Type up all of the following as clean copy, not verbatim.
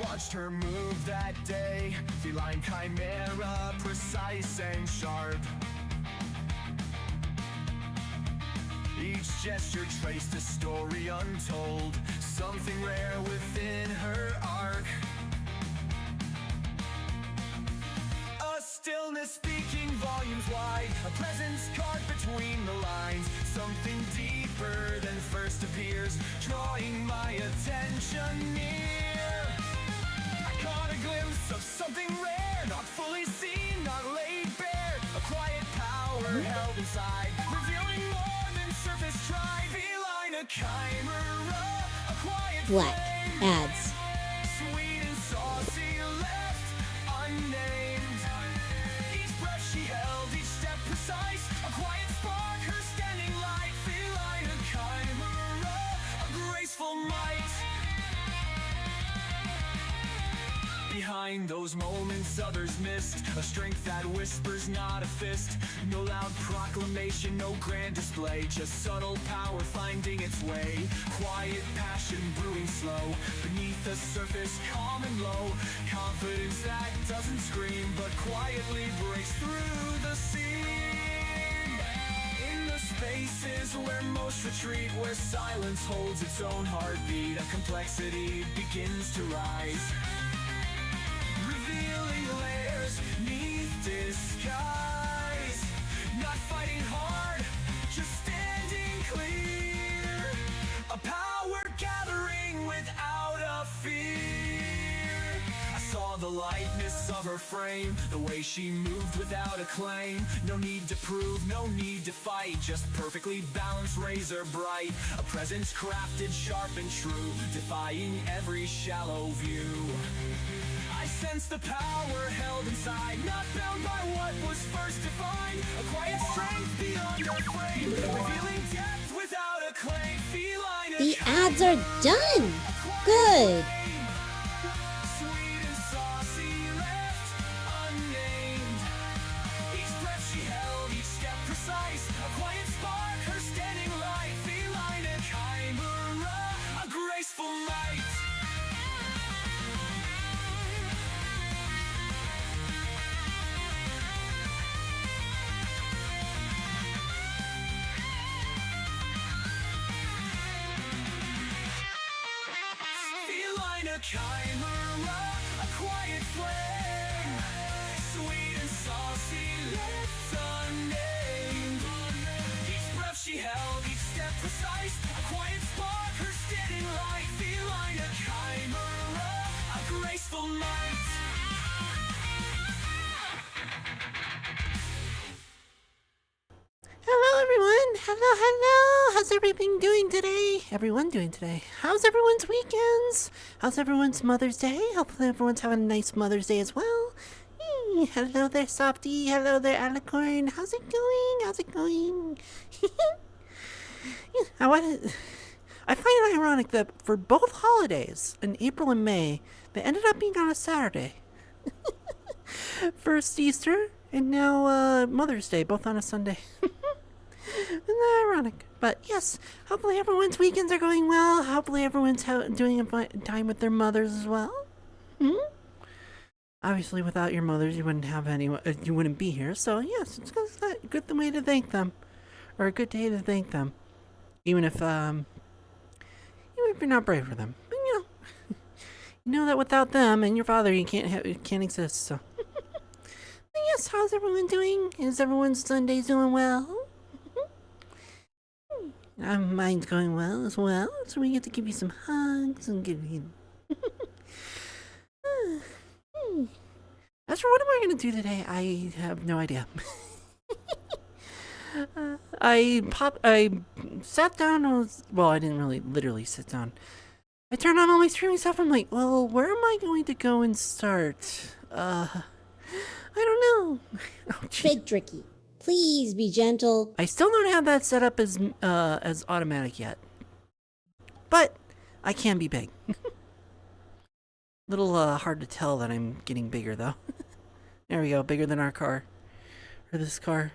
watched her move that day, feline chimera, precise and sharp. Each gesture traced a story untold, something rare within her arc. A stillness speaking volumes wide, a presence carved between the lines, something deeper than first appears, drawing my attention near. I caught a glimpse of something rare, not fully seen, not laid bare, a quiet power held inside, revealing more than surface tried. Feline, a chimera, a quiet Black flame, ads. sweet and saucy, left unnamed. Each breath she held, each step precise, a quiet spark, her standing light. Feline, a chimera, a graceful might. Behind those moments others missed, a strength that whispers, not a fist. No loud proclamation, no grand display, just subtle power finding its way. Quiet passion brewing slow, beneath the surface calm and low. Confidence that doesn't scream, but quietly breaks through the scene. In the spaces where most retreat, where silence holds its own heartbeat, a complexity begins to rise, revealing layers neath disguise. Not fighting hard, just standing clear. A power gathering without a fear. I saw the lightness of her frame, the way she moved without a claim. No need to prove, no need to fight, just perfectly balanced, razor bright. A presence crafted, sharp and true, defying every shallow view. I sense the power held inside, not bound by what was first defined. A quiet strength beyond our frame, revealing depth without a claim. Feline, The ads are done. Good. sweet and saucy, left unnamed. Each breath she held, each step precise, a quiet spark, her standing light. Feline, a chimera, a graceful might. Feline, a chimera, a quiet flame, sweet and saucy, left unnamed. Each breath she held, each step precise, a quiet spark, her steady light. Feline, a chimera, a graceful might. Hello, everyone. Hello. How's everything doing today? Everyone doing today? How's everyone's weekends? How's everyone's Mother's Day? Hopefully everyone's having a nice Mother's Day as well. Hello there, Softy. Hello there, Alicorn. How's it going? How's it going? I find it ironic that for both holidays, in April and May, they ended up being on a Saturday. First Easter, and now Mother's Day, both on a Sunday. Isn't that ironic? But yes, hopefully everyone's weekends are going well. Hopefully everyone's doing a fun time with their mothers as well. Obviously, without your mothers, you wouldn't have anyone. You wouldn't be here. So yes, it's a good way to thank them, or a good day to thank them, even if you're not brave for them. But, you know that without them and your father, you can't exist. So yes, how's everyone doing? Is everyone's Sunday doing well? Mine's going well as well, so we get to give you some hugs and give you... As for what am I going to do today, I have no idea. I sat down, I didn't really literally sit down. I turned on all my streaming stuff, I'm like, well, where am I going to go and start? I don't know. Oh, Big Tricky. Please be gentle. I still don't have that set up as automatic yet. But I can be big. Little hard to tell that I'm getting bigger though. There we go, bigger than our car. Or this car.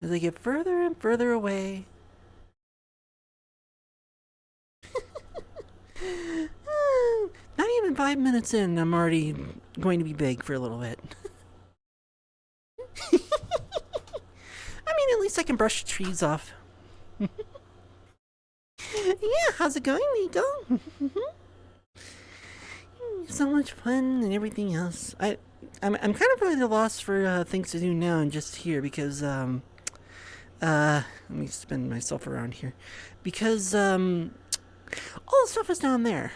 As I get further and further away. even 5 minutes in, I'm already going to be big for a little bit. I mean, at least I can brush the trees off. Yeah, how's it going, Nico? So much fun and everything else. I'm kind of at a loss for things to do now and just here because let me spin myself around here because all the stuff is down there.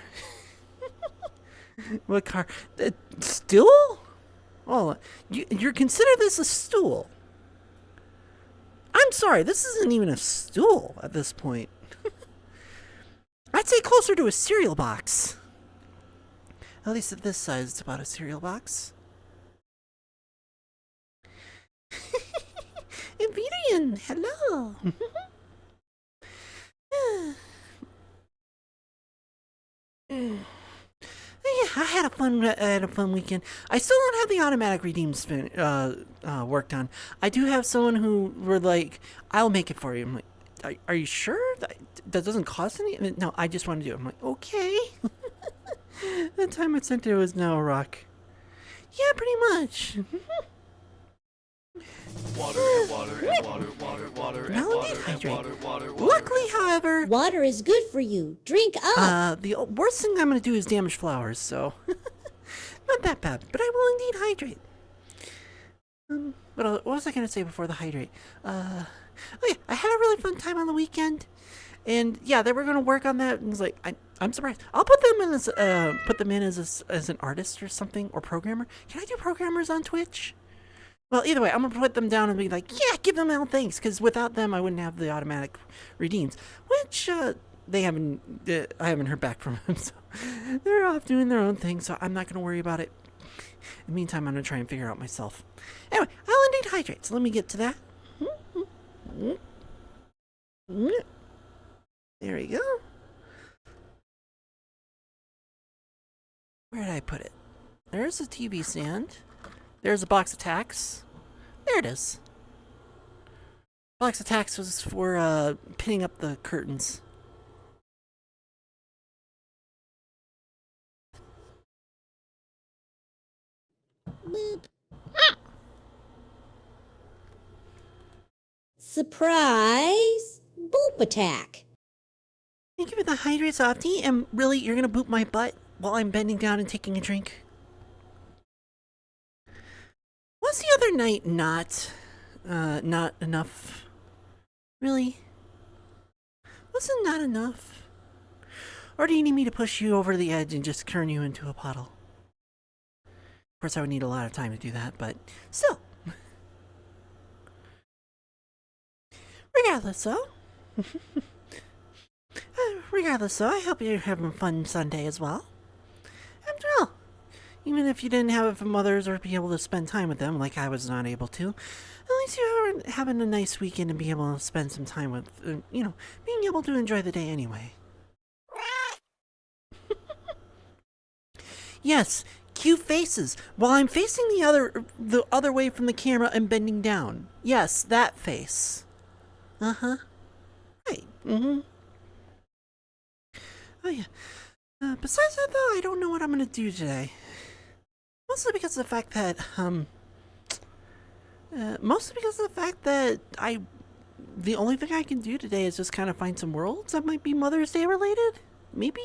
What car? Stool? Oh, you're consider this a stool? I'm sorry, this isn't even a stool at this point. I'd say closer to a cereal box. At least at this size, it's about a cereal box. Virian, hello. Yeah, I had a fun weekend. I still don't have the automatic redeems worked on. I do have someone who were like, "I'll make it for you." I'm like, "Are you sure that doesn't cost any?" No, I just want to do it. I'm like, "Okay." The time I sent it was now a rock. Yeah, pretty much. Water and water and water, water, water and No, water and dehydrate. water. Luckily, however, Water is good for you. Drink up. the worst thing I'm going to do is damage flowers, so not that bad. But I will indeed hydrate. What was I going to say before the hydrate? Oh yeah, I had a really fun time on the weekend, and yeah, they were going to work on that. And it's like I'm surprised. I'll put them in as an artist or something or programmer. Can I do programmers on Twitch? Well, either way, I'm going to put them down and be like, yeah, give them out thanks, because without them, I wouldn't have the automatic redeems, which I haven't heard back from them, so they're off doing their own thing, so I'm not going to worry about it. In the meantime, I'm going to try and figure out myself. Anyway, I'll indeed hydrate, so let me get to that. There we go. Where did I put it? There's a TV stand. There's a box of tacks. There it is. Box of tacks was for pinning up the curtains. Boop. Surprise! Boop attack. Thank you for the hydrate, Softy. And really, you're gonna boop my butt while I'm bending down and taking a drink? Was the other night not enough? Really? Was it not enough? Or do you need me to push you over the edge and just turn you into a puddle? Of course, I would need a lot of time to do that, but still. Regardless, though. I hope you're having a fun Sunday as well. After all, even if you didn't have it from others or be able to spend time with them like I was not able to, at least you're having a nice weekend and be able to spend some time with, being able to enjoy the day anyway. Yes, cute faces. While I'm facing the other way from the camera and bending down. Yes, that face. Uh-huh. Right. Mm-hmm. Oh yeah. Besides that though, I don't know what I'm gonna do today. Mostly because of the fact that, the only thing I can do today is just kind of find some worlds that might be Mother's Day related? Maybe?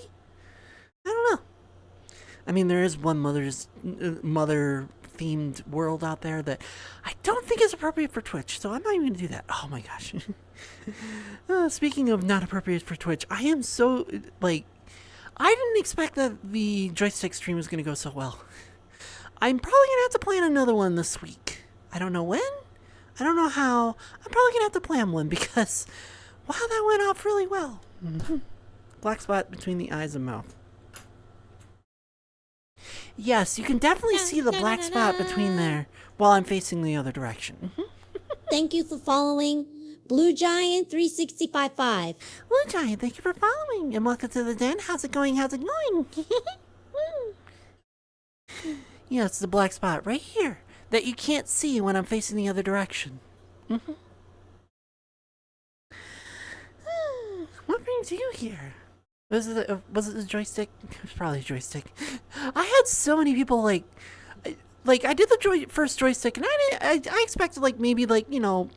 I don't know. I mean, there is one mother-themed world out there that I don't think is appropriate for Twitch, so I'm not even going to do that. Oh my gosh. Speaking of not appropriate for Twitch, I am so, I didn't expect that the joystick stream was going to go so well. I'm probably going to have to plan another one this week. I don't know when. I don't know how. I'm probably going to have to plan one because, wow, that went off really well. Black spot between the eyes and mouth. Yes, you can definitely see the black spot between there while I'm facing the other direction. Thank you for following Blue Giant 3655. Blue Giant, thank you for following and welcome to the den. How's it going? How's it going? Yeah, it's the black spot right here that you can't see when I'm facing the other direction. What brings you here? Was it the joystick? It was probably a joystick. had so many people like I did the first joystick, and I expected like maybe like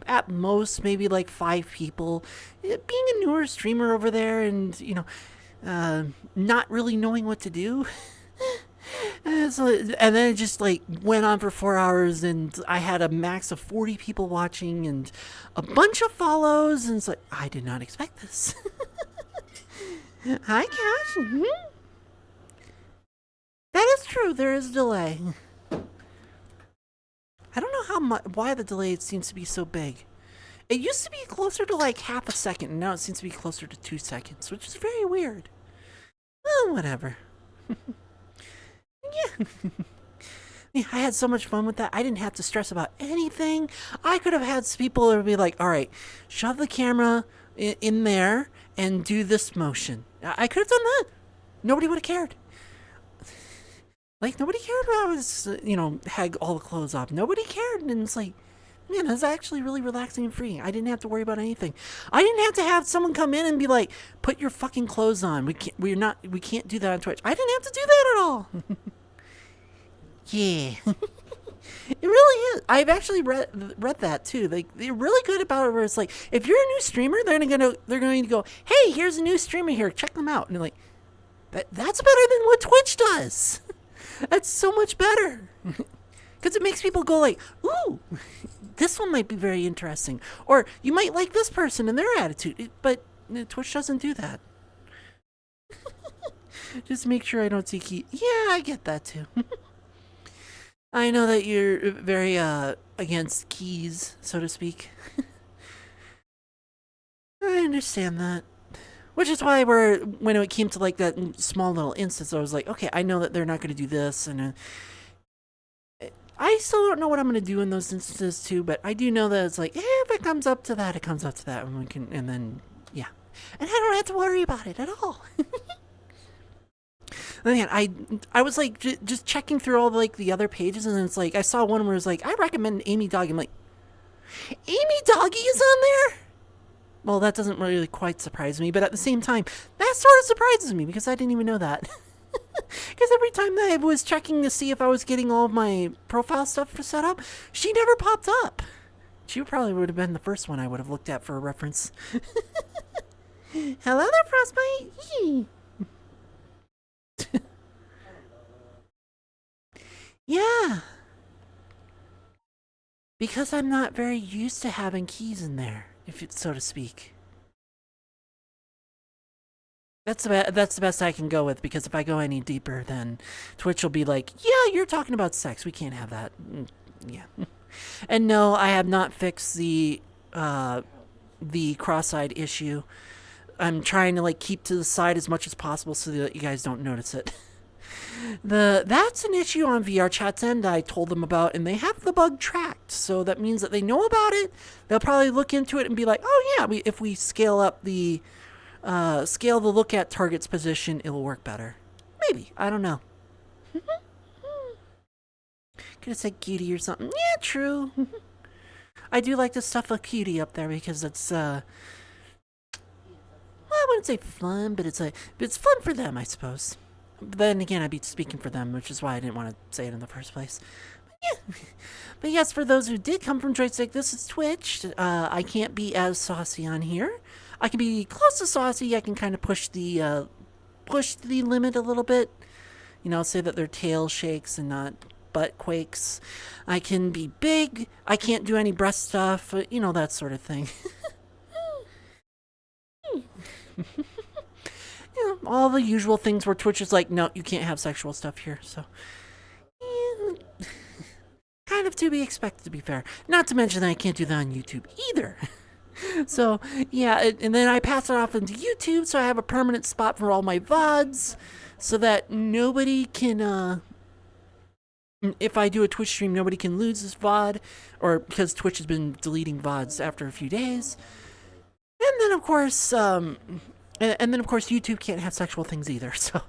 at most maybe like 5 people. Being a newer streamer over there, and not really knowing what to do. And then it just like went on for 4 hours, and I had a max of 40 people watching and a bunch of follows, and it's like I did not expect this. Hi, Cash. Mm-hmm. That is true. There is a delay. I don't know why the delay seems to be so big. It used to be closer to like half a second, and now it seems to be closer to 2 seconds, which is very weird. Well, whatever. Yeah. Yeah, I had so much fun with that. I didn't have to stress about anything. I could have had people that would be like, all right, shove the camera in there and do this motion. I could have done that. Nobody would have cared. Like, nobody cared when I was, had all the clothes off. Nobody cared. And it's like, man, that's actually really relaxing and freeing. I didn't have to worry about anything. I didn't have to have someone come in and be like, put your fucking clothes on. We can't do that on Twitch. I didn't have to do that at all. Yeah. It really is. I've actually read that too. Like, they're really good about it where it's like, if you're a new streamer, they're going to go, hey, here's a new streamer here. Check them out. And they're like, that's better than what Twitch does. That's so much better. Because it makes people go like, ooh, this one might be very interesting. Or you might like this person and their attitude. But Twitch doesn't do that. Just make sure I don't see key. Yeah, I get that too. I know that you're very against keys, so to speak. I understand that. Which is why when it came to like that small little instance, I was like, okay, I know that they're not going to do this, and I still don't know what I'm going to do in those instances too. But I do know that it's like, if it comes up to that, it comes up to that, and and then yeah, and I don't have to worry about it at all. Man, I was like just checking through all like the other pages, and then it's like I saw one where it's like, I recommend Amy Doggy. I'm like, Amy Doggy is on there? Well, that doesn't really quite surprise me, but at the same time, that sort of surprises me because I didn't even know that. Because every time that I was checking to see if I was getting all of my profile stuff set up, she never popped up. She probably would have been the first one I would have looked at for a reference. Hello there, Frostbite. Yeah. Because I'm not very used to having keys in there, if it's so to speak. That's the best I can go with, because if I go any deeper, then Twitch will be like, yeah, you're talking about sex. We can't have that. Yeah. And no, I have not fixed the cross-eyed issue. I'm trying to like keep to the side as much as possible so that you guys don't notice it. That's an issue on VRChat's end I told them about, and they have the bug tracked, so that means that they know about it. They'll probably look into it and be like, oh yeah, if we scale up the look at target's position, it'll work better. Maybe, I don't know. Could have said cutie or something. Yeah, true. I do like to stuff a cutie up there because it's well, I wouldn't say fun, but it's fun for them, I suppose. But then again, I'd be speaking for them, which is why I didn't want to say it in the first place. But yeah. But yes, for those who did come from Joystick, this is Twitch. I can't be as saucy on here. I can be close to saucy. I can kind of push the limit a little bit. Say that their tail shakes and not butt quakes. I can be big. I can't do any breast stuff. That sort of thing. All the usual things where Twitch is like, no, you can't have sexual stuff here. So, yeah, kind of to be expected, to be fair. Not to mention that I can't do that on YouTube either. So, yeah, and then I pass it off into YouTube, so I have a permanent spot for all my VODs, so that nobody can, if I do a Twitch stream, nobody can lose this VOD, or because Twitch has been deleting VODs after a few days. And then, of course, YouTube can't have sexual things either, so,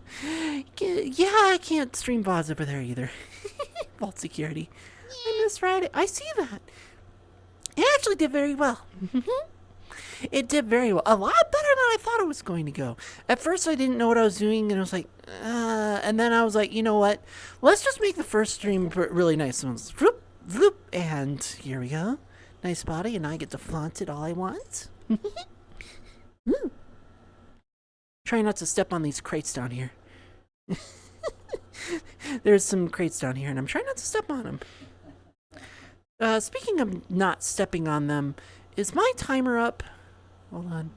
yeah, I can't stream VODs over there either. Vault security. I misread it. I see that. It actually did very well. It did very well. A lot better than I thought it was going to go. At first, I didn't know what I was doing, and I was like, and then I was like, you know what? Let's just make the first stream really nice. So vroom, vroom, and here we go. Nice body, and I get to flaunt it all I want. Try not to step on these crates down here. There's some crates down here, and I'm trying not to step on them. Speaking of not stepping on them, is my timer up? Hold on.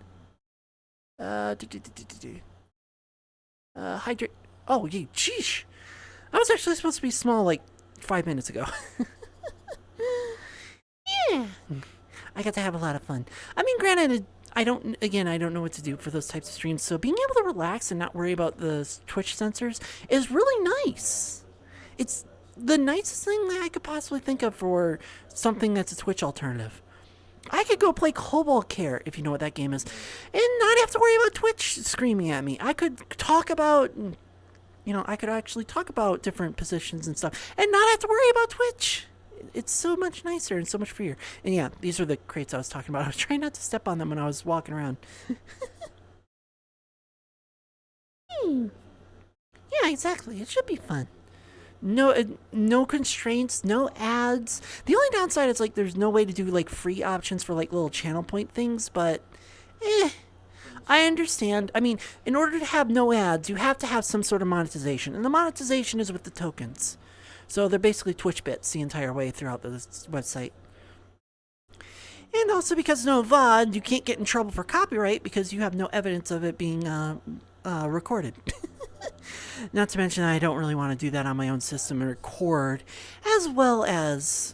Hydrate. Oh, yeah, sheesh. I was actually supposed to be small like 5 minutes ago. Yeah. I got to have a lot of fun. I mean, granted, I don't know what to do for those types of streams, so being able to relax and not worry about the Twitch censors is really nice. It's the nicest thing that I could possibly think of for something that's a Twitch alternative. I could go play Cobalt Care, if you know what that game is, and not have to worry about Twitch screaming at me. I could talk about, I could actually talk about different positions and stuff, and not have to worry about Twitch. It's so much nicer and so much freer. And yeah, these are the crates I was talking about. I was trying not to step on them when I was walking around. Yeah, exactly. It should be fun. No constraints, no ads. The only downside is like there's no way to do like free options for like little channel point things, but I understand. I mean, in order to have no ads, you have to have some sort of monetization, and the monetization is with the tokens. So they're basically Twitch bits the entire way throughout the website. And also because no VOD, you can't get in trouble for copyright because you have no evidence of it being recorded. Not to mention I don't really want to do that on my own system and record as well as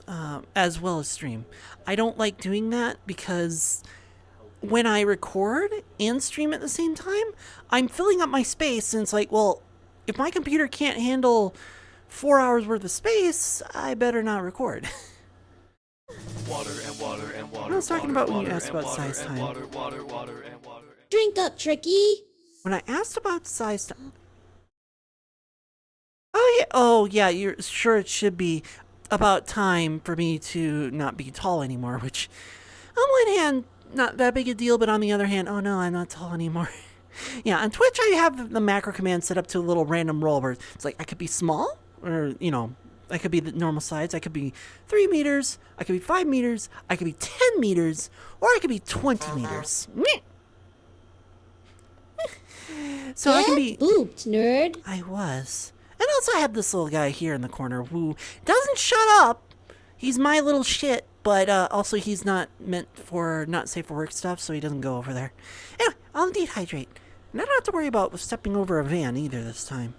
stream. I don't like doing that because when I record and stream at the same time, I'm filling up my space, and it's like, well, if my computer can't handle 4 hours worth of space, I better not record. Water and water and water. I was talking about when you asked about size time. Water. Drink up, Tricky. When I asked about size time... Oh yeah, you're sure it should be about time for me to not be tall anymore, which on one hand, not that big a deal, but on the other hand, oh no, I'm not tall anymore. Yeah, on Twitch I have the macro command set up to a little random roll where it's like I could be small, or, I could be the normal size. I could be 3 meters, I could be 5 meters, I could be 10 meters, or I could be 20 meters. So I can be... Booped, nerd. I was. And also I have this little guy here in the corner who doesn't shut up. He's my little shit, but also he's not safe for work stuff, so he doesn't go over there. Anyway, I'll dehydrate. And I don't have to worry about stepping over a van either this time.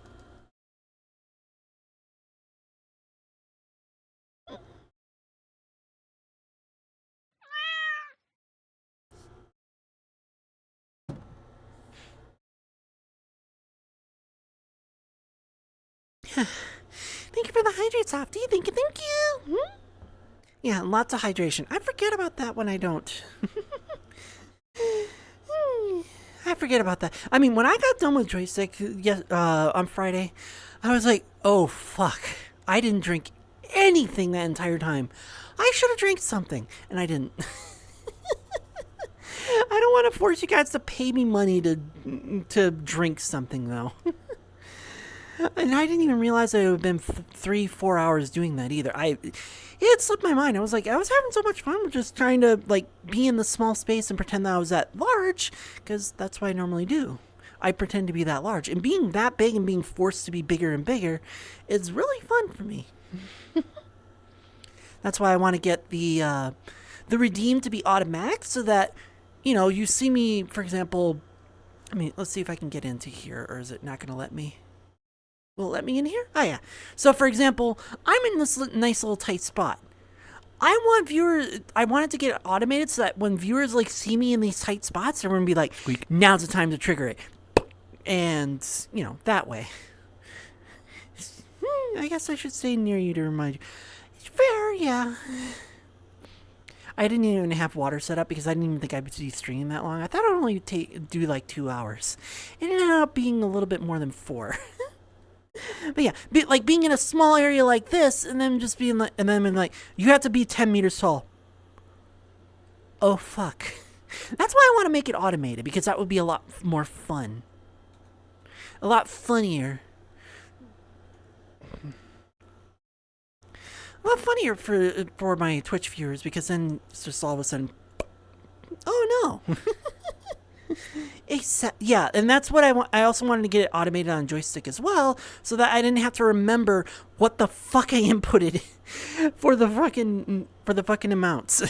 Thank you for the hydrate, Softy. Thank you. Yeah, lots of hydration. I forget about that when I don't. I forget about that. I mean, when I got done with joystick on Friday, I was like, oh, fuck. I didn't drink anything that entire time. I should have drank something, and I didn't. I don't want to force you guys to pay me money to drink something, though. And I didn't even realize that it would have been 3-4 hours doing that either. It slipped my mind. I was having so much fun just trying to be in the small space and pretend that I was that large, because that's what I normally do. I pretend to be that large, and being that big and being forced to be bigger and bigger is really fun for me. That's why I want to get the redeem to be automatic, so that you see me, for example. I mean, let's see if I can get into here, or is it not going to let me? Will it let me in here? Oh, yeah. So, for example, I'm in this nice little tight spot. I want it to get automated so that when viewers see me in these tight spots, they're going to be like, now's the time to trigger it. And, that way. I guess I should stay near you to remind you. It's fair, yeah. I didn't even have water set up because I didn't even think I'd be streaming that long. I thought it would only do 2 hours. It ended up being a little bit more than 4. But yeah, being in a small area like this, and then just being you have to be 10 meters tall. Oh fuck! That's why I want to make it automated, because that would be a lot more fun. A lot funnier. A lot funnier for my Twitch viewers, because then it's just all of a sudden, oh no. Yeah, and that's what I want. I also wanted to get it automated on joystick as well, so that I didn't have to remember what the fuck I inputted for the fucking amounts.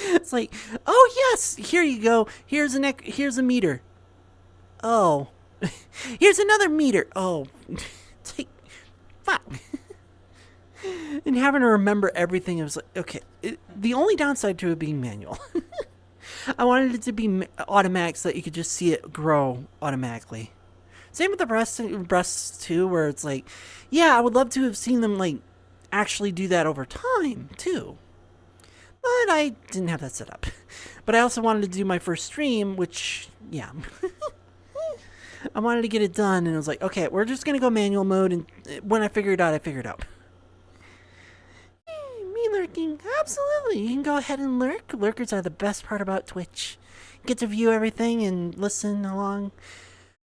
It's like, oh yes, here you go. Here's a meter. Oh, here's another meter. Oh, it's like, fuck. And having to remember everything, it was like, okay. The only downside to it being manual. I wanted it to be automatic so that you could just see it grow automatically. Same with the breasts too, where it's like, yeah, I would love to have seen them like actually do that over time too. But I didn't have that set up. But I also wanted to do my first stream, which, yeah. I wanted to get it done, and I was like, okay, we're just going to go manual mode, and when I figure it out, I figure it out. Me lurking, absolutely. You can go ahead and lurk. Lurkers are the best part about Twitch. You get to view everything and listen along.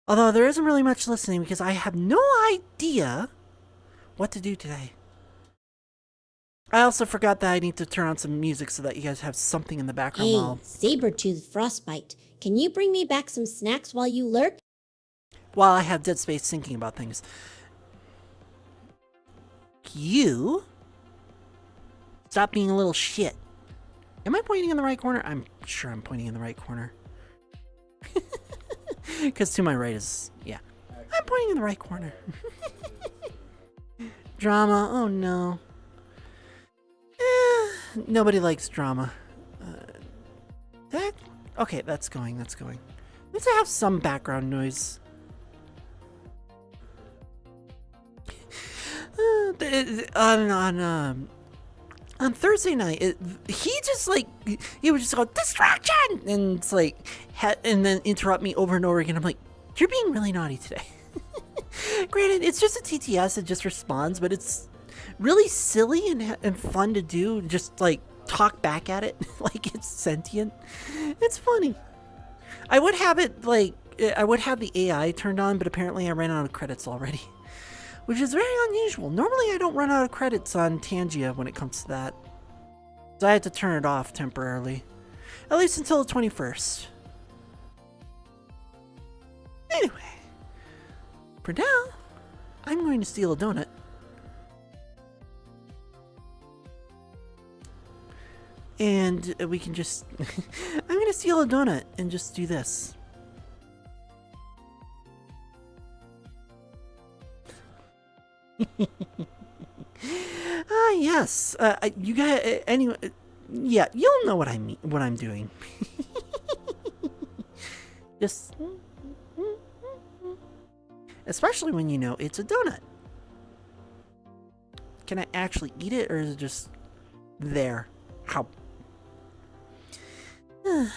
Although there isn't really much listening, because I have no idea what to do today. I also forgot that I need to turn on some music so that you guys have something in the background. Hey, while Sabertooth Frostbite, can you bring me back some snacks while you lurk? I have dead space thinking about things. You stop being a little shit. Am I pointing in the right corner? I'm sure I'm pointing in the right corner. Because to my right is, yeah. I'm pointing in the right corner. Drama, oh no. Nobody likes drama. Okay, that's going. Let's have some background noise. On Thursday night, he would just go, distraction! And it's like, and then interrupt me over and over again. I'm like, you're being really naughty today. Granted, it's just a TTS, it just responds, but it's really silly and fun to do. Just like talk back at it like it's sentient. It's funny. I would have the AI turned on, but apparently I ran out of credits already, which is very unusual. Normally I don't run out of credits on Tangia when it comes to that, so I had to turn it off temporarily, at least until the 21st. Anyway, for now, I'm going to steal a donut. And we can just... I'm going to steal a donut and just do this. Yes. You guys... anyway... yeah, you'll know what I mean, what I'm doing. Just... especially when you know it's a donut. Can I actually eat it, or is it just there? How? Like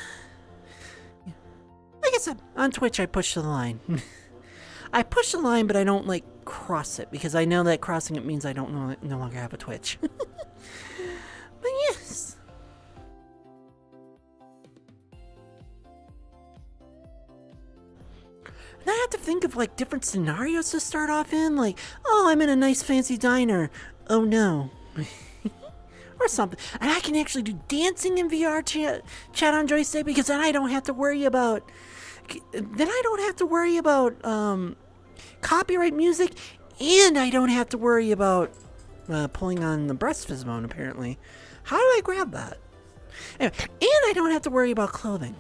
I said, on Twitch I push the line. I push the line, but I don't like cross it, because I know that crossing it means I don't no longer have a Twitch. But yes. And I have to think of like different scenarios to start off in, like, oh, I'm in a nice fancy diner. Oh no. Or something. And I can actually do dancing in VRChat on joystick, because then I don't have to worry about copyright music, and I don't have to worry about pulling on the breast physmone, apparently. How do I grab that? Anyway, and I don't have to worry about clothing.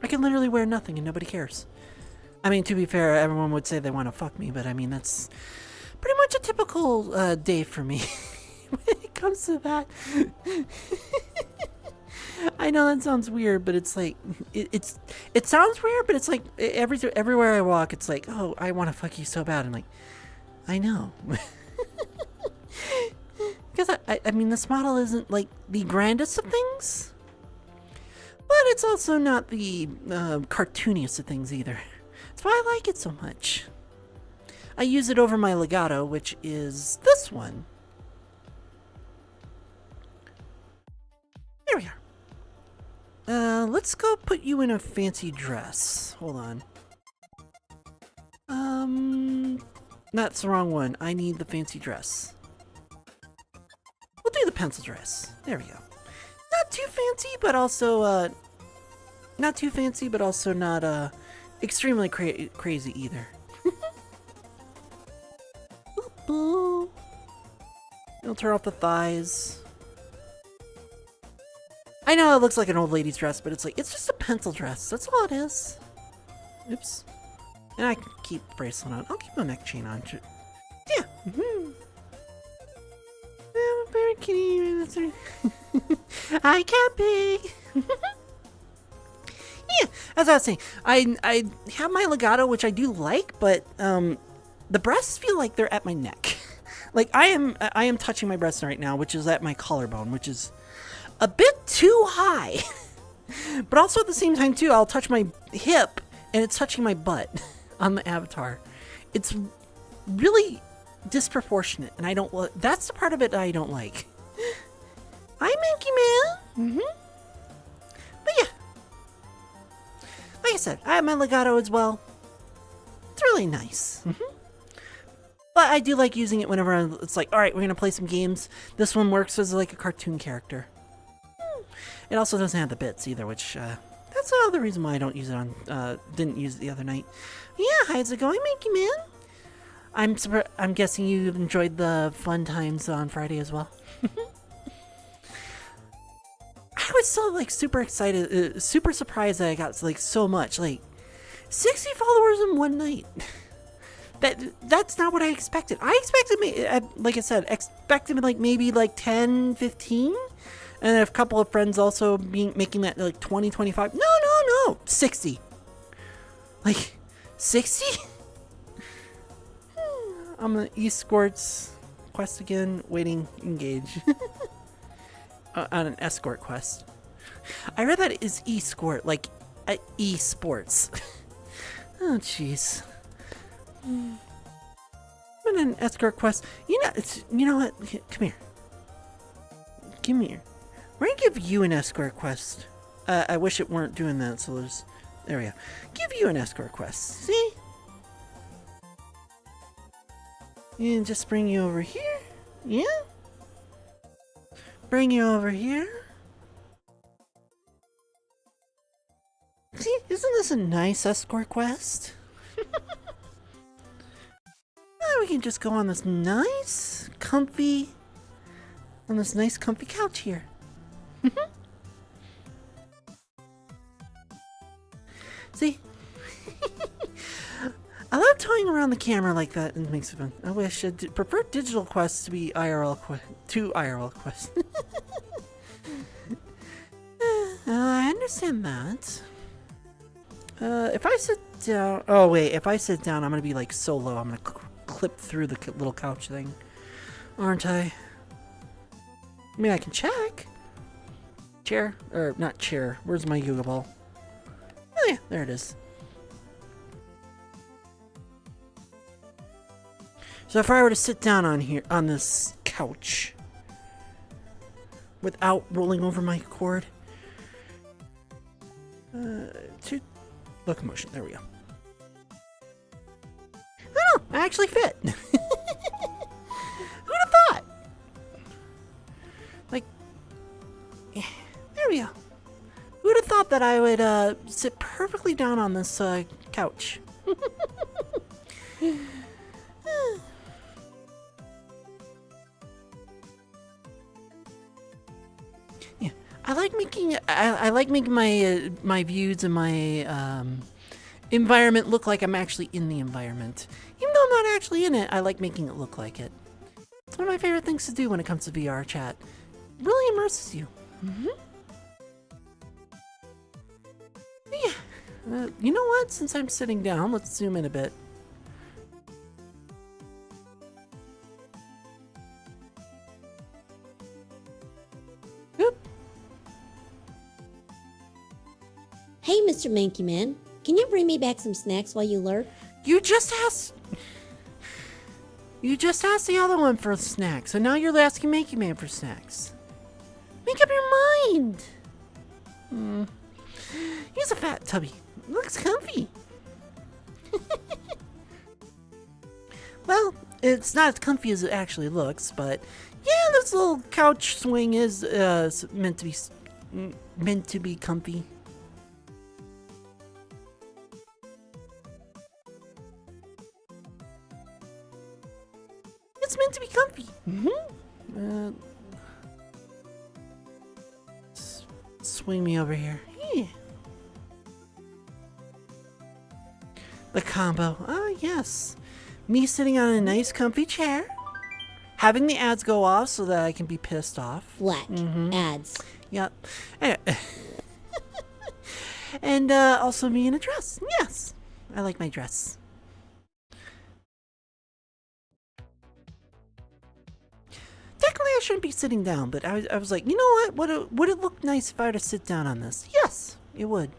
I can literally wear nothing and nobody cares. I mean, to be fair, everyone would say they want to fuck me, but I mean, that's pretty much a typical day for me. When it comes to that. I know that sounds weird, but it's like it sounds weird, but it's like everywhere I walk, it's like, oh, I want to fuck you so bad. I'm like, I know. Because I mean, this model isn't like the grandest of things, but it's also not the cartooniest of things either. That's why I like it so much. I use it over my legato, which is this one. There we are. Let's go put you in a fancy dress. Hold on. That's the wrong one. I need the fancy dress. We'll do the pencil dress. There we go. Not too fancy, but also, not too fancy, but also not, extremely crazy either. Boop. It'll turn off the thighs. I know it looks like an old lady's dress, but it's like, it's just a pencil dress. That's all it is. Oops. And I can keep the bracelet on. I'll keep my neck chain on. Yeah. I'm a very kitty. I can't be. Yeah, as I was saying, I have my legato, which I do like, but the breasts feel like they're at my neck. Like I am touching my breast right now, which is at my collarbone, which is a bit too high. But also at the same time too, I'll touch my hip and it's touching my butt on the avatar. It's really disproportionate, and I don't. That's the part of it that I don't like. Hi, Minky Man. But yeah, like I said, I have my legato as well. It's really nice. But I do like using it whenever it's like, all right, we're gonna play some games. This one works as like a cartoon character. It also doesn't have the bits either, which that's the other reason why I don't use it on. Didn't use it the other night. Yeah, how's it going, Minky Man? I'm guessing you enjoyed the fun times on Friday as well. I was so like super excited, super surprised that I got like so much, like 60 followers in one night. That's not what I expected. I expected, like I said, expected like maybe like 10, 15. And a couple of friends also making that like 20, 25. No, 60. Like 60? I'm gonna escorts quest again, waiting, engage. On an escort quest. I read that it is escort, like e-sports. Oh jeez. I'm in an escort quest. You know what? Come here. Come here. We're gonna give you an escort quest. I wish it weren't doing that, so there we go. Give you an escort quest. See? And just bring you over here. Yeah? Bring you over here. See? Isn't this a nice escort quest? Now we can just go on this nice, comfy couch here. See? I love toying around the camera like that, and it makes it fun. I wish I prefer digital quests to be IRL quests. I understand that. If I sit down, if I sit down, I'm gonna be like so low. I'm gonna clip through the little couch thing, aren't I? I mean, I can check. Chair, or not chair. Where's my yoga ball? Oh yeah, there it is. So if I were to sit down on this couch without rolling over my cord, to locomotion. There we go. Oh no, I actually fit. Who'd have thought? Like, there we go. Who'd have thought that I would sit perfectly down on this couch? Yeah, I like making my my views and my environment look like I'm actually in the environment. Even though I'm not actually in it, I like making it look like it. It's one of my favorite things to do when it comes to VRChat. It really immerses you. Yeah. You know what? Since I'm sitting down, let's zoom in a bit. Oop. Hey, Mr. Manky Man, can you bring me back some snacks while you lurk? You just asked the other one for snacks, so now you're asking Manky Man for snacks. Make up your mind. He's a fat tubby. Looks comfy. Well, it's not as comfy as it actually looks, but yeah, this little couch swing is meant to be comfy. It's meant to be comfy. Swing me over here. Yeah. The combo. Ah, yes. Me sitting on a nice comfy chair. Having the ads go off so that I can be pissed off. Flat ads. Yep. Anyway. And also me in a dress. Yes. I like my dress. Technically, I shouldn't be sitting down, but I was like, you know what? Would it look nice if I were to sit down on this? Yes, it would.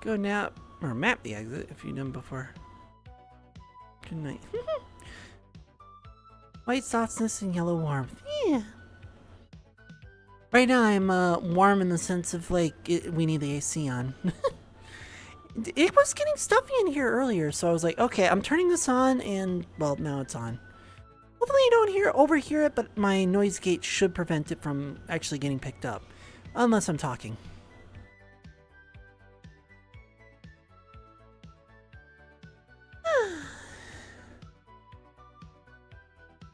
Go nap or map the exit if you've done before. Good night. White softness and yellow warmth. Yeah. Right now I'm warm in the sense of like we need the AC on. It was getting stuffy in here earlier, so I was like, okay, I'm turning this on, and well, now it's on. Hopefully you don't overhear it, but my noise gate should prevent it from actually getting picked up, unless I'm talking.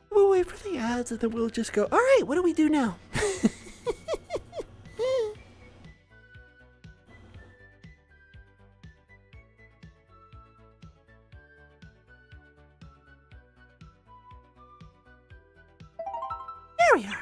We'll wait for the ads and then we'll just go, alright, what do we do now? There we are.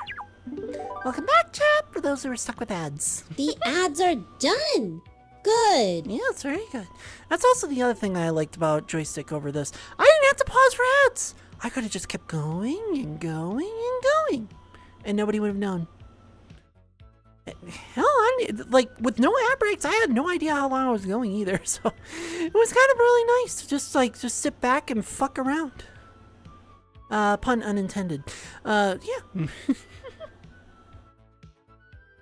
Welcome back, chat, for those who are stuck with ads. The ads are done. Good. Yeah, it's very good. That's also the other thing I liked about joystick over this. I didn't have to pause for ads. I could have just kept going and going and going, and nobody would have known. Hell, like with no ad breaks, I had no idea how long I was going either. So it was kind of really nice to just sit back and fuck around. Pun unintended. Yeah.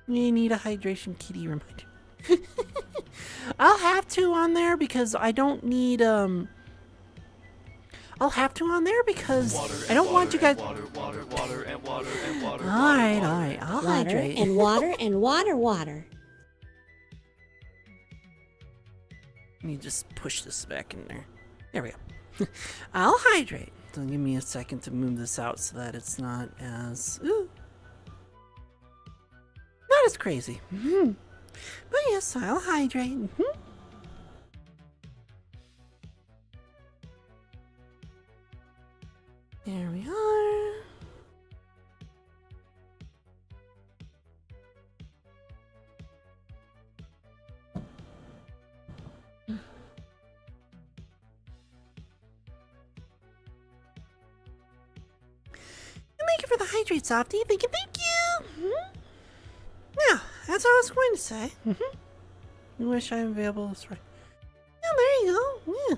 You need a hydration kitty reminder. I'll have to on there because I don't need I'll have to on there because I don't want you guys. Alright, I'll hydrate. And water and water. Let me just push this back in there. There we go. I'll hydrate. So give me a second to move this out so that it's not as not as crazy. But yes, I'll hydrate. There we are. Thank you for the hydrate, Softy. Thank you. Now, that's what I was going to say. I wish I'm available this Friday. Yeah, there you go. Yeah.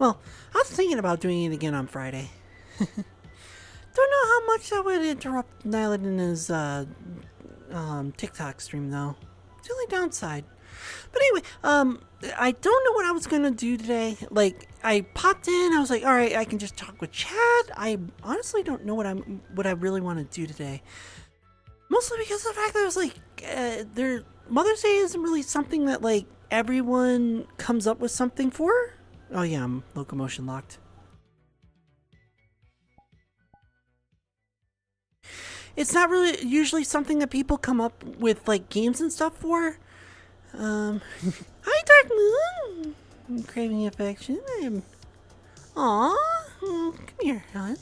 Well, I was thinking about doing it again on Friday. Don't know how much that would interrupt Nyland in his TikTok stream, though. It's the only downside. But anyway, I don't know what I was gonna do today. Like, I popped in, I was like, all right, I can just talk with chat. I honestly don't know what I really want to do today. Mostly because of the fact that I was like, Mother's Day isn't really something that like everyone comes up with something for. Oh yeah, I'm locomotion locked. It's not really usually something that people come up with like games and stuff for. Hi, Dark Moon. I'm craving affection. Aw, come here, hon.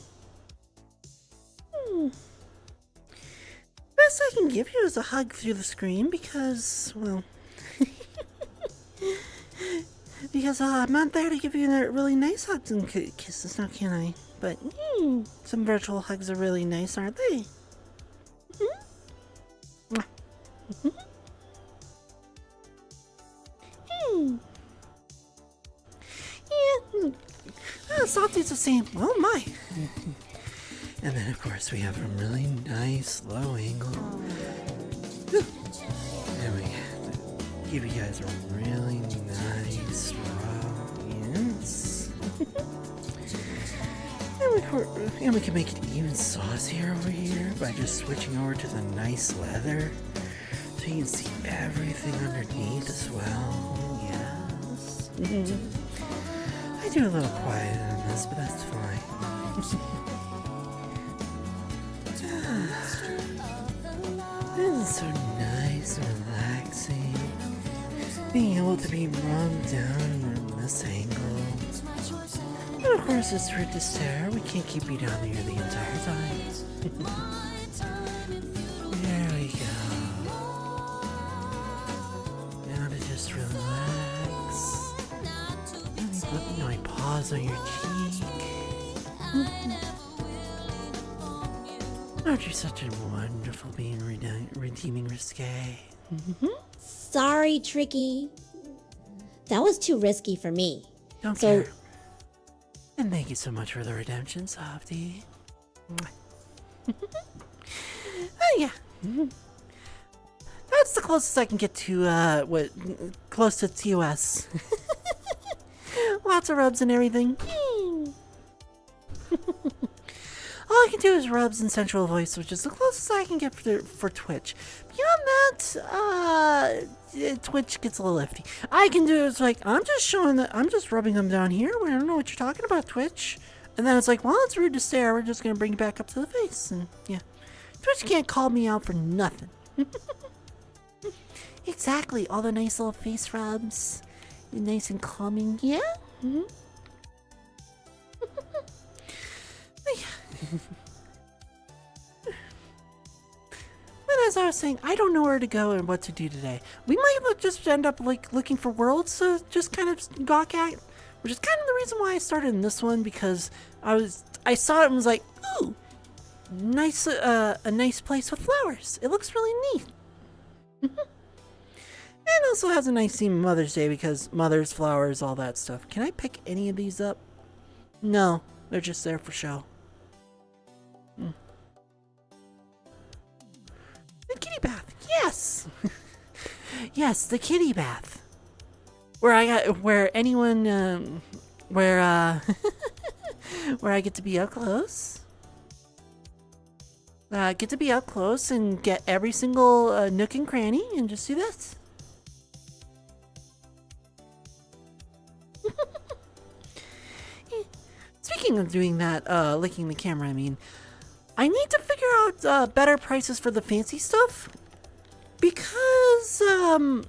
Best I can give you is a hug through the screen because, well, because I'm not there to give you really nice hugs and kisses, now can I? But some virtual hugs are really nice, aren't they? Softy's the same. Oh my. And then of course we have a really nice low angle. And we give you guys a really nice rub. Yes. And we can make it even saucier over here by just switching over to the nice leather. So you can see everything underneath as well. Yes. I do a little quiet on this, but that's fine. This is so nice and relaxing. Being able to be rubbed down from this angle. And of course, it's rude to stare. We can't keep you down here the entire time. There we go. Now to just relax. Put my paws on your cheek. Aren't you such a wonderful being, redeeming risque? Sorry, Tricky. That was too risky for me. Don't care. And thank you so much for the redemption, Softy. Oh yeah. That's the closest I can get to close to TOS. Lots of rubs and everything. All I can do is rubs and sensual voice, which is the closest I can get for Twitch. Beyond that, Twitch gets a little iffy. I can do it's like I'm just rubbing them down here. I don't know what you're talking about, Twitch. And then it's like, well, it's rude to stare. We're just gonna bring it back up to the face, and yeah, Twitch can't call me out for nothing. Exactly, all the nice little face rubs, nice and calming. Yeah. But as I was saying, I don't know where to go and what to do today. We might just end up looking for worlds to just kind of gawk at, which is kind of the reason why I started in this one, because I saw it and was like, ooh, nice, a nice place with flowers. It looks really neat. And also has a nice theme Mother's Day because mothers, flowers, all that stuff. Can I pick any of these up? No, they're just there for show. The kitty bath, yes. Yes, the kitty bath. Where anyone, where I get to be up close. Get to be up close and get every single nook and cranny and just do this. Speaking of doing that, licking the camera, I mean, I need to figure out better prices for the fancy stuff, because I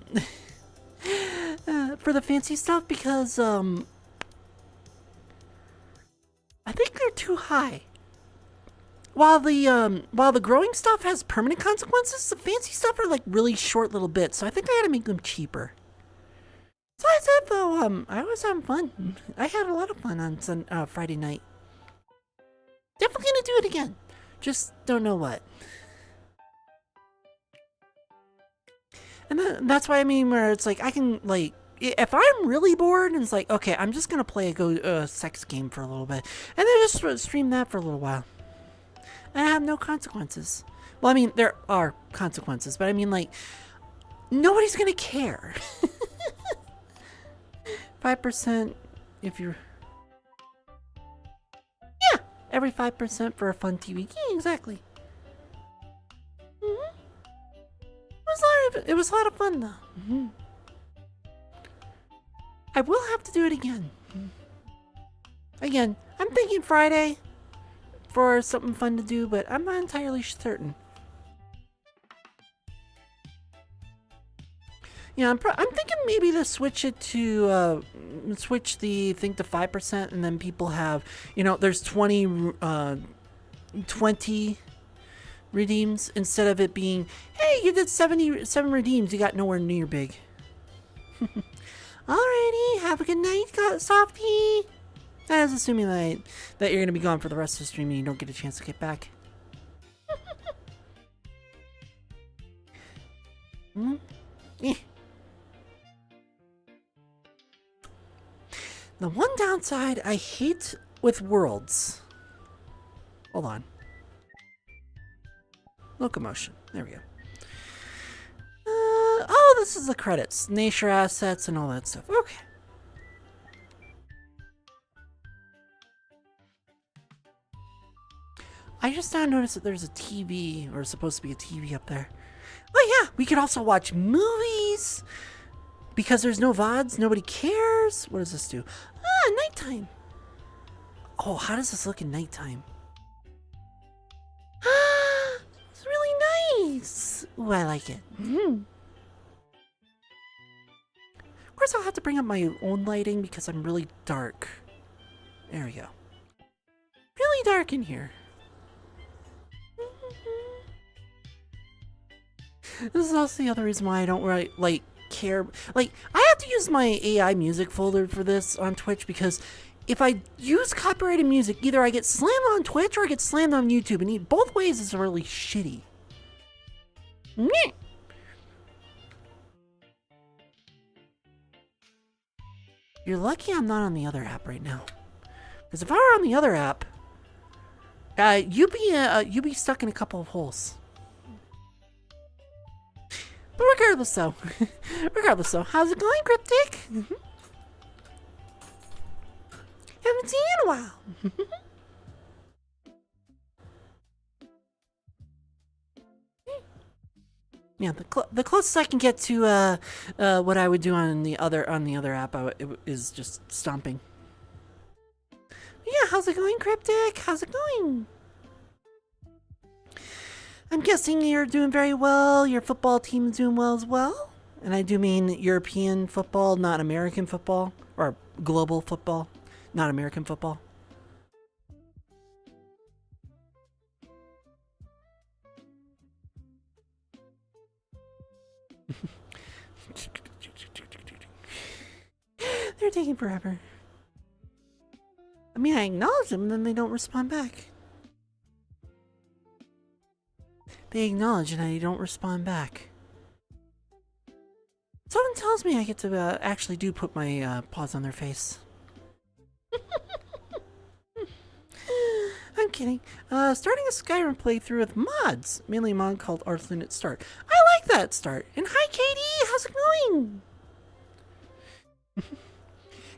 think they're too high. While the growing stuff has permanent consequences, the fancy stuff are like really short little bits, so I think I gotta make them cheaper. Besides that, though, I was having fun. I had a lot of fun on Friday night. Definitely gonna do it again. Just don't know what. And that's what I mean, where it's like I can, like, if I'm really bored and it's like, okay, I'm just gonna play a sex game for a little bit, and then just stream that for a little while. And I have no consequences. Well, I mean, there are consequences, but I mean, like, nobody's gonna care. 5% if you're... Yeah, every 5% for a fun TV. Yeah, exactly. It was a lot of fun, though. I will have to do it again. Again, I'm thinking Friday for something fun to do, but I'm not entirely certain. Yeah, I'm thinking maybe to switch it to switch the thing to 5%, and then people have, you know, there's 20 redeems instead of it being, hey, you did 77 redeems, you got nowhere near big. Alrighty, have a good night, Softy. I was assuming that you're gonna be gone for the rest of the stream and you don't get a chance to get back. Yeah. The one downside I hate with worlds. Hold on. Locomotion. There we go. Oh, this is the credits. Nature assets and all that stuff. Okay. I just now noticed that there's a TV, or supposed to be a TV up there. Oh yeah, we could also watch movies. Because there's no VODs, nobody cares. What does this do? Ah, nighttime. Oh, how does this look in nighttime? Ah, it's really nice. Ooh, I like it. Of course, I'll have to bring up my own lighting because I'm really dark. There we go. Really dark in here. This is also the other reason why I don't care. Like, I have to use my AI music folder for this on Twitch because if I use copyrighted music, either I get slammed on Twitch or I get slammed on YouTube, and both ways is really shitty. Nyeh. You're lucky I'm not on the other app right now. Because if I were on the other app, you'd be stuck in a couple of holes. But regardless though, how's it going, Cryptic? Haven't seen you in a while. Yeah, the closest I can get to what I would do on the other app is just stomping. Yeah, how's it going, Cryptic? How's it going? I'm guessing you're doing very well. Your football team is doing well as well. And I do mean European football, not American football. Or global football, not American football. They're taking forever. I mean, I acknowledge them and then they don't respond back. They acknowledge and I don't respond back. Someone tells me I get to actually do put my paws on their face. I'm kidding. Starting a Skyrim playthrough with mods. Mainly a mod called Alternate Start. I like that start. And hi, Katie. How's it going?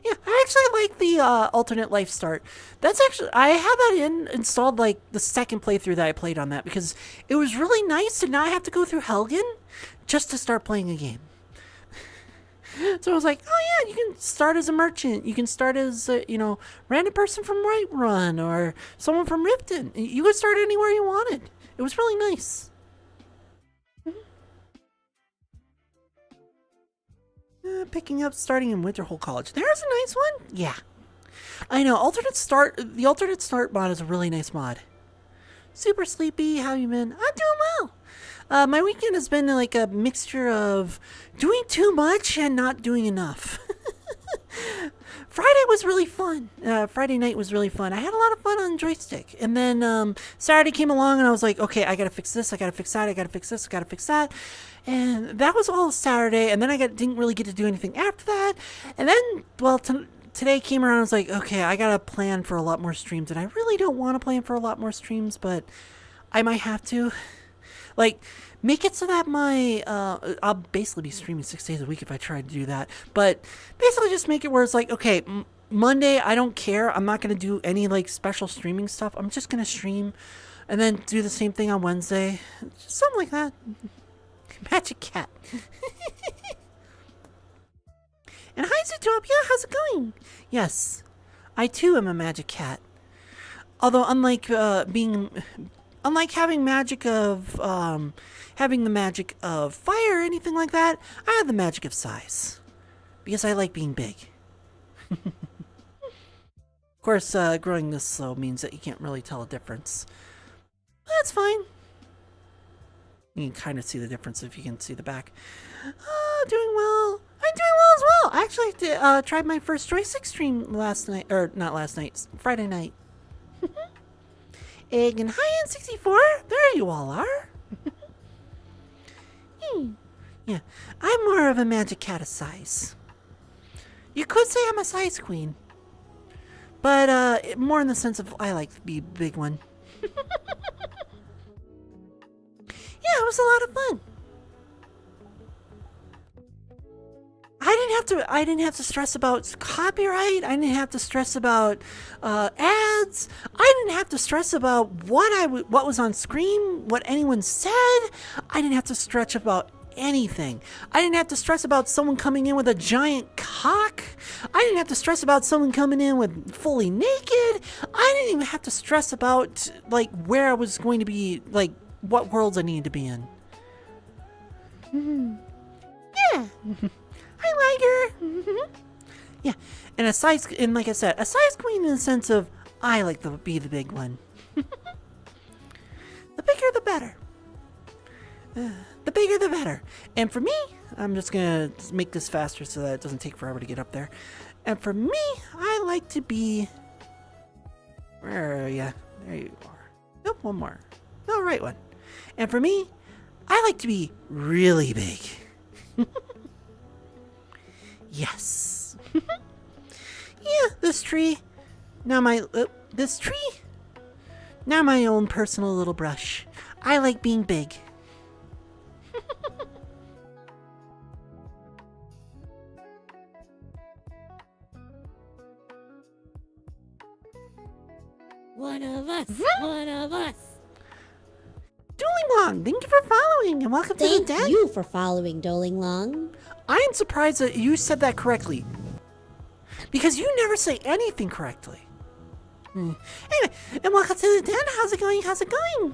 Yeah, I actually like the alternate life start. That's actually, I have that installed like the second playthrough that I played on that because it was really nice to not have to go through Helgen just to start playing a game. So I was like, oh yeah, you can start as a merchant. You can start as a, random person from Whiterun or someone from Riften. You could start anywhere you wanted. It was really nice. Picking up starting in Winterhold College. There's a nice one. Yeah. I know. The alternate start mod is a really nice mod. Super sleepy. How you been? I'm doing well. My weekend has been like a mixture of doing too much and not doing enough. Friday was really fun. Friday night was really fun. I had a lot of fun on joystick. And then Saturday came along and I was like, okay, I gotta fix this, I gotta fix that, I gotta fix this, I gotta fix that. And that was all Saturday. And then I didn't really get to do anything after that. And then, well, today came around, I was like, okay, I gotta plan for a lot more streams. And I really don't want to plan for a lot more streams, but I might have to. Like, make it so that I'll basically be streaming 6 days a week if I try to do that. But basically just make it where it's like, okay, Monday, I don't care. I'm not going to do any, like, special streaming stuff. I'm just going to stream and then do the same thing on Wednesday. Something like that. Magic Cat. And hi, Zootopia. How's it going? Yes, I too am a Magic Cat. Although, unlike having having the magic of fire or anything like that, I have the magic of size. Because I like being big. Of course, growing this slow means that you can't really tell a difference. That's fine. You can kind of see the difference if you can see the back. Doing well. I'm doing well as well. I actually tried my first joystick stream last night. Or, not last night. Friday night. Egg and High-End 64. There you all are. Yeah, I'm more of a Magic Cat of size. You could say I'm a size queen. But more in the sense of I like to be the big one. Yeah, it was a lot of fun. I didn't have to stress about copyright. I didn't have to stress about ads. I didn't have to stress about what was on screen, what anyone said. I didn't have to stress about anything. I didn't have to stress about someone coming in with a giant cock. I didn't have to stress about someone coming in with fully naked. I didn't even have to stress about like where I was going to be, like what worlds I needed to be in. Yeah. I like her. Yeah, and like I said, a size queen in the sense of I like to be the big one. The bigger the better. The bigger the better. And for me, I'm just gonna make this faster so that it doesn't take forever to get up there. And for me, I like to be. Where are you? There you are. Nope, one more. No, right one. And for me, I like to be really big. Yes. Yeah, this tree. Now my own personal little brush. I like being big. One of us. One of us. Dueling Long, thank you for following and welcome to the Thank den. you for following Doling Long. I am surprised that you said that correctly. Because you never say anything correctly. Anyway, and welcome to the den. How's it going? How's it going?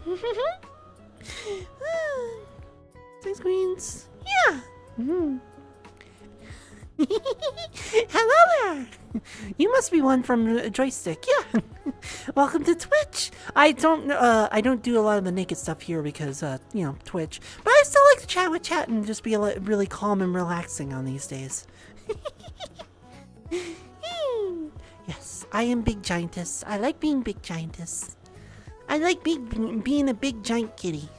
Thanks, Queens. Yeah. Hello there. You must be one from Joystick. Yeah. Welcome to Twitch. I don't do a lot of the naked stuff here because Twitch. But I still like to chat with chat and just be really calm and relaxing on these days. Yes, I am big giantess. I like being big giantess. I like being a big giant kitty.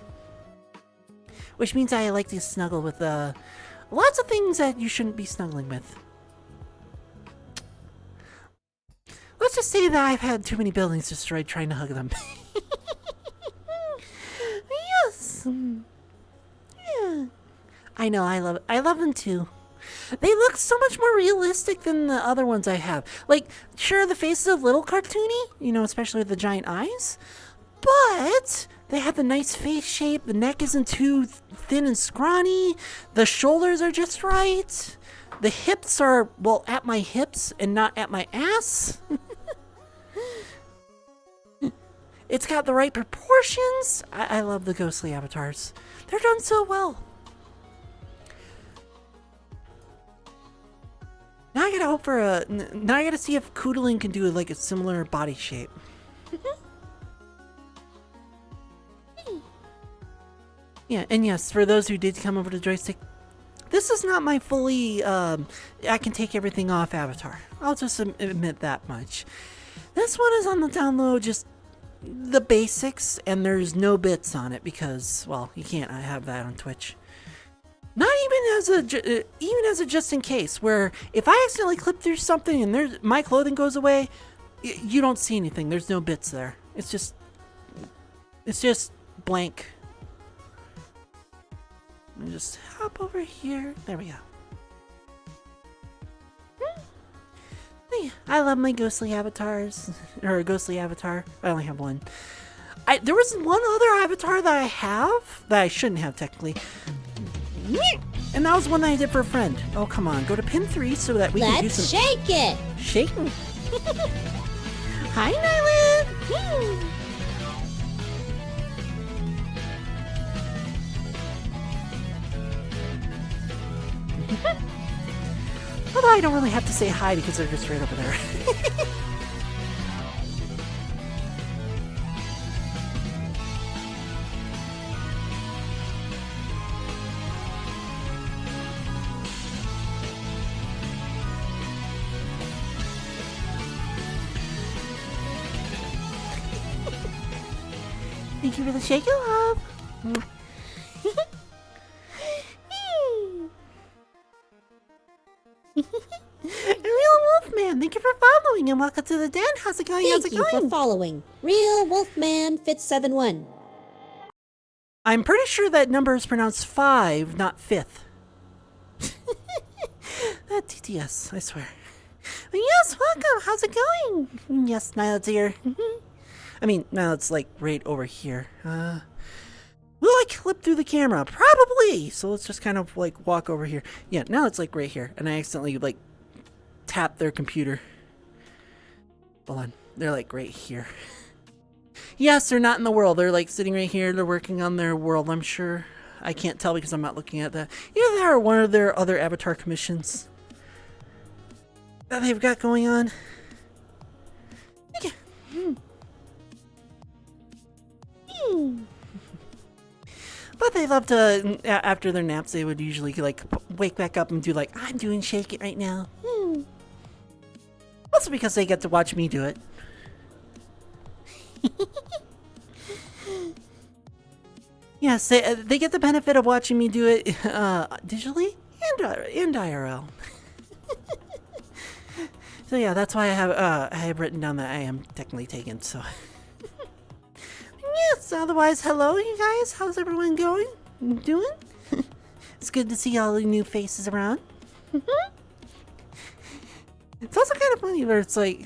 Which means I like to snuggle with lots of things that you shouldn't be snuggling with. Let's just say that I've had too many buildings destroyed trying to hug them. Yes. Yeah. I know, I love them too. They look so much more realistic than the other ones I have. Like, sure, the faces are a little cartoony, especially with the giant eyes. But they have the nice face shape. The neck isn't too thin and scrawny. The shoulders are just right. The hips are, well, at my hips and not at my ass. It's got the right proportions. I love the ghostly avatars. They're done so well. Now I gotta hope for now I gotta see if Koodling can do like a similar body shape. Yeah, and yes, for those who did come over to Joystick, this is not my fully, I can take everything off avatar. I'll just admit that much. This one is on the download, just the basics, and there's no bits on it because, well, you can't have that on Twitch. Not even as a just in case, where if I accidentally clip through something and my clothing goes away, you don't see anything. There's no bits there. It's just blank. Let me just hop over here. There we go. I love my ghostly avatars. Or a ghostly avatar. I only have one. There was one other avatar that I have that I shouldn't have technically. And that was one that I did for a friend. Oh, come on. Go to pin 3 so that we can do some... Let's shake it! Shaking. Hi, Nyland! Although I don't really have to say hi because they're just right over there. Thank you for the shake, love. Real Wolfman, thank you for following morning and welcome to the den. How's it going? How's Thank it you going? for following. Real Wolfman Fitz 71. I'm pretty sure that number is pronounced 5, not 5th. That TTS, I swear. Yes, welcome. How's it going? Yes, Nyla's here. I mean, Nyla's like right over here. Will I clip through the camera? Probably. So let's just kind of like walk over here. Yeah, now it's like right here. And I accidentally like tapped their computer. Hold on. They're like right here. Yes, they're not in the world. They're like sitting right here. They're working on their world, I'm sure. I can't tell because I'm not looking at that. Either that or one of their other avatar commissions that they've got going on. But they love to, after their naps, they would usually like wake back up and do like, I'm doing Shake It right now. Also because they get to watch me do it. Yes, they get the benefit of watching me do it digitally and IRL. So yeah, that's why I have written down that I am technically taken. So yes. Otherwise, hello, you guys. How's everyone going? Doing? It's good to see all the new faces around. It's also kind of funny where it's like,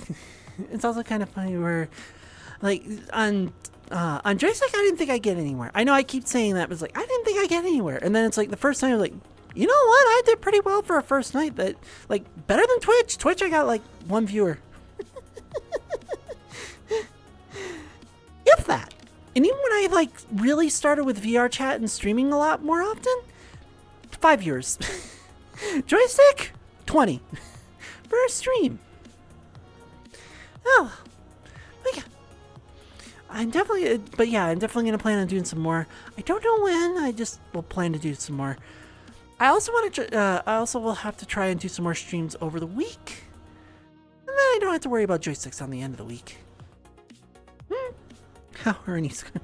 it's also kind of funny where, like on joystick, I didn't think I'd get anywhere. I know I keep saying that, but it's like I didn't think I'd get anywhere. And then it's like the first time I was like, you know what? I did pretty well for a first night. That like better than Twitch. Twitch, I got like 1 viewer. If that. And even when I like really started with VRChat and streaming a lot more often, 5 viewers. Joystick, 20 for a stream. Oh, but yeah. I'm definitely gonna plan on doing some more. I don't know when. I just will plan to do some more. I also want to. I also will have to try and do some more streams over the week, and then I don't have to worry about joysticks on the end of the week. How Ernie's gonna...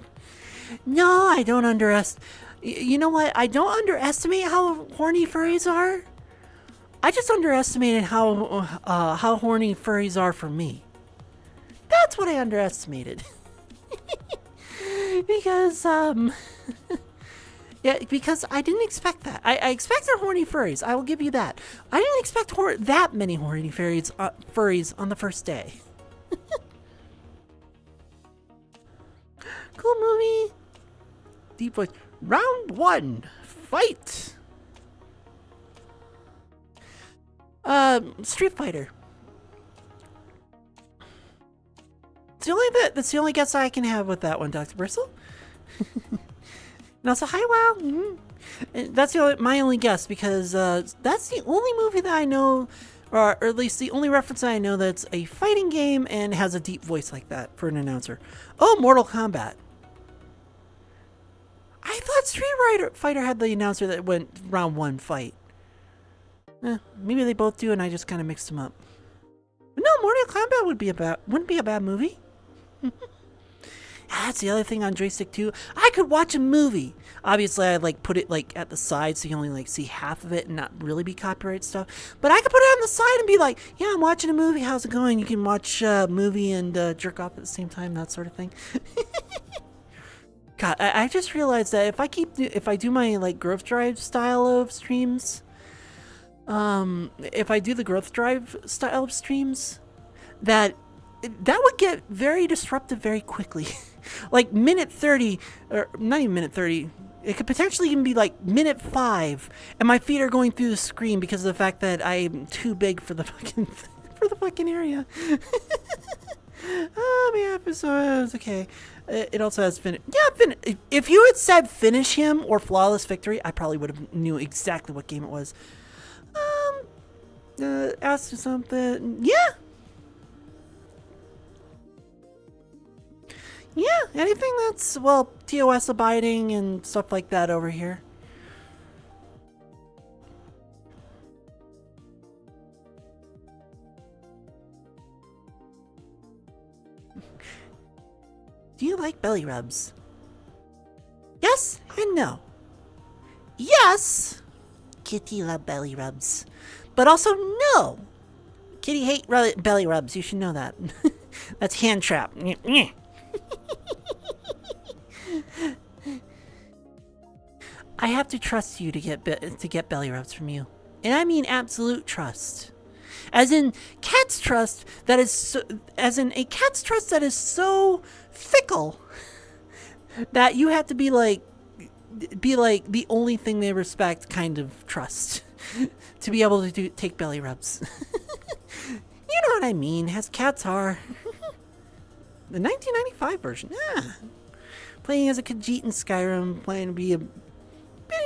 No, I don't underestimate. You know what? I don't underestimate how horny furries are. I just underestimated how horny furries are for me. That's what I underestimated. Because yeah, because I didn't expect that. I expected horny furries. I will give you that. I didn't expect that many horny furries on the first day. Cool movie. Deep voice. Round 1. Fight. Street Fighter. That's the only guess I can have with that one, Dr. Bristle. And also, hi, wow. That's my only guess because that's the only movie that I know, or at least the only reference that I know that's a fighting game and has a deep voice like that for an announcer. Oh, Mortal Kombat. I thought Street Fighter had the announcer that went round 1 fight. Maybe they both do, and I just kind of mixed them up. But no, Mortal Kombat wouldn't be a bad movie. That's the other thing on joystick too. I could watch a movie. Obviously, I'd like put it like at the side so you only like see half of it and not really be copyright stuff. But I could put it on the side and be like, "Yeah, I'm watching a movie. How's it going?" You can watch a movie and jerk off at the same time, that sort of thing. God, I just realized that if I do my like growth drive style of streams, if I do the growth drive style of streams, that would get very disruptive very quickly. Like minute 30, or not even minute 30, it could potentially even be like minute 5, and my feet are going through the screen because of the fact that I'm too big for the fucking area. Oh, my episode is okay. It also has finish. Yeah, if you had said finish him or flawless victory, I probably would have knew exactly what game it was. Ask you something. Yeah. Yeah, anything that's, well, TOS abiding and stuff like that over here. Do you like belly rubs? Yes and no. Yes, Kitty love belly rubs. But also no, Kitty hate belly rubs. You should know that. That's hand trap. I have to trust you to get belly rubs from you, and I mean absolute trust, as in cat's trust that is a cat's trust that is so fickle that you have to be like the only thing they respect kind of trust to be able to take belly rubs. You know what I mean? As cats are. The 1995 version, yeah. Playing as a Khajiit in Skyrim, playing to be a bit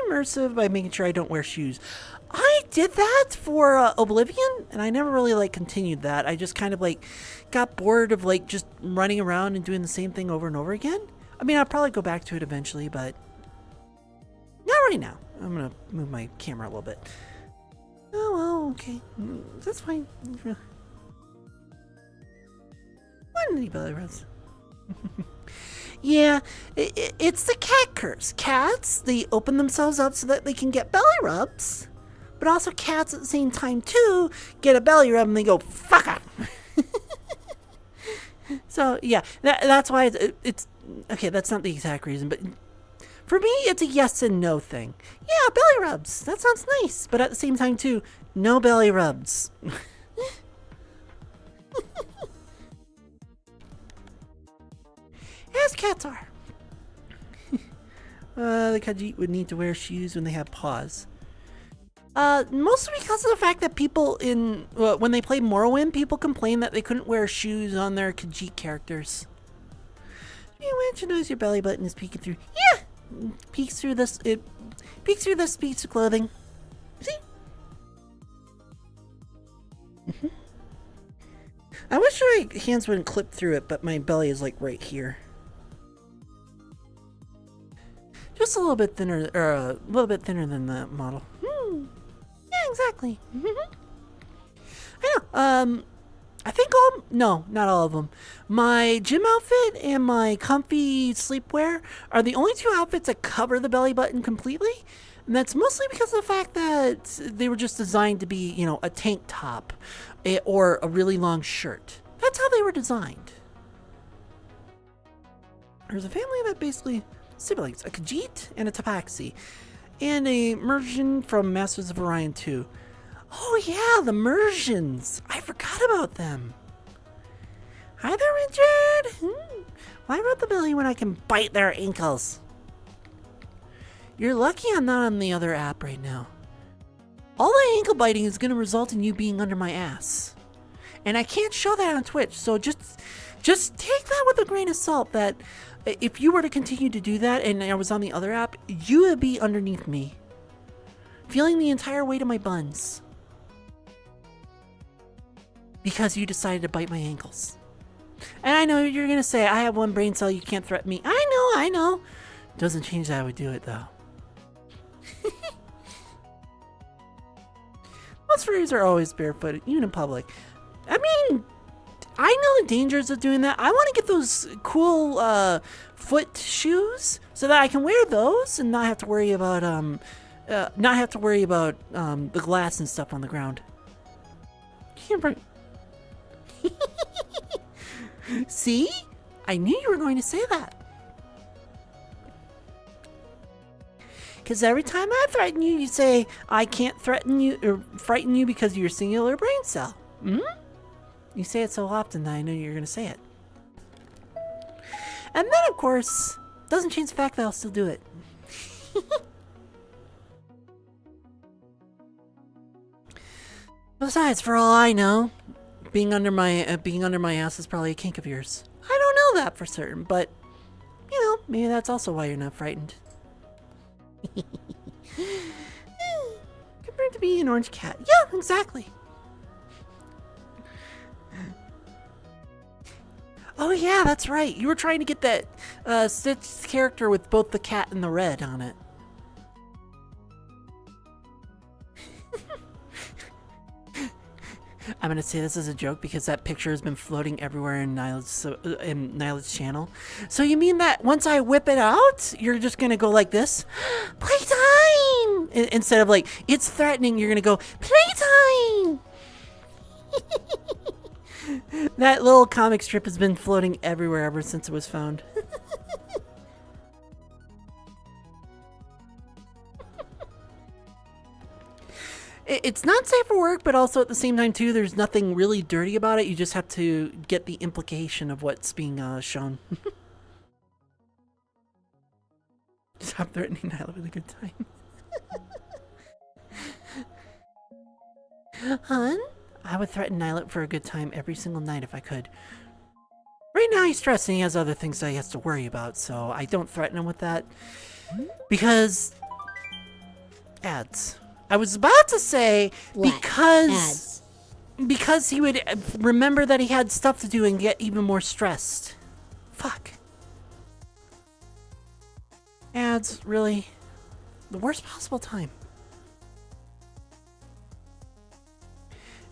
immersive by making sure I don't wear shoes. I did that for Oblivion, and I never really like continued that. I just kind of like got bored of like just running around and doing the same thing over and over again. I mean, I'll probably go back to it eventually, but not right now. I'm gonna move my camera a little bit. Oh well, okay, that's fine. One belly rubs. Yeah, it's the cat curse. Cats, they open themselves up so that they can get belly rubs, but also cats at the same time too get a belly rub and they go fuck up. So yeah, that's why it's okay. That's not the exact reason, but for me, it's a yes and no thing. Yeah, belly rubs. That sounds nice, but at the same time too, no belly rubs. As cats are. The Khajiit would need to wear shoes when they have paws. Mostly because of the fact that people when they play Morrowind, people complain that they couldn't wear shoes on their Khajiit characters. You want to notice your belly button is peeking through. Yeah! Peeks through this piece of clothing. See? I wish my hands wouldn't clip through it, but my belly is like right here. Just a little bit thinner, or a little bit thinner than the model. Yeah, exactly. I know. I think not all of them. My gym outfit and my comfy sleepwear are the only two outfits that cover the belly button completely. And that's mostly because of the fact that they were just designed to be, a tank top or a really long shirt. That's how they were designed. There's a family that basically siblings, a Khajiit and a Tabaxi, and a Mersian from Masters of Orion 2. Oh yeah, the Mersians! I forgot about them. Hi there, Richard! Why rub the belly when I can bite their ankles? You're lucky I'm not on the other app right now. All the ankle biting is going to result in you being under my ass. And I can't show that on Twitch, so just take that with a grain of salt that if you were to continue to do that and I was on the other app, you would be underneath me, feeling the entire weight of my buns. Because you decided to bite my ankles. And I know you're going to say, I have one brain cell, you can't threaten me. I know. Doesn't change that I would do it, though. Most furries are always barefooted, even in public. I mean, I know the dangers of doing that. I want to get those cool foot shoes so that I can wear those and not have to worry about the glass and stuff on the ground. See? I knew you were going to say that. Because every time I threaten you, you say, I can't threaten you or frighten you because of your singular brain cell. You say it so often that I know you're going to say it. And then, of course, doesn't change the fact that I'll still do it. Besides, for all I know, being under my ass is probably a kink of yours. I don't know that for certain, but maybe that's also why you're not frightened. Compared to being an orange cat. Yeah, exactly. Oh yeah, that's right. You were trying to get that Stitch character with both the cat and the red on it. I'm gonna say this as a joke because that picture has been floating everywhere in Nyla's channel. So you mean that once I whip it out, you're just gonna go like this? Playtime! Instead of like, it's threatening, you're gonna go, playtime! That little comic strip has been floating everywhere ever since it was found. It's not safe for work, but also at the same time too, there's nothing really dirty about it. You just have to get the implication of what's being shown. Stop threatening Nyla with a good time. Hun? I would threaten Nyla for a good time every single night if I could. Right now he's stressed and he has other things that he has to worry about, so I don't threaten him with that. Because... ads. I was about to say because he would remember that he had stuff to do and get even more stressed. Fuck. Ads, really? The worst possible time.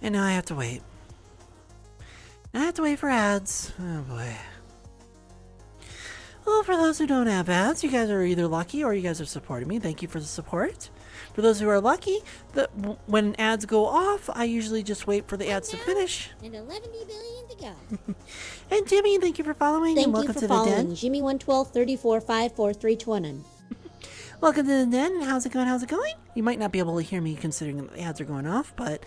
And now I have to wait. Now I have to wait for ads. Oh boy. Well, for those who don't have ads, you guys are either lucky or you guys are supporting me. Thank you for the support. For those who are lucky, when ads go off, I usually just wait for the ads to finish. And 11 billion to go. And Jimmy, thank you for following. Thank and welcome you for to following. the den. Jimmy 112 34 54 320. Welcome to the den. And how's it going? How's it going? You might not be able to hear me considering the ads are going off, but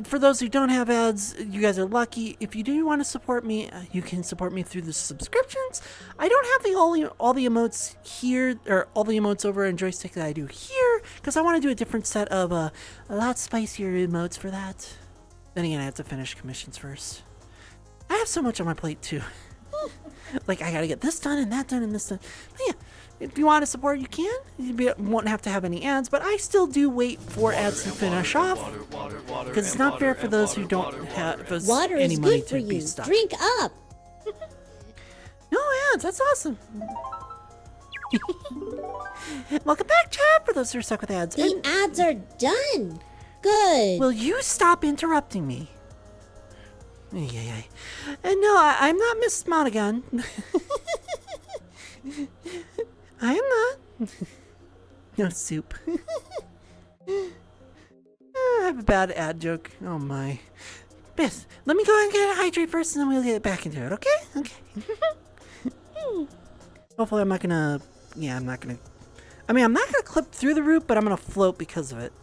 for those who don't have ads, you guys are lucky. If you do want to support me, you can support me through the subscriptions. I don't have all the emotes here, or all the emotes over in Joystick that I do here, because I want to do a different set of a lot spicier emotes for that. Then again, I have to finish commissions first. I have so much on my plate too. Like, I gotta get this done and that done and this done. But yeah, if you want to support, you can. You won't have to have any ads, but I still do wait for ads to finish off. Because it's not fair for those who don't have Water any is money good for to be you. stuck. Drink up. No ads, that's awesome. Welcome back, chat, for those who are stuck with ads. The ads are done. Good. Will you stop interrupting me? And no, I'm not Mrs. Monaghan. I am not. No soup. I have a bad ad joke. Oh my. Beth, let me go and get a hydrate first and then we'll get back into it, okay? Okay. Hopefully I'm not gonna... Yeah, I'm not gonna... I mean, I'm not gonna clip through the root, but I'm gonna float because of it.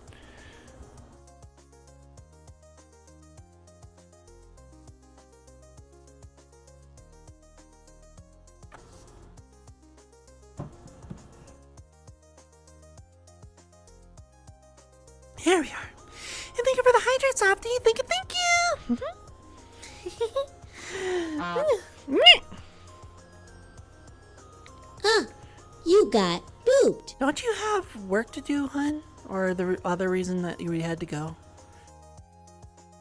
Here we are. And thank you for the hydrate, Softy. Thank you. You got booped. Don't you have work to do, hun? Or the other reason that you had to go?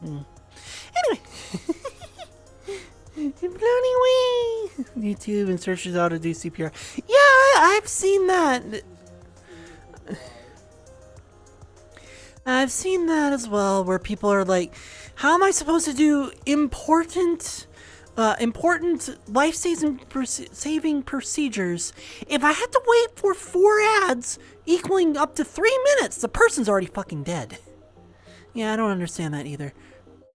Anyway. You're floating away. YouTube and searches how to do CPR. Yeah, I've seen that. I've seen that as well, where people are like, how am I supposed to do important life-saving procedures if I had to wait for 4 ads equaling up to 3 minutes? The person's already fucking dead. Yeah, I don't understand that either.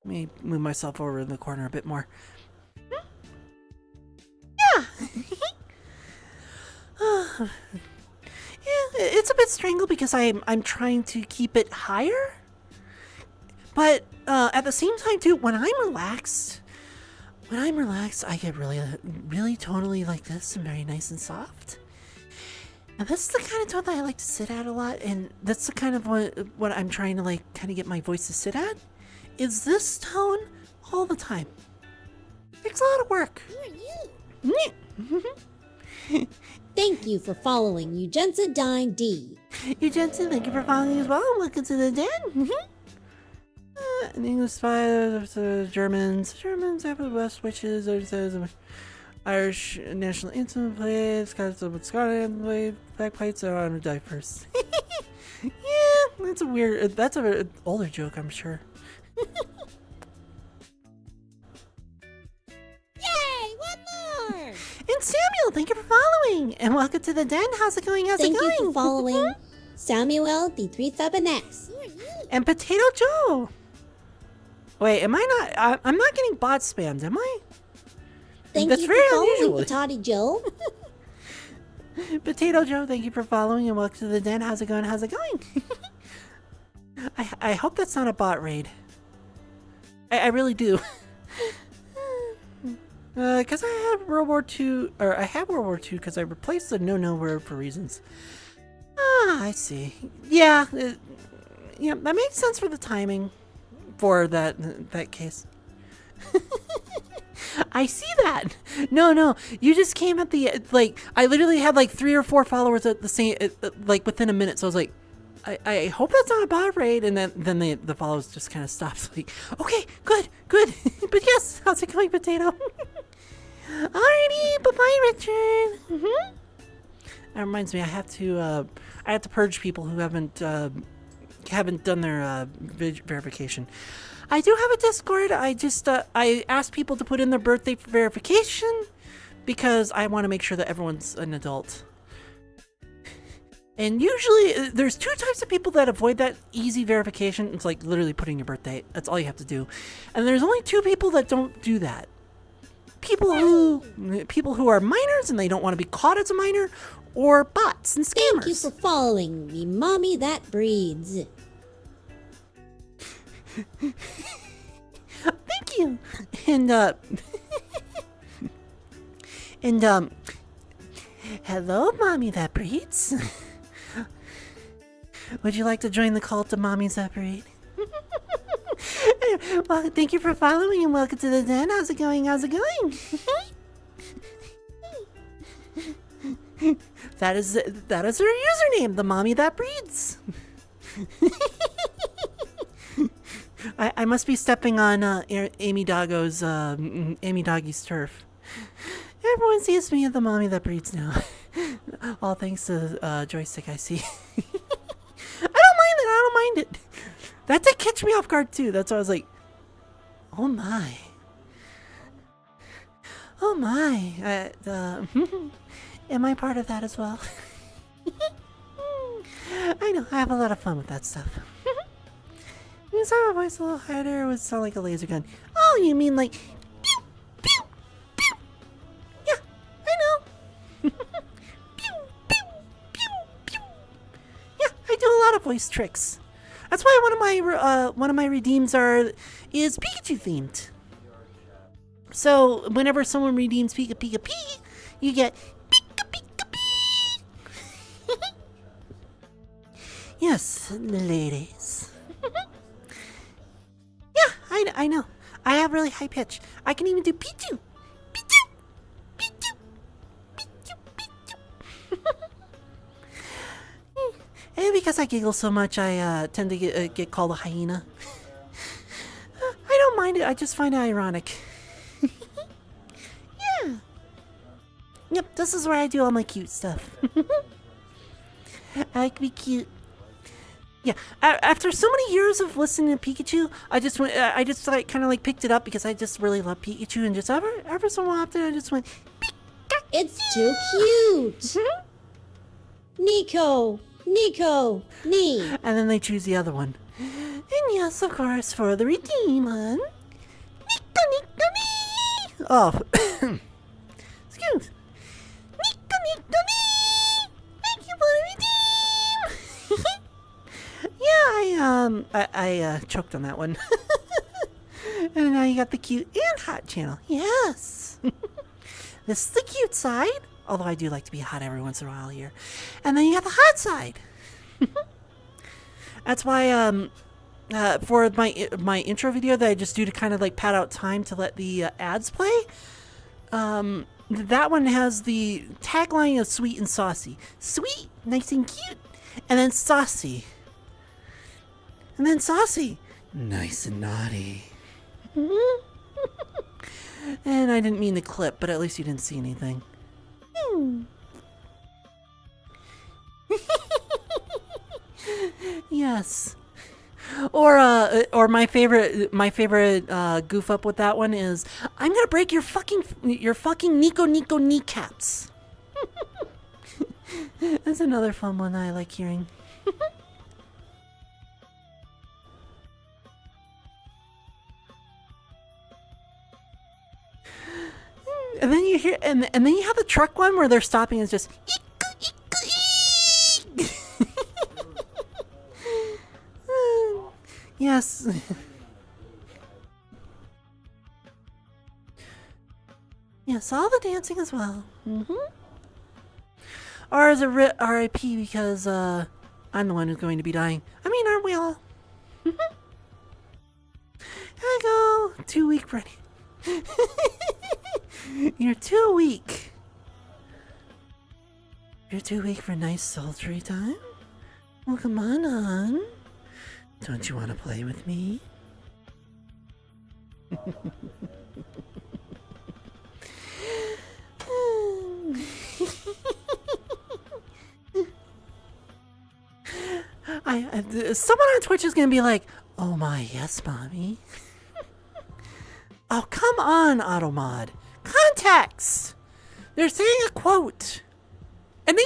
Let me move myself over in the corner a bit more. Yeah. Yeah, it's a bit strangled because I'm trying to keep it higher. But at the same time too, when I'm relaxed, I get really tonally like this and very nice and soft. And that's the kind of tone that I like to sit at a lot, and that's the kind of what I'm trying to like kind of get my voice to sit at. Is this tone all the time? Takes a lot of work. Who are you? Thank you for following Eugensa Dine D. Eugensa, thank you for following as well. Welcome to the den. An English spy, Germans have the West witches, Irish national anthem played, Scotland played, bagpipes are on diapers. Yeah, that's an older joke, I'm sure. Yay! One more! And Samuel, thank you for following, and welcome to the den. How's it going? Thank you for following Samuel the 3 Thubanex. And Potato Joe. Wait, am I not? I'm not getting bot spammed, am I? Thank That's you very for following, unusual. Potato Joe. Potato Joe, thank you for following and welcome to the den. How's it going? How's it going? I hope that's not a bot raid. I really do. Because I had World War II, or I had World War II because I replaced the no word for reasons. Ah, I see. Yeah, yeah, that makes sense for the timing for that case. I see that. No, you just came at the like. I literally had like 3 or 4 followers at the same, like within a minute. So I was like, I hope that's not a bot raid. And then the followers just kind of stopped. Like, okay, good. But yes, how's it going, Potato? Alrighty, bye bye, Richard. Mm-hmm. That reminds me, I have to purge people who haven't done their verification. I do have a Discord. I asked people to put in their birthday for verification because I want to make sure that everyone's an adult. And usually there's 2 types of people that avoid that easy verification. It's like literally putting your birthday. That's all you have to do. And there's only 2 people that don't do that. People who are minors and they don't want to be caught as a minor, or bots and scammers. Thank you for following me, Mommy That Breeds. Thank you. And hello, Mommy That Breeds. Would you like to join the cult of Mommies That Breed? Well, thank you for following and welcome to the den. How's it going? That is her username, the Mommy That Breeds. I must be stepping on Amy Doggy's turf. Everyone sees me as the Mommy That Breeds now. All thanks to Joystick, I see. I don't mind it. That did catch me off guard too. That's why I was like, oh my. Am I part of that as well? I know, I have a lot of fun with that stuff. You saw my voice a little harder, it would sound like a laser gun. Oh, you mean like pew, pew, pew. Yeah, I know. Pew, pew, pew, pew. Yeah, I do a lot of voice tricks. That's why one of my redeems is Pikachu themed. So whenever someone redeems Pika Pika P, you get Pika Pika P. Yes, ladies. Yeah, I know. I have really high pitch. I can even do Pichu. Pichu. Pichu. Pichu. Pichu. And because I giggle so much, I tend to get called a hyena. I don't mind it. I just find it ironic. Yeah. Yep, this is where I do all my cute stuff. I like to be cute. Yeah, after so many years of listening to Pikachu, I just like kind of like picked it up because I just really love Pikachu, and just ever so often I just went. Pika. It's too cute. Nico, Nee. And then they choose the other one. And yes, of course, for the redeemer. Nico, Nee. Oh, excuse. Nico, Nee. Thank you for the redeem. Yeah, I choked on that one. And now you got the cute and hot channel. Yes. This is the cute side. Although I do like to be hot every once in a while here. And then you got the hot side. That's why for my intro video that I just do to kind of like pad out time to let the ads play, that one has the tagline of sweet and saucy. Sweet, nice and cute, and then saucy. And then saucy, nice and naughty. And I didn't mean to clip, but at least you didn't see anything. Yes. Or my favorite goof up with that one is, I'm gonna break your fucking Nico kneecaps. That's another fun one I like hearing. And then you hear, and then you have the truck one where they're stopping and it's just. Yes. Yes, all the dancing as well. Or is it R.I.P. because I'm the one who's going to be dying? I mean, aren't we all? I go 2 week running. You're too weak. You're too weak for nice sultry time? Well, come on. Don't you want to play with me? Someone on Twitch is gonna be like, "Oh my, yes, mommy." Oh, come on, Automod. Context. They're saying a quote, and they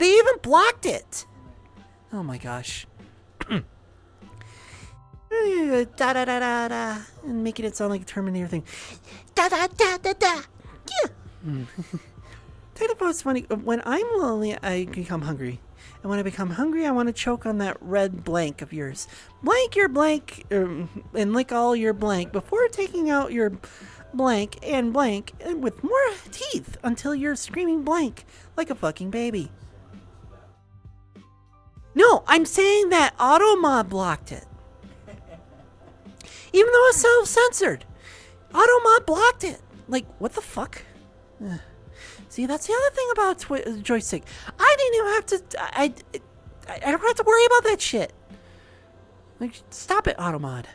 even blocked it. Oh my gosh. Da da da da da, and making it sound like a Terminator thing. Da da da da da. Yeah. Technophob's funny. When I'm lonely, I become hungry. And when I become hungry, I want to choke on that red blank of yours. Blank your blank, and lick all your blank before taking out your blank and with more teeth until you're screaming blank like a fucking baby. No, I'm saying that Automod blocked it. Even though it's self-censored. Automod blocked it. Like, what the fuck? See, that's the other thing about joystick. I didn't even have to. I don't have to worry about that shit. Like, stop it, Automod.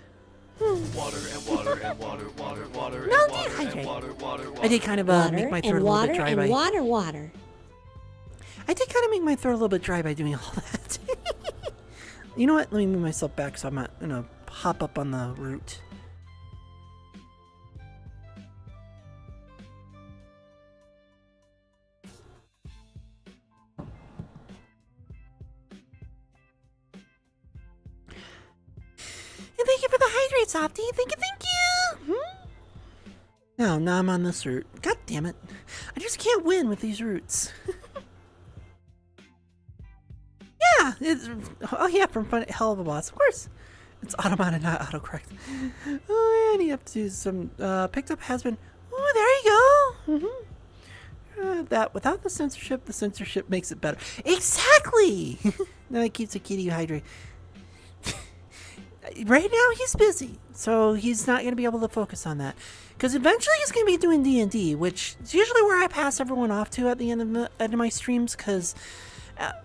Water and water and water. No, dehydrate. I did kind of make my throat a little bit dry by. Water. I did kind of make my throat a little bit dry by doing all that. You know what? Let me move myself back so I'm not gonna hop up on the root. And thank you for the hydrate, Softy. Thank you. Now I'm on this route. God damn it. I just can't win with these routes. Yeah, from Fun Hell of a Boss. Of course. It's automated, not autocorrect. Oh, and you have to do some, picked up has been. Oh, there you go. That, without the censorship makes it better. Exactly! Now it keeps a kitty hydrated. Right now he's busy, so he's not going to be able to focus on that. Because eventually he's going to be doing D&D, which is usually where I pass everyone off to at the end of my streams, because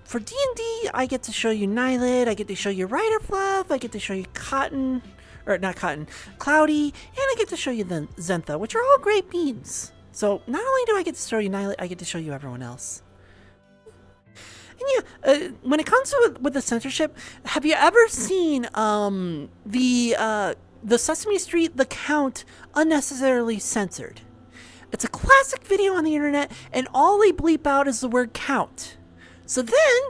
for D&D, I get to show you Nylid, I get to show you Rider Fluff, I get to show you Cloudy, and I get to show you the Zentha, which are all great beans. So not only do I get to show you Nylid, I get to show you everyone else. And yeah, when it comes to with the censorship, have you ever seen the Sesame Street The Count unnecessarily censored? It's a classic video on the internet, and all they bleep out is the word count. So then,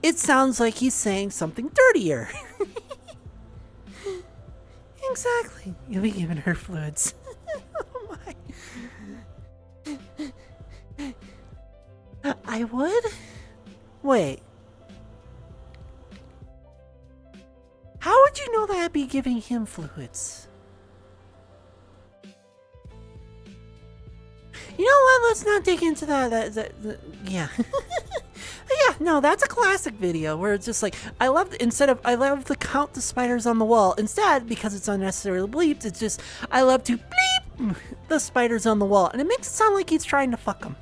it sounds like he's saying something dirtier. Exactly. You'll be giving her fluids. Oh my. I would? Wait. How would you know that I'd be giving him fluids? You know what? Let's not dig into that. Yeah. Yeah, no, that's a classic video where it's just like, I love to count the spiders on the wall. Instead, because it's unnecessarily bleeped, it's just, I love to bleep the spiders on the wall. And it makes it sound like he's trying to fuck them.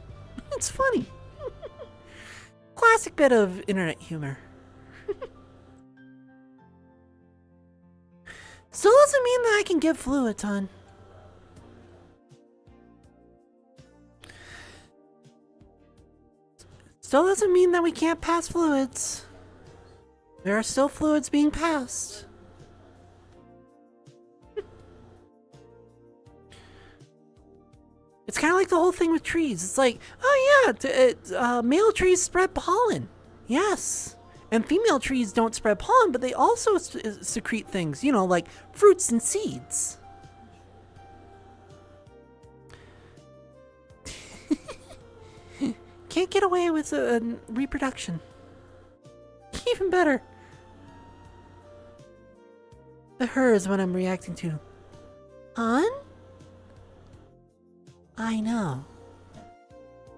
It's funny. Classic bit of internet humor. Still doesn't mean that I can give fluids on. Still doesn't mean that we can't pass fluids. There are still fluids being passed. It's kind of like the whole thing with trees. It's like, oh yeah, male trees spread pollen. Yes. And female trees don't spread pollen, but they also secrete things, like fruits and seeds. can't get away with reproduction. Even better. The her is what I'm reacting to. On? I know.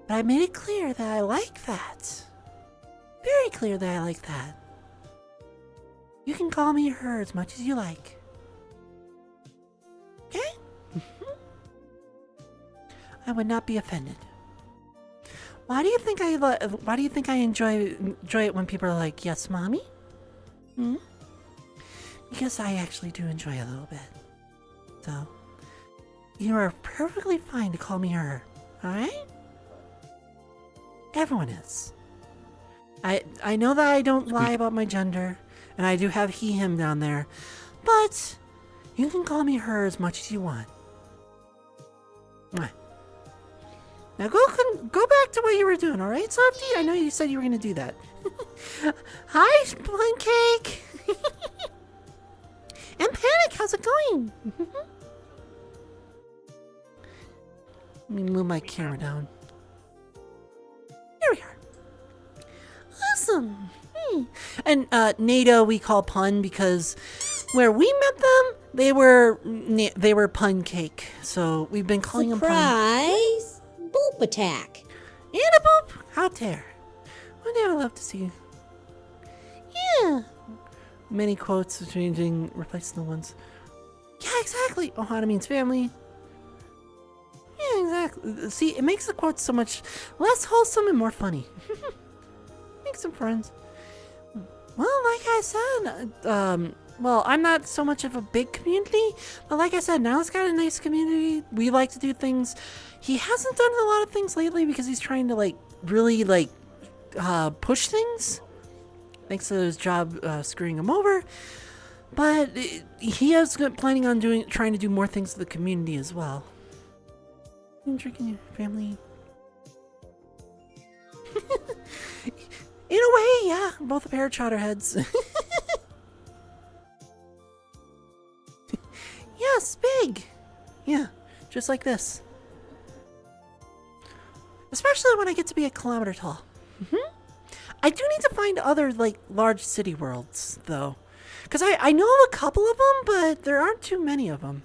But I made it clear that I like that. Very clear that I like that. You can call me her as much as you like. Okay? I would not be offended. Why do you think I enjoy it when people are like, "Yes, mommy"? Because I actually do enjoy it a little bit. So, you are perfectly fine to call me her. All right? Everyone is. I know that I don't lie about my gender, and I do have he, him down there, but you can call me her as much as you want. Mwah. Now go back to what you were doing, all right, Softy? I know you said you were gonna do that. Hi, Plum Cake. And Panic, how's it going? Let me move my camera down. Here we are. Awesome. And NATO we call Pun because where we met them, they were Pun Cake. So we've been calling them Pun. Surprise! Boop attack. And a boop. How dare. One day I would love to see you. Yeah. Many quotes are changing, replacing the ones. Yeah, exactly. Ohana means family. Yeah, exactly. See, it makes the quotes so much less wholesome and more funny. Make some friends. Well, like I said, well, I'm not so much of a big community, but like I said, now it's got a nice community. We like to do things. He hasn't done a lot of things lately because he's trying to, like, really, like, push things. Thanks to his job screwing him over. But he is planning on trying to do more things to the community as well. You drinking your family? In a way, yeah. Both a pair of chowderheads. Yes, big. Yeah, just like this. Especially when I get to be a kilometer tall. I do need to find other, like, large city worlds, though. Because I know of a couple of them, but there aren't too many of them.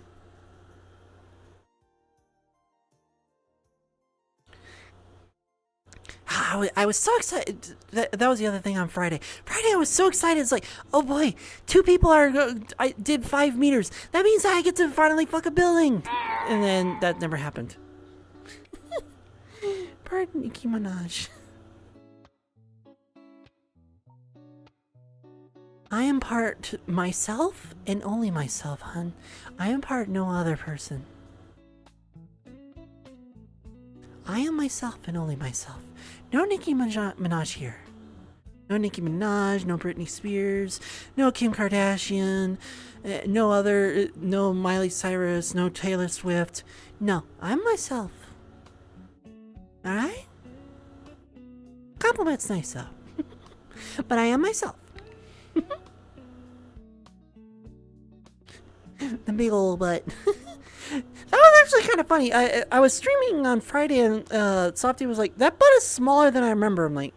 I was so excited. That was the other thing on Friday. Friday, I was so excited. It's like, oh boy, 2 people I did 5 meters. That means I get to finally fuck a building. And then that never happened. Pardon, Nicki Minaj. I am part myself and only myself, hun. I am part no other person. I am myself and only myself. No Nicki Minaj here. No Nicki Minaj, no Britney Spears, no Kim Kardashian, no Miley Cyrus, no Taylor Swift. No, I'm myself. Alright? Compliment's nice though. But I am myself. The big old butt. That was actually kind of funny. I was streaming on Friday and Softy was like, that butt is smaller than I remember. I'm like,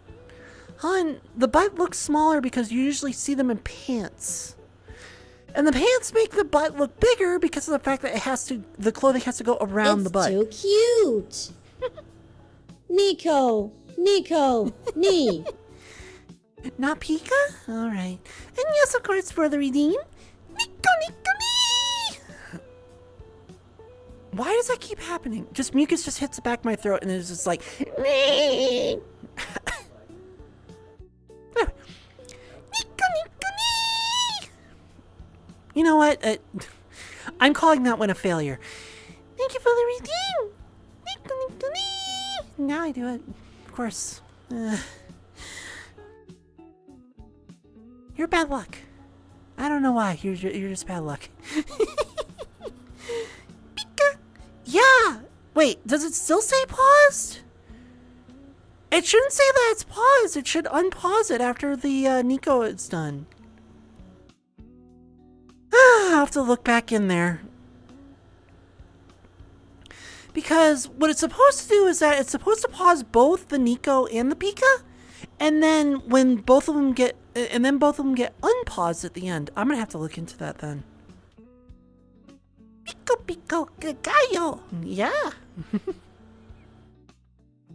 hon, the butt looks smaller because you usually see them in pants. And the pants make the butt look bigger because of the fact that the clothing has to go around the butt. It's too cute. Nico, knee. Not Pika? Alright. And yes, of course, for the redeem. Nico, knee! Why does that keep happening? Just mucus just hits the back of my throat and it's just like... Nico, You know what? I'm calling that one a failure. Thank you for the redeem. Now I do it. Of course. You're bad luck. I don't know why. You're just bad luck. Pika. Yeah. Wait, does it still say paused? It shouldn't say that it's paused. It should unpause it after the Nico is done. I'll have to look back in there. Because what it's supposed to do is that it's supposed to pause both the Nico and the Pika, and then when both of them get unpaused at the end. I'm gonna have to look into that then. Pico Gayo. Yeah.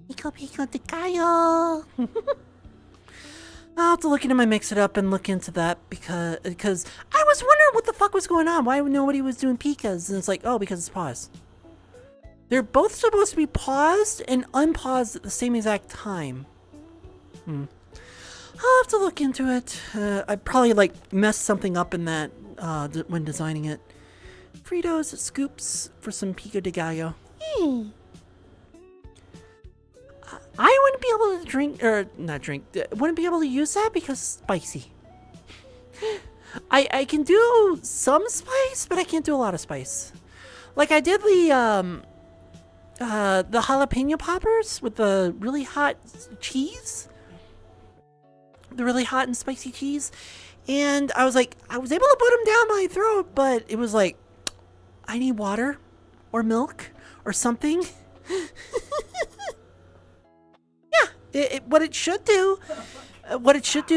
Pico de Gallo. I'll have to look into my Mix It Up and look into that because I was wondering what the fuck was going on. Why nobody was doing Pikas? And it's like, oh, because it's paused. They're both supposed to be paused and unpaused at the same exact time. I'll have to look into it. I probably like messed something up in that when designing it. Fritos scoops for some pico de gallo. I wouldn't be able to wouldn't be able to use that because it's spicy. I can do some spice, but I can't do a lot of spice. Like I did the jalapeno poppers with the really hot cheese. The really hot and spicy cheese. And I was able to put them down my throat, but it was like, I need water or milk or something. What it should do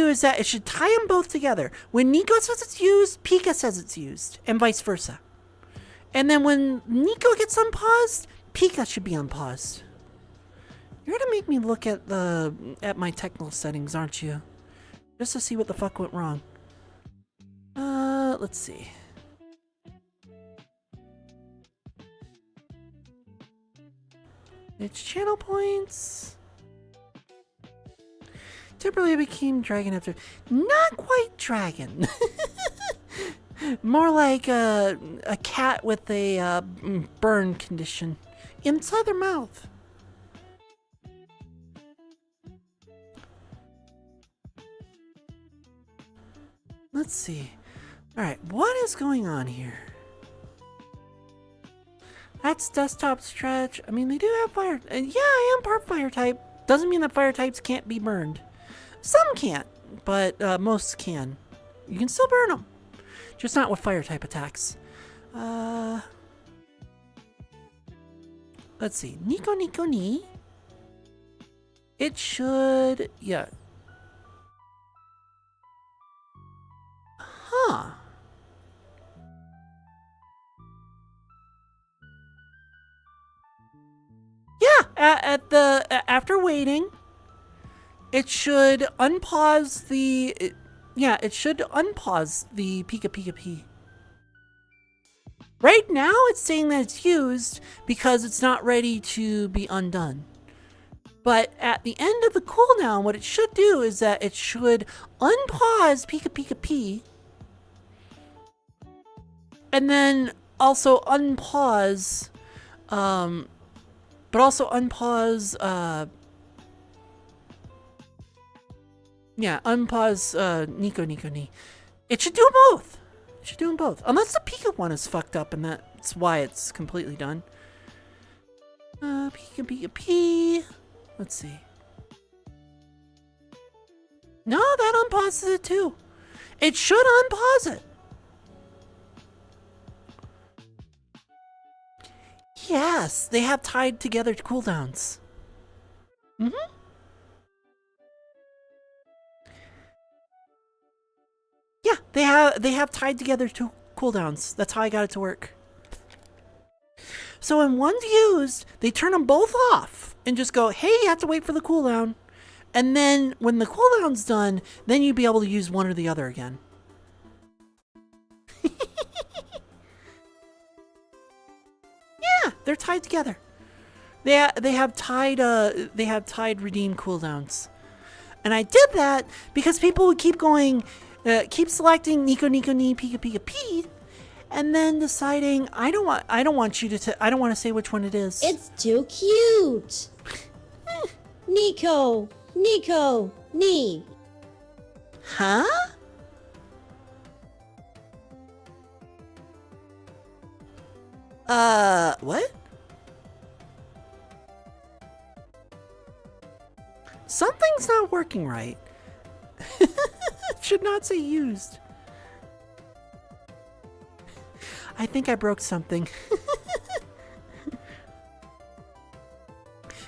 is that it should tie them both together. When Nico says it's used, Pika says it's used, and vice versa. And then when Nico gets unpaused, Pika should be unpaused. You're gonna make me look at my technical settings, aren't you? Just to see what the fuck went wrong. Let's see. It's channel points. Temporarily became dragon after. Not quite dragon. More like a cat with a burn condition inside their mouth. Let's see. Alright, what is going on here? That's desktop stretch. I mean, they do have fire. Yeah, I am part fire type. Doesn't mean that fire types can't be burned. Some can't, but most can. You can still burn them. Just not with fire type attacks. Let's see. Nico Ni. It should... Yeah. Huh. Yeah, after waiting, it should unpause the... it should unpause the Pika Pika P. Right now, it's saying that it's used because it's not ready to be undone. But at the end of the cooldown, what it should do is that it should unpause Pika Pika P. And then also unpause... but also unpause... unpause Nico Ni. It should do both. It should do them both. Unless the Pika one is fucked up and that's why it's completely done. Pika Pika P. Let's see. No, that unpauses it too. It should unpause it. Yes, they have tied together cooldowns. Yeah, they have tied together two cooldowns. That's how I got it to work. So when one's used, they turn them both off and just go, hey, you have to wait for the cooldown. And then when the cooldown's done, then you'd be able to use one or the other again. Yeah, they're tied together. They have tied redeem cooldowns. And I did that because people would keep going, keep selecting Nico Ni Pika Pika P, and then deciding I don't want to say which one it is. It's too cute. Nico Ni. Huh? What? Something's not working right. Should not say used. I think I broke something.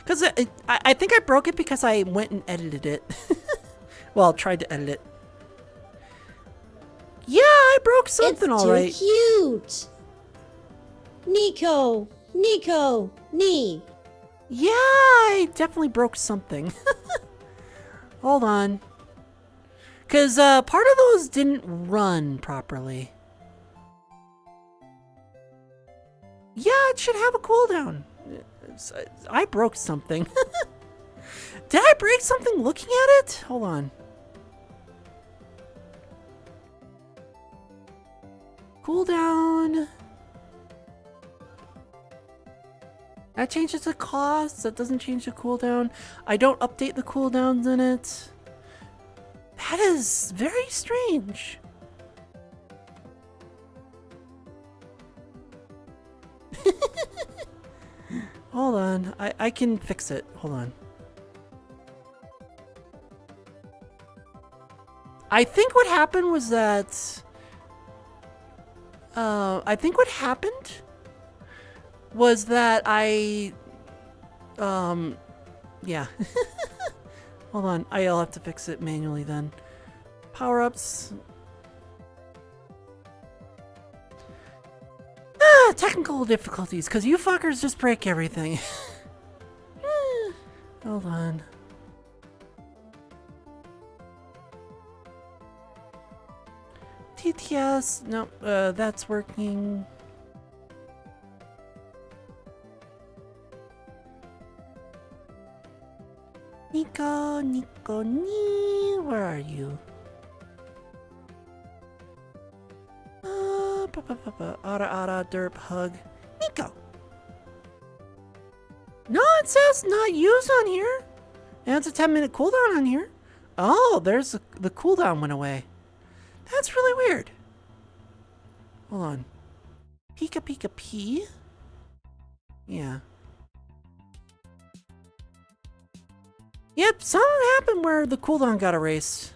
Because I think I broke it because I went and edited it. Well, tried to edit it. Yeah, I broke something It's all too right. cute. Nico, Nee. Yeah, I definitely broke something. Hold on. Because part of those didn't run properly. Yeah, it should have a cooldown. I broke something. Did I break something looking at it? Hold on. Cooldown. That changes the cost. That doesn't change the cooldown. I don't update the cooldowns in it. That is very strange. Hold on. I can fix it. Hold on. I think what happened was that... I think what happened was that yeah. Hold on. I'll have to fix it manually then. Power-ups. Technical difficulties, because you fuckers just break everything. Hold on. TTS, no, that's working. Nico, where are you? Ara, derp, hug. Nico! No, it says not used on here. And it's a 10-minute cooldown on here. Oh, there's the cooldown went away. That's really weird. Hold on. Pika P? Yeah. Yep, something happened where the cooldown got erased.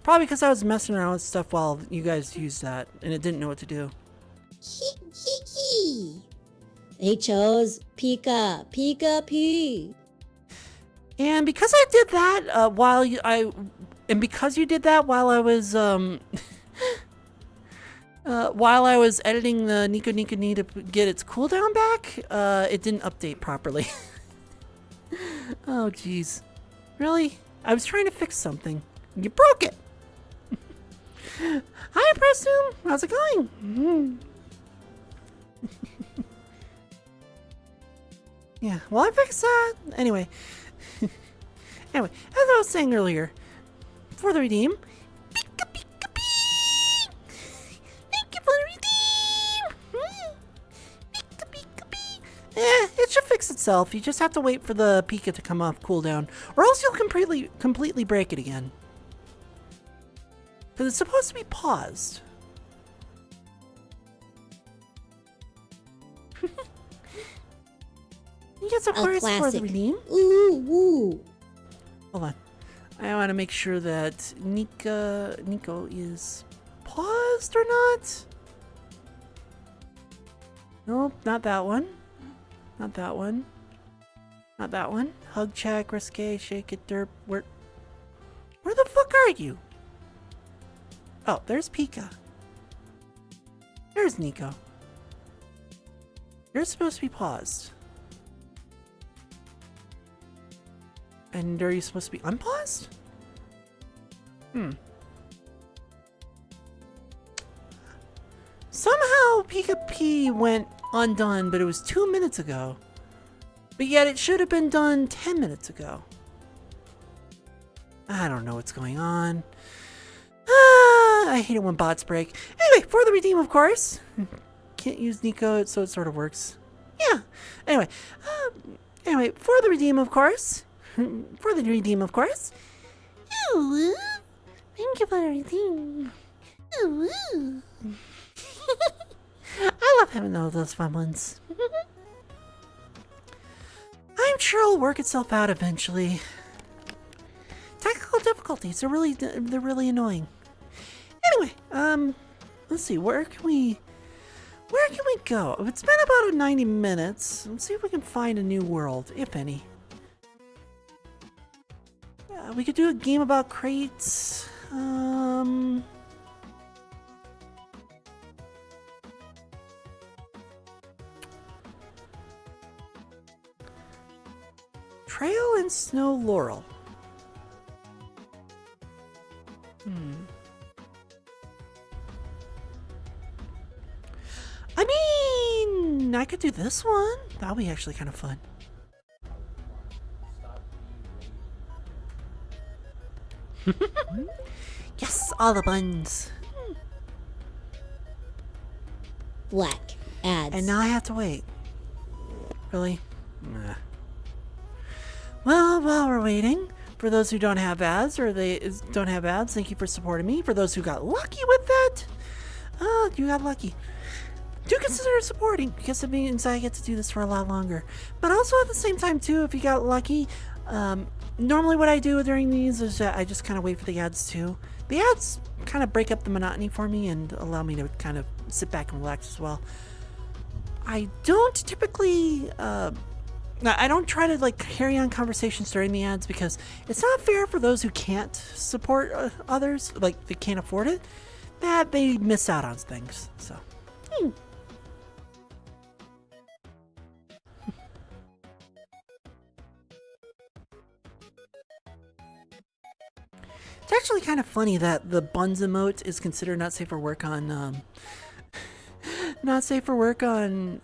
Probably because I was messing around with stuff while you guys used that, and it didn't know what to do. They chose Pika P. And because I did that because you did that while I was while I was editing the Nico Nee to get its cooldown back, it didn't update properly. Oh jeez. Really? I was trying to fix something. You broke it! Hi, Preston! How's it going? Yeah, well, I fixed that. Anyway. Anyway, as I was saying earlier, for the redeem, Pika Pee! Thank you for the redeem! Pika Pee! It should fix itself. You just have to wait for the Pika to come off cooldown, or else you'll completely break it again. Because it's supposed to be paused. You get some cards for the redeem. Ooh. Hold on. I want to make sure that Nico is paused or not. Nope, not that one. Not that one. Not that one. Hug, check, risque, shake it, derp. Where the fuck are you? Oh, there's Pika. There's Nico. You're supposed to be paused. And are you supposed to be unpaused? Somehow Pika P went undone, but it was 2 minutes ago. But yet it should have been done 10 minutes ago. I don't know what's going on. I hate it when bots break. Anyway, for the redeem, of course. Can't use Nico, so it sort of works. Yeah. Anyway, for the redeem, of course. For the redeem, of course. Ooh, thank you for the redeem. Ooh. I love having all those fun ones. I'm sure it'll work itself out eventually. Technical difficulties are they're really annoying. Anyway, let's see, where can we go? It's been about 90 minutes. Let's see if we can find a new world, if any. We could do a game about crates. Trail and Snow Laurel. I mean, I could do this one. That'll be actually kind of fun. Yes, all the buns. Black ads. And now I have to wait. Really? Nah. Well, while we're waiting, for those who don't have ads or they don't have ads, thank you for supporting me. For those who got lucky with that, you got lucky. Do consider supporting because it means I get to do this for a lot longer. But also at the same time too, if you got lucky, normally what I do during these is I just kind of wait for the ads too. The ads kind of break up the monotony for me and allow me to kind of sit back and relax as well. I don't typically, I don't try to like carry on conversations during the ads because it's not fair for those who can't support others, like they can't afford it, that they miss out on things. So. It's actually kind of funny that the buns emote is considered not safe for work on, not safe for work on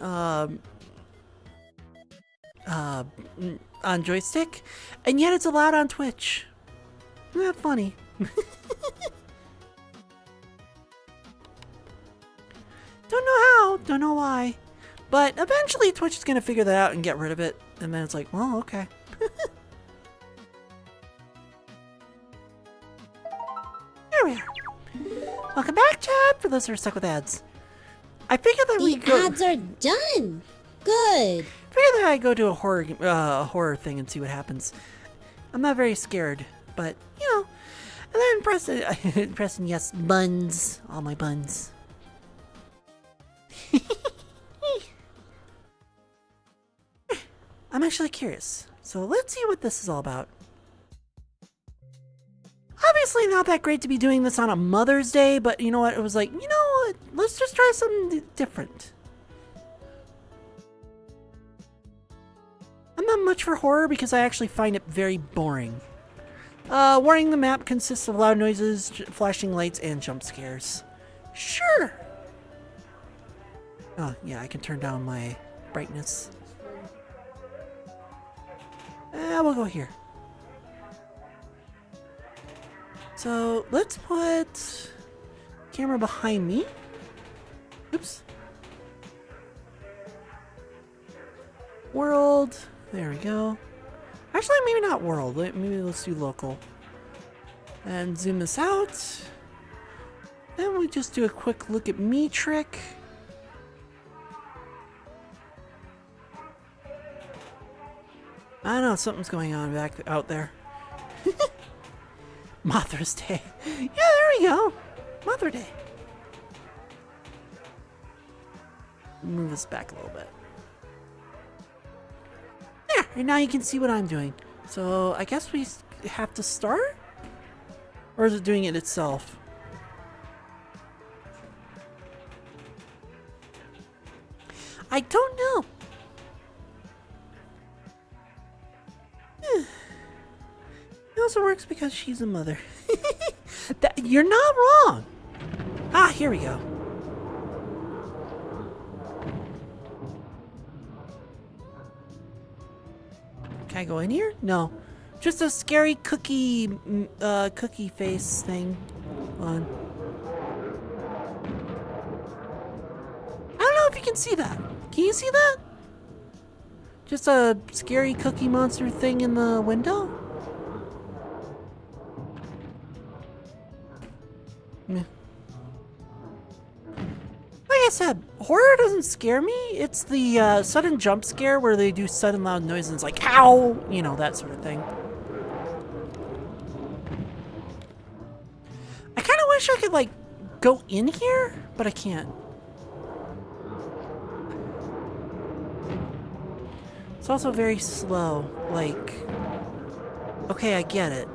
joystick, and yet it's allowed on Twitch. Isn't that funny? Don't know how, don't know why, but eventually Twitch is gonna figure that out and get rid of it, and then it's like, well, okay. There we are. Welcome back, chat, for those who are stuck with ads. I figured that The ads are done. Good. Figured that I go to a horror thing and see what happens. I'm not very scared, but you know. And then pressing yes, buns, all my buns. I'm actually curious, so let's see what this is all about. Obviously not that great to be doing this on a Mother's Day, but you know what? It was like, you know what? Let's just try something different. I'm not much for horror because I actually find it very boring. Warning, the map consists of loud noises, flashing lights, and jump scares. Sure! Oh, yeah, I can turn down my brightness. We'll go here. So, let's put camera behind me. Oops. World. There we go. Actually, maybe not world. Maybe let's do local. And zoom this out. Then we just do a quick look at me trick. I don't know, something's going on back out there. Mother's Day. Yeah, there we go. Mother Day. Move this back a little bit. There, and now you can see what I'm doing. So I guess we have to start? Or is it doing it itself? I don't know. It also works because she's a mother. You're not wrong. Ah, here we go. Can I go in here? No. Just a scary cookie face thing. On. I don't know if you can see that. Can you see that? Just a scary cookie monster thing in the window? Meh. Like I said, horror doesn't scare me. It's the sudden jump scare where they do sudden loud noises and it's like, ow! You know, that sort of thing. I kind of wish I could, like, go in here, but I can't. It's also very slow. Like, okay, I get it.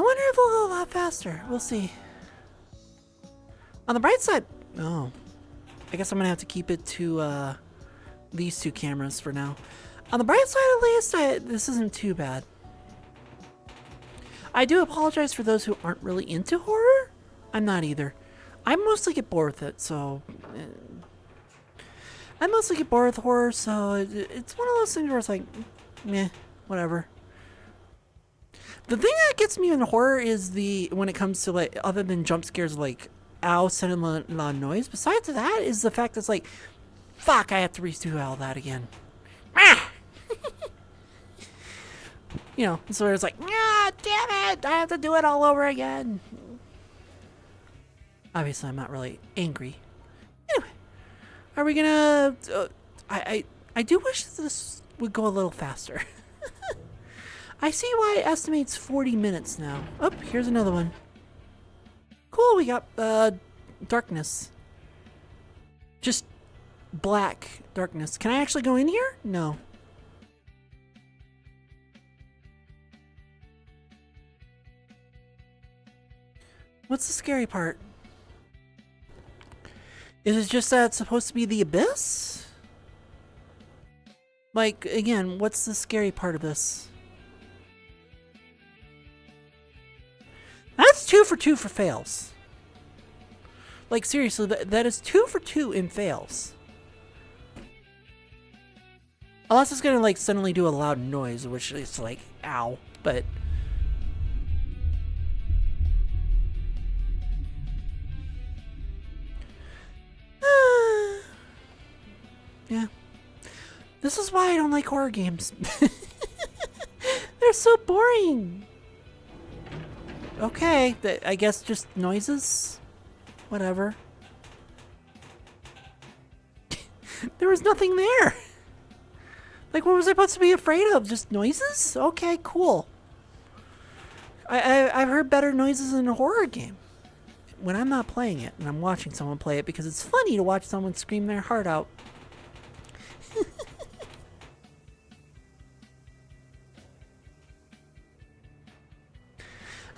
I wonder if they'll go a lot faster. We'll see. On the bright side, oh, I guess I'm gonna have to keep it to these two cameras for now. On the bright side, at least, this isn't too bad. I do apologize for those who aren't really into horror. I'm not either. I mostly get bored with it, so I mostly get bored with horror, so it's one of those things where it's like, meh, whatever. The thing that gets me in horror is when it comes to like, other than jump scares, like, ow, sending a lot of noise. Besides that is the fact that it's like, fuck, I have to redo all that again. Ah! You know, so it's like, ah, damn it, I have to do it all over again. Obviously, I'm not really angry. Anyway, are we gonna? I do wish this would go a little faster. I see why it estimates 40 minutes now. Oh, here's another one. Cool, we got darkness. Just black darkness. Can I actually go in here? No. What's the scary part? Is it just that it's supposed to be the abyss? Like, again, what's the scary part of this? That's 2 for 2 for fails. Like, seriously, that is 2 for 2 in fails. Unless it's gonna, like, suddenly do a loud noise, which is like, ow, but... yeah. This is why I don't like horror games. They're so boring. Okay, I guess just noises? Whatever. There was nothing there. Like, what was I supposed to be afraid of? Just noises? Okay, cool. I've heard better noises in a horror game. When I'm not playing it, and I'm watching someone play it, because it's funny to watch someone scream their heart out.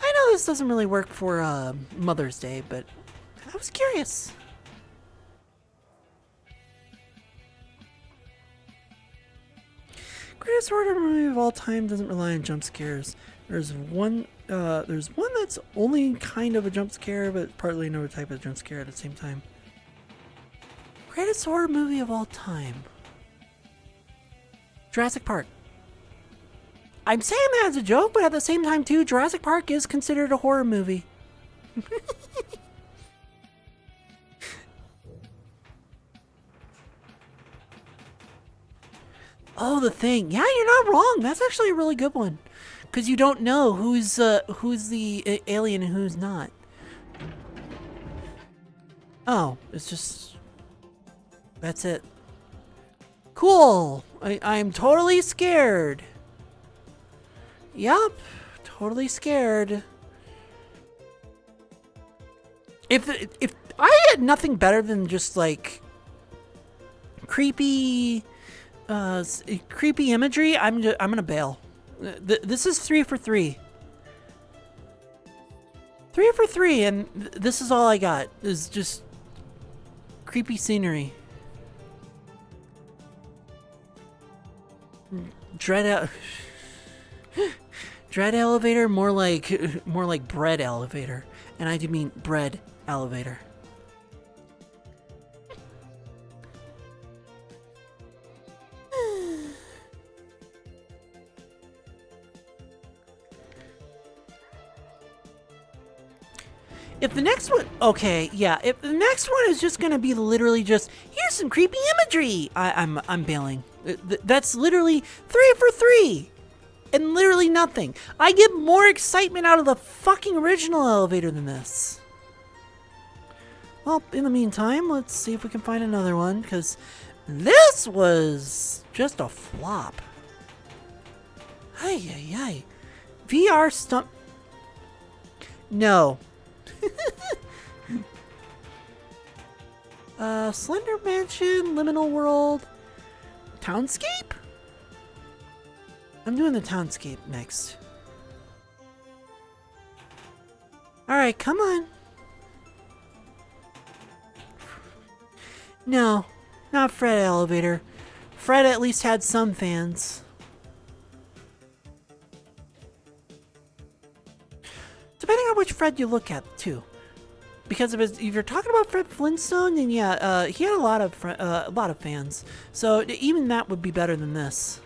I know this doesn't really work for Mother's Day, but I was curious. Greatest horror movie of all time doesn't rely on jump scares. There's one that's only kind of a jump scare, but partly another type of jump scare at the same time. Greatest horror movie of all time. Jurassic Park. I'm saying that as a joke, but at the same time too, Jurassic Park is considered a horror movie. Oh, The Thing. Yeah, you're not wrong. That's actually a really good one. Because you don't know who's the alien and who's not. Oh, it's just... that's it. Cool. I'm totally scared. Yup. Totally scared. If I had nothing better than just, like, creepy imagery, I'm gonna bail. This is 3 for 3. 3 for 3, and this is all I got. Is just creepy scenery. Dread elevator, more like bread elevator, and I do mean bread elevator. If the next one, okay, yeah, if the next one is just gonna be literally just, here's some creepy imagery, I'm bailing. That's literally 3 for 3, and literally nothing. I get more excitement out of the fucking original elevator than this. Well, in the meantime, let's see if we can find another one, because this was just a flop. Ay. VR stump. No. Slender Mansion, Liminal World, Townscape? I'm doing the Townscape next. Alright, come on. No, not Fred elevator. Fred at least had some fans. Depending on which Fred you look at, too. Because if you're talking about Fred Flintstone, then yeah, he had a lot of fans. So even that would be better than this.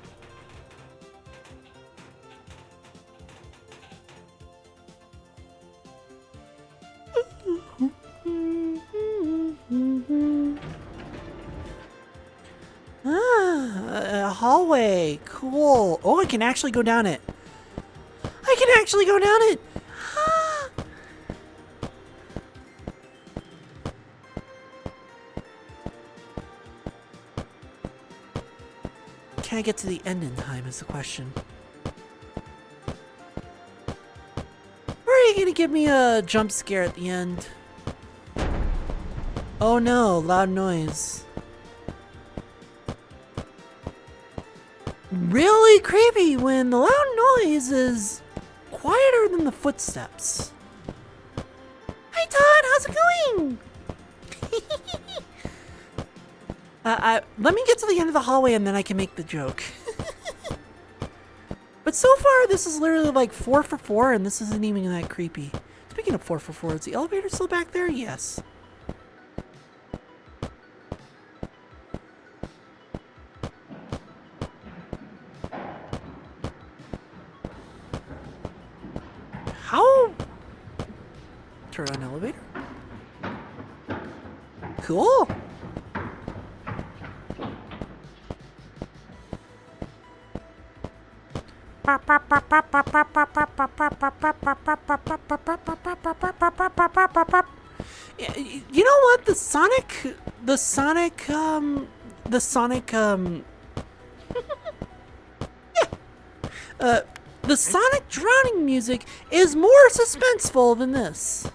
A hallway. Cool. Oh, I can actually go down it. I can actually go down it. Can I get to the end in time is the question. Or are you gonna give me a jump scare at the end? Oh no, loud noise. Really creepy when the loud noise is quieter than the footsteps. Hi Todd, how's it going? Let me get to the end of the hallway and then I can make the joke. But so far, this is literally like 4 for 4, and this isn't even that creepy. Speaking of 4 for 4, is the elevator still back there? Yes. How? Turn on elevator? Cool. You know what? The Sonic drowning music is more suspenseful than this.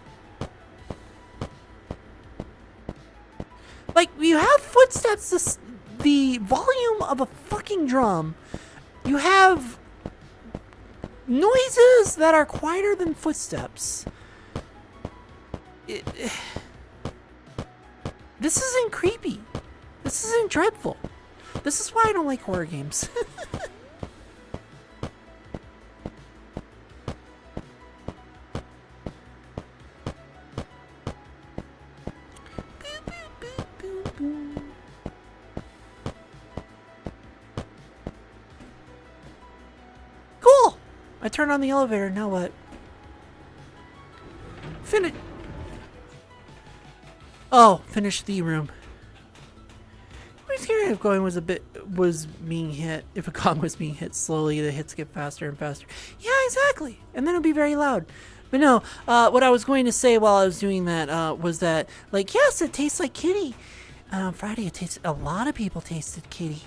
Like, you have footsteps, the volume of a fucking drum. You have noises that are quieter than footsteps. This isn't creepy. This isn't dreadful. This is why I don't like horror games. Cool! I turned on the elevator, now what? Finish the room. What was scared of going was being hit. If a gong was being hit slowly, the hits get faster and faster. Yeah, exactly. And then it'll be very loud. But no, what I was going to say while I was doing that was that, like, yes, it tastes like kitty. And on Friday, a lot of people tasted kitty.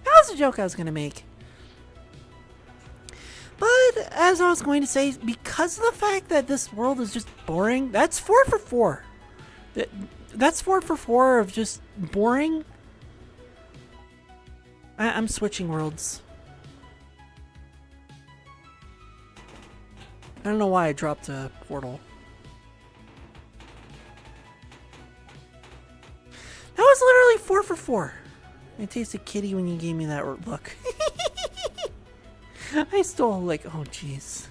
That was a joke I was going to make. But as I was going to say, because of the fact that this world is just boring, that's 4 for 4. That's 4 for 4 of just boring. I'm switching worlds. I don't know why I dropped a portal. That was literally 4 for 4. I tasted kitty when you gave me that look. I still like, oh jeez.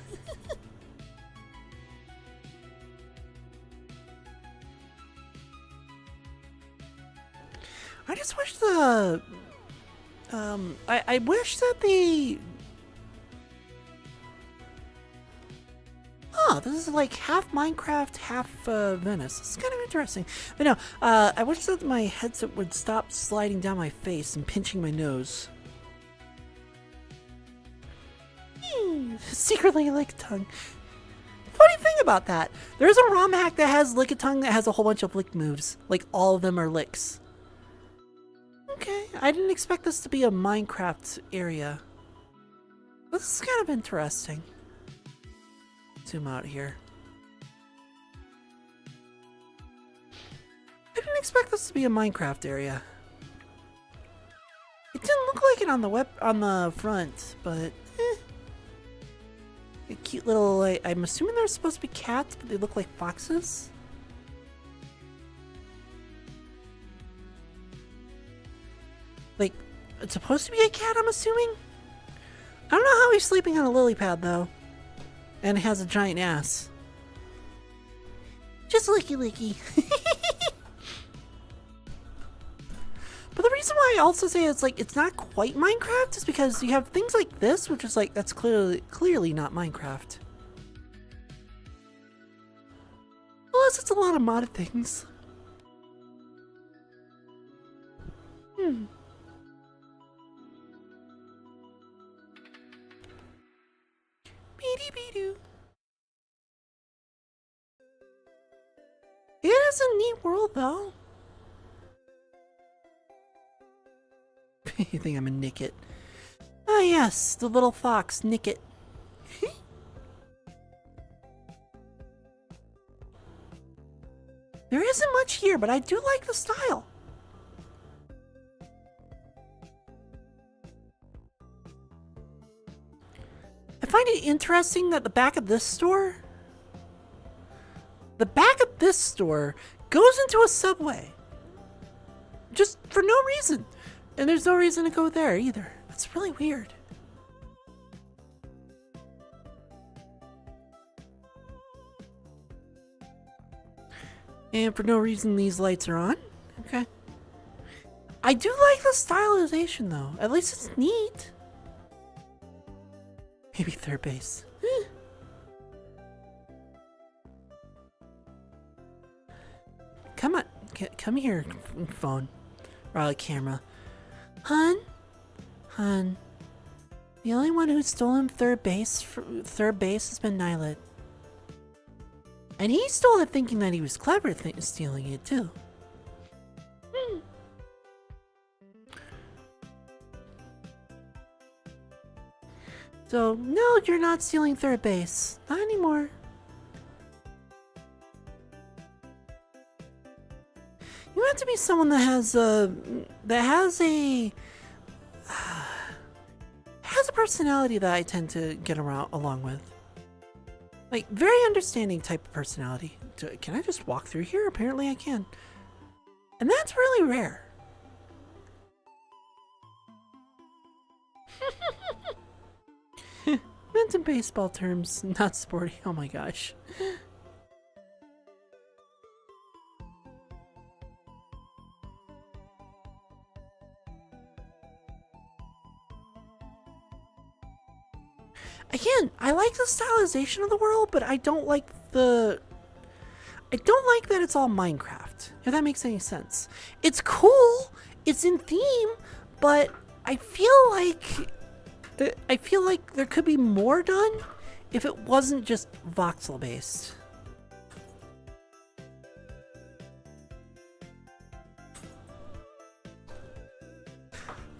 I just wish the I wish that the this is like half Minecraft, half Venice. It's kind of interesting. But no, I wish that my headset would stop sliding down my face and pinching my nose. Secretly lick a tongue. Funny thing about that, there's a ROM hack that has lick a tongue that has a whole bunch of lick moves. Like all of them are licks. Okay, I didn't expect this to be a Minecraft area. This is kind of interesting. Zoom out here. I didn't expect this to be a Minecraft area. It didn't look like it on the front, but A cute little, like, I'm assuming they're supposed to be cats, but they look like foxes. Like, it's supposed to be a cat, I'm assuming? I don't know how he's sleeping on a lily pad, though. And has a giant ass. Just licky licky. But the reason why I also say it's like it's not quite Minecraft is because you have things like this, which is like that's clearly not Minecraft. Unless it's a lot of modded things. Beady-beedoo. It is a neat world, though. You think I'm a Nicket? Ah, yes, the little fox, Nicket. There isn't much here, but I do like the style. I find it interesting that the back of this store goes into a subway. Just for no reason. And there's no reason to go there either. It's really weird. And for no reason these lights are on. Okay. I do like the stylization though. At least it's neat. Maybe third base. Come on. Come here, phone. Or camera. Hun? The only one who's stolen third base has been Nylet. And he stole it thinking that he was clever stealing it too. So, no, you're not stealing third base. Not anymore. You have to be someone that has a personality that I tend to get along with. Like, very understanding type of personality. Can I just walk through here? Apparently I can. And that's really rare. Meant in baseball terms, not sporty. Oh my gosh. Again, I like the stylization of the world, but I don't like that it's all Minecraft, if that makes any sense. It's cool, it's in theme, but I feel like there could be more done if it wasn't just voxel based.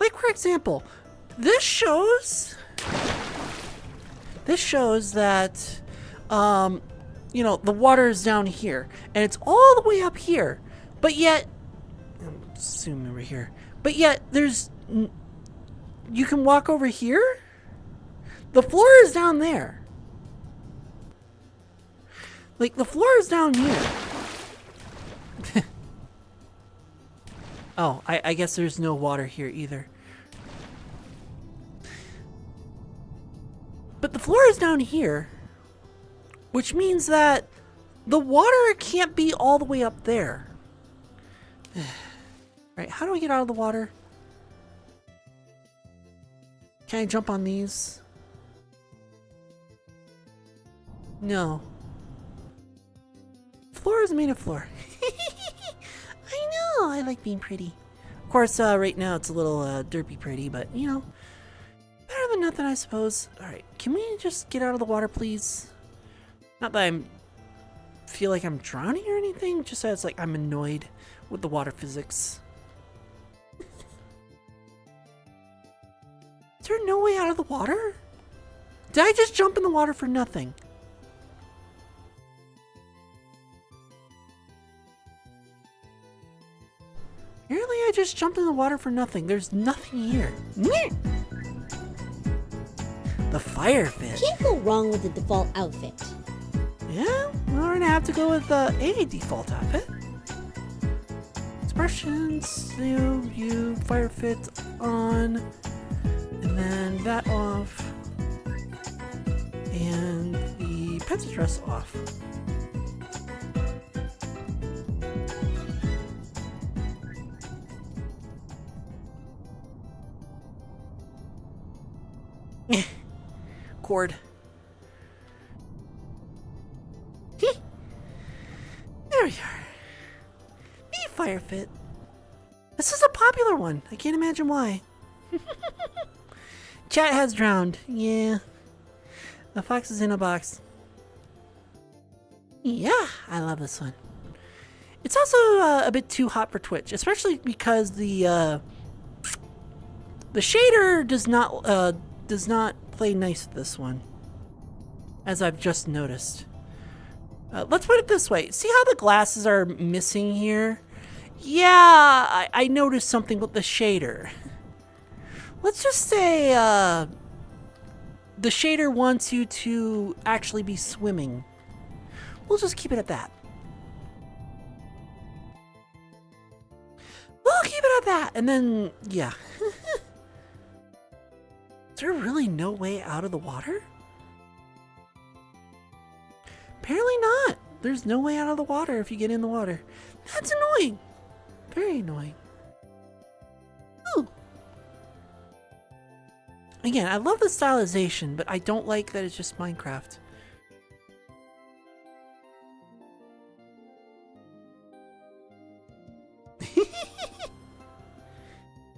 Like, for example, this shows that, you know, the water is down here, and it's all the way up here, but yet, I'm zooming over here, but yet you can walk over here? The floor is down there. Like, the floor is down here. Oh, I guess there's no water here either. But the floor is down here, which means that the water can't be all the way up there. Alright, how do I get out of the water? Can I jump on these? No. Floor is made of floor. I know, I like being pretty. Of course, right now it's a little derpy pretty, but you know, better than nothing, I suppose. Alright, can we just get out of the water, please? Not that I feel like I'm drowning or anything, just as like I'm annoyed with the water physics. Is there no way out of the water? Did I just jump in the water for nothing? Apparently I just jumped in the water for nothing. There's nothing here. The fire fit. Can't go wrong with the default outfit. Yeah, we're gonna have to go with a default outfit. Expressions, you fire fit on, and then that off, and the pencil dress off. Cord. There we are. Me fire fit. This is a popular one. I can't imagine why. Chat has drowned. Yeah. The fox is in a box. Yeah, I love this one. It's also a bit too hot for Twitch, especially because the shader does not play nice with this one, as I've just noticed. Let's put it this way. See how the glasses are missing here? Yeah, I noticed something with the shader. Let's just say the shader wants you to actually be swimming. We'll just keep it at that. We'll keep it at that. And then, yeah. Is there really no way out of the water? Apparently not. There's no way out of the water if you get in the water. That's annoying. Very annoying. Ooh. Again, I love the stylization, but I don't like that it's just Minecraft.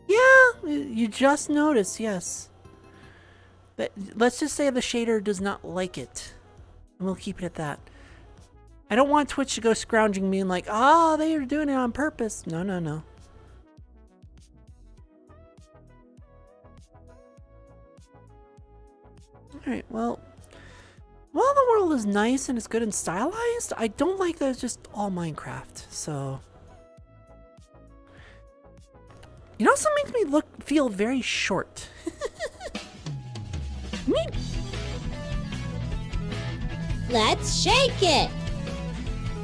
Yeah, you just noticed, yes. But let's just say the shader does not like it. And we'll keep it at that. I don't want Twitch to go scrounging me and like, oh, they are doing it on purpose. No, no, no. Alright, well, while the world is nice and it's good and stylized, I don't like that it's just all Minecraft, so... It also makes me feel very short. Me. Let's shake it.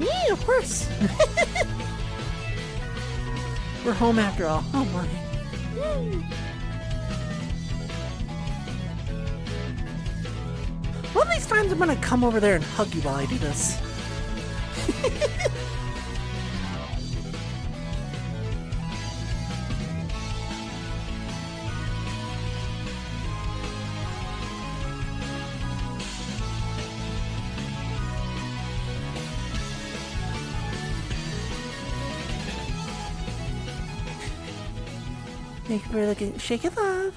Yeah, of course. We're home after all. Oh my. One of these times I'm gonna come over there and hug you while I do this. Thank you for looking. Shake it off.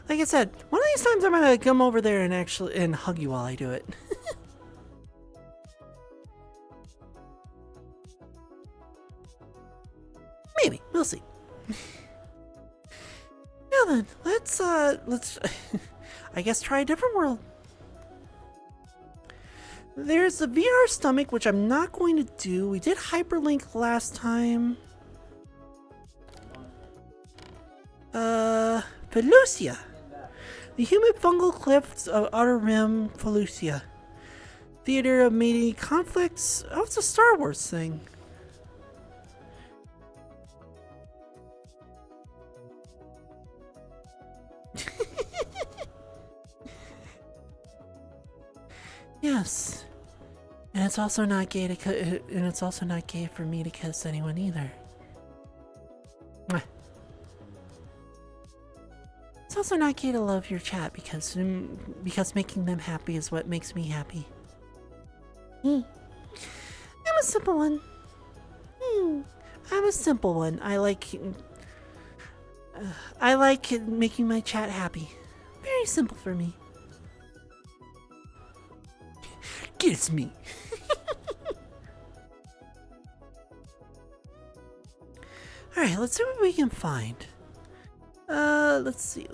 Like I said, one of these times I'm gonna come over there and hug you while I do it. Maybe we'll see. Now then, let's I guess try a different world. There's the VR stomach, which I'm not going to do. We did hyperlink last time. Felucia. The human fungal cliffs of Outer Rim, Felucia. Theater of Many Conflicts. Oh, it's a Star Wars thing. Yes. And it's also not gay for me to kiss anyone either. Mwah. It's also not gay to love your chat because making them happy is what makes me happy. I'm a simple one. I'm a simple one. I like making my chat happy. Very simple for me. Kiss me. Alright, let's see what we can find. Let's see.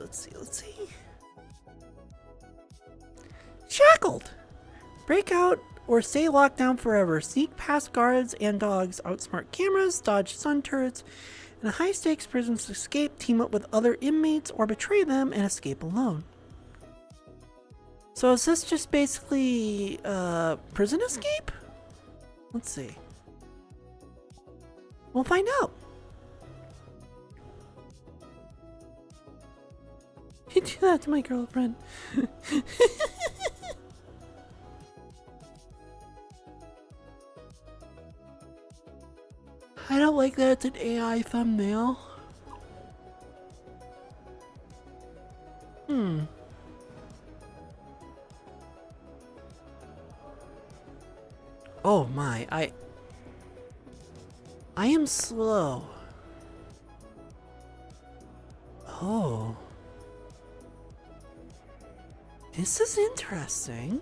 Shackled! Break out or stay locked down forever. Sneak past guards and dogs, outsmart cameras, dodge sun turrets, In high-stakes prisons, escape, team up with other inmates, or betray them and escape alone. So is this just basically prison escape? Let's see. We'll find out. You do that to my girlfriend. I don't like that it's an AI thumbnail. Oh my, I am slow. Oh. This is interesting.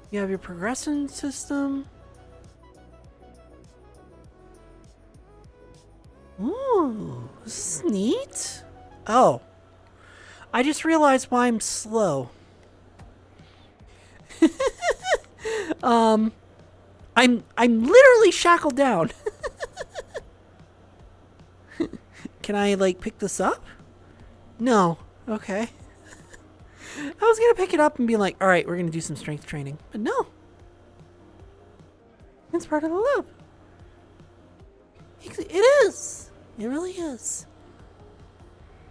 You have your progression system. Ooh, this is neat. Oh. I just realized why I'm slow. I'm literally shackled down. Can I like pick this up? No. Okay. I was gonna pick it up and be like, all right, we're gonna do some strength training, but no. It's part of the loop. It is. It really is.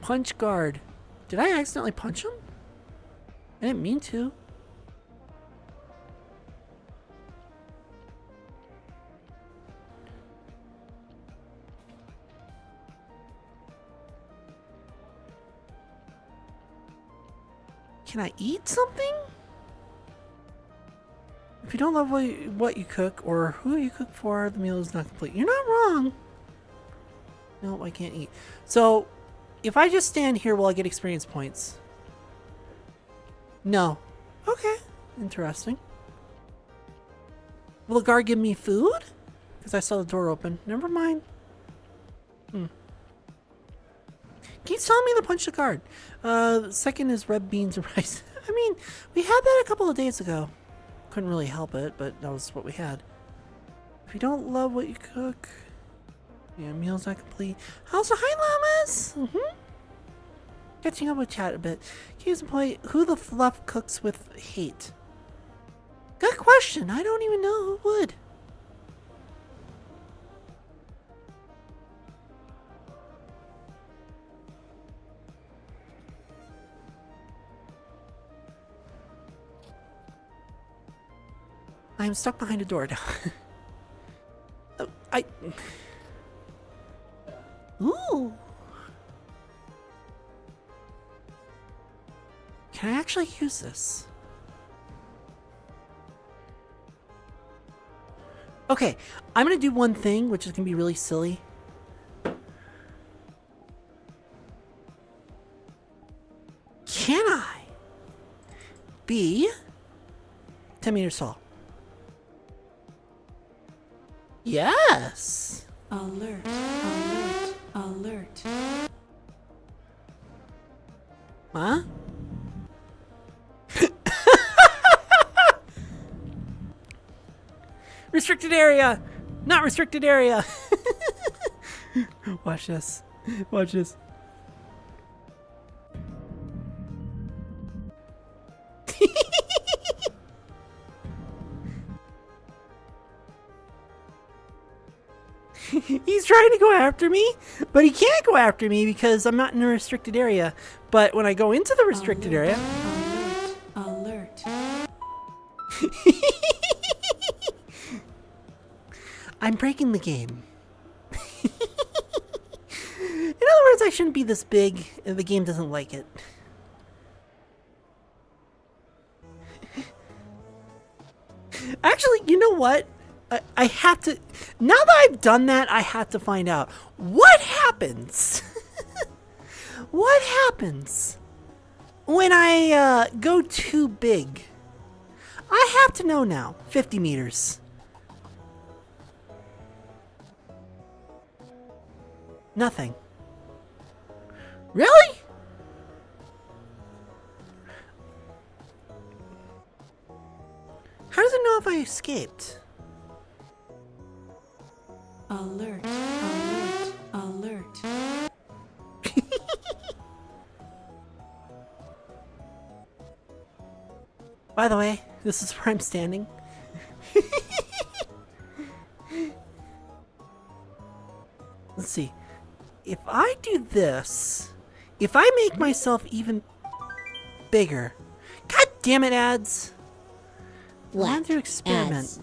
Punch guard. Did I accidentally punch him? I didn't mean to. Can I eat something? If you don't love what you cook or who you cook for, the meal is not complete. You're not wrong. No, I can't eat. So, if I just stand here, will I get experience points? No. Okay. Interesting. Will the guard give me food? Because I saw the door open. Never mind. Keeps telling me to punch the guard. Second is red beans and rice. I mean, we had that a couple of days ago. Couldn't really help it, but that was what we had. If you don't love what you cook, yeah, meal's not complete. Also, hi llamas! Catching up with chat a bit. Here's a point. Who the fluff cooks with hate? Good question. I don't even know who would. I am stuck behind a door now. Ooh. Can I actually use this? Okay, I'm gonna do one thing, which is gonna be really silly. Can I be 10 meters tall? Yes! Alert, alert, alert. Huh? Restricted area! Not restricted area! Watch this. Watch this. He's trying to go after me, but he can't go after me because I'm not in a restricted area. But when I go into the restricted area... Alert, alert. I'm breaking the game. In other words, I shouldn't be this big if the game doesn't like it. Actually, you know what? I have to... Now that I've done that, I have to find out. What happens? What happens when I go too big? I have to know now. 50 meters. Nothing. Really? How does it know if I escaped? Alert, alert, alert. By the way, this is where I'm standing. Let's see. If I do this, if I make myself even bigger, god damn it, ads! I What? want to experiment. Ads.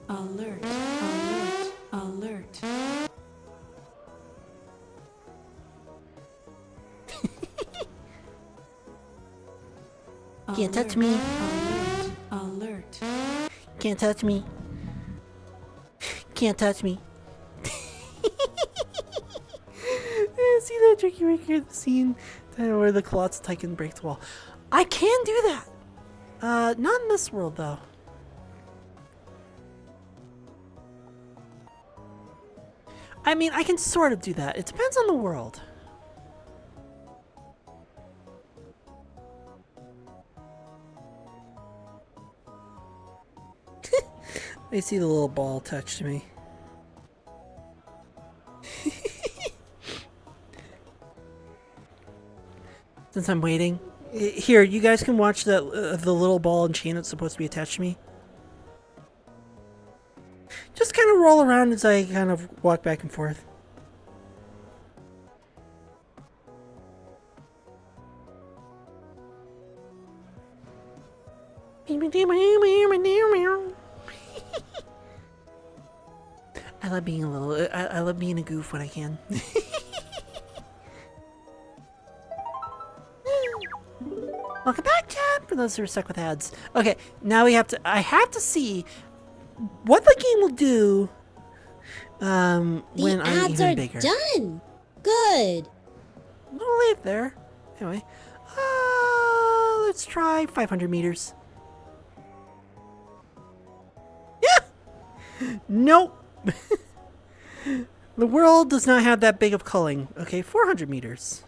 Alert, alert, alert. Can't touch me. Alert, alert. Can't touch me. Can't touch me. See that tricky right here, the scene where the Klotz Titan breaks the wall. I can do that. Not in this world though. I mean, I can sort of do that. It depends on the world. I see the little ball touch me. Since I'm waiting, here, you guys can watch that the little ball and chain that's supposed to be attached to me. Just kind of roll around as I kind of walk back and forth. I love being a little. I love being a goof when I can. Welcome back, chat. For those who are stuck with ads. Okay, now we have to. I have to see what the game will do. When The I'm ads even are bigger. done. Good. I'll leave there. Anyway, let's try 500 meters. Yeah. Nope. The world does not have that big of culling. Okay, 400 meters.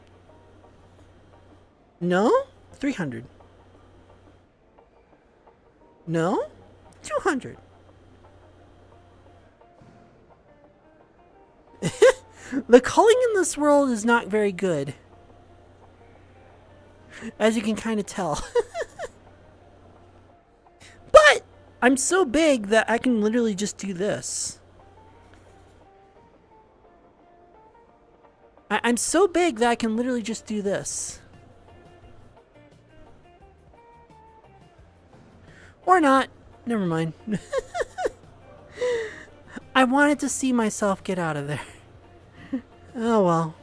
No? 300. No? 200. The culling in this world is not very good. As you can kind of tell. But I'm so big that I can literally just do this. I'm so big that I can literally just do this. Or not. Never mind. I wanted to see myself get out of there. Oh well.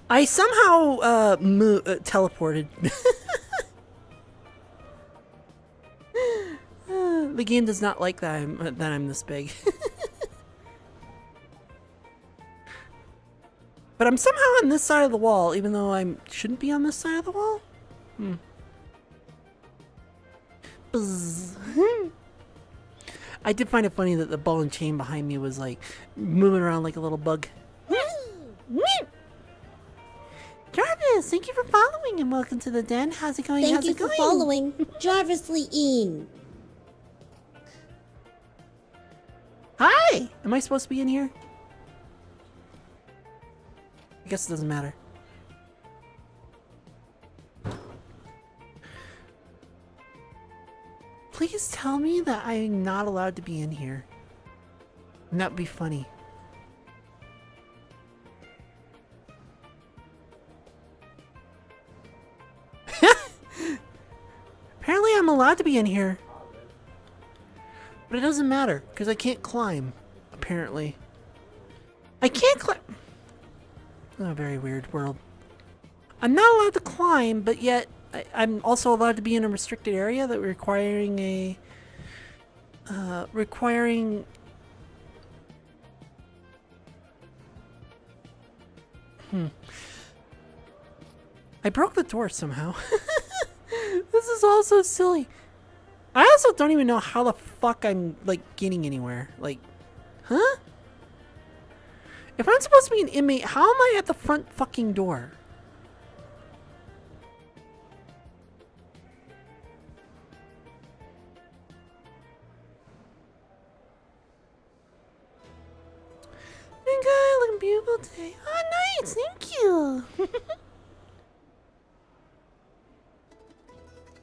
I somehow teleported. The game does not like that I'm this big. But I'm somehow on this side of the wall, even though I shouldn't be on this side of the wall. Buzz. I did find it funny that the ball and chain behind me was like moving around like a little bug. Jarvis, thank you for following and welcome to the den. How's it going? Thank How's you it for going? following Jarvis Lee-in. Hi! Am I supposed to be in here? I guess it doesn't matter. Please tell me that I'm not allowed to be in here. And that would be funny. Apparently I'm allowed to be in here. But it doesn't matter, because I can't climb, apparently. I can't climb. Oh, a very weird world. I'm not allowed to climb, but yet I'm also allowed to be in a restricted area that requiring a... I broke the door somehow. This is all so silly. I also don't even know how the fuck I'm, like, getting anywhere. Like, huh? If I'm supposed to be an inmate, how am I at the front fucking door? good, looking beautiful today. Oh, nice, thank you.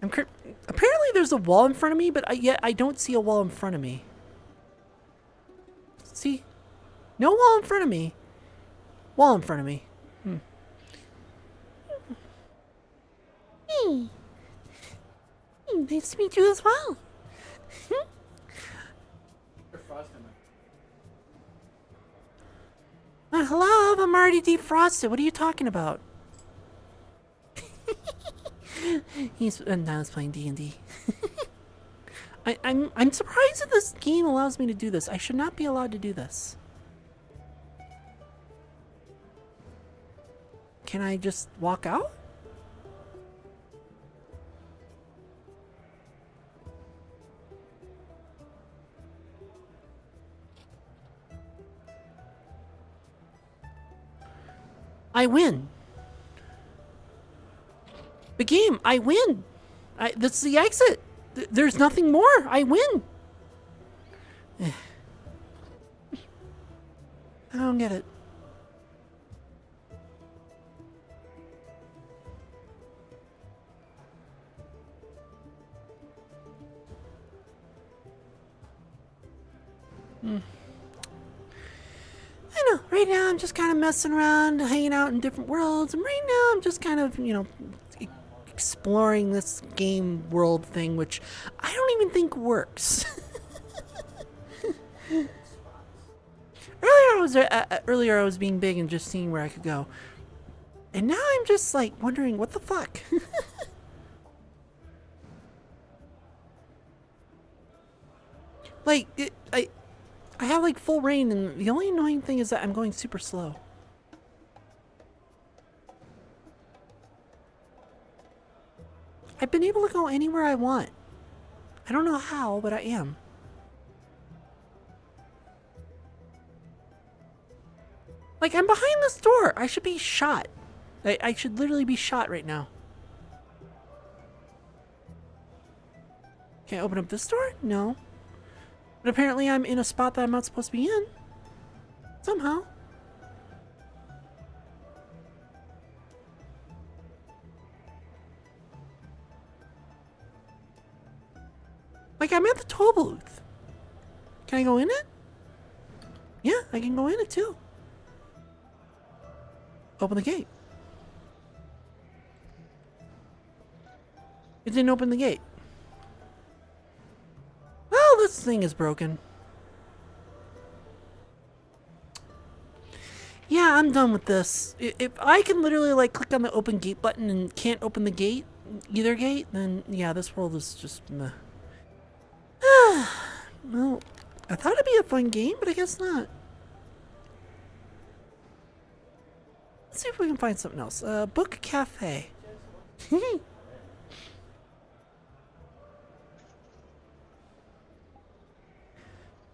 Apparently there's a wall in front of me, but yet I don't see a wall in front of me. See? No wall in front of me. Wall in front of me. Hey. Nice to meet you as well. Hello, I'm already defrosted. What are you talking about? He's now he's playing D&D. I'm surprised that this game allows me to do this. I should not be allowed to do this. Can I just walk out? I win. The game, I win. That's the exit. There's nothing more. I win. I don't get it. I know, right now I'm just kind of messing around, hanging out in different worlds, and right now I'm just kind of, you know, exploring this game world thing, which I don't even think works. Earlier I was being big and just seeing where I could go, and now I'm just like wondering what the fuck. Like I have like full reign, and the only annoying thing is that I'm going super slow. I've been able to go anywhere I want. I don't know how, but I am. Like, I'm behind this door. I should be shot. I should literally be shot right now. Can I open up this door? No. But apparently I'm in a spot that I'm not supposed to be in. Somehow. Like, I'm at the toll booth. Can I go in it? Yeah, I can go in it too. Open the gate. It didn't open the gate. Well, this thing is broken. Yeah, I'm done with this. If I can literally like click on the open gate button and can't open the gate, either gate, then yeah, this world is just meh. Well, I thought it'd be a fun game, but I guess not. Let's see if we can find something else. Book cafe. I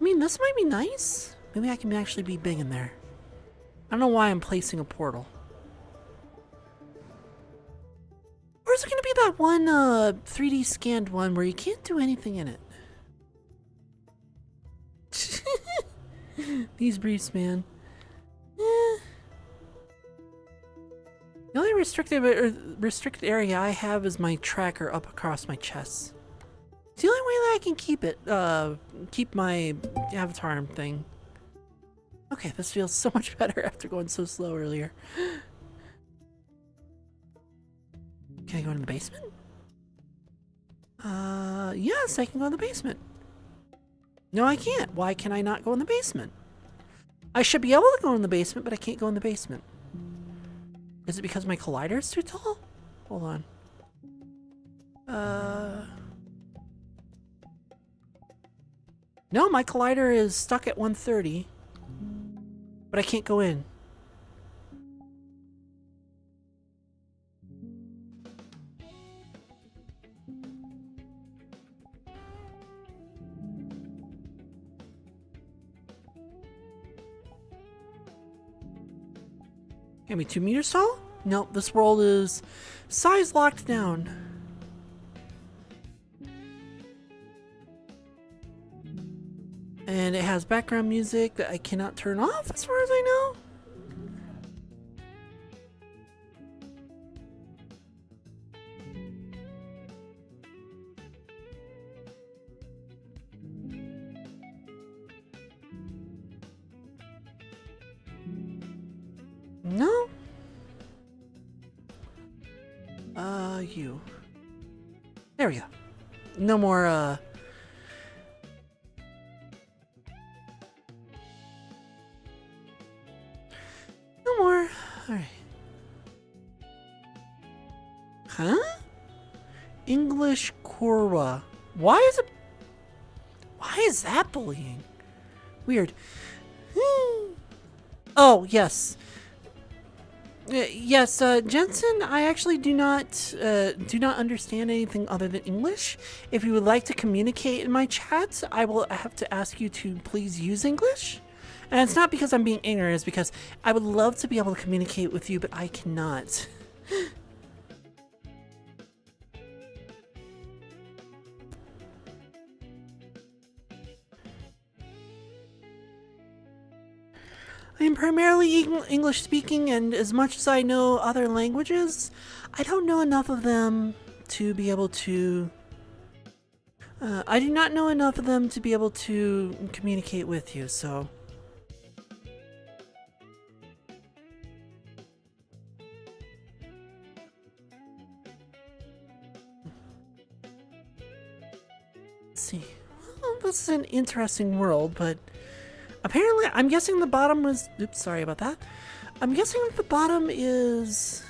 mean, this might be nice. Maybe I can actually be big in there. I don't know why I'm placing a portal. Or is it going to be that one 3D scanned one where you can't do anything in it? These briefs, man. The only restricted area I have is my tracker up across my chest. It's the only way that I can keep my avatar thing. Okay, this feels so much better after going so slow earlier. Can I go in the basement? Yes, I can go in the basement. No, I can't. Why can I not go in the basement? I should be able to go in the basement, but I can't go in the basement. Is it because my collider is too tall? Hold on. No, my collider is stuck at 130. But I can't go in. Can be 2 meters tall? Nope, this world is size locked down. And it has background music that I cannot turn off as far as I know. No? You. There we go. No more, no more. Alright. Huh? English Korwa. Why is that bullying? Weird. Oh, yes. Yes, Jensen, I actually do not understand anything other than English. If you would like to communicate in my chat, I will have to ask you to please use English. And it's not because I'm being ignorant, it's because I would love to be able to communicate with you, but I cannot. I am primarily English speaking, and as much as I know other languages, I don't know enough of them to be able to... I do not know enough of them to be able to communicate with you, so... Let's see. Well, this is an interesting world, but... Apparently, I'm guessing the bottom was... Oops, sorry about that. I'm guessing the bottom is...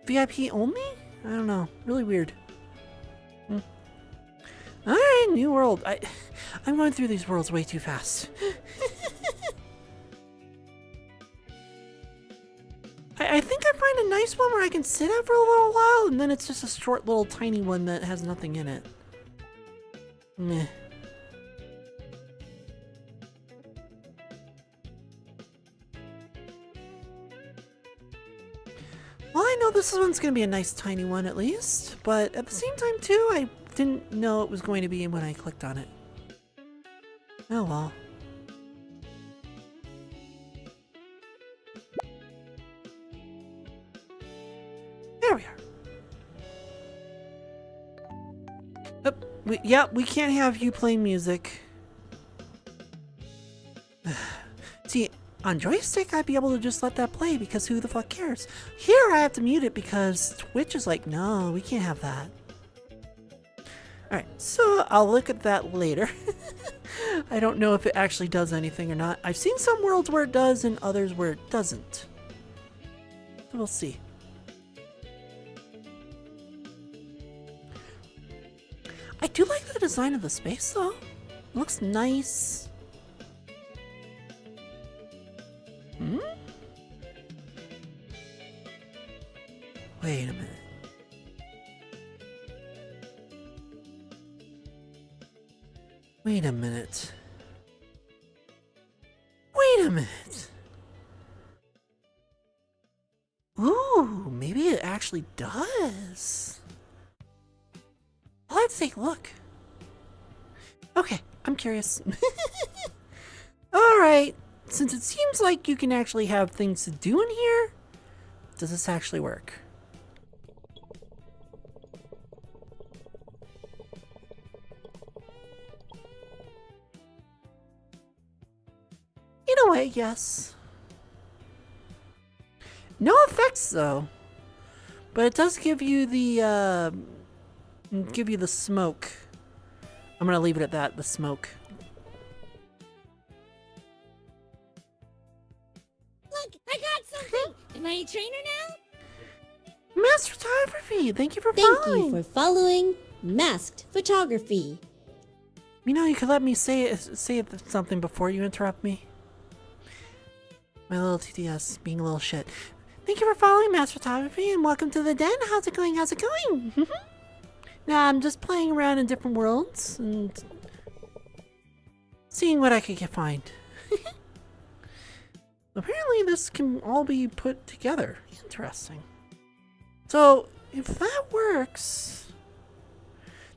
VIP only? I don't know. Really weird. Alright, new world. I'm going through these worlds way too fast. I think I find a nice one where I can sit at for a little while, and then it's just a short little tiny one that has nothing in it. Meh. Well, I know this one's going to be a nice tiny one at least, but at the same time too, I didn't know it was going to be when I clicked on it. Oh well. There we are. Oh, we can't have you play music. See, on joystick, I'd be able to just let that play because who the fuck cares? Here, I have to mute it because Twitch is like, no, we can't have that. Alright, so I'll look at that later. I don't know if it actually does anything or not. I've seen some worlds where it does and others where it doesn't. So we'll see. I do like the design of the space though. It looks nice. Hmm? Wait a minute. Wait a minute. Wait a minute. Ooh, maybe it actually does. Let's take a look. Okay, I'm curious. Alright, since it seems like you can actually have things to do in here, does this actually work? In a way, yes. No effects though, but it does give you the smoke. I'm gonna leave it at that, the smoke. Look, I got something! Am I a trainer now? Masked photography, thank you for Thank following. you for following Masked Photography. You know, you could let me say something before you interrupt me. My little TTS being a little shit. Thank you for following Masked Photography and welcome to the den. How's it going? How's it going? Now I'm just playing around in different worlds and seeing what I could find. Apparently this can all be put together. Interesting. So if that works,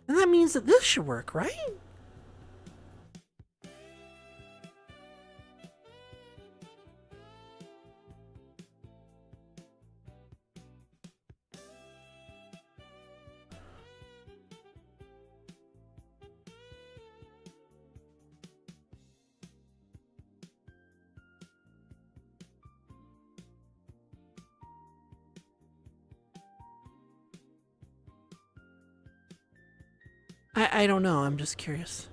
then that means that this should work, right? I don't know. I'm just curious.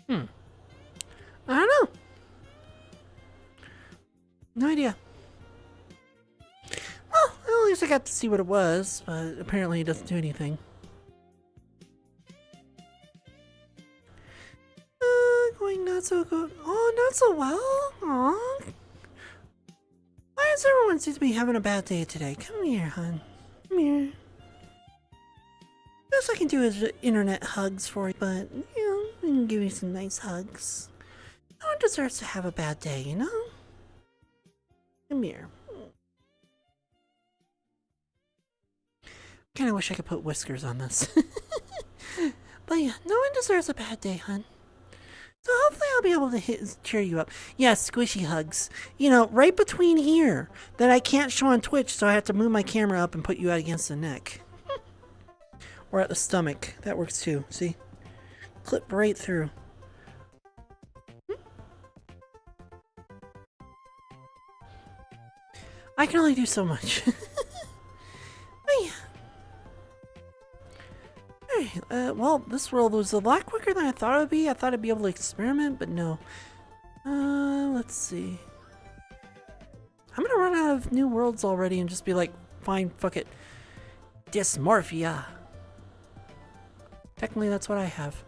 I don't know. No idea. Well, at least I got to see what it was, but apparently it doesn't do anything. Going not so good. Oh, not so well. Aw. Why does everyone seem to be having a bad day today? Come here, hon. Come here. Best I can do is internet hugs for you, but, you know, I can give you some nice hugs. No one deserves to have a bad day, you know? Come here. Kinda wish I could put whiskers on this. But yeah, no one deserves a bad day, hun. So hopefully I'll be able to cheer you up. Yeah, squishy hugs. You know, right between here that I can't show on Twitch, so I have to move my camera up and put you out against the neck. Or at the stomach. That works too. See? Clip right through. I can only do so much. But yeah. Alright, well, this world was a lot quicker than I thought it would be. I thought I'd be able to experiment, but no. Let's see. I'm gonna run out of new worlds already and just be like, fine, fuck it. Dysmorphia. Technically, that's what I have.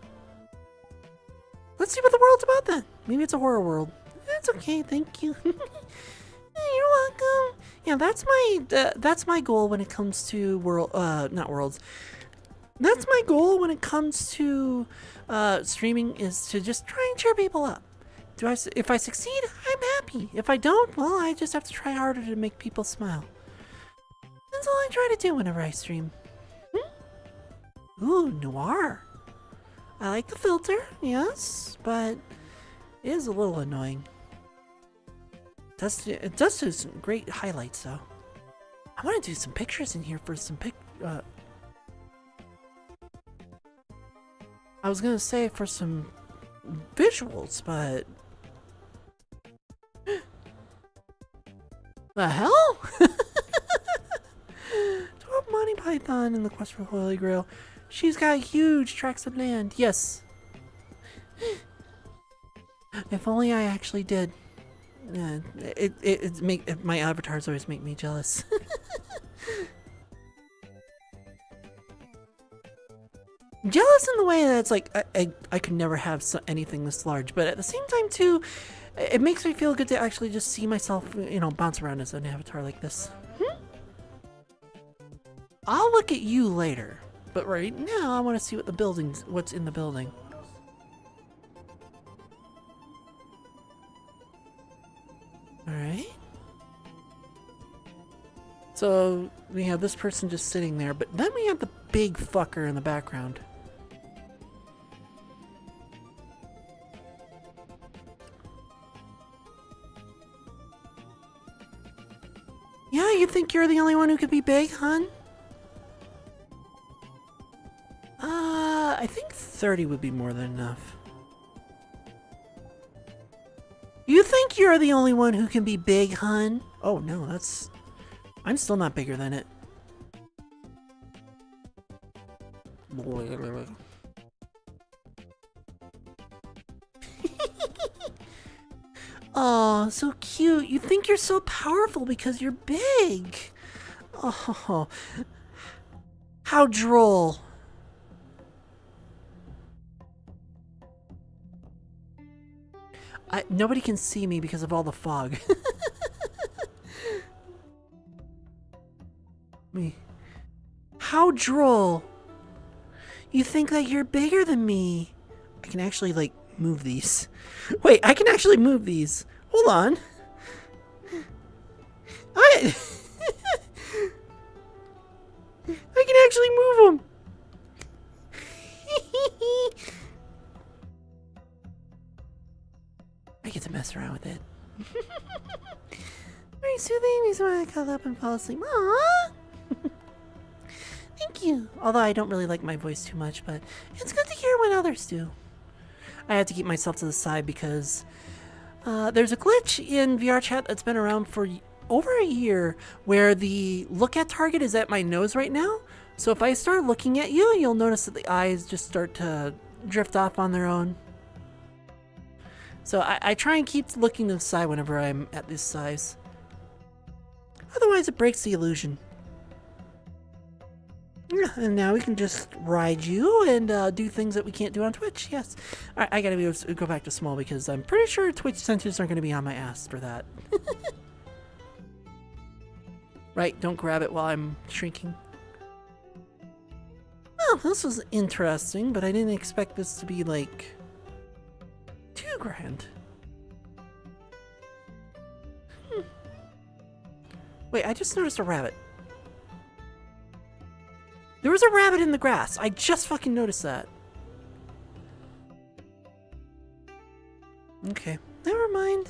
Let's see what the world's about then. Maybe it's a horror world. That's okay, thank you. You're welcome. Yeah, that's my goal when it comes to not worlds. That's my goal when it comes to streaming, is to just try and cheer people up. If I succeed, I'm happy. If I don't, well, I just have to try harder to make people smile. That's all I try to do whenever I stream. Ooh, noir. I like the filter, yes, but it is a little annoying. It does do some great highlights, though. I want to do some pictures in here for some I was gonna say for some visuals, but the hell? 12 Monty Python in the Quest for Holy Grail. She's got huge tracts of land. Yes. If only I actually did. Yeah, my avatars always make me jealous. Jealous in the way that it's like I could never have anything this large, but at the same time too, it makes me feel good to actually just see myself, you know, bounce around as an avatar like this. I'll look at you later, but right now I want to see what's in the building. Alright. So we have this person just sitting there, but then we have the big fucker in the background. Yeah, you think you're the only one who could be big, hun? I think 30 would be more than enough. You think you're the only one who can be big, hun? Oh no, I'm still not bigger than it. Oh, so cute. You think you're so powerful because you're big. Oh, how droll. Nobody can see me because of all the fog. Me. How droll. You think that you're bigger than me. I can actually, like, move these. Wait, I can actually move these. Hold on. I can actually move them. I get to mess around with it. Very soothing. Makes me want to cuddle up and fall asleep. Aww. Thank you. Although I don't really like my voice too much, but it's good to hear when others do. I had to keep myself to the side because there's a glitch in VRChat that's been around for over a year where the look at target is at my nose right now. So if I start looking at you, you'll notice that the eyes just start to drift off on their own. So I try and keep looking to the side whenever I'm at this size. Otherwise it breaks the illusion. Yeah, and now we can just ride you and do things that we can't do on Twitch. Yes. All right, I gotta go back to small because I'm pretty sure Twitch censors aren't gonna be on my ass for that. Right, don't grab it while I'm shrinking. Well, this was interesting, but I didn't expect this to be like too grand. Wait, I just noticed a rabbit. There was a rabbit in the grass. I just fucking noticed that. Okay, never mind.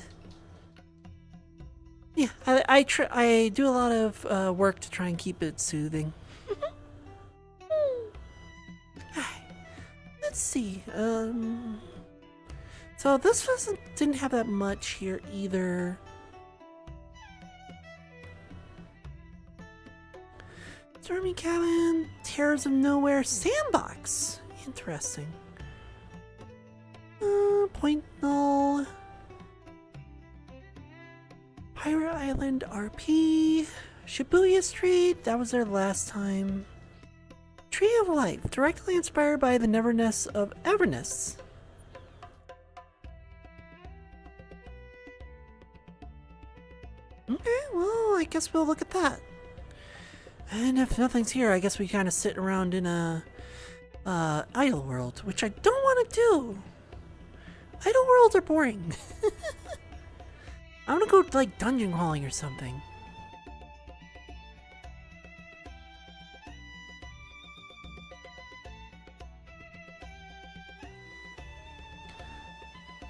Yeah, I do a lot of work to try and keep it soothing. Let's see. So this didn't have that much here either. Stormy cabin, terrors of nowhere, sandbox. Interesting. Point null. Pirate Island RP. Shibuya Street, that was there last time. Tree of Life, directly inspired by the Neverness of Everness. Okay, well, I guess we'll look at that. And if nothing's here, I guess we kind of sit around in a idle world, which I don't want to do. Idle worlds are boring. I want to go like dungeon crawling or something.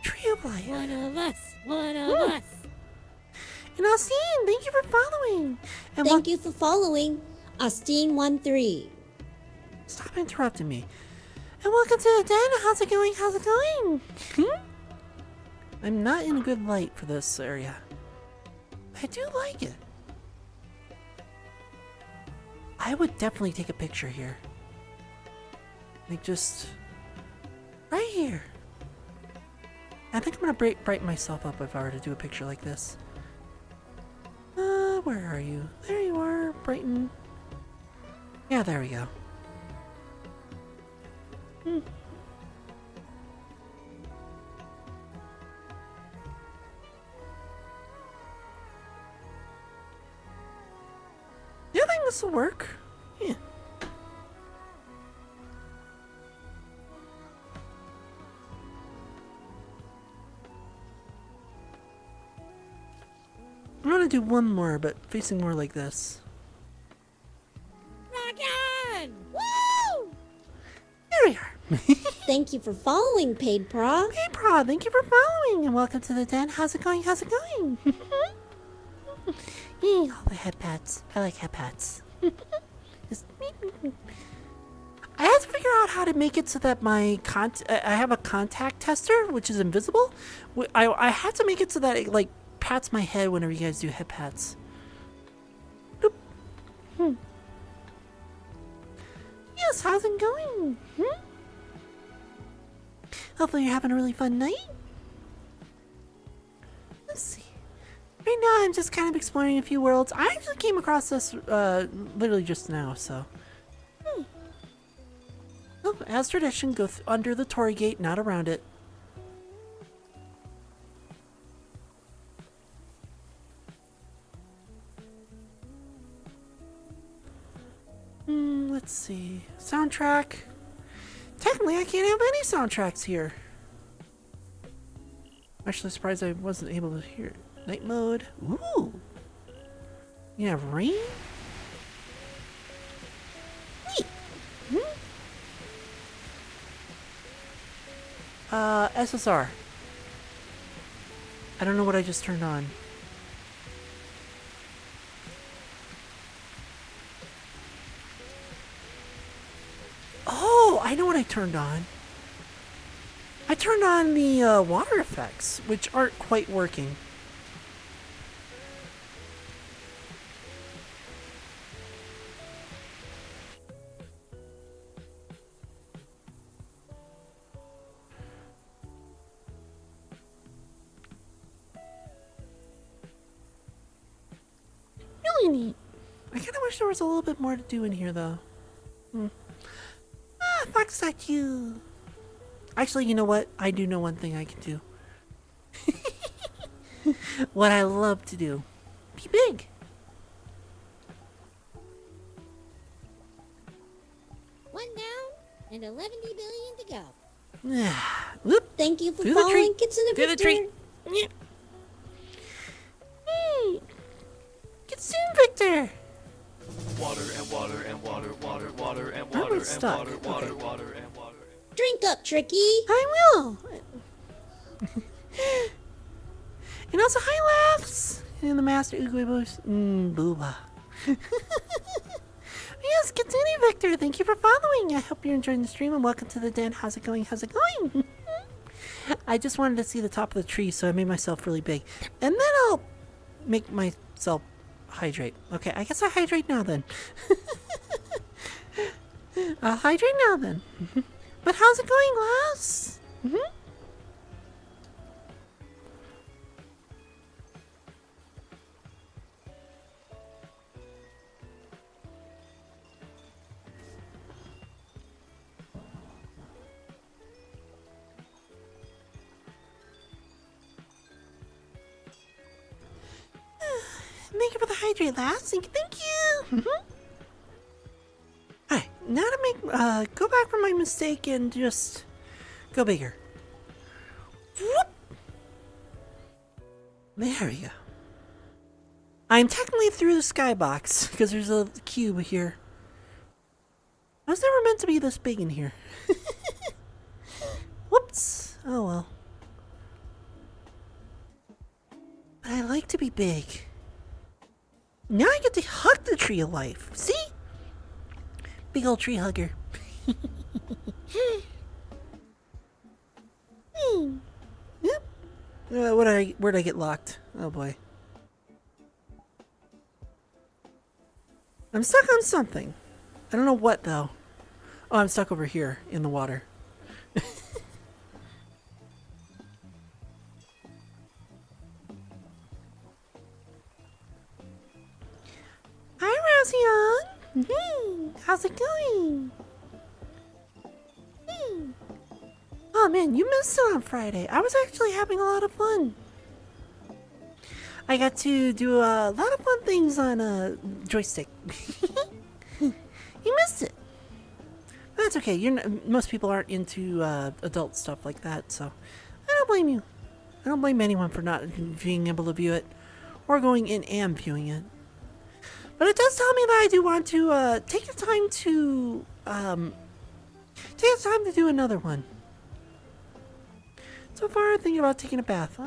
Tree of Life. One of us. One of us. And Austin, thank you for following. And Thank you for following Austin13. Stop interrupting me. And welcome to the den. How's it going? How's it going? I'm not in a good light for this area. I do like it. I would definitely take a picture here. Like just right here. I think I'm gonna brighten myself up if I were to do a picture like this. Where are you? There you are, Brighton. Yeah, there we go. Yeah, I think this will work. Yeah. I'm gonna do one more, but facing more like this. Rockin'! Woo! There we are. Thank you for following, Paid Pra. Hey, Prod, thank you for following, and welcome to the den. How's it going? How's it going? All the head pats. I like head pats. Just I have to figure out how to make it so that my I have a contact tester, which is invisible. I have to make it so that it like pats my head whenever you guys do head pats. Boop. Yes, how's it going? Hopefully you're having a really fun night. Let's see. Right now I'm just kind of exploring a few worlds. I actually came across this literally just now, so. Oh, as tradition, go under the Torii Gate, not around it. Let's see. Soundtrack. Technically, I can't have any soundtracks here. I'm actually surprised I wasn't able to hear it. Night mode. Ooh. You have rain? Neat. SSR. I don't know what I just turned on. what I turned on. I turned on the water effects, which aren't quite working. Really neat. I kind of wish there was a little bit more to do in here, though. Fox statue. Actually, you know what? I do know one thing I can do. What I love to do. Be big. One down and 11 billion to go. Whoop. Thank you for Through the following tree. Kitsune Through the Victor. tree. Yeah. Get soon, Victor. Water and water and water, water, water and I'm water and stuck. water, water, Okay. water and water. Drink up, Tricky. I will. And also, hi, Laughs. And the Master Uguibos. Booba. Yes, Kitsune Victor, thank you for following. I hope you're enjoying the stream and welcome to the den. How's it going? How's it going? I just wanted to see the top of the tree, so I made myself really big. And then I'll make myself hydrate. Okay, I guess I hydrate now then. I'll hydrate now then. But how's it going, Lass? Thank you for the hydrate, Lass. Thank you. Alright, now to make, go back from my mistake and just go bigger. Whoop! There we go. I'm technically through the skybox because there's a cube here. I was never meant to be this big in here. Whoops. Oh well. But I like to be big. Now I get to hug the tree of life. See? Big old tree hugger. Yep. Where'd I get locked? Oh boy. I'm stuck on something. I don't know what though. Oh, I'm stuck over here in the water. Hi, Rousey. How's it going? Oh man, you missed it on Friday. I was actually having a lot of fun. I got to do a lot of fun things on a joystick. You missed it. But that's okay. Most people aren't into adult stuff like that, so I don't blame you. I don't blame anyone for not being able to view it or going in and viewing it. But it does tell me that I do want to take the time to do another one. So far, I'm thinking about taking a bath.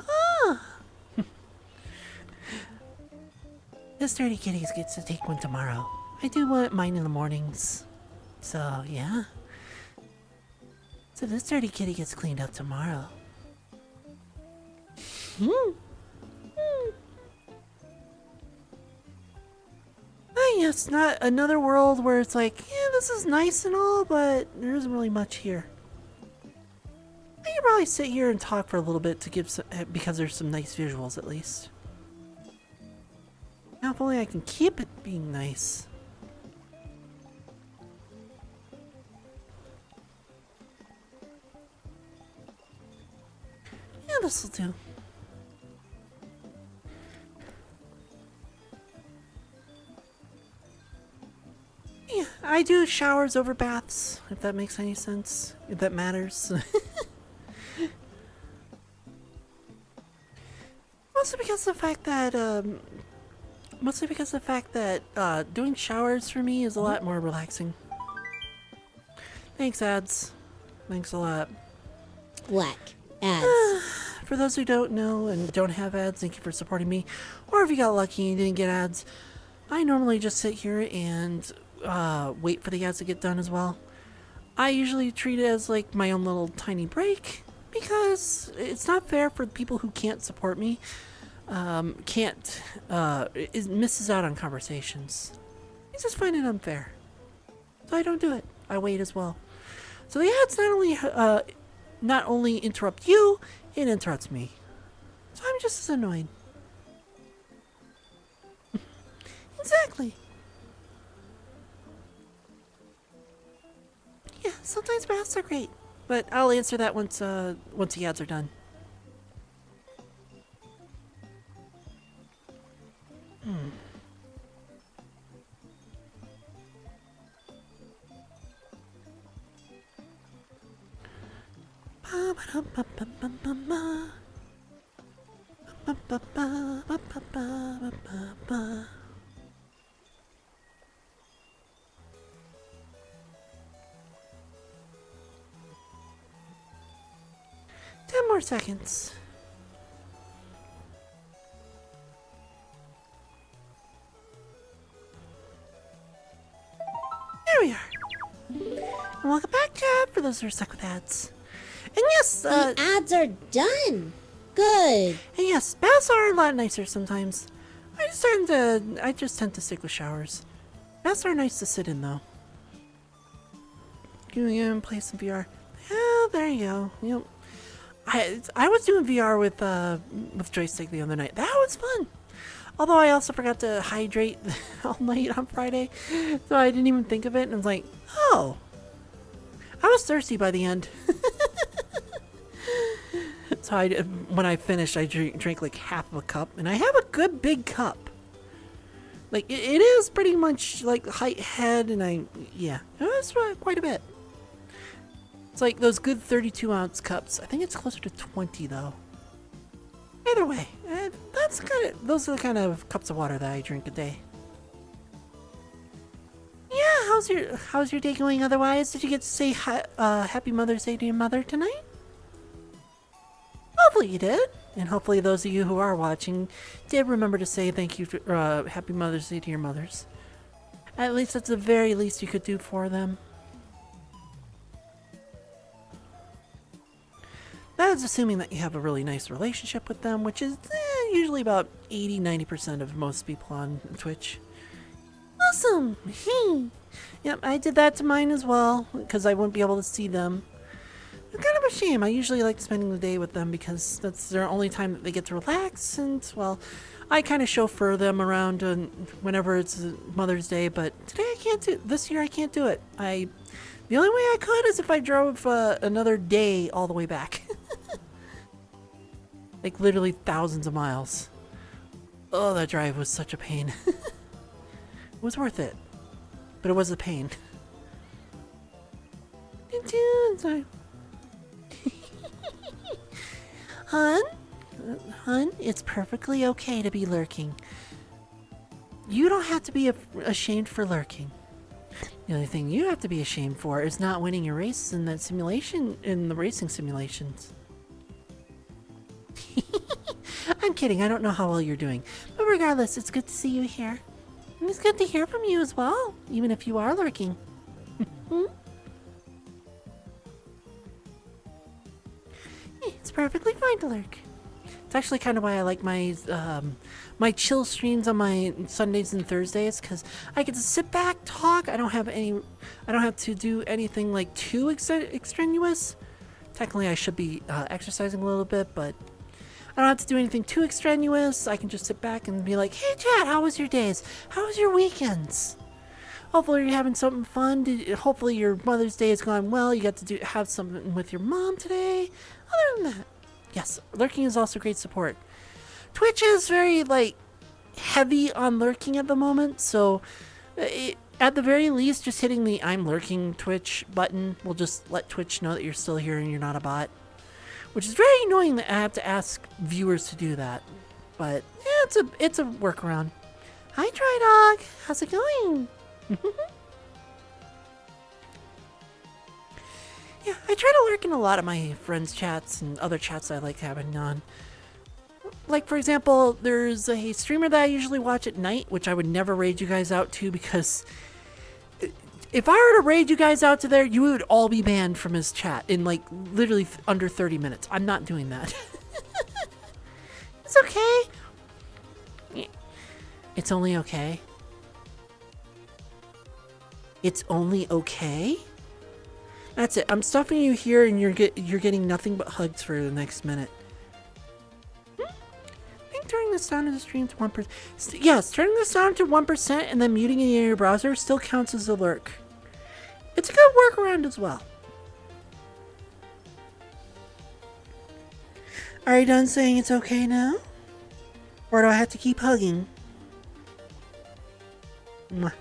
This dirty kitty gets to take one tomorrow. I do want mine in the mornings. So, yeah. So this dirty kitty gets cleaned up tomorrow. Yes, not another world where it's like, yeah, this is nice and all, but there isn't really much here. I can probably sit here and talk for a little bit to give some, because there's some nice visuals at least. Now, if only I can keep it being nice. Yeah, this'll do. Yeah, I do showers over baths, if that makes any sense. If that matters. Mostly because of the fact that doing showers for me is a lot more relaxing. Thanks, ads. Thanks a lot. Black ads. For those who don't know and don't have ads, thank you for supporting me. Or if you got lucky and didn't get ads, I normally just sit here and wait for the ads to get done as well. I usually treat it as like my own little tiny break because it's not fair for people who can't support me, it misses out on conversations. I just find it unfair. So I don't do it. I wait as well. So the ads not only interrupt you, it interrupts me. So I'm just as annoyed. Exactly. Yeah, sometimes baths are great, but I'll answer that once the ads are done. Ten more seconds. There we are. And welcome back, chat, for those who are stuck with ads. And yes, The ads are done. Good. and yes, baths are a lot nicer sometimes. I just tend to stick with showers. Baths are nice to sit in though. You can play some VR. Yeah, there you go. Yep. I was doing VR with joystick the other night. That was fun. Although I also forgot to hydrate all night on Friday, so I didn't even think of it. And I was like, oh, I was thirsty by the end. So when I finished, I drank like half of a cup, and I have a good big cup. Like it is pretty much like height head, and it was quite a bit. It's like those good 32-ounce cups. I think it's closer to 20 though. Either way, those are the kind of cups of water that I drink a day. Yeah, how's your day going otherwise? Did you get to say Happy Mother's Day to your mother tonight? Hopefully you did. And hopefully those of you who are watching did remember to say thank you for Happy Mother's Day to your mothers. At least that's the very least you could do for them. That is assuming that you have a really nice relationship with them, which is usually about 80-90% of most people on Twitch. Awesome! Yep, I did that to mine as well, because I wouldn't be able to see them. It's kind of a shame. I usually like spending the day with them because that's their only time that they get to relax, and, well, I kind of chauffeur them around whenever it's Mother's Day, but this year I can't do it. The only way I could is if I drove another day all the way back. Like literally thousands of miles. Oh, that drive was such a pain. It was worth it, but it was a pain. Sorry. Hun, it's perfectly okay to be lurking. You don't have to be ashamed for lurking. The only thing you have to be ashamed for is not winning your races in that simulation, in the racing simulations. I'm kidding, I don't know how well you're doing. But regardless, it's good to see you here. And it's good to hear from you as well, even if you are lurking. It's perfectly fine to lurk. It's actually kind of why I like my my chill streams on my Sundays and Thursdays, because I get to sit back, talk. I don't have to do anything like too extraneous. Technically, I should be exercising a little bit, but I don't have to do anything too extraneous. I can just sit back and be like, "Hey, chat, how was your days? How was your weekends? Hopefully, you're having something fun. Hopefully, your Mother's Day has gone well. You got to have something with your mom today. Other than that, yes, lurking is also great support. Twitch is very, heavy on lurking at the moment, so at the very least, just hitting the I'm lurking Twitch button will just let Twitch know that you're still here and you're not a bot. Which is very annoying that I have to ask viewers to do that. But, yeah, it's a workaround. Hi, Dry Dog! How's it going? Yeah, I try to lurk in a lot of my friends' chats and other chats I like having on. Like, for example, there's a streamer that I usually watch at night, which I would never raid you guys out to because If I were to raid you guys out to there, you would all be banned from his chat in like literally under 30 minutes. I'm not doing that. It's okay. It's only okay. It's only okay? That's it. I'm stuffing you here and you're getting nothing but hugs for the next minute. I think turning this down to the stream to 1%. Yes, turning this down to 1% and then muting it in your browser still counts as a lurk. It's a good workaround as well. Are you done saying it's okay now? Or do I have to keep hugging? Mwah.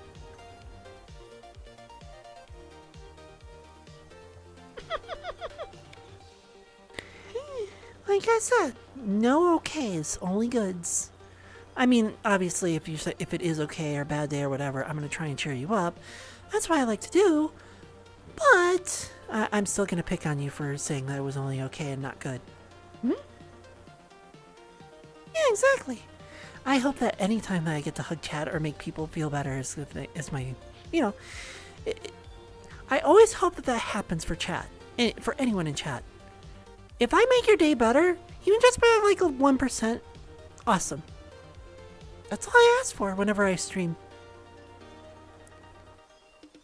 Like I said, no okays, only goods. I mean, obviously, if it is okay or a bad day or whatever, I'm gonna try and cheer you up. That's what I like to do. But I'm still gonna pick on you for saying that it was only okay and not good. Hmm? Yeah, exactly. I hope that any time that I get to hug chat or make people feel better is my, I always hope that happens for chat, for anyone in chat. If I make your day better, even just by like a 1%, awesome. That's all I ask for whenever I stream.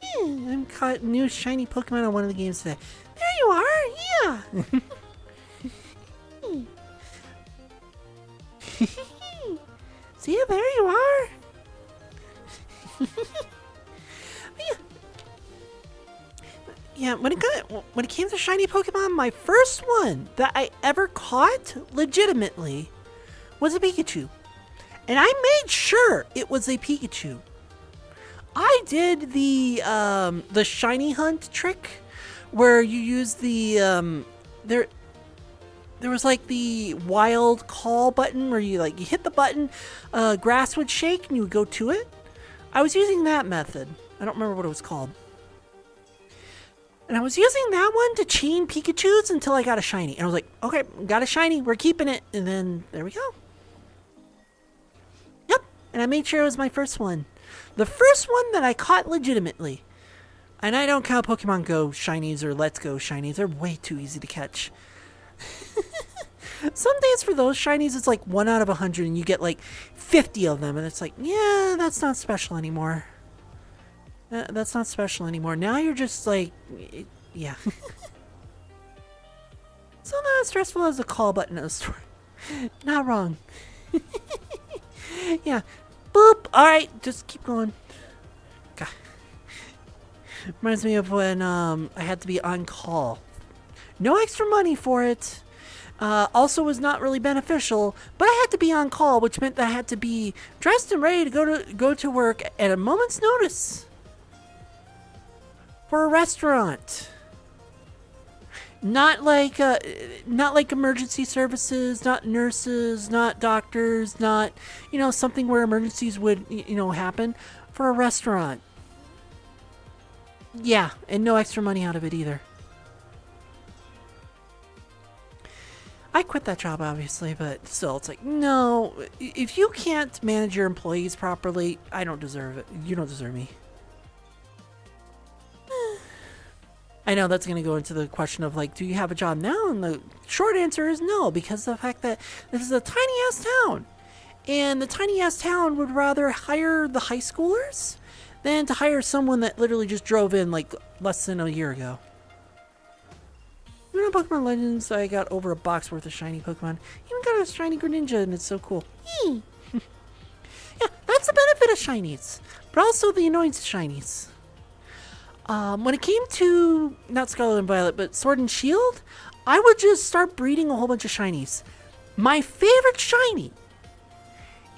Yeah, I'm caught new shiny Pokemon on one of the games today. There you are, yeah. See, there you are. Yeah, when it came to shiny Pokemon, my first one that I ever caught legitimately was a Pikachu. And I made sure it was a Pikachu. I did the shiny hunt trick where you use the there was like the wild call button where you hit the button, grass would shake and you would go to it. I was using that method. I don't remember what it was called. And I was using that one to chain Pikachus until I got a shiny. And I was like, okay, got a shiny, we're keeping it. And then there we go. Yep, and I made sure it was my first one. The first one that I caught legitimately. And I don't count Pokemon Go shinies or Let's Go shinies. They're way too easy to catch. Some days for those shinies, it's like 1 out of 100 and you get like 50 of them. And it's like, yeah, that's not special anymore. That's not special anymore. Now you're just like, yeah. It's not as stressful as a call button at a store. Not wrong. Yeah. Boop. All right, just keep going. God. Reminds me of when I had to be on call. No extra money for it. Also was not really beneficial, but I had to be on call, which meant that I had to be dressed and ready to go to work at a moment's notice. For a restaurant. Not like emergency services, not nurses, not doctors, not, something where emergencies would, happen. For a restaurant. Yeah, and no extra money out of it either. I quit that job, obviously, but still, it's like, no, if you can't manage your employees properly, I don't deserve it. You don't deserve me. I know that's going to go into the question of do you have a job now? And the short answer is no, because of the fact that this is a tiny ass town. And the tiny ass town would rather hire the high schoolers than to hire someone that literally just drove in less than a year ago. Even on Pokemon Legends, I got over a box worth of shiny Pokemon. Even got a shiny Greninja, and it's so cool. Yeah, that's the benefit of shinies, but also the annoyance of shinies. When it came to, not Scarlet and Violet, but Sword and Shield, I would just start breeding a whole bunch of shinies. My favorite shiny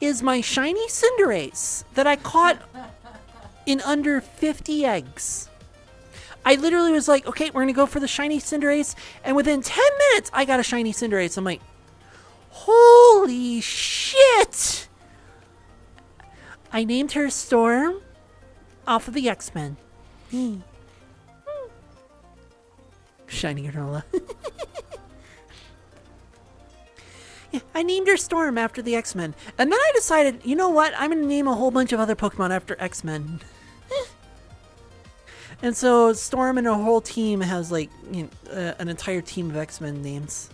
is my shiny Cinderace that I caught in under 50 eggs. I literally was like, okay, we're going to go for the shiny Cinderace, and within 10 minutes, I got a shiny Cinderace. I'm like, holy shit! I named her Storm off of the X-Men. Shiny granola. Yeah, I named her Storm after the X-Men. And then I decided, you know what? I'm going to name a whole bunch of other Pokemon after X-Men. And so Storm and her whole team has like an entire team of X-Men names.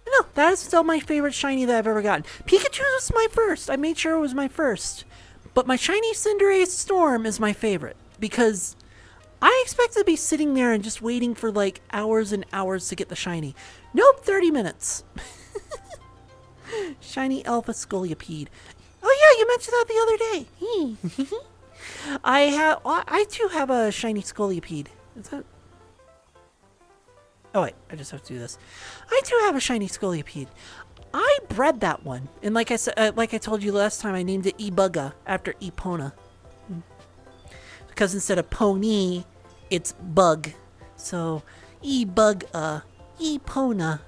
But no, that is still my favorite shiny that I've ever gotten. Pikachu was my first. I made sure it was my first. But my shiny Cinderace Storm is my favorite because I expect to be sitting there and just waiting for like hours and hours to get the shiny. Nope, 30 minutes. Shiny Alpha Scolipede. Oh yeah, you mentioned that the other day. I too have a shiny Scolipede. Is that? Oh wait, I just have to do this. I too have a shiny Scolipede. I bred that one, and like I said, like I told you last time, I named it Ebugga after Epona. Because instead of pony, it's bug. So Ebugga, Epona.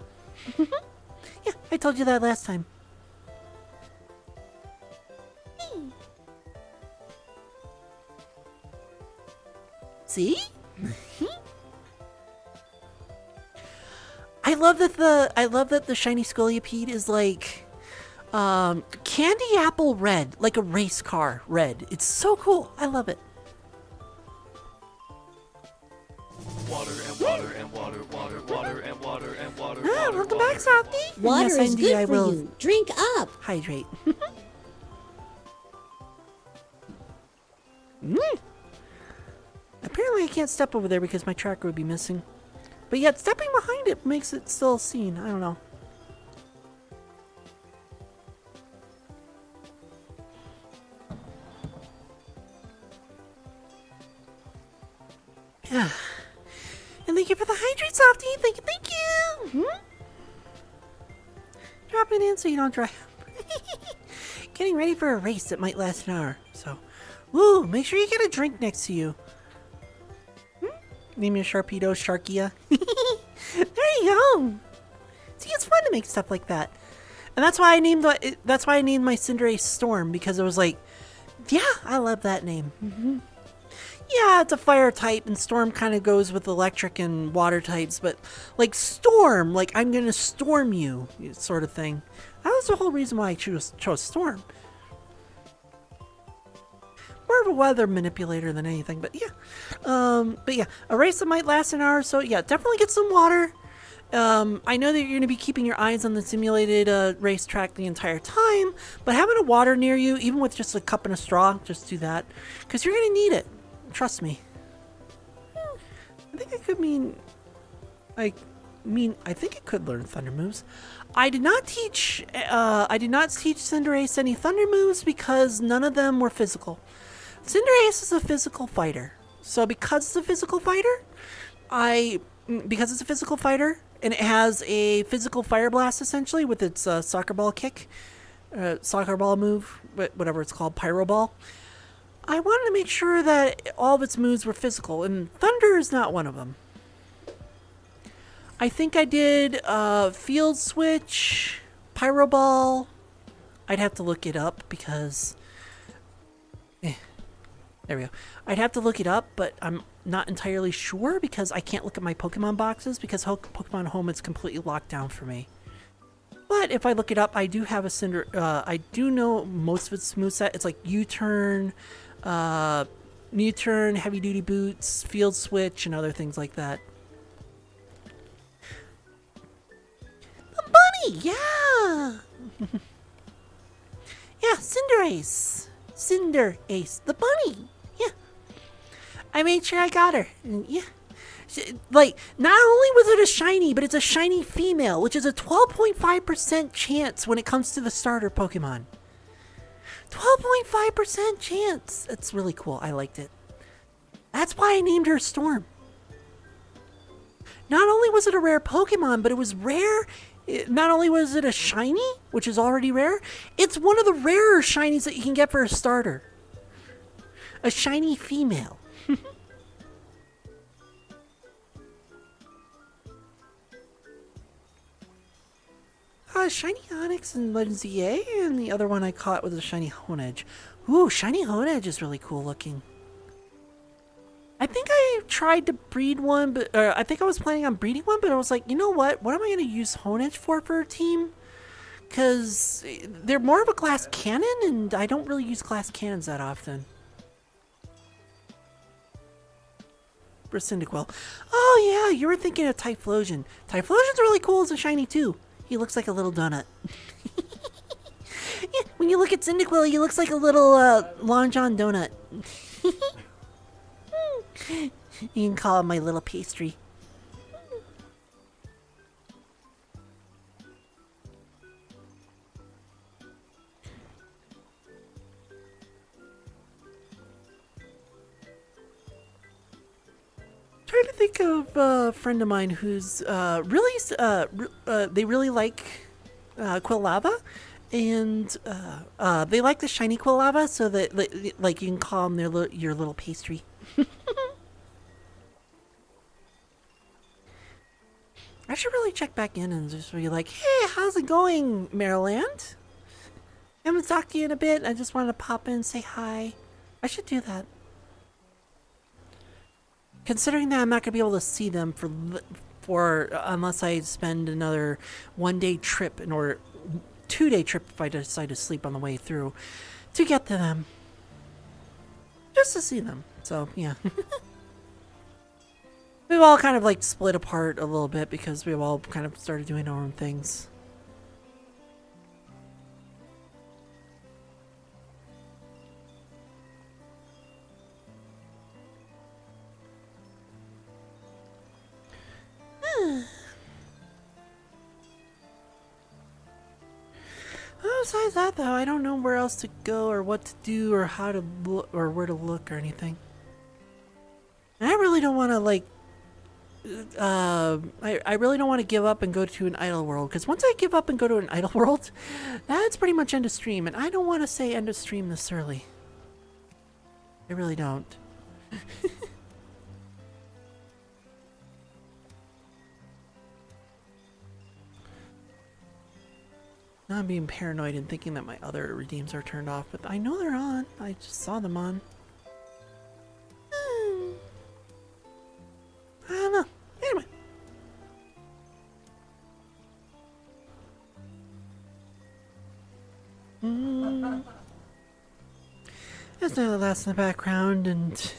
Yeah, I told you that last time. See? I love that the shiny Scolipede is like candy apple red, like a race car red. It's so cool. I love it. Water and water and water, water, water and water and water. Ah, welcome back, Softy. Water Yes, is indeed, good I for will you. Drink up. hydrate. Apparently I can't step over there because my tracker would be missing. But yet stepping behind it makes it still seen. I don't know. Yeah. And thank you for the hydrate, Softy. Thank you, thank you. Drop it in so you don't dry up. Getting ready for a race that might last an hour. So, woo, make sure you get a drink next to you. Name your Sharpedo Sharkia. There you go. See, it's fun to make stuff like that. And that's why I named my Cinderace Storm, because it was like, yeah, I love that name. Yeah, it's a fire type, and Storm kind of goes with electric and water types, but like Storm, like I'm gonna storm you, sort of thing. That was the whole reason why I chose Storm. More of a weather manipulator than anything, but yeah. A race that might last an hour or so. Yeah, definitely get some water. I know that you're going to be keeping your eyes on the simulated racetrack the entire time, but having a water near you, even with just a cup and a straw, just do that, because you're going to need it. Trust me. I think it could I think it could learn thunder moves. I did not teach Cinderace any thunder moves because none of them were physical. Cinderace is a physical fighter. So because it's a physical fighter, and it has a physical fire blast essentially with its soccer ball kick, soccer ball move, whatever it's called, pyro ball. I wanted to make sure that all of its moves were physical, and thunder is not one of them. I think I did field switch, pyro ball. I'd have to look it up because there we go. I'd have to look it up, but I'm not entirely sure because I can't look at my Pokemon boxes because Pokemon Home is completely locked down for me. But if I look it up, I do have I do know most of its moveset. It's like U-turn, U-turn, heavy duty boots, field switch, and other things like that. The bunny, yeah, yeah, Cinderace, the bunny. Yeah, I made sure I got her. Yeah. Like, not only was it a shiny, but it's a shiny female, which is a 12.5% chance when it comes to the starter Pokemon. 12.5% chance. That's really cool. I liked it. That's why I named her Storm. Not only was it a rare Pokemon, but it was rare. Not only was it a shiny, which is already rare, it's one of the rarer shinies that you can get for a starter. A shiny female. Shiny Onix and Legends EA, and the other one I caught was a shiny Honedge. Ooh, shiny Honedge is really cool looking. I think I tried to breed one, but I think I was planning on breeding one, but I was like, you know what? What am I going to use Honedge for a team? because they're more of a glass cannon, and I don't really use glass cannons that often. For Cyndaquil. Oh yeah, you were thinking of Typhlosion. Typhlosion's really cool as a shiny too. He looks like a little donut. Yeah, when you look at Cyndaquil, he looks like a little Long John donut. You can call him my little pastry. Trying to think of a friend of mine who's they really like Quilava, and they like the shiny Quilava, so that like you can call them your little pastry. I should really check back in and just be like, hey, how's it going, Maryland? I haven't talked to you in a bit. I just wanted to pop in and say hi. I should do that. Considering that I'm not gonna be able to see them for unless I spend another 1-day trip or 2-day trip if I decide to sleep on the way through to get to them, just to see them. So yeah, we've all kind of like split apart a little bit because we've all kind of started doing our own things. Besides that, though, I don't know where else to go or what to do or how to look or where to look or anything. And I really don't want to like. I really don't want to give up and go to an idle world, because once I give up and go to an idle world, that's pretty much end of stream, and I don't want to say end of stream this early. I really don't. Now I'm being paranoid and thinking that my other redeems are turned off, but I know they're on. I just saw them on. I don't know. Anyway. There's not last in the background, and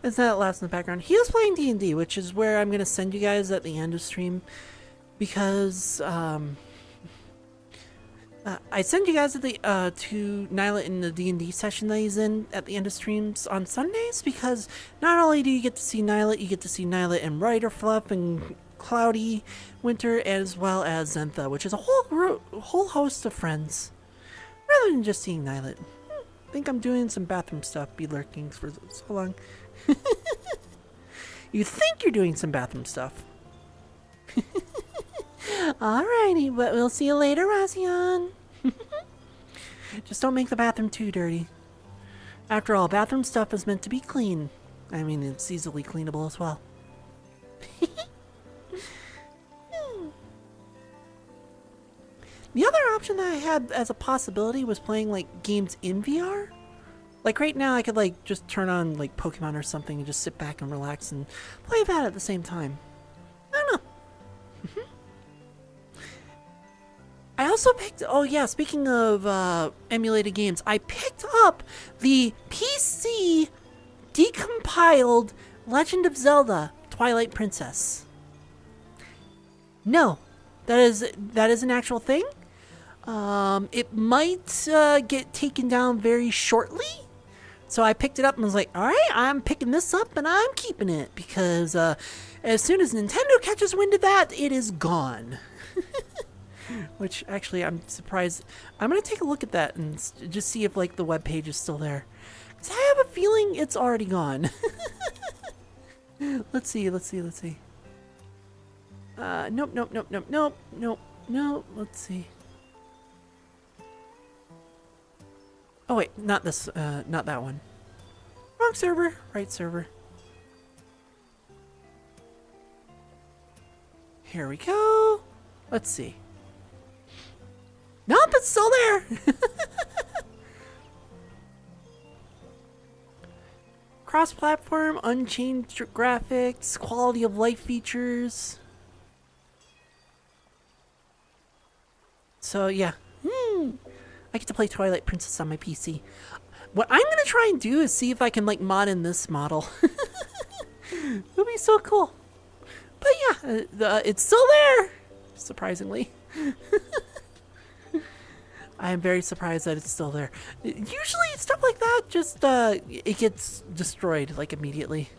it's not last in the background. He was playing D&D, which is where I'm going to send you guys at the end of stream, because I send you guys to Nyla in the D&D session that he's in at the end of streams on Sundays, because not only do you get to see Nyla, you get to see Nyla and Rider Fluff and Cloudy Winter, as well as Zentha, which is a whole host of friends, rather than just seeing Nyla. I think I'm doing some bathroom stuff, be lurking for so long. You think you're doing some bathroom stuff. Alrighty, but we'll see you later, Razion. Just don't make the bathroom too dirty. After all, bathroom stuff is meant to be clean. I mean, it's easily cleanable as well. The other option that I had as a possibility was playing like games in VR. Like right now I could like just turn on like Pokemon or something and just sit back and relax and play that at the same time. I don't know. I also picked, oh yeah, speaking of emulated games, I picked up the PC decompiled Legend of Zelda Twilight Princess. No, that is an actual thing. It might get taken down very shortly. So I picked it up and was like, alright, I'm picking this up and I'm keeping it, because as soon as Nintendo catches wind of that, it is gone. Which actually I'm surprised. I'm gonna take a look at that and just see if like the web page is still there, because I have a feeling it's already gone. Let's see. Nope. Let's see. Oh wait, not this, not that one. Wrong server, right server. Here we go. Let's see. Nope, it's still there. Cross-platform, unchanged graphics, quality of life features. So yeah, I get to play Twilight Princess on my PC. What I'm gonna try and do is see if I can like mod in this model. It'll be so cool. But yeah, it's still there, surprisingly. I am very surprised that it's still there. Usually stuff like that just it gets destroyed like immediately.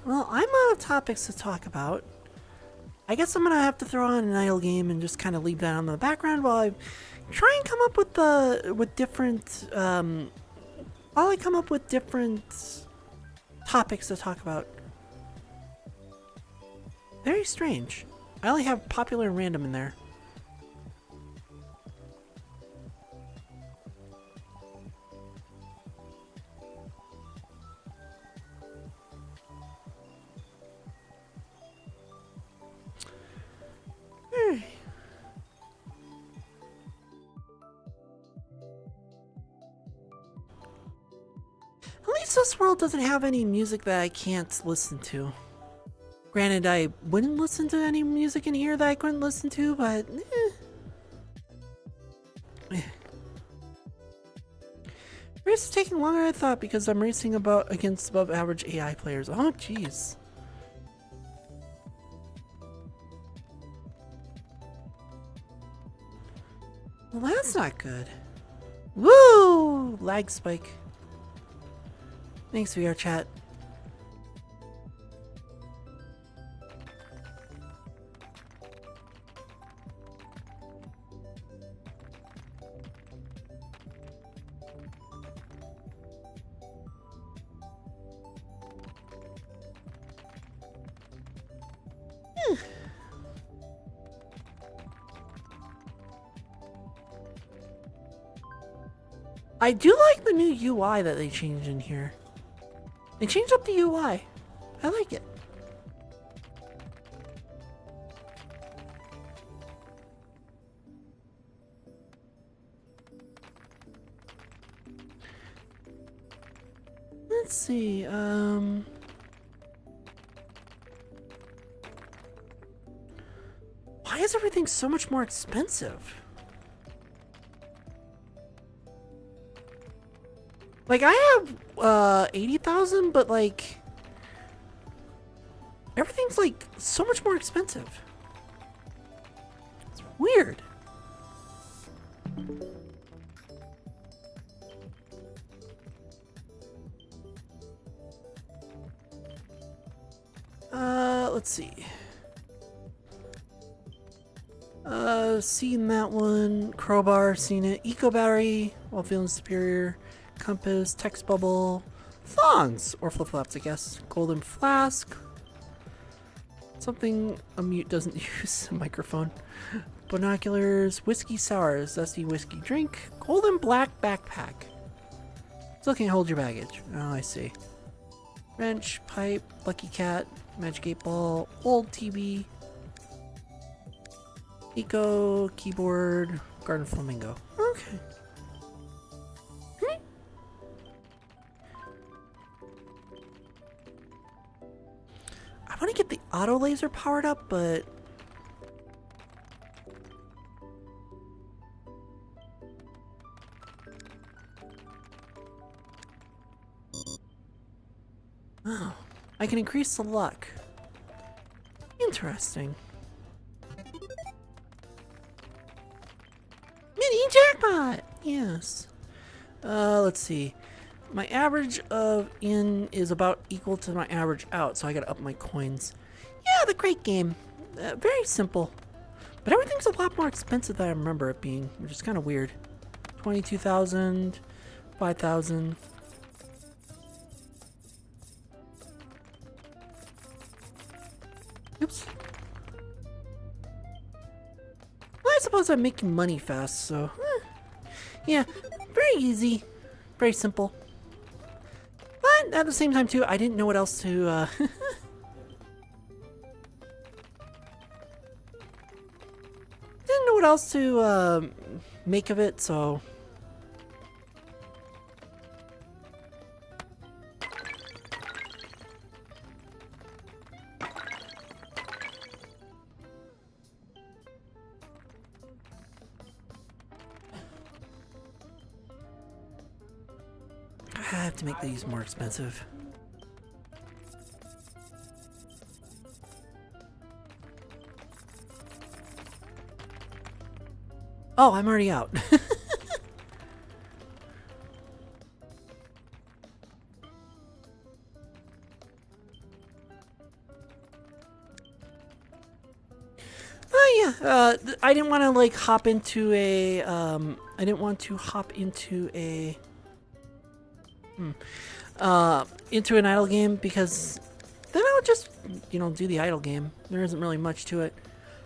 Well, I'm out of topics to talk about. I guess I'm gonna have to throw on an idle game and just kind of leave that on the background while I try and come up with different while I come up with different topics to talk about. Very strange. I only have popular and random in there. At least this world doesn't have any music that I can't listen to. Granted, I wouldn't listen to any music in here that I couldn't listen to, but Race is taking longer than I thought because I'm racing against above average AI players. Oh jeez. Well, that's not good. Woo! Lag spike. Thanks, VRChat. I do like the new UI that they changed in here. They changed up the UI. I like it. Let's see, why is everything so much more expensive? Like, I have 80,000, but like everything's like so much more expensive. It's weird. Let's see. Seen that one. Crowbar, seen it. Eco battery, while feeling superior. Compass, text bubble, thongs, or flip-flops, I guess. Golden flask. Something a mute doesn't use, a microphone. Binoculars, whiskey sour, zesty whiskey drink. Golden black backpack. Still can't hold your baggage. Oh, I see. Wrench, pipe, lucky cat, magic 8 ball, old TV. Eco, keyboard, garden flamingo. Okay. I want to get the auto laser powered up, but oh, I can increase the luck. Interesting. Mini jackpot! Yes. Let's see. My average of in is about equal to my average out, so I gotta up my coins. Yeah, the crate game. Very simple. But everything's a lot more expensive than I remember it being, which is kind of weird. 22,000, 5,000. Oops. Well, I suppose I'm making money fast, so yeah, very easy, very simple. But at the same time too, I didn't know what else to didn't know what else to make of it, so I have to make these more expensive. Oh, I'm already out. Oh yeah, I didn't want to like hop into a, I didn't want to hop into a, into an idle game because then I would just, you know, do the idle game. There isn't really much to it.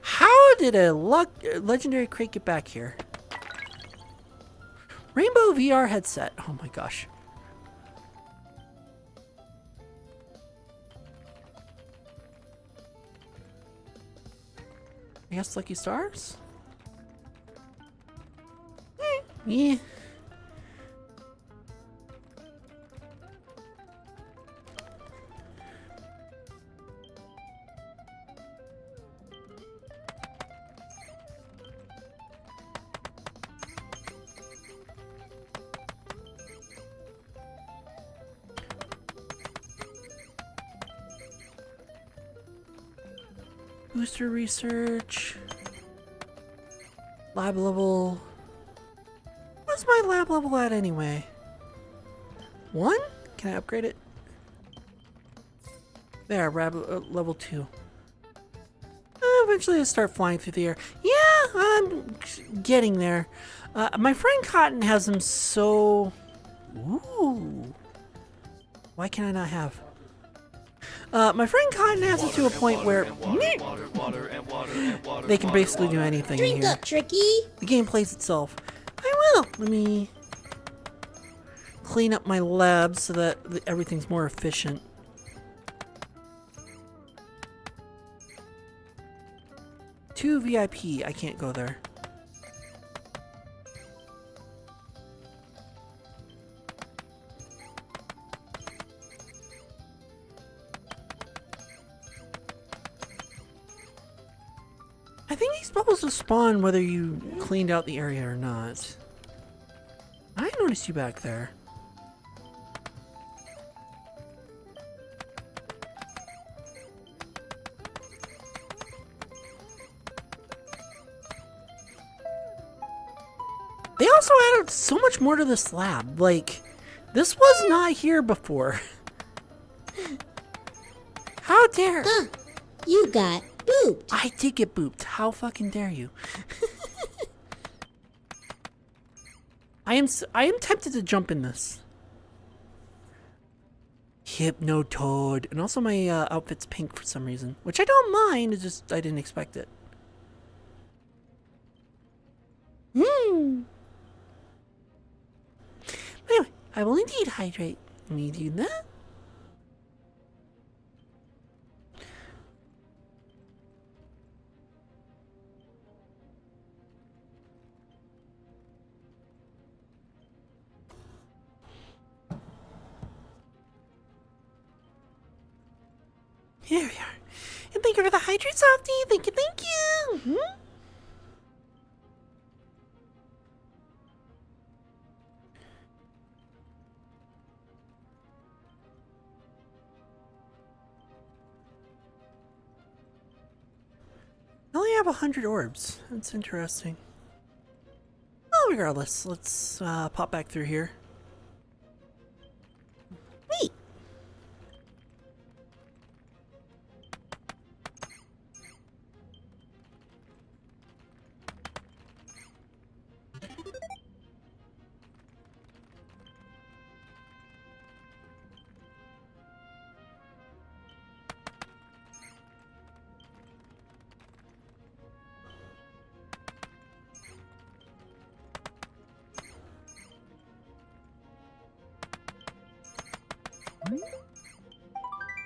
How did a legendary crate get back here? Rainbow VR headset. Oh my gosh. I guess lucky stars? Yeah. Booster research. Lab level. What's my lab level at anyway? 1? Can I upgrade it? There, level 2. Eventually I start flying through the air. Yeah, I'm getting there. My friend Cotton has them so... Ooh. Why can I not have? My friend Cotton has it to a point where they can basically do anything in Drink here. up, Tricky. The game plays itself. I will. Let me clean up my lab so that everything's more efficient. Two VIP. I can't go there. I think these bubbles will spawn whether you cleaned out the area or not. I noticed you back there. They also added so much more to this lab. Like, this was not here before. How dare! Huh. You got booped. I did get booped. How fucking dare you? I am tempted to jump in this. Hypnotoad. And also my outfit's pink for some reason. Which I don't mind, it's just I didn't expect it. But anyway, I will indeed hydrate. Let me do that. Here we are. And thank you for the hydrate, Softy. Thank you, thank you. I only have 100 orbs. That's interesting. Well, regardless, let's pop back through here. Neat.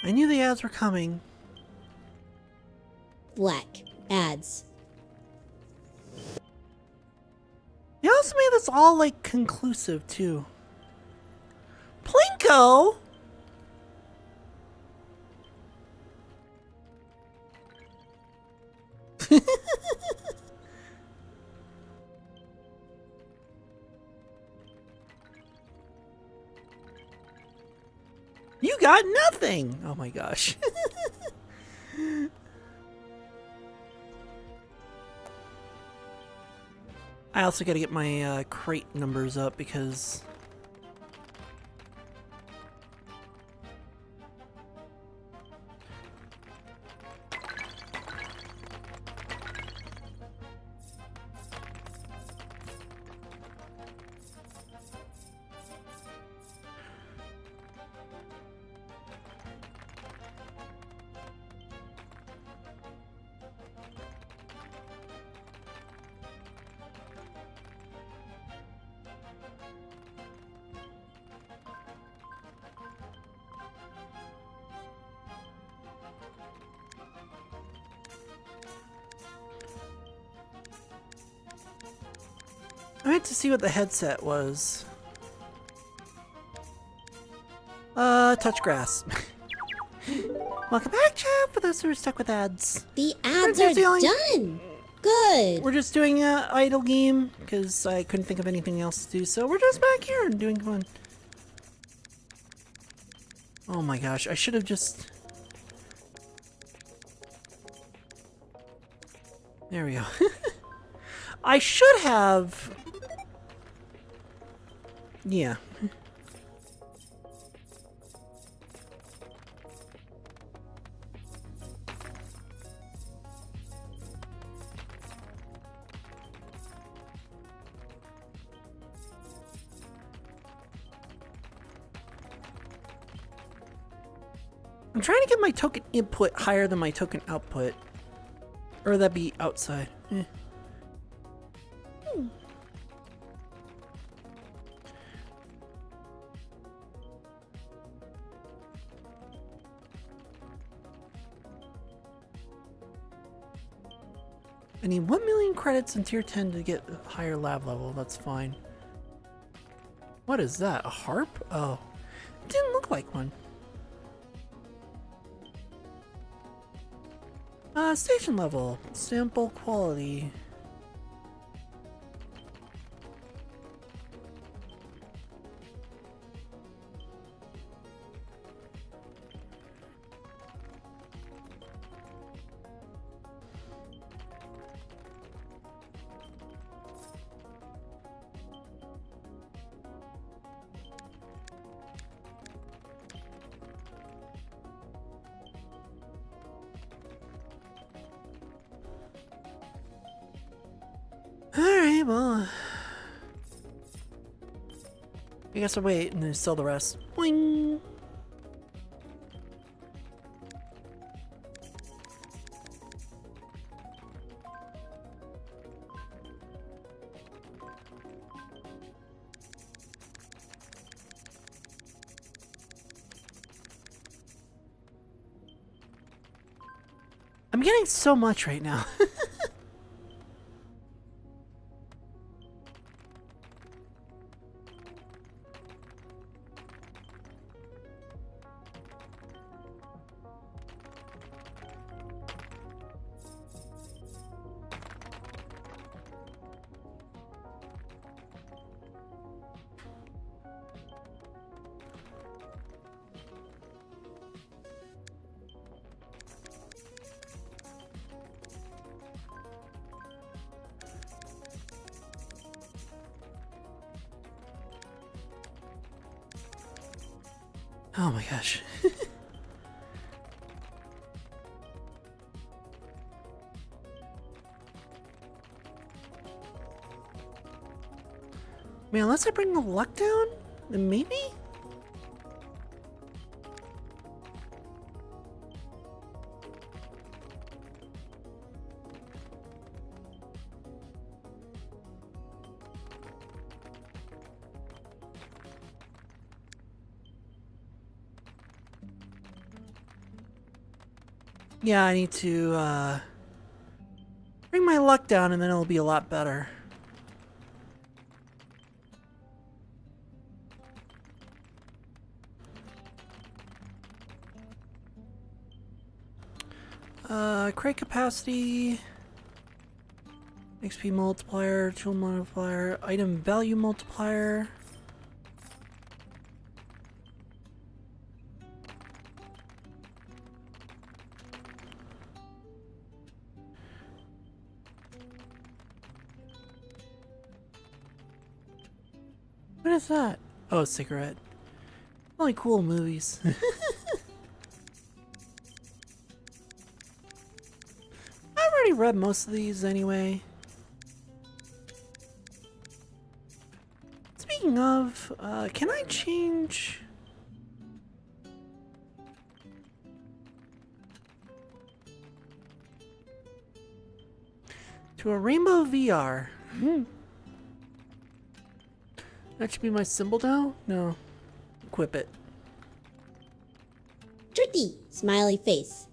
I knew the ads were coming. Black ads. They also made this all like conclusive too. Plinko. You got nothing! Oh my gosh. I also gotta get my crate numbers up because... I meant to see what the headset was. Touch grass. Welcome back, chat, for those who are stuck with ads. The ads We're are just done. Good. We're just doing a idle game, because I couldn't think of anything else to do, so we're just back here and doing fun. Oh my gosh, I should have just... There we go. I should have... Yeah. I'm trying to get my token input higher than my token output. Or that'd be outside. Eh. I need 1 million credits in tier 10 to get a higher lab level. That's fine. What is that? A harp? Oh. It didn't look like one. Station level. Sample quality. Alright, well... I guess I'll wait and then sell the rest. Boing! I'm getting so much right now. Oh my gosh. I mean, unless I bring the luck down, then maybe? Yeah, I need to bring my luck down and then it'll be a lot better. Crate capacity, XP multiplier, tool multiplier, item value multiplier. is that? Oh, a cigarette. Only cool movies. I've already read most of these anyway. Speaking of, can I change? To a rainbow VR. That should be my symbol now? No. Equip it. Tricky! Smiley face.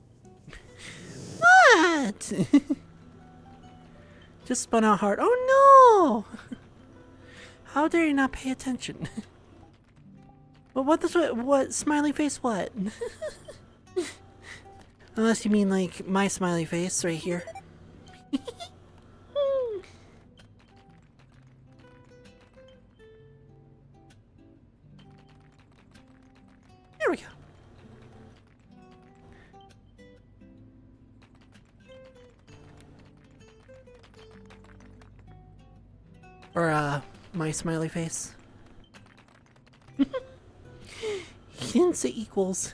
What? Just spun out hard. Oh no! How dare you not pay attention? But what smiley face what? Unless you mean like my smiley face right here. There we go. Or, my smiley face. He didn't say equals.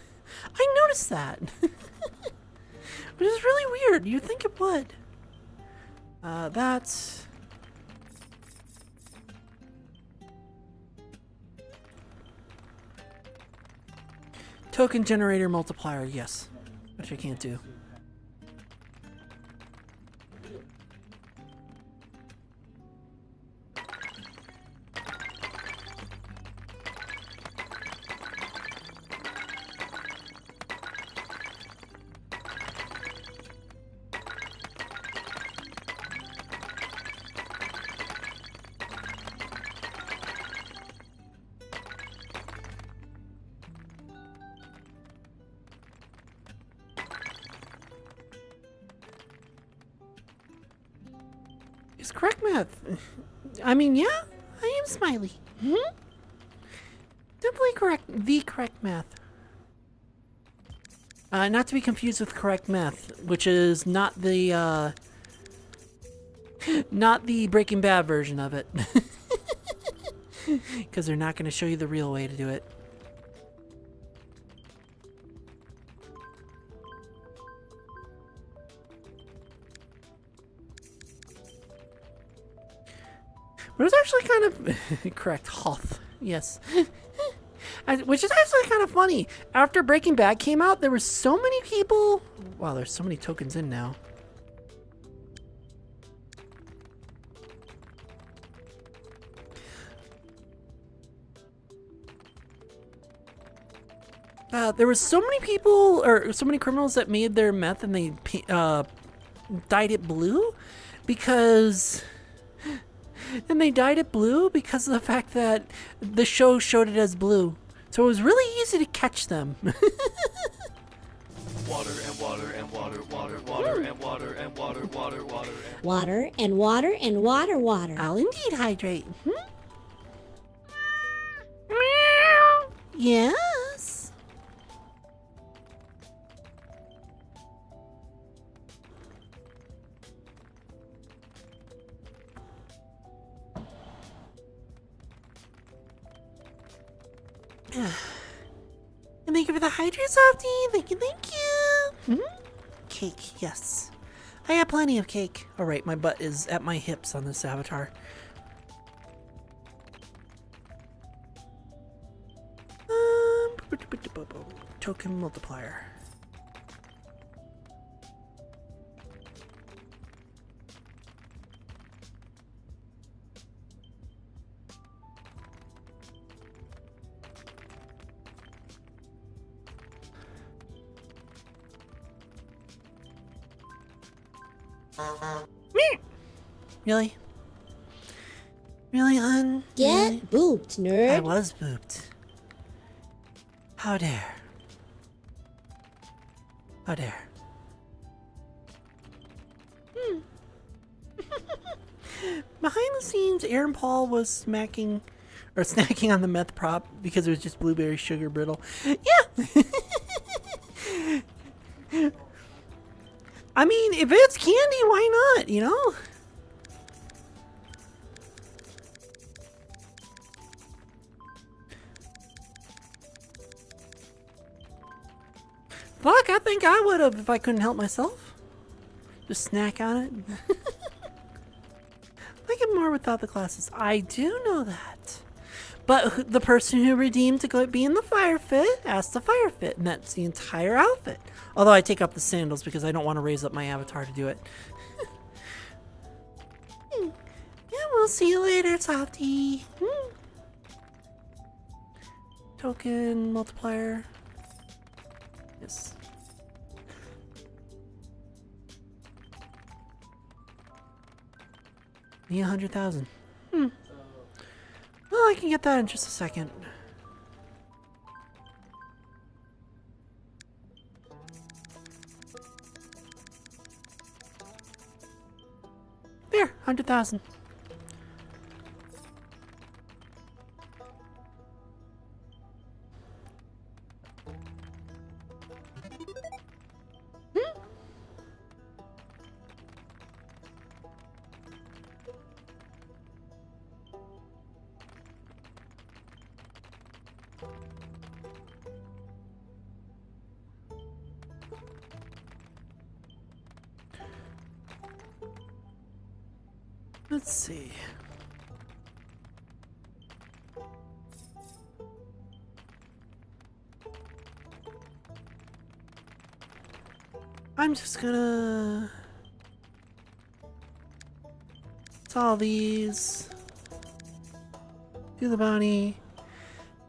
I noticed that. Which is really weird. You'd think it would. That's... Token generator multiplier, yes. Which I can't do. It's correct math. I mean, yeah, I am smiley. Definitely correct. The correct math. Not to be confused with correct math, which is not the not the Breaking Bad version of it. Because they're not going to show you the real way to do it. But it was actually kind of correct. Hoth, yes. Which is actually kind of funny. After Breaking Bad came out, there were so many people. Wow, there's so many tokens in now. There was so many people, or so many criminals that made their meth and they dyed it blue because... And they dyed it blue because of the fact that the show showed it as blue. So it was really easy to catch them. Water and water and water, water, water and water and water, water, water. Water and water and water, water. I'll indeed hydrate. Meow. Yes. And thank you for the hydrate, Softy. Thank you, thank you. Cake, yes. I have plenty of cake. All right, my butt is at my hips on this avatar. Token multiplier. Really? Really, hun? Get Really? booped, nerd. I was booped. How dare. How dare. Behind the scenes, Aaron Paul was smacking or snacking on the meth prop because it was just blueberry sugar brittle. Yeah! I mean, if it's candy, why not, you know? Fuck, I think I would have if I couldn't help myself. Just snack on it. I get more without the glasses. I do know that. But the person who redeemed to go be in the fire fit asked the fire fit, and that's the entire outfit. Although I take off the sandals because I don't want to raise up my avatar to do it. Yeah, we'll see you later, Softy. Token multiplier. Yes. Need 100,000. Well, I can get that in just a second. There, 100,000. Let's see. I'm just gonna solve these, do the bounty,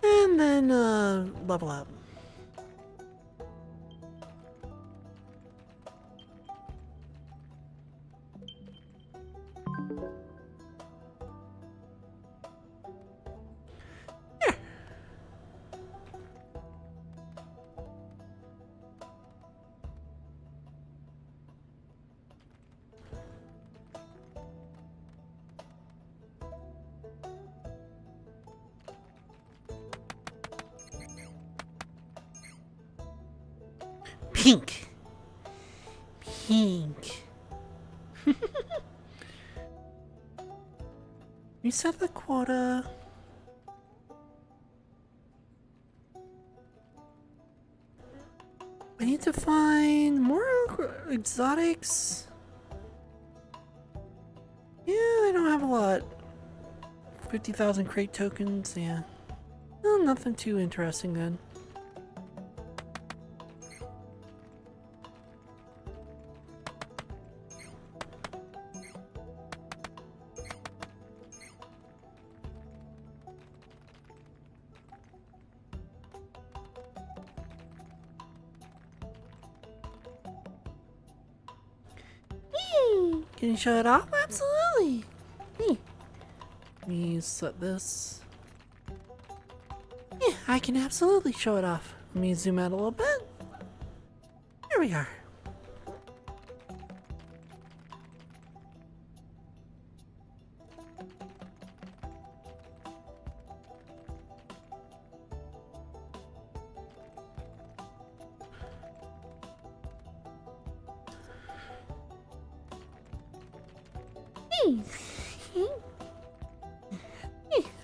and then level up. Pink. Pink. Reset the quota. I need to find more exotics. Yeah, I don't have a lot. 50,000 crate tokens, yeah. Well, nothing too interesting then. Can you show it off? Absolutely. Let me set this. Yeah, I can absolutely show it off. Let me zoom out a little bit. There we are.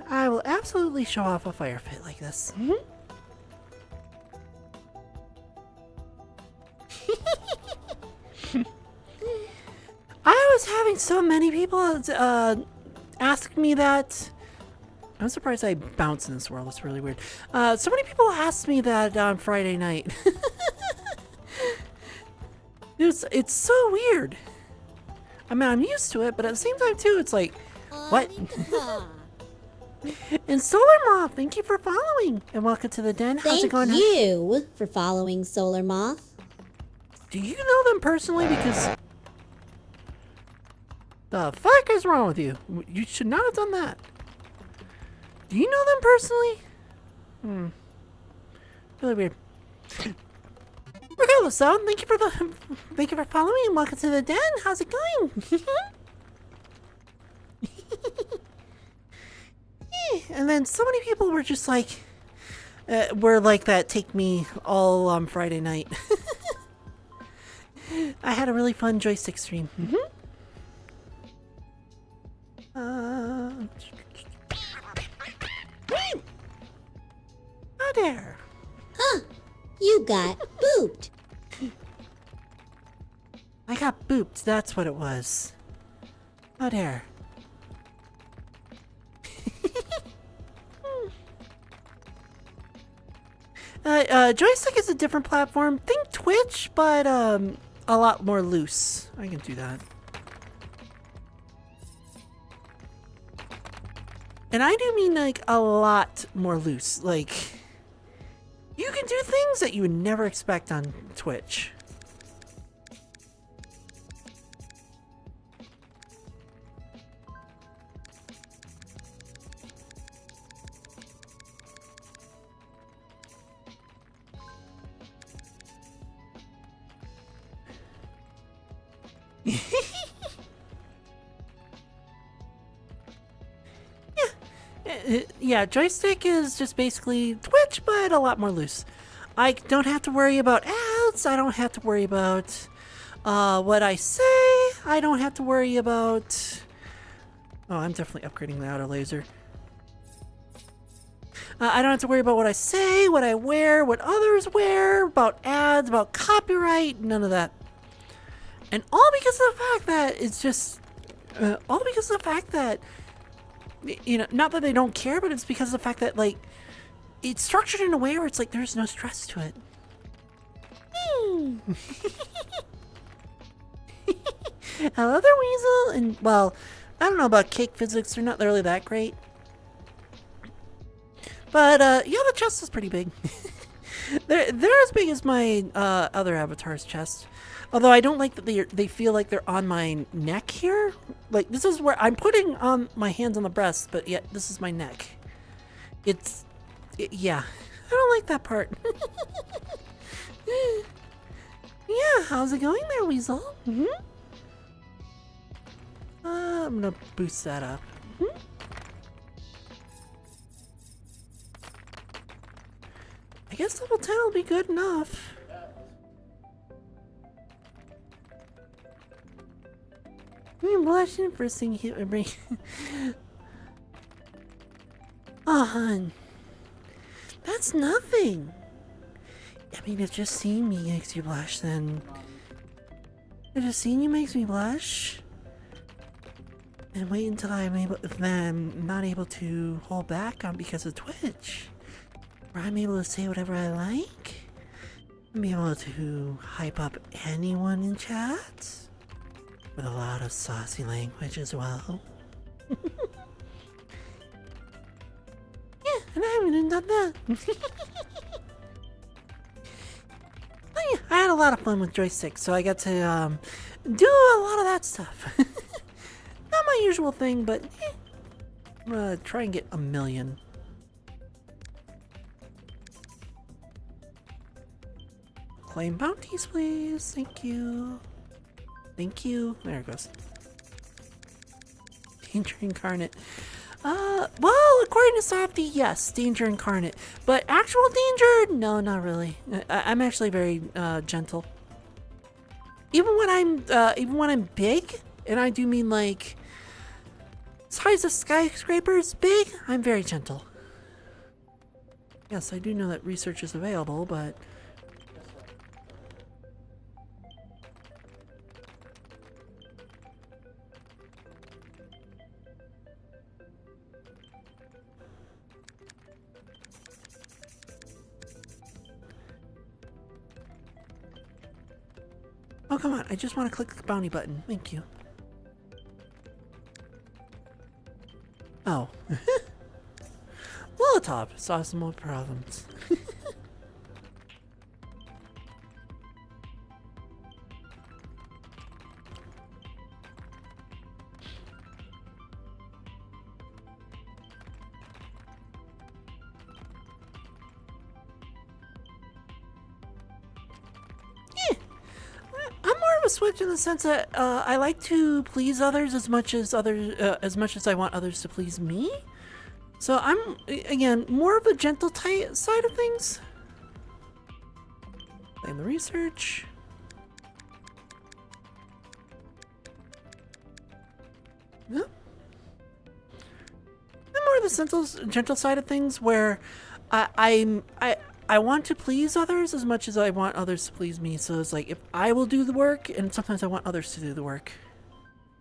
I will absolutely show off a fire pit like this. I was having so many people ask me that. I'm surprised I bounce in this world. It's really weird. So many people asked me that on Friday night. It's so weird. I mean, I'm used to it, but at the same time, too, it's like, what? And Solar Moth, thank you for following. And welcome to the den. How's it going? Thank you for following Solar Moth. Do you know them personally? Because the fuck is wrong with you? You should not have done that. Do you know them personally? Really weird. Regardless, though, thank you for following and welcome to the den. How's it going? And then so many people were just like, were like that. Take me all on Friday night. I had a really fun joystick stream. Oh there. Huh, you got booped. I got booped, that's what it was. Oh there. Joystick is a different platform. Think Twitch, but a lot more loose. I can do that. And I do mean like a lot more loose. Like, you can do things that you would never expect on Twitch. Yeah, joystick is just basically Twitch, but a lot more loose. I don't have to worry about ads. I don't have to worry about what I say. I don't have to worry about... Oh, I'm definitely upgrading the auto laser. I don't have to worry about what I say, what I wear, what others wear, about ads, about copyright, none of that. And all because of the fact that it's just... all because of the fact that... You know, not that they don't care, but it's because of the fact that, like, it's structured in a way where it's like there's no stress to it. Hello there, Weasel. And, well, I don't know about cake physics. They're not really that great. But, yeah, the chest is pretty big. they're as big as my other avatar's chest. Although I don't like that they feel like they're on my neck here. Like, this is where I'm putting on my hands on the breast, but yet this is my neck. Yeah. I don't like that part. Yeah, how's it going there, Weasel? I'm gonna boost that up. I guess level 10 will be good enough. I'm blushing first thing you bring. Oh, hun. That's nothing. I mean, if just seeing me makes you blush, then... If just seeing you makes me blush... And wait until I'm not able to hold back on because of Twitch. Where I'm able to say whatever I like. I'm able to hype up anyone in chat. With a lot of saucy language as well. Yeah, and I haven't even done that. Oh yeah, I had a lot of fun with joystick, so I got to do a lot of that stuff. Not my usual thing, but I'm gonna try and get 1 million. Claim bounties, please. Thank you. Thank you. There it goes. Danger incarnate. Well, according to Softy, yes, danger incarnate. But actual danger? No, not really. I'm actually very gentle. Even when I'm big, and I do mean like size of skyscrapers big, I'm very gentle. Yes, I do know that research is available, but oh, come on. I just want to click the bounty button. Thank you. Oh. Molotov saw some more problems. Switch in the sense that I like to please others as much as I want others to please me. So I'm again more of the gentle side of things. And the research. Yep. I'm more of the gentle side of things where I want to please others as much as I want others to please me. So it's like if I will do the work, and sometimes I want others to do the work.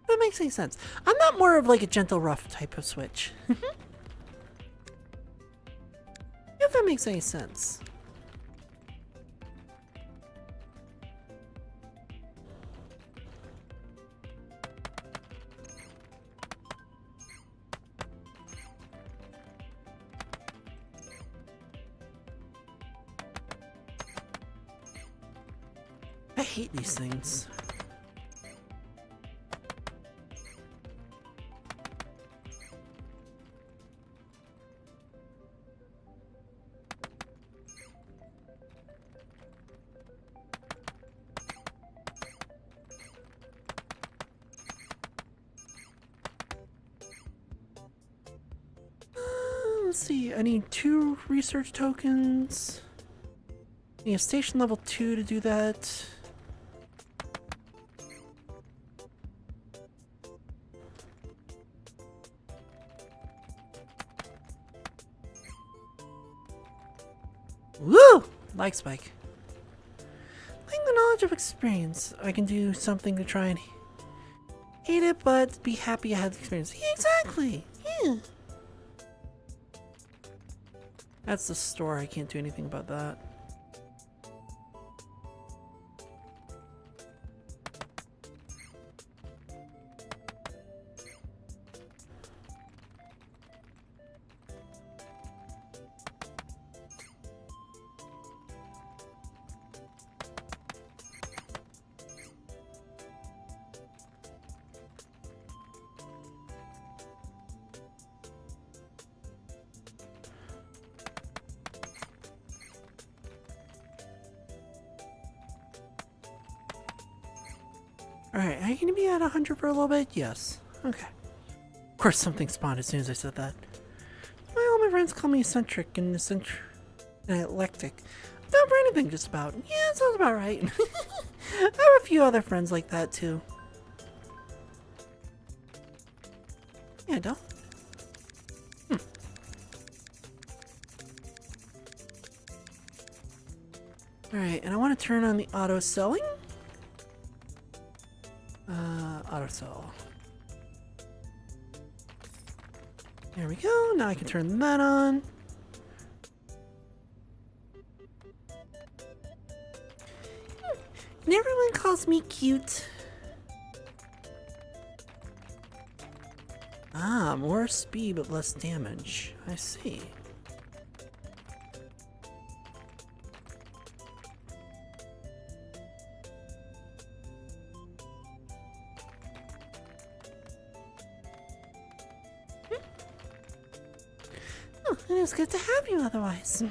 If that makes any sense. I'm not more of like a gentle, rough type of switch. If that makes any sense. I hate these things. Let's see, I need 2 research tokens. I need a station level 2 to do that. Woo! Like spike. Like the knowledge of experience. I can do something to try and hate it, but be happy I had the experience. Yeah, exactly! Yeah. That's the store. I can't do anything about that. Alright, are you gonna be at 100 for a little bit? Yes. Okay. Of course something spawned as soon as I said that. All my friends call me eccentric and eclectic. Not for anything, just about. Yeah, that sounds about right. I have a few other friends like that too. Yeah, don't. Alright, and I want to turn on the auto selling. Auto sell. There we go. Now I can turn that on. And everyone calls me cute. Ah, more speed but less damage. I see. Oh, it was good to have you otherwise.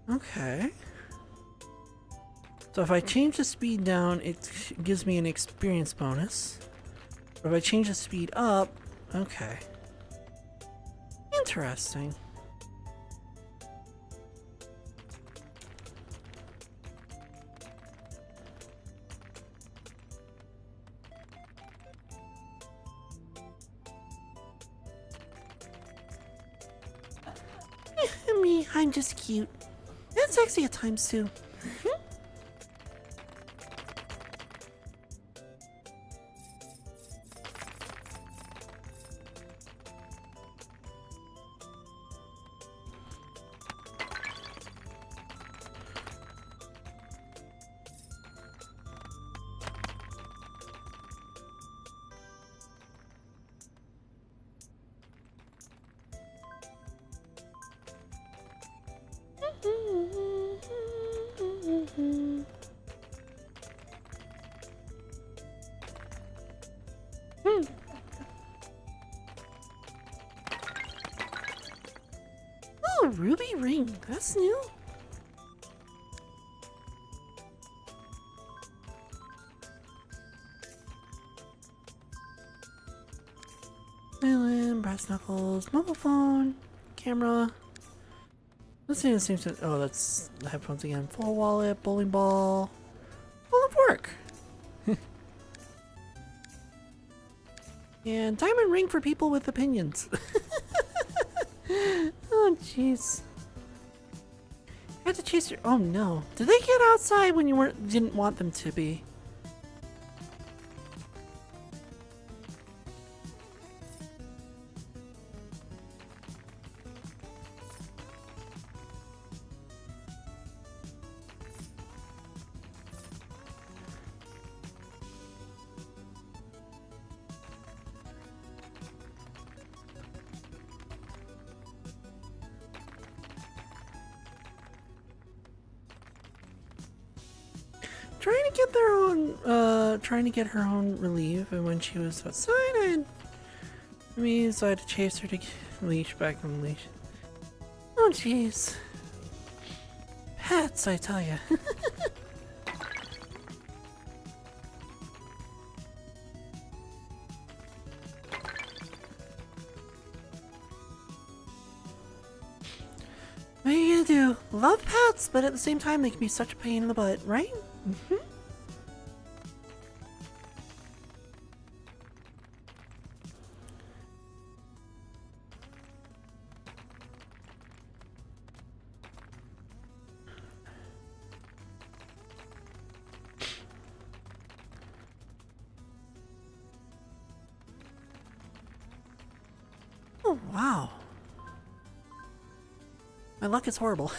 Okay. So if I change the speed down, it gives me an experience bonus. But if I change the speed up, okay. Interesting. Me, I'm just cute. And sexy at times too. Oh, ruby ring. That's new. Violin, brass knuckles, mobile phone, camera. Let's see, it seems to. Oh, that's the headphones again. Full wallet, bowling ball. Full of work. And diamond ring for people with opinions. Oh, jeez. I had to chase your. Oh no! Did they get outside when you didn't want them to be? Trying to get her own relief, and when she was outside, so I had to chase her to leash back on the leash. Oh jeez. Pets, I tell ya. What are you gonna do? Love pets, but at the same time they can be such a pain in the butt, right? Mm-hmm. Oh, wow. My luck is horrible.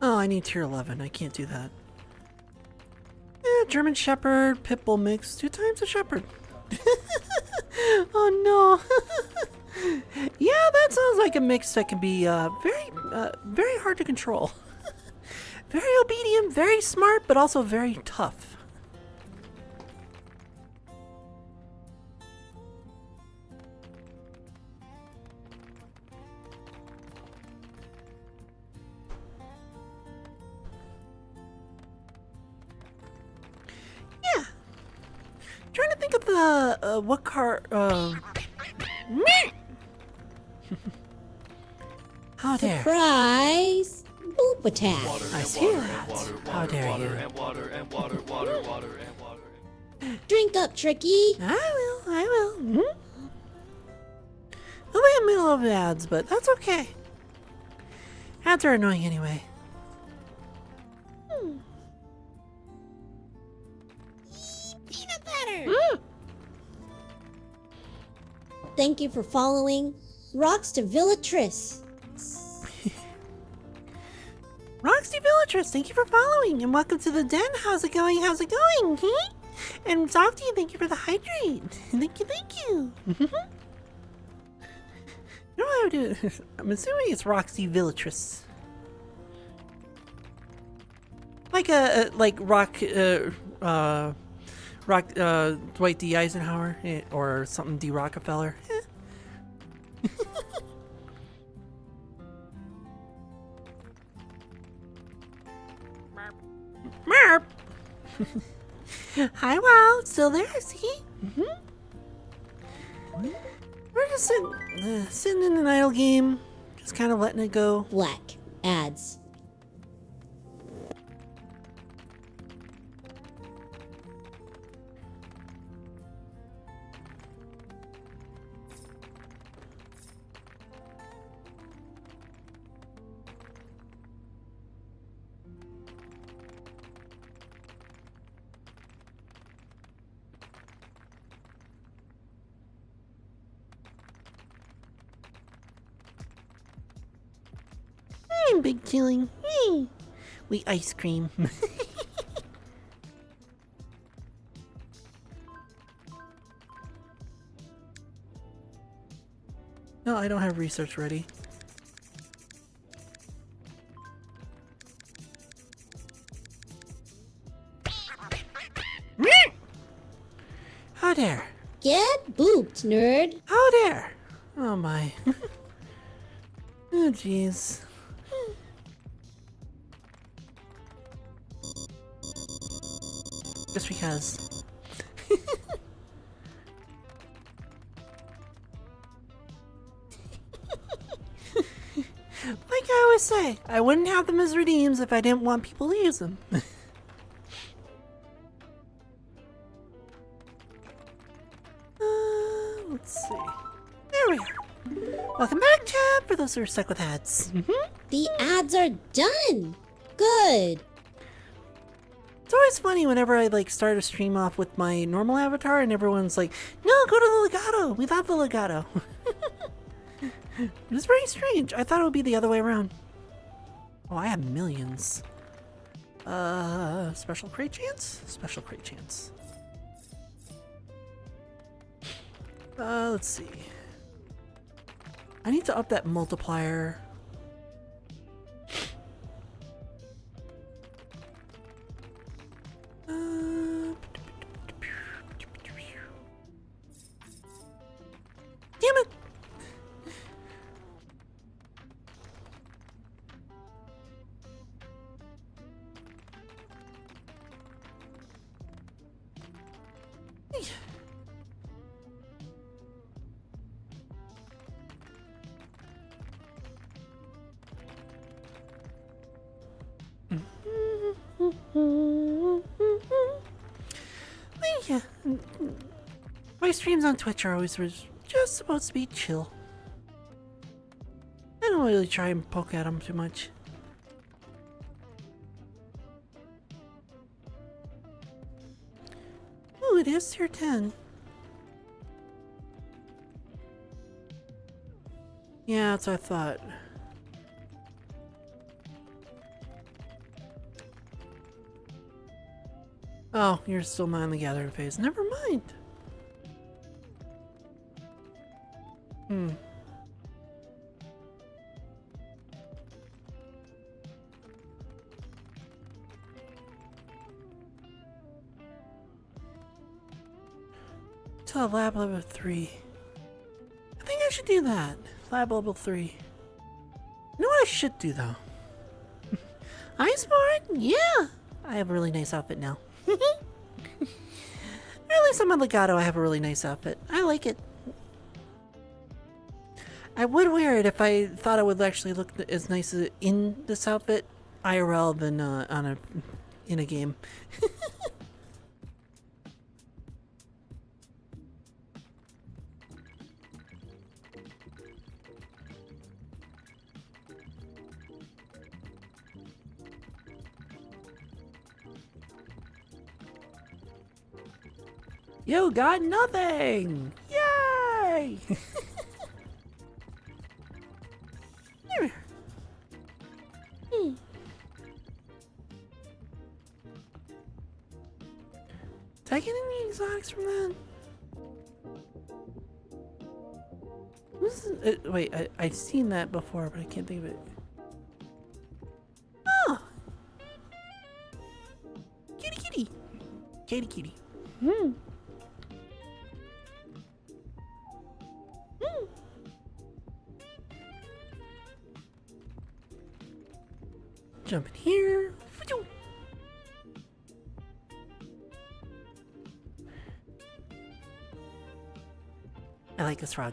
Oh, I need tier 11. I can't do that. German Shepherd, Pitbull mix, 2 times a Shepherd. Oh no. Yeah, that sounds like a mix that can be very hard to control. Very obedient, very smart, but also very tough. Trying to think of the what car How dare Surprise! Boop attack. I see that. How dare you. Drink up, Tricky. I will. Mm-hmm. I'll be in the middle of ads, but that's okay. Ads are annoying anyway. Peanut butter. Thank you for following Rocks to Villatrice. Roxy Villatress, thank you for following, and welcome to the den. How's it going? How's it going? And Softy, thank you for the hydrate. Thank you. You know what I would do? I'm assuming it's Roxy Villatress. Like Dwight D. Eisenhower, or something D. Rockefeller. Merp. Hi, Wow. Still there? See? We're just sitting in an idle game, just kind of letting it go. Black ads. Big chilling. Hey. We ice cream. No, I don't have research ready. How dare! Get booped, nerd. How dare! Oh my. Oh jeez. Just because. Like I always say, I wouldn't have them as redeems if I didn't want people to use them. Let's see. There we are. Welcome back, chat, for those who are stuck with ads. The ads are done. Good. It's always funny whenever I like start a stream off with my normal avatar and everyone's like, no, go to the legato. We love the legato. It's very strange. I thought it would be the other way around. Oh, I have millions. Special crate chance? Special crate chance. Let's see. I need to up that multiplier. Damn it! Yeah. My streams on Twitch are always just supposed to be chill. I don't really try and poke at them too much. Ooh, it is tier 10. Yeah, that's what I thought. Oh, you're still not in the gathering phase. Never mind. To lab level 3. I think I should do that. Lab level 3. You know what I should do though? Iceborne? Yeah! I have a really nice outfit now. Or at least on my legato I have a really nice outfit. I like it. I would wear it if I thought it would actually look as nice in this outfit IRL than in a game. You got nothing! Yay! Did I get any exotics from that? Wait, I've seen that before, but I can't think of it. Oh! Kitty kitty! Kitty kitty. Jump in here. I like this rod.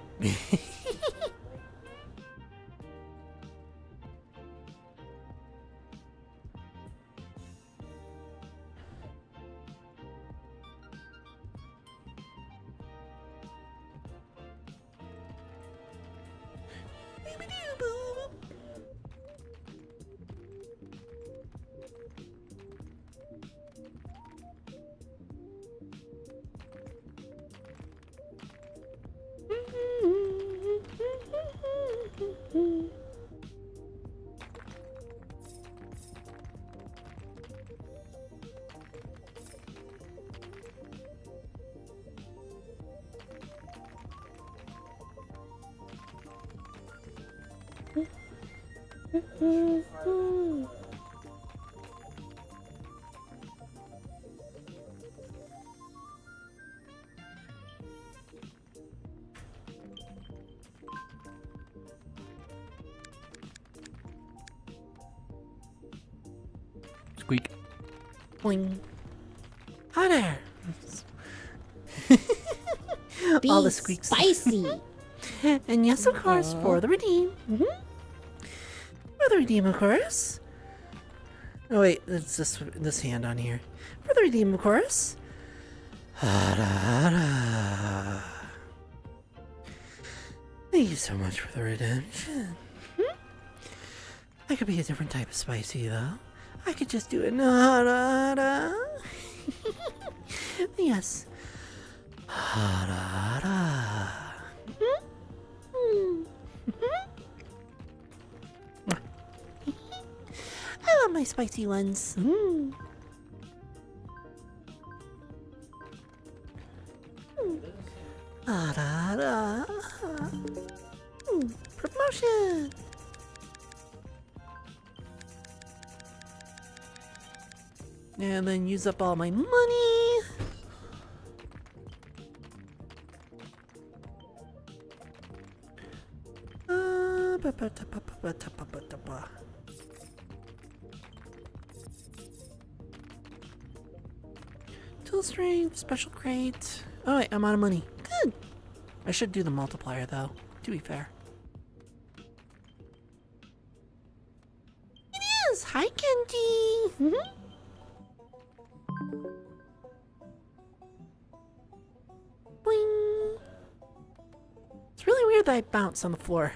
Squeak. Boing. Hi there. Be All the squeaks. spicy. And yes, of course, for the redeem. For the redeem, of course. Oh wait, it's this hand on here. For the redeem, of course. Thank you so much for the redemption. I could be a different type of spicy though. I could just do it. Yes. I love my spicy ones. Promotion. And then use up all my money. Tool strength, special crate. Oh wait, I'm out of money. Good. I should do the multiplier though, to be fair. It is! Hi, Kenji! Boing! It's really weird that I bounce on the floor.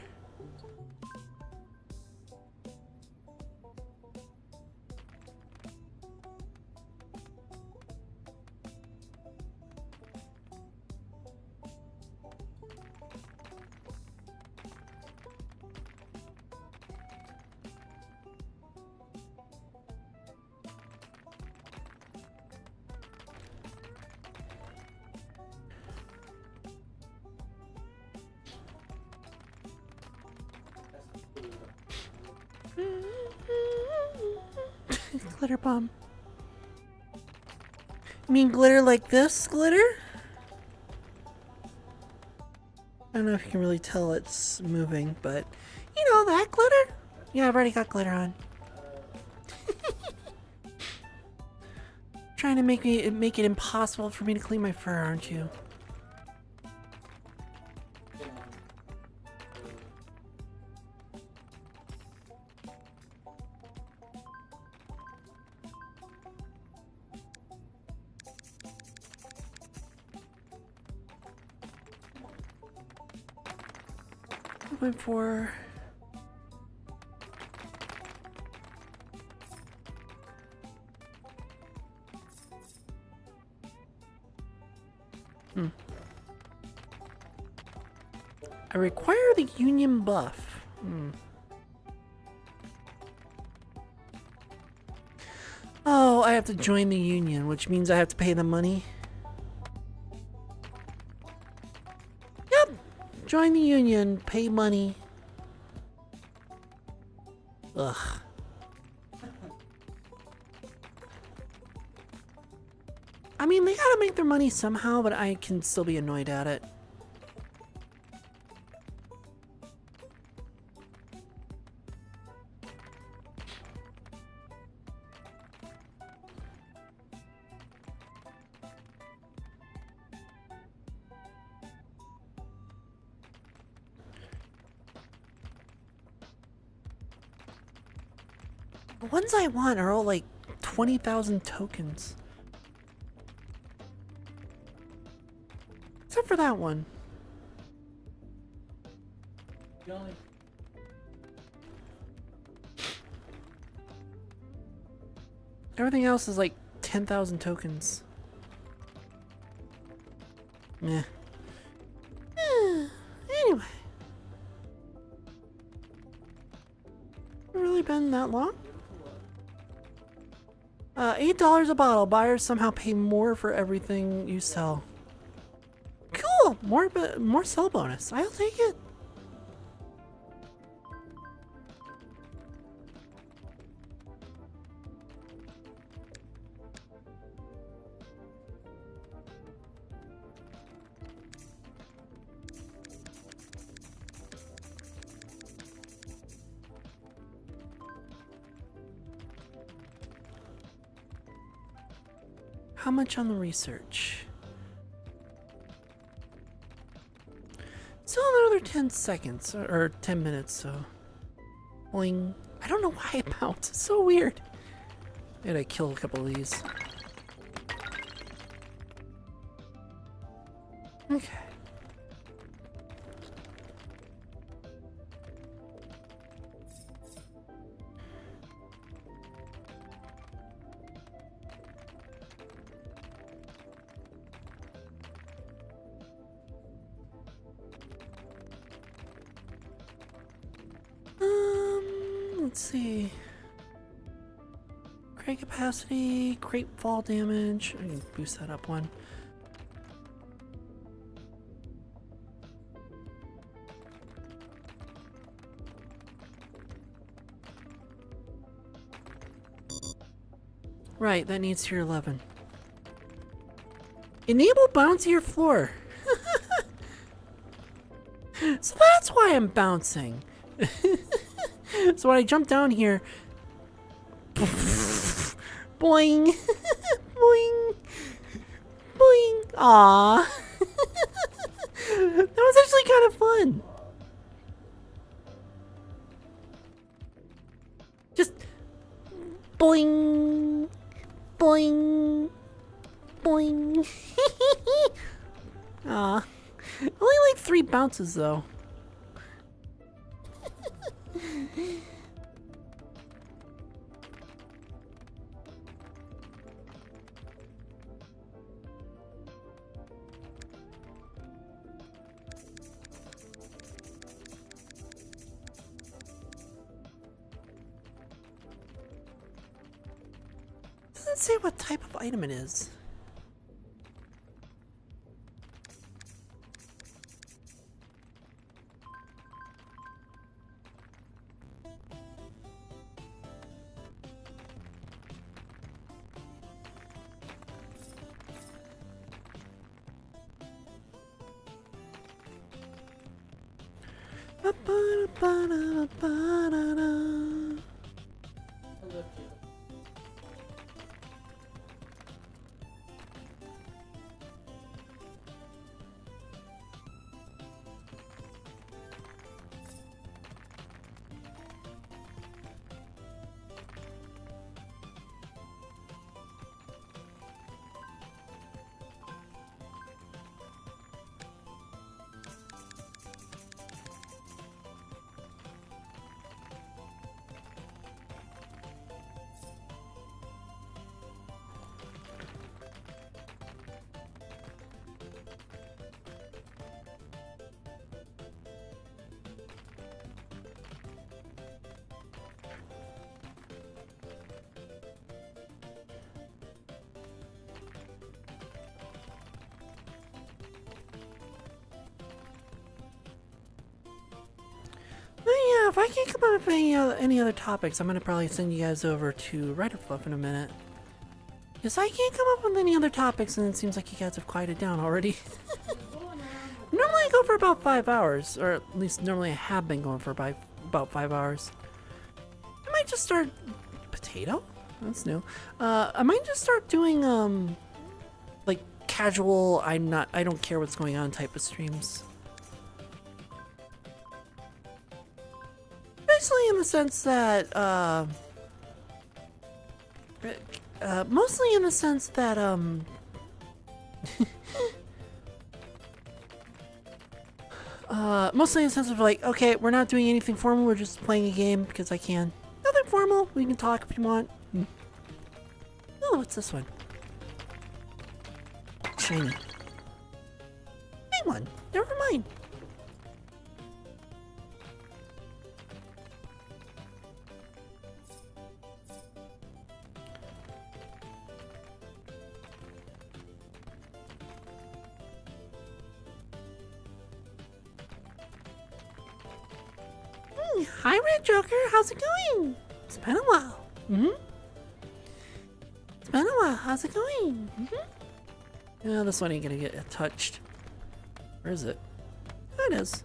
Glitter bomb. You mean glitter like this glitter? I don't know if you can really tell it's moving, but you know that glitter? Yeah, I've already got glitter on. Trying to make it impossible for me to clean my fur, aren't you? Went for I require the union buff. Oh, I have to join the union, which means I have to pay the money. Yep. Join the union, pay money. Ugh. I mean, they gotta make their money somehow, but I can still be annoyed at it. The ones I want are all like 20,000 tokens. Except for that one. Everything else is like 10,000 tokens. Meh. Anyway. Really been that long? $8 a bottle. Buyers somehow pay more for everything you sell. Cool! More sell bonus. I'll take it. How much on the research? Still another 10 seconds, or 10 minutes, so. Boing. I don't know why it bounced. It's so weird. Did I kill a couple of these? Okay. Let's see. Crate capacity, crate fall damage. I can boost that up one. Right, that needs tier 11. Enable bouncier floor. So that's why I'm bouncing. So when I jump down here, boing, boing, boing. Aww. That was actually kind of fun. Just boing, boing, boing. Aw. Only like 3 bounces though. Doesn't say what type of item it is. If I can't come up with any other topics, I'm gonna probably send you guys over to Writer Fluff in a minute. Because I can't come up with any other topics, and it seems like you guys have quieted down already. Normally I go for about 5 hours, or at least normally I have been going for about 5 hours. I might just start... Potato? That's new. I might just start doing, like, casual, I don't care what's going on type of streams. Mostly in the sense that, mostly in the sense that, mostly in the sense of like, okay, we're not doing anything formal, we're just playing a game because I can. Nothing formal, we can talk if you want. Oh, what's this one? Shiny. Big one, never mind. Hi, Red Joker. How's it going? It's been a while. It's been a while. How's it going? Yeah, this one ain't gonna get touched. Where is it? There it is.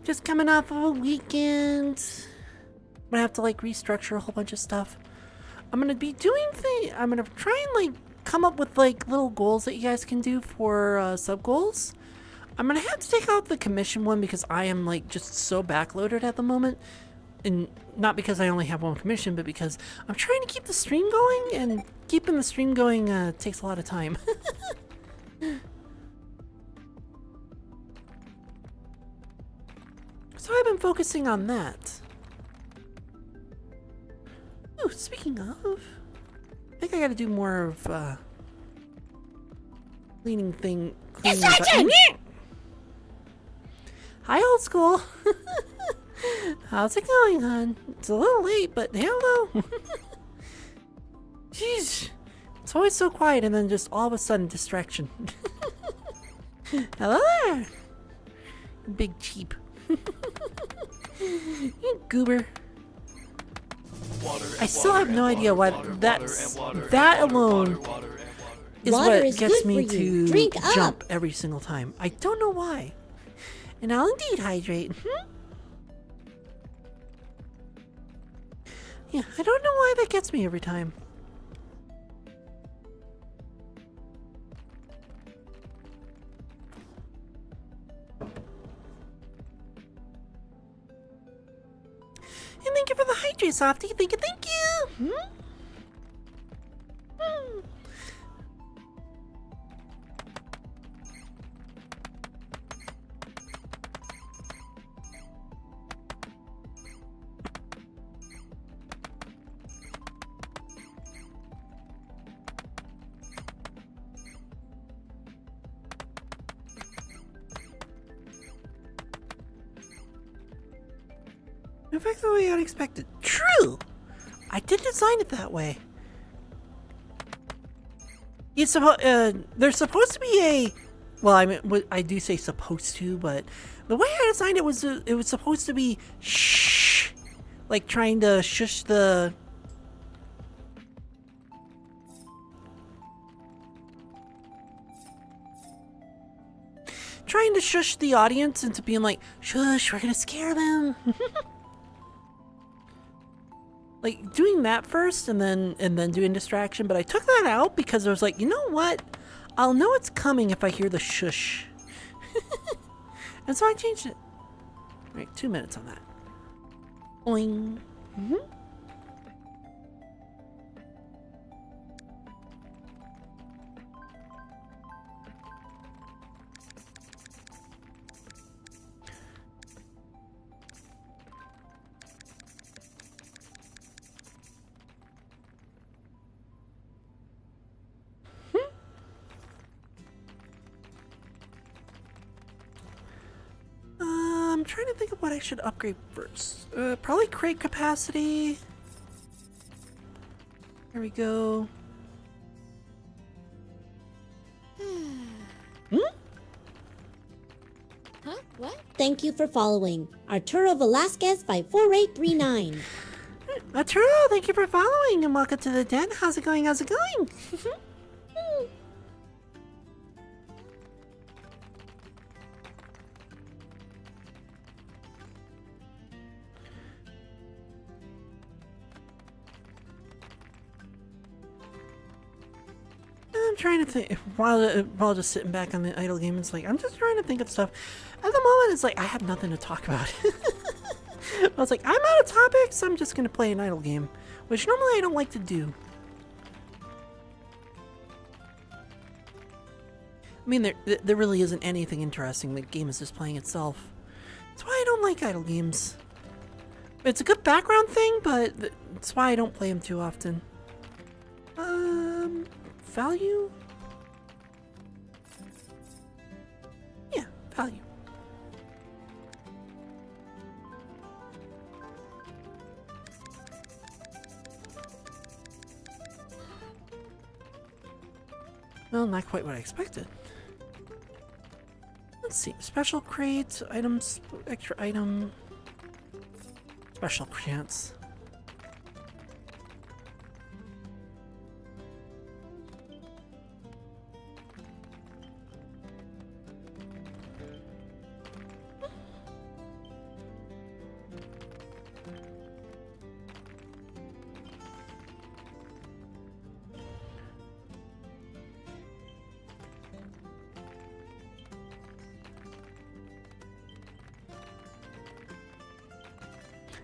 Just coming off of a weekend. I'm gonna have to like restructure a whole bunch of stuff. I'm gonna be doing I'm gonna try and like come up with like little goals that you guys can do for sub goals. I'm gonna have to take out the commission one because I am like just so backloaded at the moment. And not because I only have one commission, but because I'm trying to keep the stream going, and keeping the stream going takes a lot of time. So I've been focusing on that. Ooh, speaking of, I think I gotta do more of cleaning Hi, old school. How's it going, hon? It's a little late, but hello. Jeez. It's always so quiet and then just all of a sudden distraction. Hello there. Big cheap. You goober. I still have no idea why that alone is Water what is gets good me for you. to Drink jump up. every single time. I don't know why. And I'll indeed hydrate. Yeah, I don't know why that gets me every time. And thank you for the hydrate, Softy. Thank you. Effectively unexpected. True! I did design it that way. It's there's supposed to be a... Well, I mean, I do say supposed to, but the way I designed it was supposed to be shh, like trying to shush the... Trying to shush the audience into being like, shush, we're gonna scare them. Like doing that first and then doing distraction, but I took that out because I was like, you know what? I'll know it's coming if I hear the shush. And so I changed it. All right, 2 minutes on that. Boing. I'm trying to think of what I should upgrade first. Probably crate capacity. There we go. Huh? What? Thank you for following Arturo Velasquez 54839. Arturo, thank you for following and welcome to the den. How's it going? How's it going? I'm trying to think while just sitting back on the idle game. It's like I'm just trying to think of stuff. At the moment, it's like I have nothing to talk about. I was like, I'm out of topics. I'm just gonna play an idle game, which normally I don't like to do. I mean, there really isn't anything interesting. The game is just playing itself. That's why I don't like idle games. It's a good background thing, but that's why I don't play them too often. Value? Yeah, value. Well, not quite what I expected. Let's see. Special crates, items, extra item, special chance.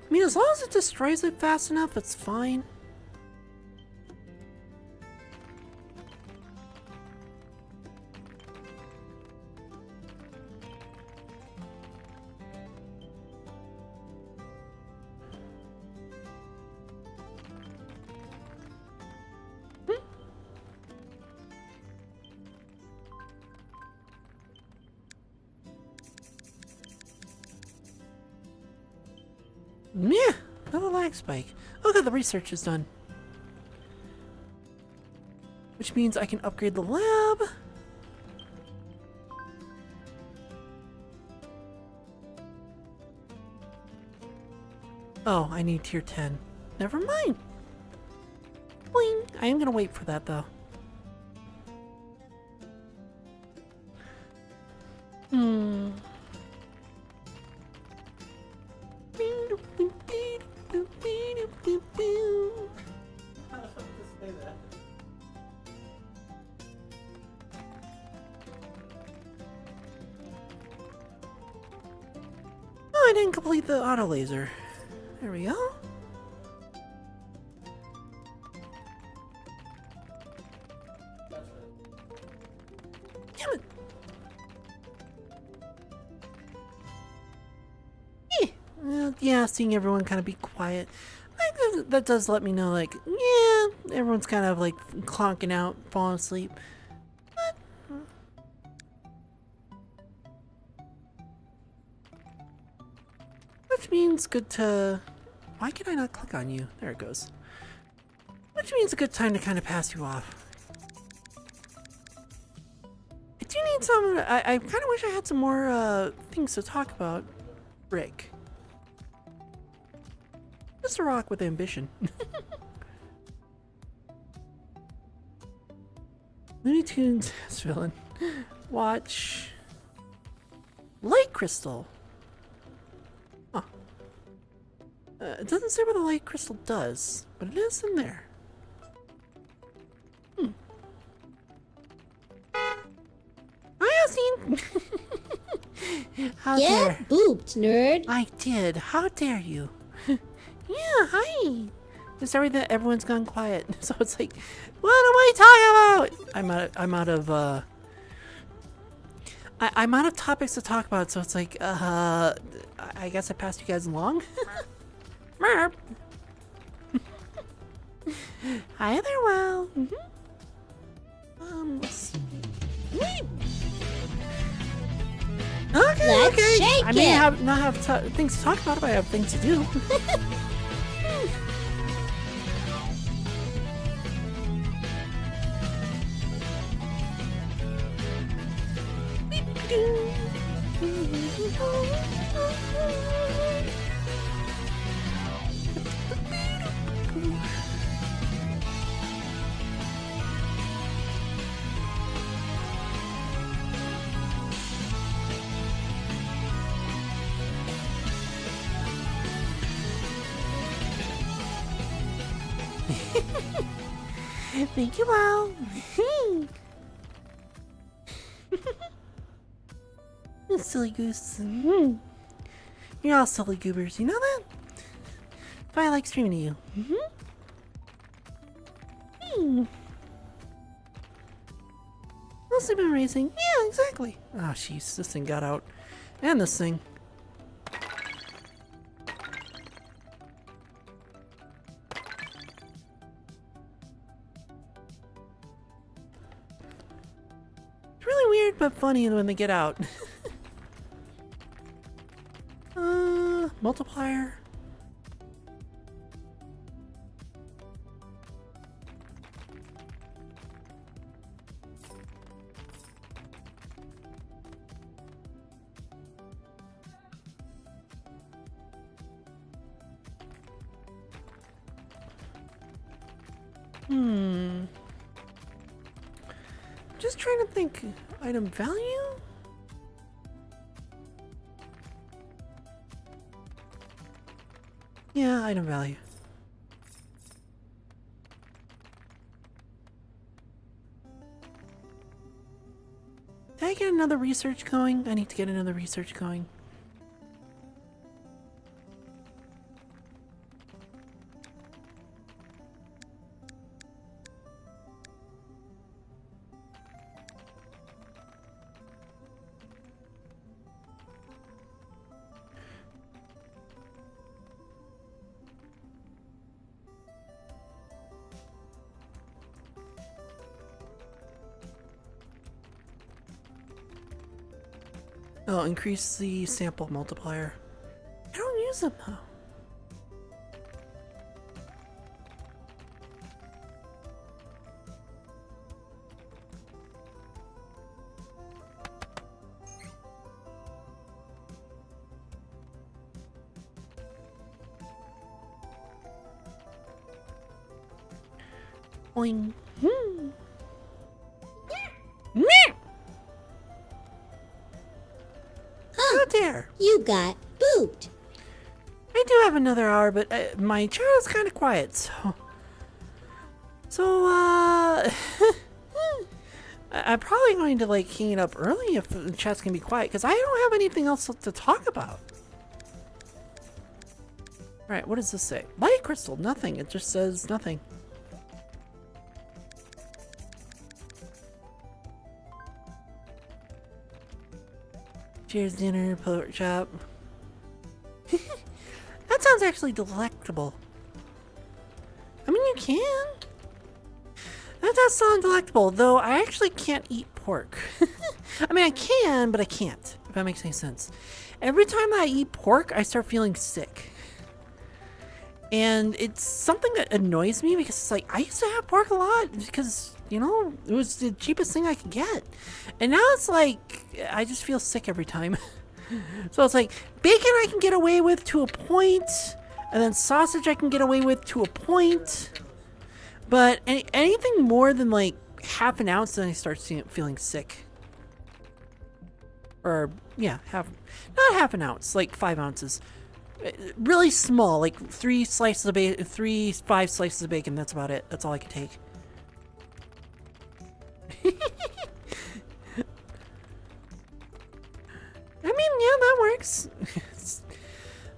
I mean, as long as it destroys it fast enough, it's fine. Yeah, another lag spike. Oh good, the research is done. Which means I can upgrade the lab. Oh, I need tier 10. Never mind. Boing. I am gonna wait for that though. Hmm. Oh, I didn't complete the auto laser. There we go. Damn it. Well, yeah, seeing everyone kind of be quiet, like, that does let me know, like, yeah, everyone's kind of like clonking out, falling asleep. But, which means good to. Why can I not click on you? There it goes. Which means a good time to kind of pass you off. I do need some. I kind of wish I had some more things to talk about. Rick. Just a rock with ambition. Looney Tunes as villain. Watch. Light crystal. Huh. It doesn't say what the light crystal does, but it is in there. Hi, Austin. How dare? Get booped, nerd. I did. How dare you? Yeah, hi. It's everything. Everyone's gone quiet, so it's like, what am I talking about? I'm out of I'm out of topics to talk about, so it's like, I guess I passed you guys along. Merp. Hi there, Wow. Let's... Okay, Let's okay. shake I may it. not have things to talk about, but I have things to do. Thank you, Wow. You silly goose. You're all silly goobers, you know that? That's why I like streaming to you. Mostly been racing. Yeah, exactly. Oh, jeez, this thing got out. And this thing. It's really weird but funny when they get out. Multiplier. Just trying to think. Item value? Yeah, item value. Did I get another research going? I need to get another research going. Oh, increase the sample multiplier. I don't use them though. Boing. Oh dear. You got booped. I do have another hour, but my chair is kind of quiet, so I'm probably going to like hang it up early if the chat's gonna be quiet, because I don't have anything else to talk about. All right, what does this say? Light crystal, nothing. It just says nothing. Cheers, dinner, pork chop. That sounds actually delectable. I mean, you can. That does sound delectable, though I actually can't eat pork. I mean, I can, but I can't, if that makes any sense. Every time I eat pork, I start feeling sick. And it's something that annoys me because it's like, I used to have pork a lot because, you know, it was the cheapest thing I could get. And now it's like, I just feel sick every time. So it's like, bacon I can get away with to a point, and then sausage I can get away with to a point. But anything more than like half an ounce, then I start feeling sick. Or, yeah, not half an ounce, like 5 ounces. Really small, like 5 slices of bacon. That's about it. That's all I can take. I mean, yeah, that works.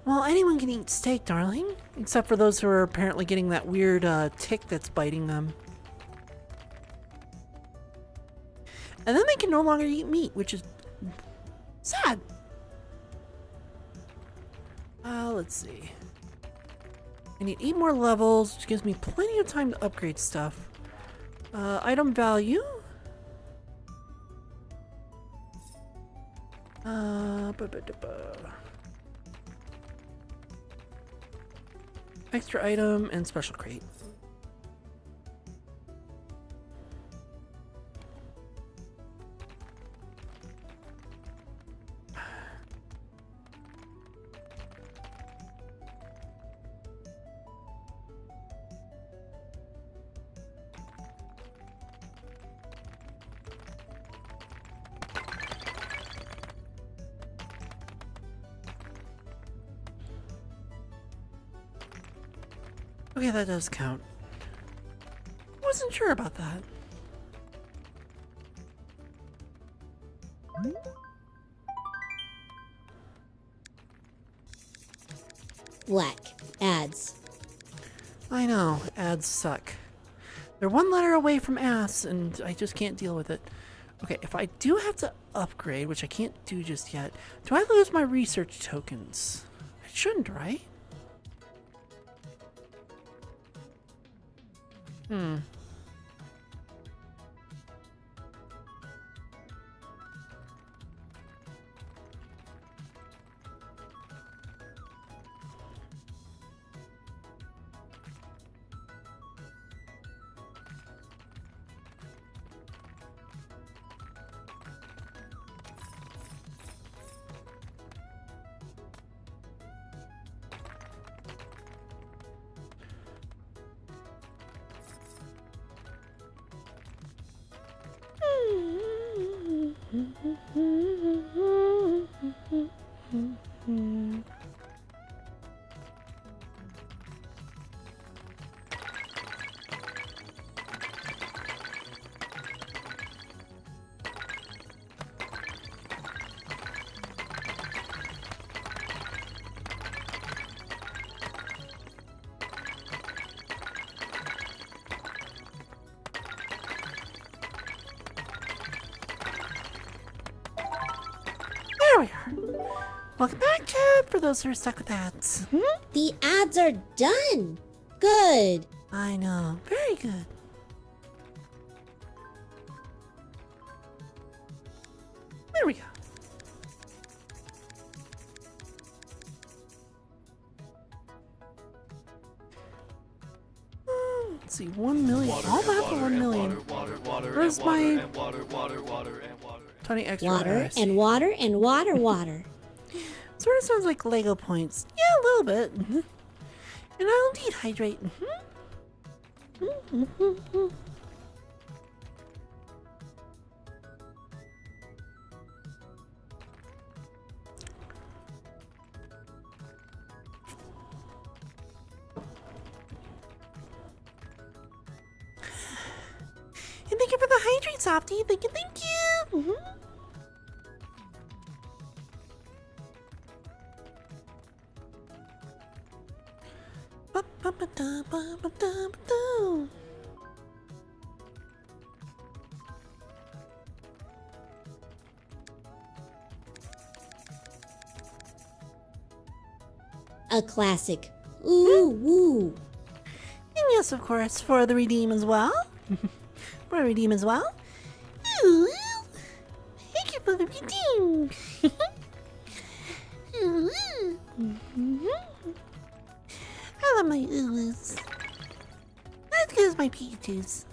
Well, anyone can eat steak, darling, except for those who are apparently getting that weird tick that's biting them. And then they can no longer eat meat, which is sad. Let's see. I need 8 more levels, which gives me plenty of time to upgrade stuff. Item value. Extra item and special crate. Okay, that does count. Wasn't sure about that. Black. Ads. I know, ads suck. They're one letter away from ass, and I just can't deal with it. Okay, if I do have to upgrade, which I can't do just yet, do I lose my research tokens? I shouldn't, right? There we are. Welcome back, chat, for those who are stuck with ads. The ads are done. Good. I know. Very good. There we go. see, 1 million. All that for 1 million. Where's my 20 extra Water hours? and water and water. Sort of sounds like Lego points. Yeah, a little bit. And I'll dehydrate. And thank you for the hydrate, Softy. Thank you, thank you. Ba-ba-ba-da-ba-ba-da-ba-da. A classic. Ooh, woo. And yes, of course, for the redeem as well. For the redeem as well. Ooh, thank you for the redeem. Ooh. I love my oohs. As good as my Pikachus.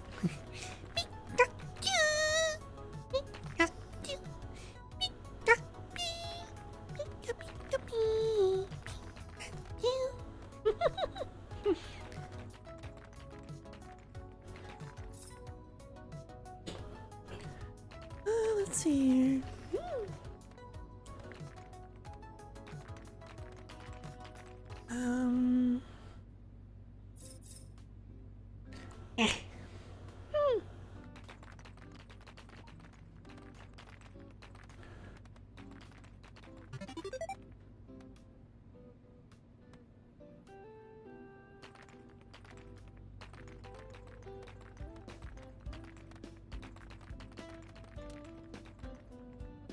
Let's see here. Eh.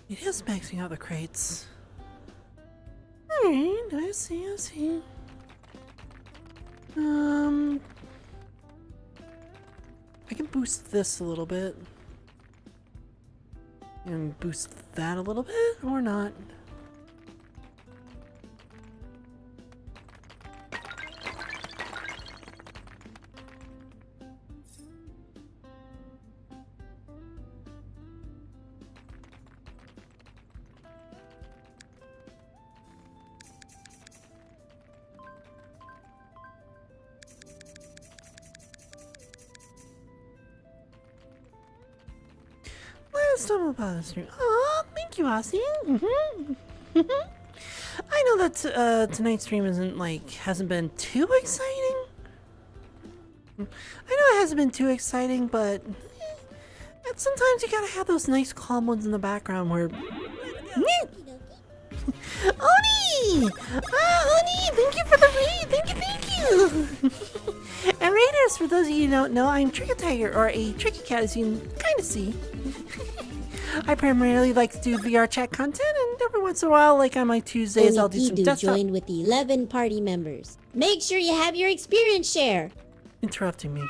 It is maxing out the crates. Alright, I see. I can boost this a little bit. And boost that a little bit, or not. Let's talk about the stream. Oh, thank you, Austin. I know that tonight's stream hasn't been too exciting. I know it hasn't been too exciting, but sometimes you gotta have those nice calm ones in the background where. Oni! Oni, thank you for the raid. Thank you. And Raiders, for those of you who don't know, I'm Tricky Tiger, or a Tricky Cat, as you can kind of see. I primarily like to do VRChat content, and every once in a while, like on my Tuesdays, I'll do some desktop. Joined with the 11 party members. Make sure you have your experience share. Interrupting me.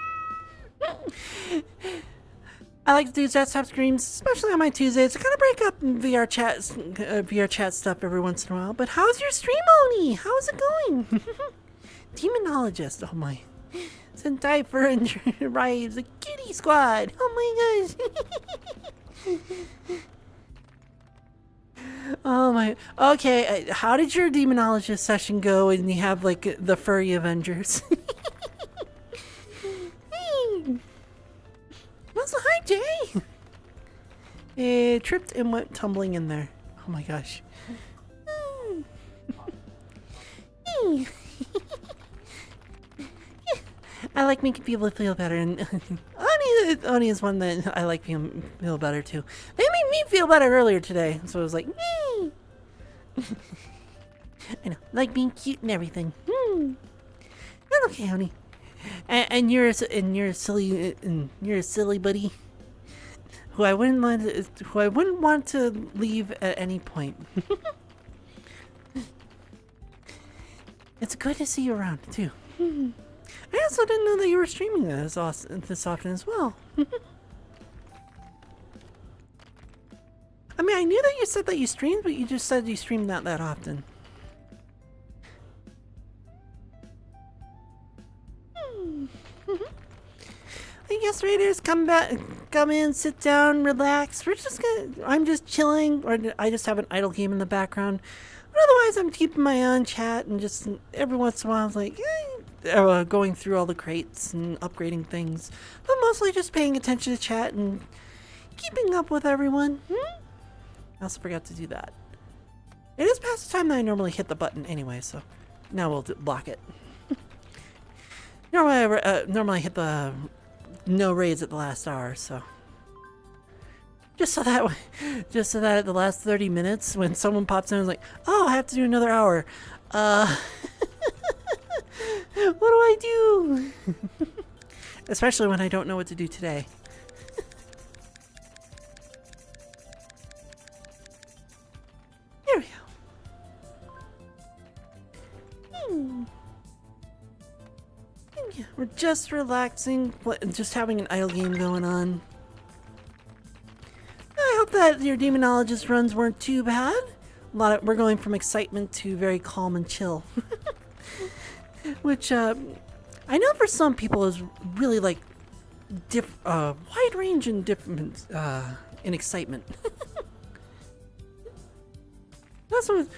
I like to do desktop streams, especially on my Tuesdays, to kind of break up VRChat stuff every once in a while. But how's your stream, Oni? How's it going? Demonologist, oh my. Sentai Fern arrives, the kitty squad. Oh my gosh. Oh my. Okay, how did your demonologist session go and you have like the furry Avengers? Hey. Also, hi Jay. It tripped and went tumbling in there. Oh my gosh. I like making people feel better, and Oni is one that I like feel better too. They made me feel better earlier today, so I was like, I know, like being cute and everything. That's okay, Oni. And you're a silly buddy who I wouldn't want to leave at any point. It's good to see you around too. I also didn't know that you were streaming this often as well. I mean, I knew that you said that you streamed, but you just said you streamed not that often. yes, Raiders, come back, come in, sit down, relax. I'm just chilling, or I just have an idle game in the background. But otherwise, I'm keeping my eye on chat and just every once in a while, I was like, going through all the crates and upgrading things. But mostly just paying attention to chat and keeping up with everyone. I also forgot to do that. It is past the time that I normally hit the button anyway, so now we'll block it. Normally I hit the no raids at the last hour, so just so that at the last 30 minutes when someone pops in and is like, oh, I have to do another hour. What do I do? Especially when I don't know what to do today. There we go. Yeah, we're just relaxing, just having an idle game going on. I hope that your demonologist runs weren't too bad. We're going from excitement to very calm and chill. Which, I know for some people is really like wide range in different, in excitement. That's what.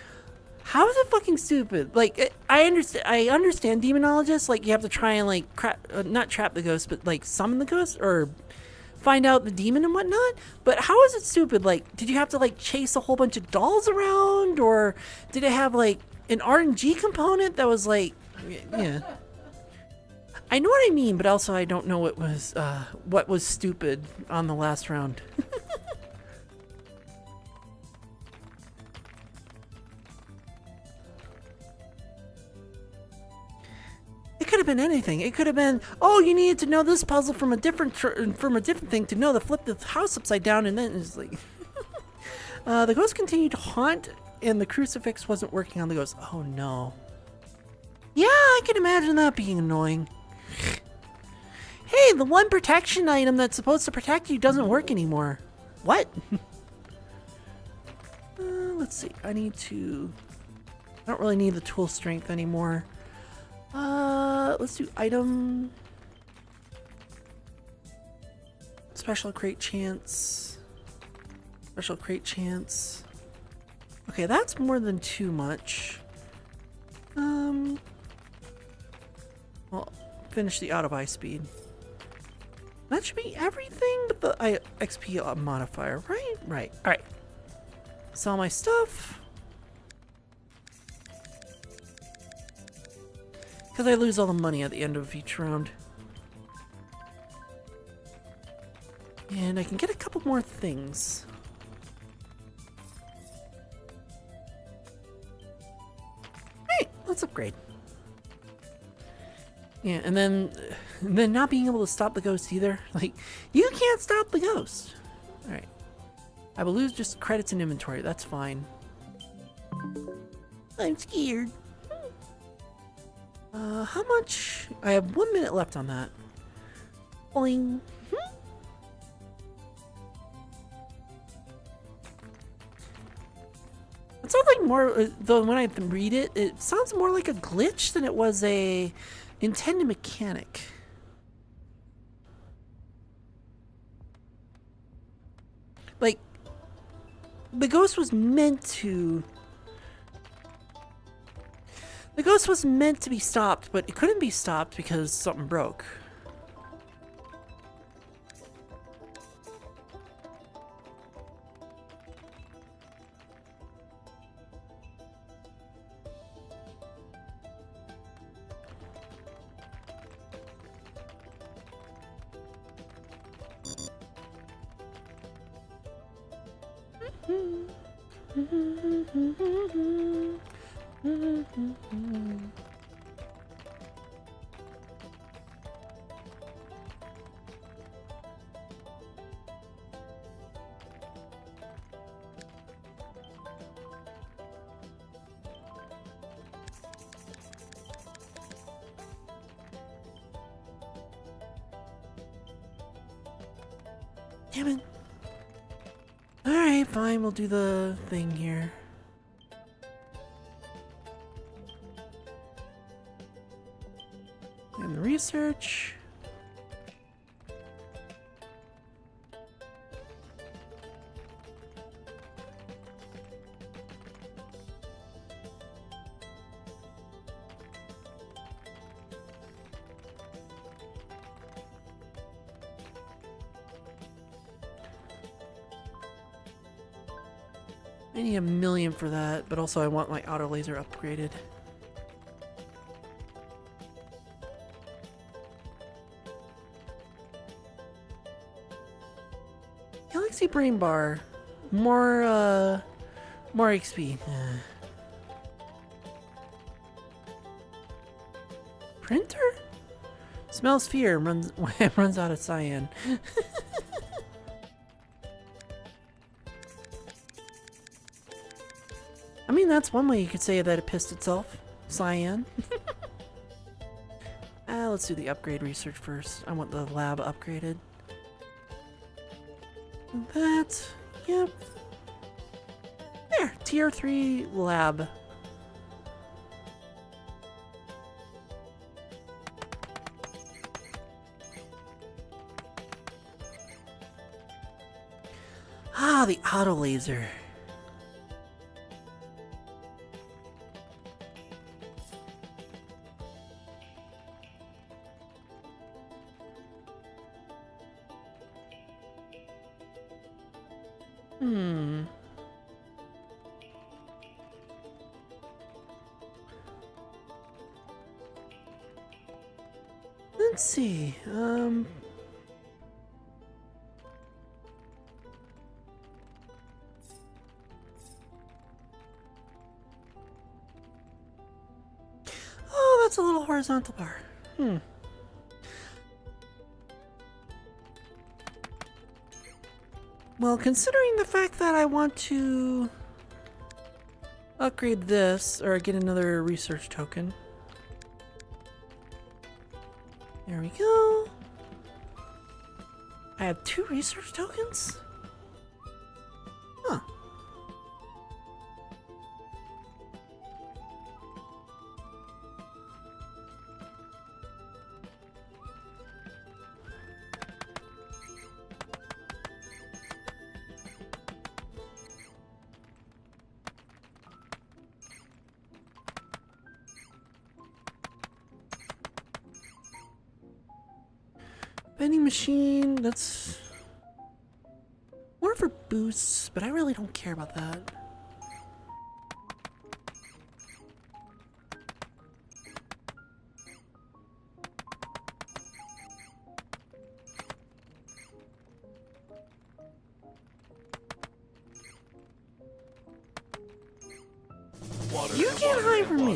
How is it fucking stupid? Like, I understand demonologists, like, you have to try and, like, not trap the ghost, but, like, summon the ghost, or find out the demon and whatnot, but how is it stupid? Like, did you have to, like, chase a whole bunch of dolls around, or did it have, like, an RNG component that was, like, yeah. I know what I mean, but also I don't know what was stupid on the last round. It could have been anything. It could have been, oh, you needed to know this puzzle from a different thing to know to flip the house upside down, and then it's like, the ghost continued to haunt, and the crucifix wasn't working on the ghost. Oh no. Yeah, I can imagine that being annoying. Hey, the one protection item that's supposed to protect you doesn't work anymore. What? Let's see. I don't really need the tool strength anymore. Let's do item. Special crate chance. Special crate chance. Okay, that's more than too much. Well, finish the auto buy speed. That should be everything but the XP modifier, right? Right. Alright. Sell my stuff. Because I lose all the money at the end of each round. And I can get a couple more things. Hey, let's upgrade. Yeah, and then not being able to stop the ghost either. Like, you can't stop the ghost. Alright. I will lose just credits in inventory. That's fine. I'm scared. How much? I have 1 minute left on that. Boing. It sounds like more, though when I read it, it sounds more like a glitch than it was a intended mechanic. Like, the ghost was meant to... The ghost was meant to be stopped, but it couldn't be stopped because something broke. Damn it. Alright, fine, we'll do the thing here. And the research. I need 1,000,000 for that, but also I want my auto laser upgraded. Galaxy Brain Bar. More XP. Printer? Smells fear, runs out of cyan. I mean, that's one way you could say that it pissed itself. Cyan. Let's do the upgrade research first. I want the lab upgraded. That, yep. There, tier 3 lab. Ah, the auto laser. Let's see. Oh, that's a little horizontal bar. Well, considering the fact that I want to upgrade this or get another research token. There we go. I have 2 research tokens? Huh. Vending machine, that's more for boosts, but I really don't care about that. You can't hide from me.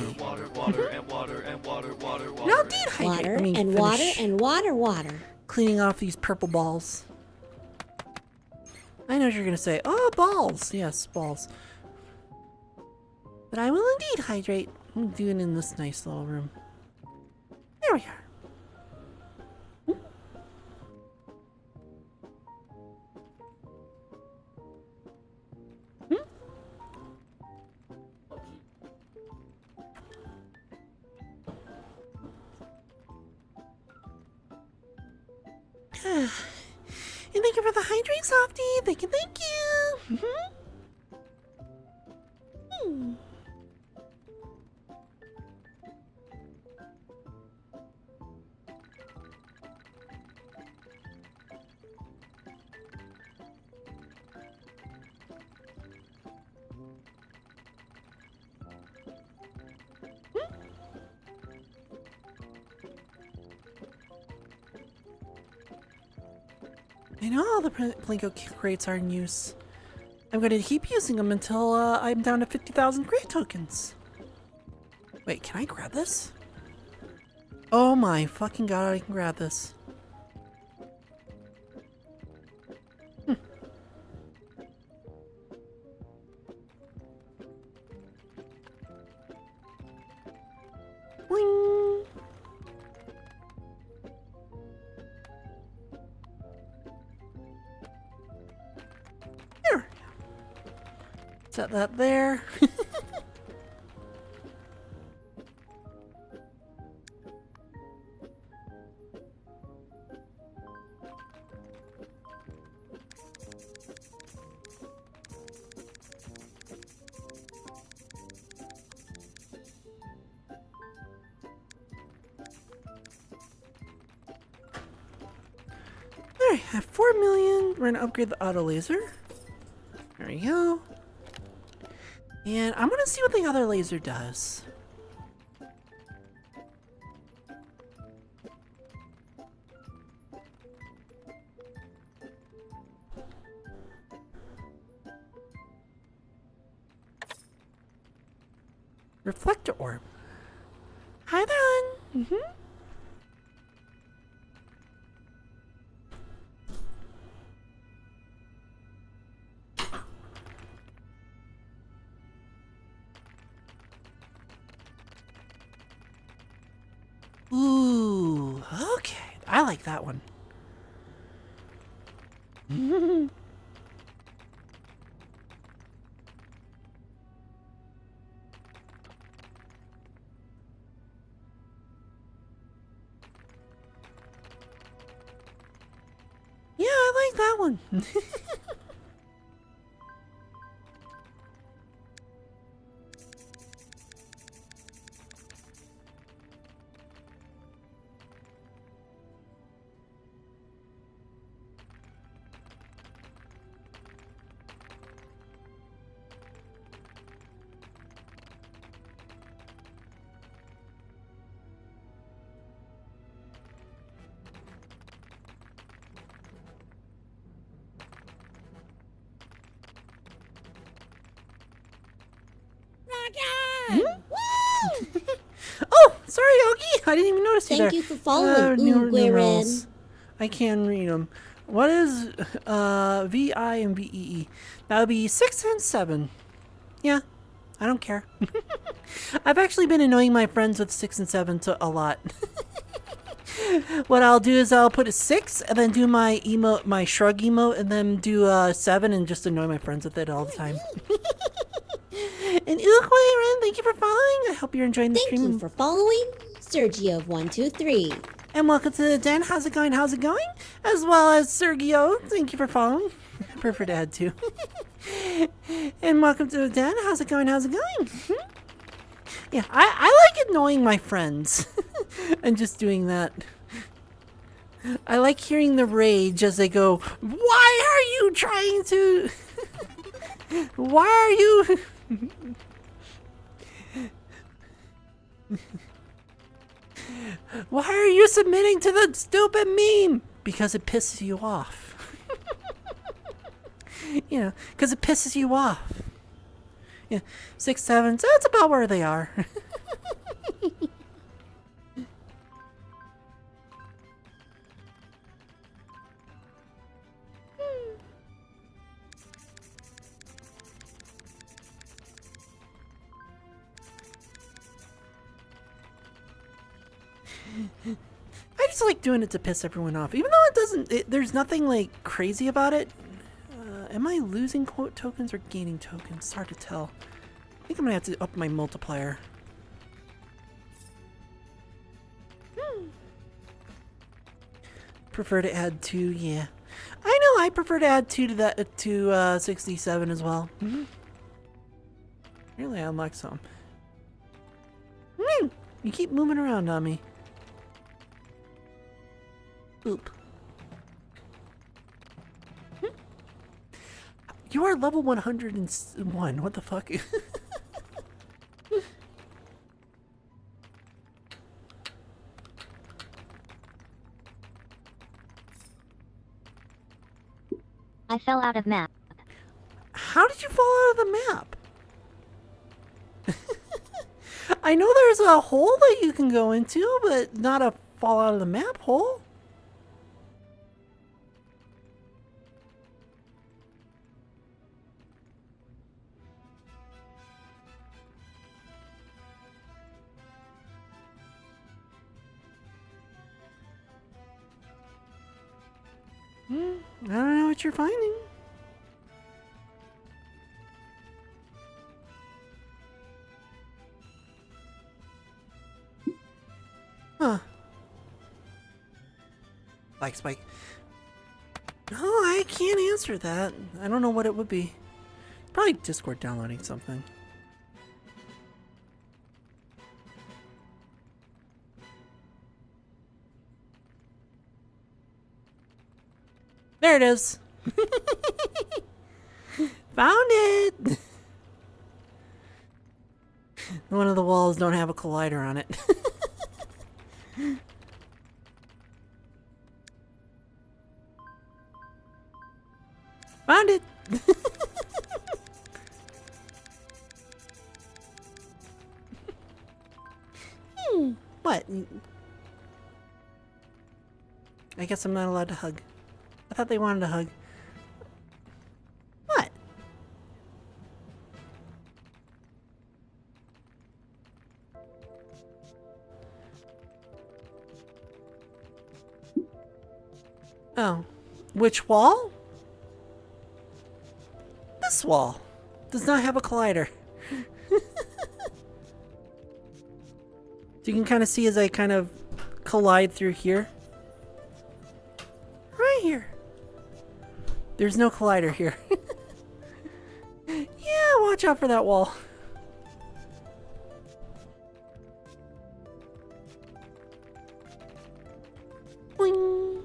Now dehydrate. Water I mean, and water finish and water. cleaning off these purple balls. I know what you're gonna say. Oh, balls. Yes, balls. But I will indeed hydrate. I'm doing it in this nice little room. There we are. And thank you for the hydrate, Softy. Thank you, thank you. I know all the Plinko crates are in use. I'm going to keep using them until I'm down to 50,000 crate tokens. Wait, can I grab this? Oh my fucking god, I can grab this. Boing. There. Set that there. Alright, I have 4 million. We're gonna upgrade the auto laser. There we go. And I'm gonna see what the other laser does. Reflector orb. Hi there. Ooh, okay. I like that one. Yeah, I like that one. Oh, sorry, Yogi. I didn't even notice you there. Thank you for following, numerals. Guerin. I can read them. What is VI and VEE? That would be 6 and 7. Yeah, I don't care. I've actually been annoying my friends with 6 and 7 a lot. What I'll do is I'll put a 6 and then do my emote, my shrug emote, and then do 7 and just annoy my friends with it all the time. And Ren, thank you for following. I hope you're enjoying the Thank stream. you for following, Sergio123. And welcome to the den. How's it going? How's it going? As well as Sergio. Thank you for following. I prefer to add two. And welcome to the den. How's it going? How's it going? Yeah, I like annoying my friends. And just doing that. I like hearing the rage as they go, why are you trying to... Why are you... Why are you submitting to the stupid meme? Because it pisses you off. You know, because it pisses you off. Yeah, 6, 7, so that's about where they are. I just like doing it to piss everyone off, even though it doesn't. There's nothing like crazy about it. Am I losing quote tokens or gaining tokens? It's hard to tell. I think I'm gonna have to up my multiplier. Prefer to add 2, yeah. I know. I prefer to add 2 to that to 67 as well. Really, I unlocked some. You keep moving around on me. Oop. You are level 101. What the fuck? I fell out of map. How did you fall out of the map? I know there's a hole that you can go into, but not a fall out of the map hole. I don't know what you're finding. Huh. Like Spike. No, I can't answer that. I don't know what it would be. Probably Discord downloading something. There it is. Found it. One of the walls don't have a collider on it. Found it! What? I guess I'm not allowed to hug. I thought they wanted to hug. What? Oh. Which wall? This wall. Does not have a collider. So you can kind of see as I kind of collide through here. Right here. There's no collider here. Yeah, watch out for that wall. Boing.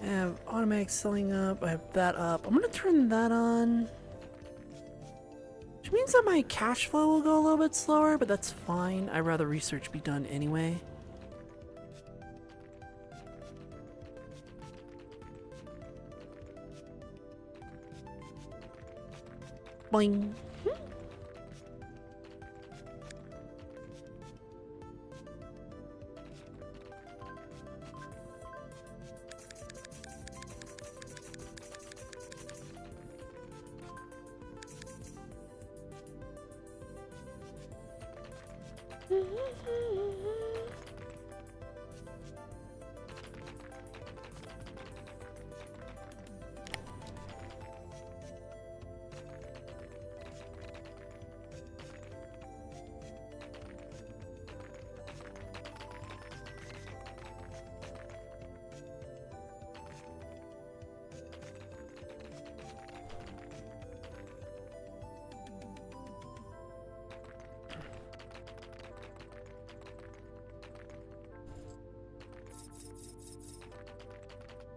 I have automatic selling up. I have that up. I'm gonna turn that on. Which means that my cash flow will go a little bit slower, but that's fine. I'd rather research be done anyway. Boing.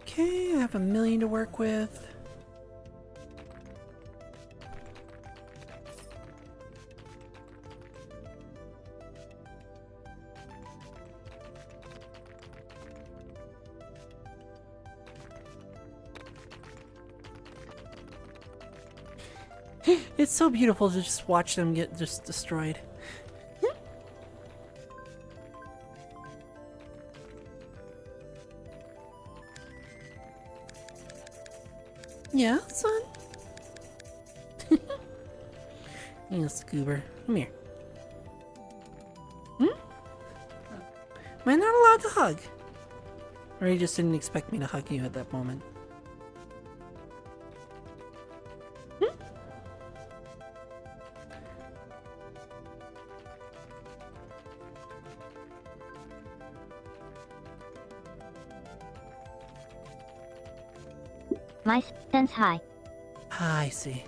Okay, I have $1 million to work with. It's so beautiful to just watch them get just destroyed. Yeah, son? You Scoober. Come here. Hmm? Am I not allowed to hug? Or you just didn't expect me to hug you at that moment? Hmm? My sense high. I see.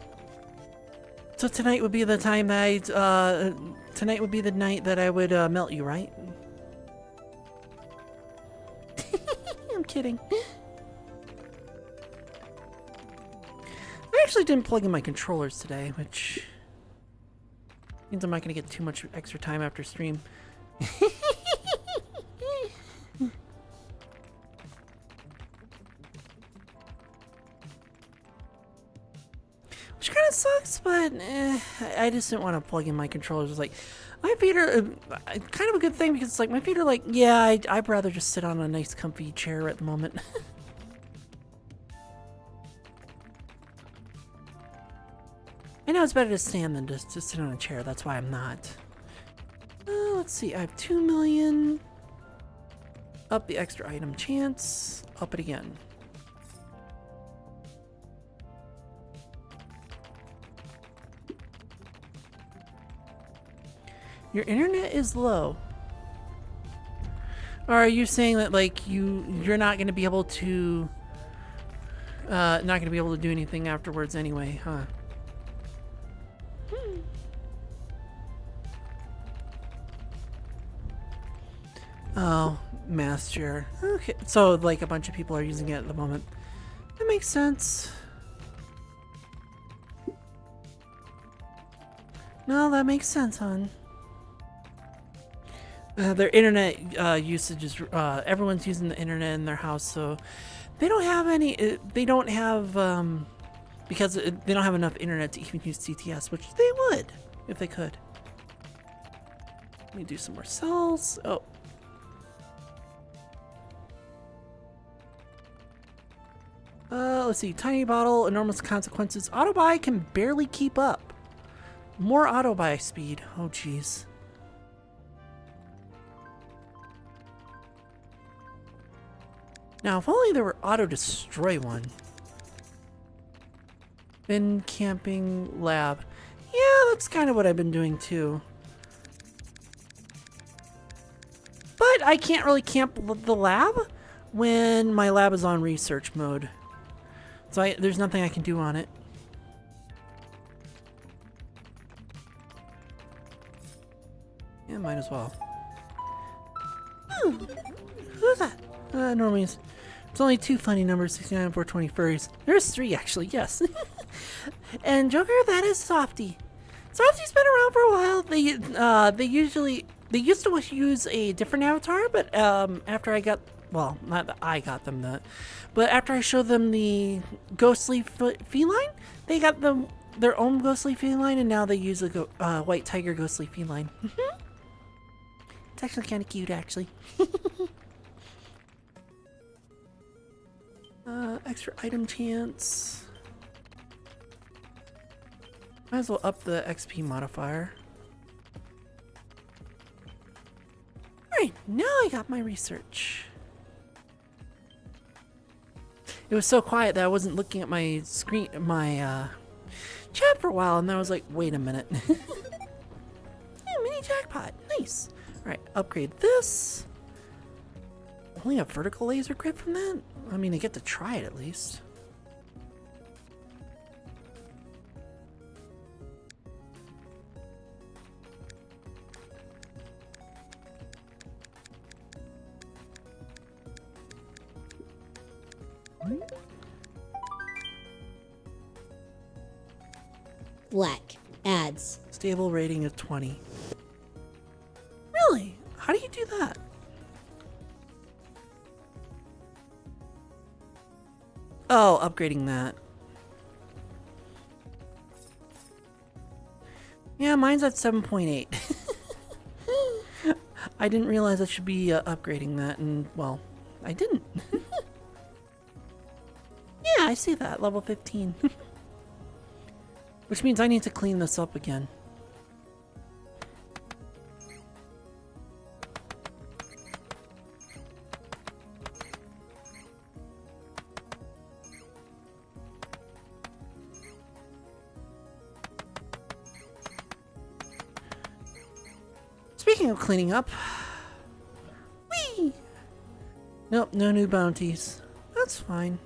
So tonight would be the time that tonight would be the night that I would melt you, right? I'm kidding. I actually didn't plug in my controllers today, which means I'm not going to get too much extra time after stream. Which kind of sucks, but I just didn't want to plug in my controllers. It was like, my feet are kind of a good thing because it's like my feet are like, yeah, I'd rather just sit on a nice comfy chair at the moment. I know it's better to stand than just to sit on a chair. That's why I'm not. Let's see. I have 2 million. Up the extra item chance. Up it again. Your internet is low. Or are you saying that like you're not going to be able to do anything afterwards anyway, huh? Oh, master. Okay, so like a bunch of people are using it at the moment. That makes sense. No, that makes sense, hon. Their internet usage is everyone's using the internet in their house, so they don't have any. They don't have because they don't have enough internet to even use CTS, which they would if they could. Let me do some more cells. Oh. Let's see. Tiny bottle, enormous consequences. Auto buy can barely keep up. More auto buy speed. Oh, jeez. Now, if only there were auto destroy one. Bin camping lab. Yeah, that's kind of what I've been doing too. But I can't really camp the lab when my lab is on research mode. So there's nothing I can do on it. Yeah, might as well. Who's that? Normally it's only 2 funny numbers, 69 and 420 furries. There's 3 actually, yes. And Joker, that is Softy. Softy's been around for a while. They used to use a different avatar, but after I got, well, not that I got them that, but after I showed them the ghostly feline, they got their own ghostly feline, and now they use a white tiger ghostly feline. It's actually kind of cute, actually. Extra item chance. Might as well up the XP modifier. Alright, now I got my research. It was so quiet that I wasn't looking at my screen, my chat for a while, and then I was like, wait a minute. Yeah, mini jackpot, nice. Alright, upgrade this. Only a vertical laser grip from that? I mean, I get to try it at least. Black. Ads. Stable rating of 20. Really? How do you do that? Oh, upgrading that. Yeah, mine's at 7.8. I didn't realize I should be upgrading that, and, well, I didn't. Yeah, I see that. Level 15. Which means I need to clean this up again. Speaking of cleaning up, whee! Nope, no new bounties. That's fine.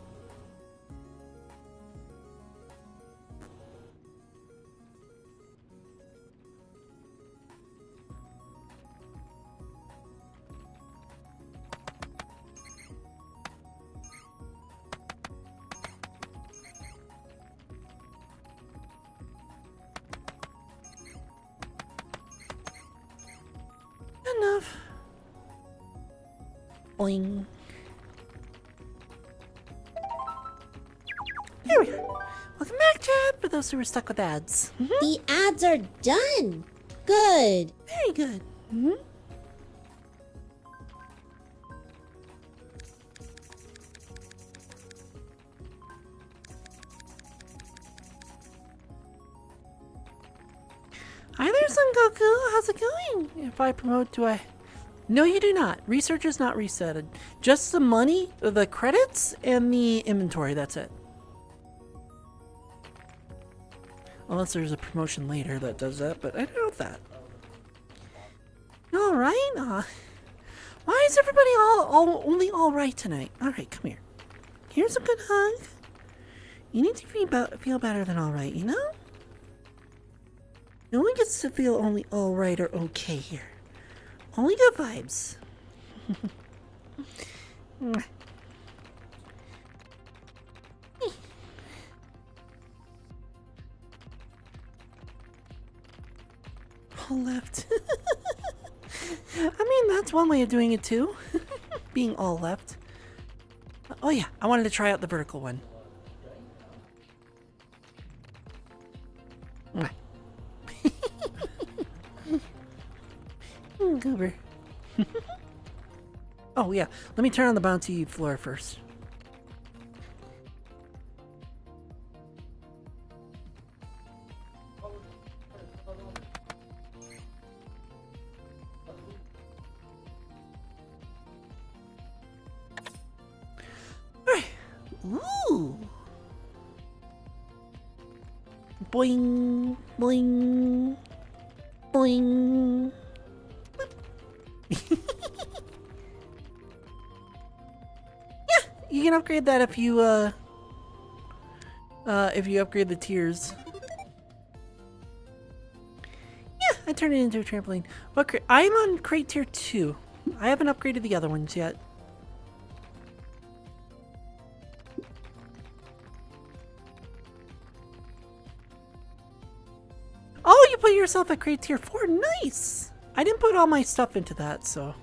Enough. Boing. Here we are. Welcome back, chat, for those who were stuck with ads. The ads are done. Good. Very good. Hi there, Son Goku. How's it going? If I promote, do I? No, you do not. Research is not resetted. Just the money, the credits, and the inventory. That's it. Unless there's a promotion later that does that, but I doubt that. All right. Why is everybody only all right tonight? All right, come here. Here's a good hug. You need to feel better than all right, you know? No one gets to feel only all right or okay here. Only good vibes. All left. I mean, that's one way of doing it too. Being all left. Oh yeah, I wanted to try out the vertical one. Goober. Oh yeah, let me turn on the bouncy floor first. Alright. Ooh. Boing, boing, boing. Yeah, you can upgrade that if you upgrade the tiers. Yeah, I turned it into a trampoline. What crate? I'm on crate tier 2. I haven't upgraded the other ones yet. Oh, you put yourself at crate tier 4. Nice! I didn't put all my stuff into that, so.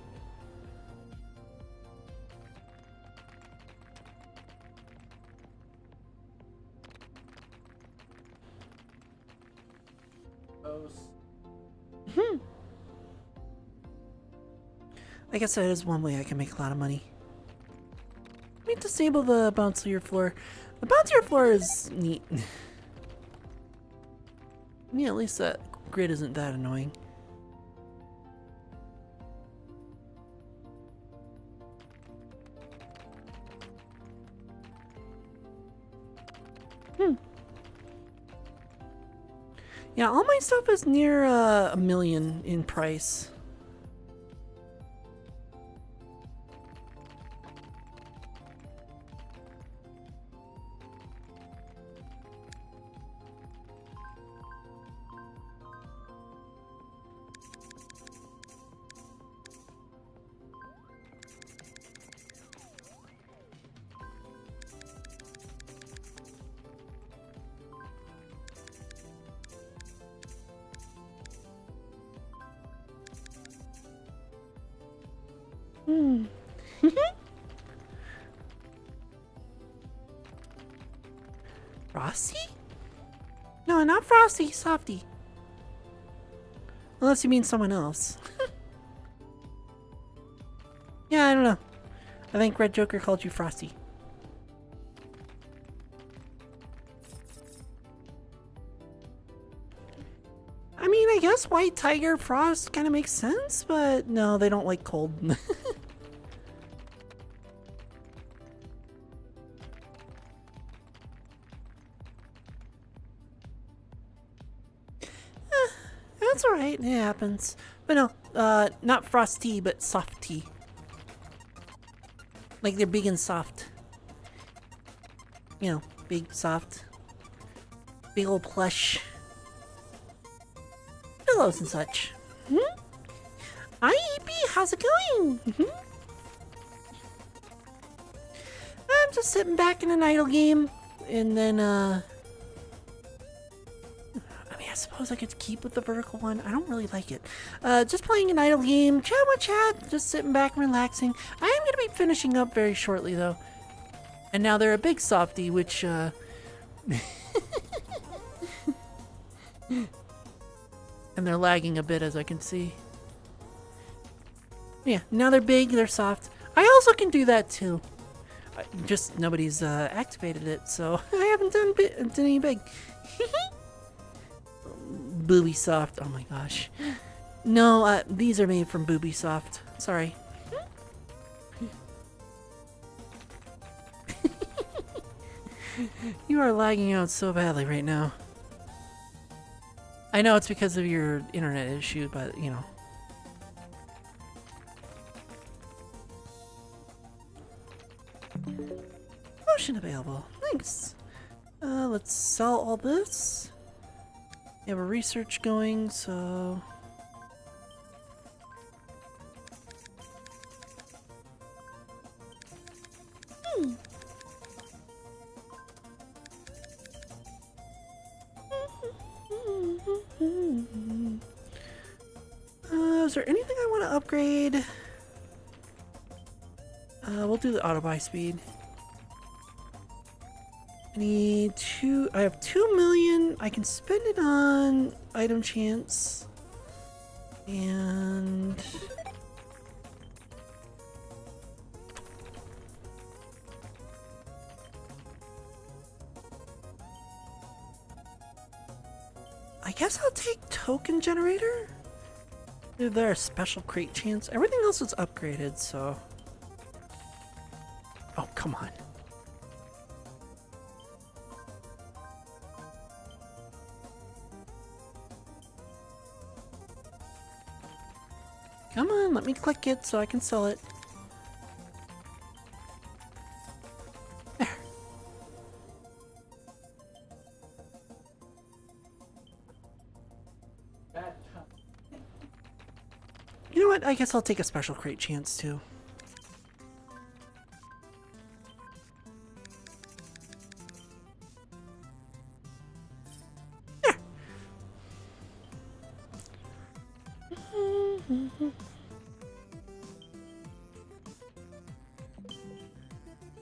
I guess that is one way I can make a lot of money. Let me disable the bouncier floor. The bouncier floor is neat. Yeah, at least that grid isn't that annoying. Yeah, all my stuff is near $1 million in price. Frosty? No, not Frosty, Softy. Unless you mean someone else. Yeah, I don't know. I think Red Joker called you Frosty. I mean, I guess White Tiger Frost kind of makes sense, but no, they don't like cold. That's alright, it happens. But no, not Frosty, but Softy. Like they're big and soft. You know, big, soft. Big old plush. Pillows and such. Hi, EP, how's it going? I'm just sitting back in an idle game. And then, I mean, I suppose I could keep with the vertical one. I don't really like it. Just playing an idle game. Chat with chat. Just sitting back and relaxing. I am going to be finishing up very shortly, though. And now they're a big softie, which, And they're lagging a bit, as I can see. Yeah, now they're big, they're soft. I also can do that, too. Just nobody's activated it, so I haven't done any big. Booby soft. Oh my gosh. No, these are made from Booby soft. Sorry. You are lagging out so badly right now. I know it's because of your internet issue, but you know. Potion available. Thanks. Let's sell all this. We have a research going, so is there anything I want to upgrade? We'll do the auto buy speed. I have 2 million. I can spend it on item chance. And I guess I'll take token generator. Is there a special crate chance? Everything else is upgraded, so. Oh, come on. Come on, let me click it so I can sell it. There. You know what? I guess I'll take a special crate chance too. There.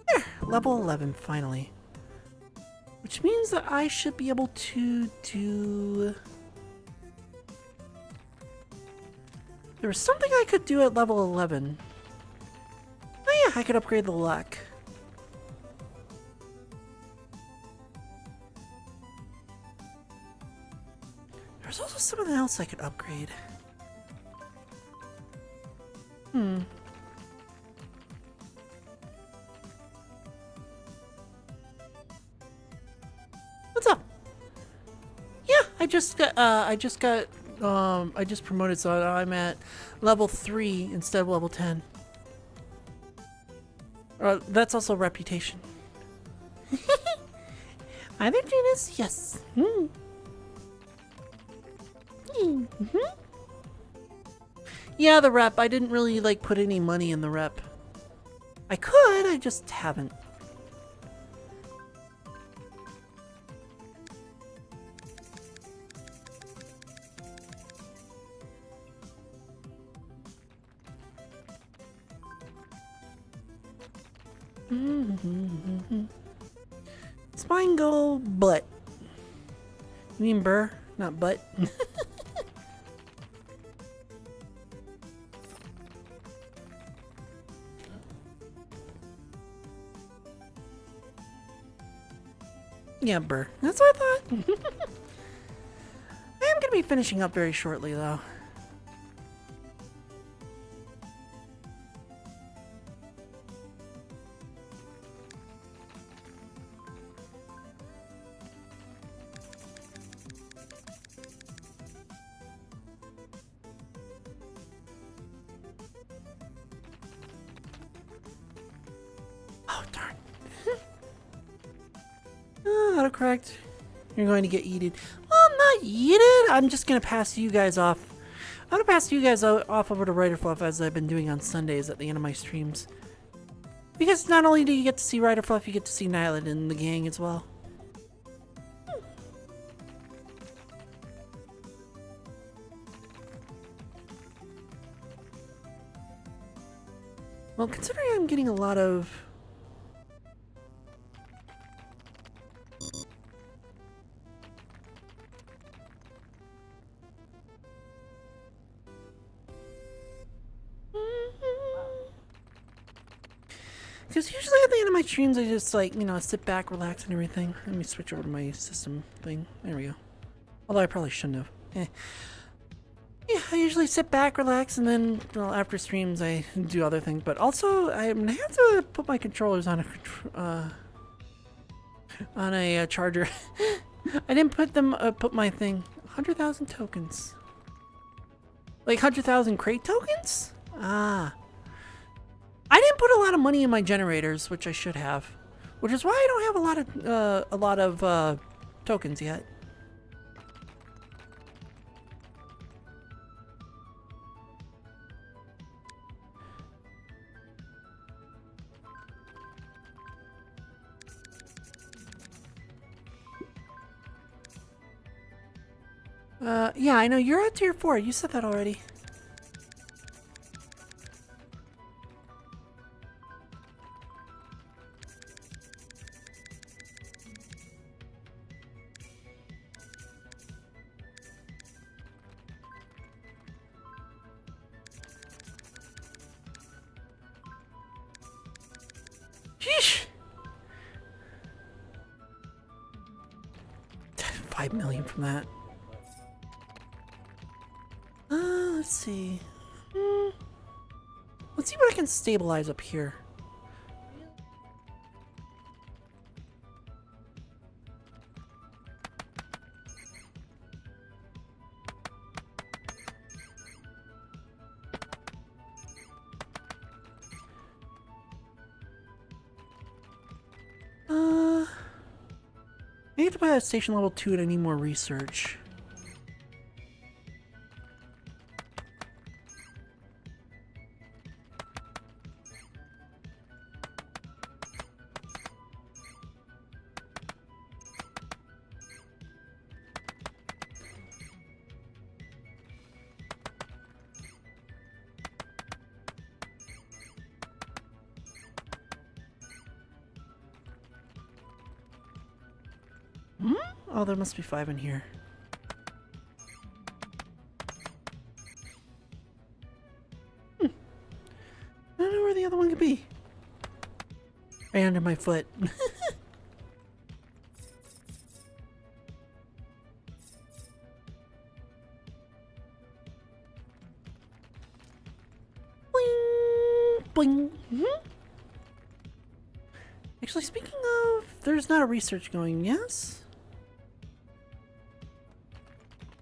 There. Level 11 finally. Which means that I should be able to do... There was something I could do at level 11. Oh yeah, I could upgrade the luck. There's also something else I could upgrade. What's up? Yeah, I just promoted, so I'm at level 3 instead of level 10. That's also reputation. Hi there, Janice. Yes. Yeah, the rep. I didn't really like put any money in the rep. I could, I just haven't. Spine go butt. You mean burr, not butt? Yeah, burr. That's what I thought. I am gonna be finishing up very shortly, though. Oh, darn. Autocorrect. You're going to get yeeted. Well, not yeeted. I'm just going to pass you guys off. I'm going to pass you guys off over to Writer Fluff as I've been doing on Sundays at the end of my streams. Because not only do you get to see Writer Fluff, you get to see Nyland and the gang as well. Well, considering I'm getting a lot of... Because usually at the end of my streams, I just like, you know, sit back, relax and everything. Let me switch over to my system thing. There we go. Although I probably shouldn't have. Yeah, I usually sit back, relax, and then, well, after streams, I do other things. But also, I'm gonna have to put my controllers on a charger. I didn't put my thing. 100,000 tokens. Like 100,000 crate tokens? Ah. I didn't put a lot of money in my generators, which I should have. Which is why I don't have a lot of tokens yet. Yeah, I know you're at tier 4. You said that already. Sheesh. 5 million from that. Let's see. Let's see what I can stabilize up here. I need to put at station level 2 and I need more research. Oh, there must be 5 in here. I don't know where the other one could be. Right under my foot. Boing! Boing! Actually, speaking of, there's not a research going, yes?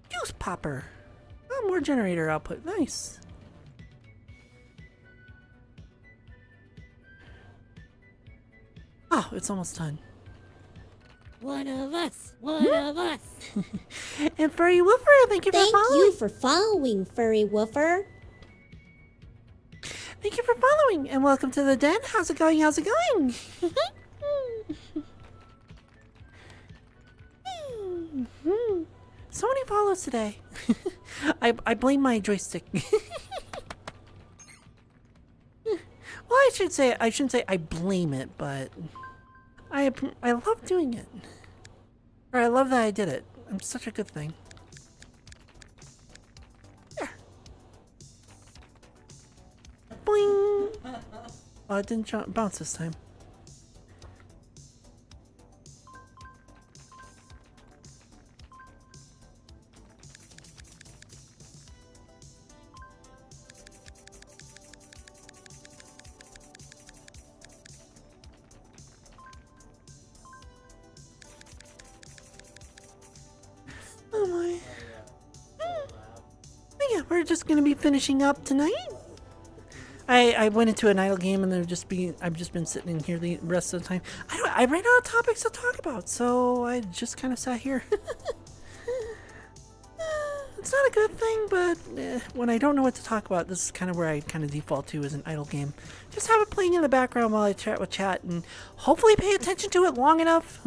Juice popper. Oh, more generator output. Nice. Oh, it's almost done. One of us. One of us. And Furry Woofer, thank you for Thank following. you for following, Furry Woofer. Thank you for following, and welcome to the den. How's it going? How's it going? So many follows today. I blame my joystick. Well, I shouldn't say I blame it, but I love doing it. Or I love that I did it. It's such a good thing. There. Boing. Oh, it didn't bounce this time. Oh my. Yeah, we're just gonna be finishing up tonight. I went into an idle game and I've just been sitting in here the rest of the time. I ran out of topics to talk about, so I just kind of sat here. It's not a good thing, but when I don't know what to talk about, this is kind of where I kind of default to as an idle game. Just have it playing in the background while I chat with chat and hopefully pay attention to it long enough.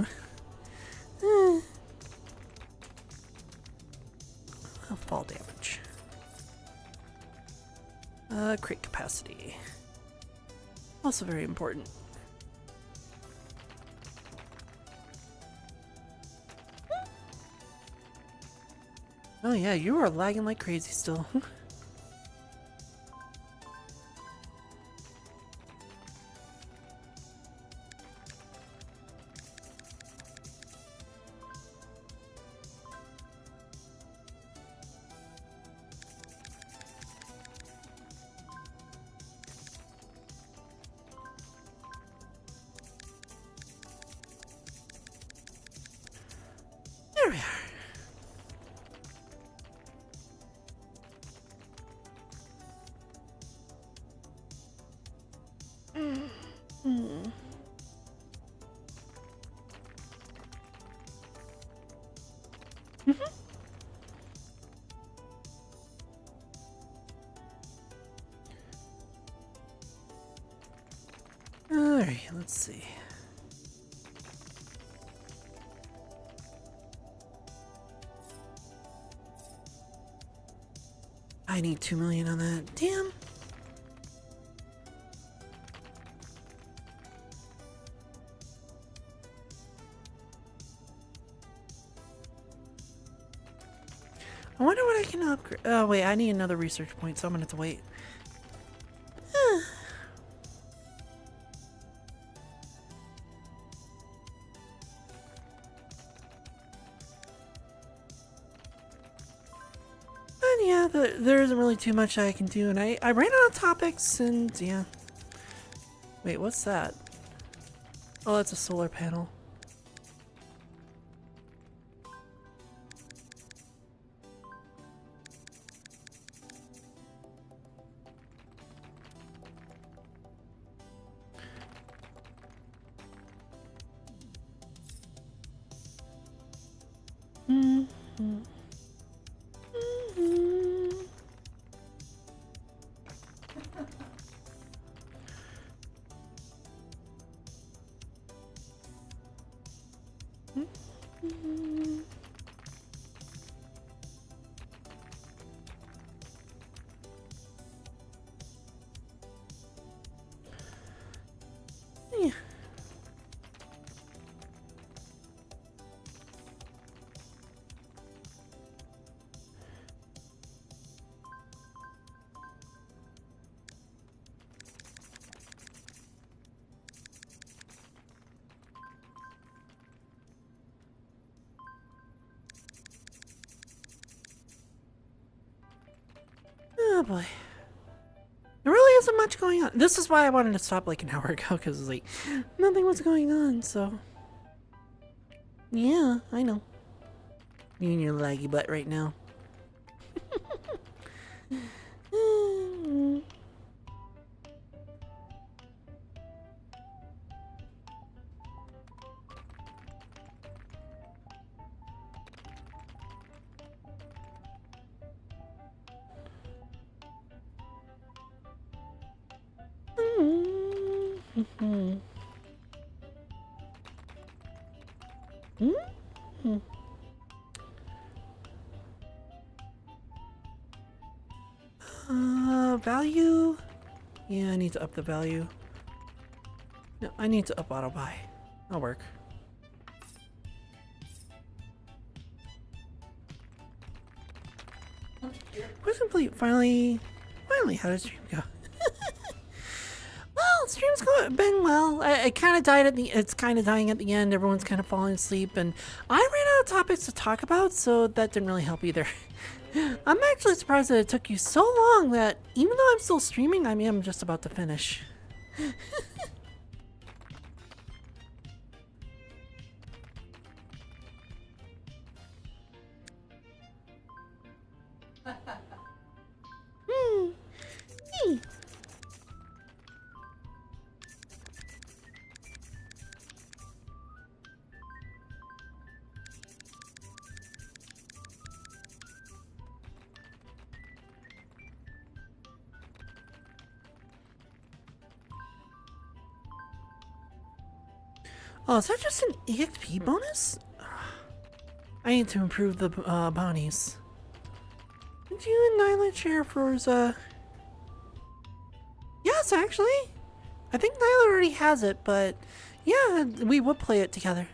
Fall damage. Crate capacity. Also very important. Oh yeah, you are lagging like crazy still. There we are. Alright, let's see. I need 2 million on that. Damn. I wonder what I can upgrade. Oh, wait, I need another research point, so I'm gonna have to wait. Yeah, there isn't really too much I can do, and I ran out of topics, and yeah. Wait, what's that? Oh, that's a solar panel. Yeah. Oh boy. There really isn't much going on. This is why I wanted to stop like an hour ago, because like nothing was going on, so. Yeah, I know. You and your laggy butt right now. Value? Yeah, I need to up the value. No, I need to up auto buy. That'll work. Where's complete? Finally, how did stream go? Well, stream's been well. I kind of died at the. It's kind of dying at the end. Everyone's kind of falling asleep, and I ran out of topics to talk about, so that didn't really help either. I'm actually surprised that it took you so long that even though I'm still streaming, I am just about to finish. Oh, is that just an EXP bonus? I need to improve the bounties. Did you and Nyla share for Yes, actually. I think Nyla already has it, but yeah, we would play it together.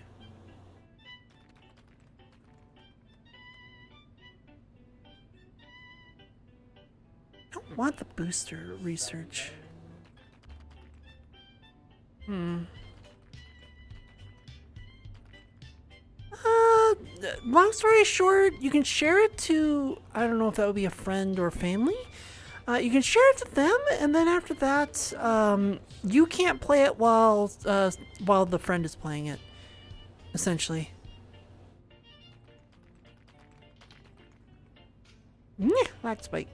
I don't want the booster research. Long story short, you can share it to, I don't know if that would be a friend or family. You can share it to them, and then after that, you can't play it while the friend is playing it, essentially. Lag spike.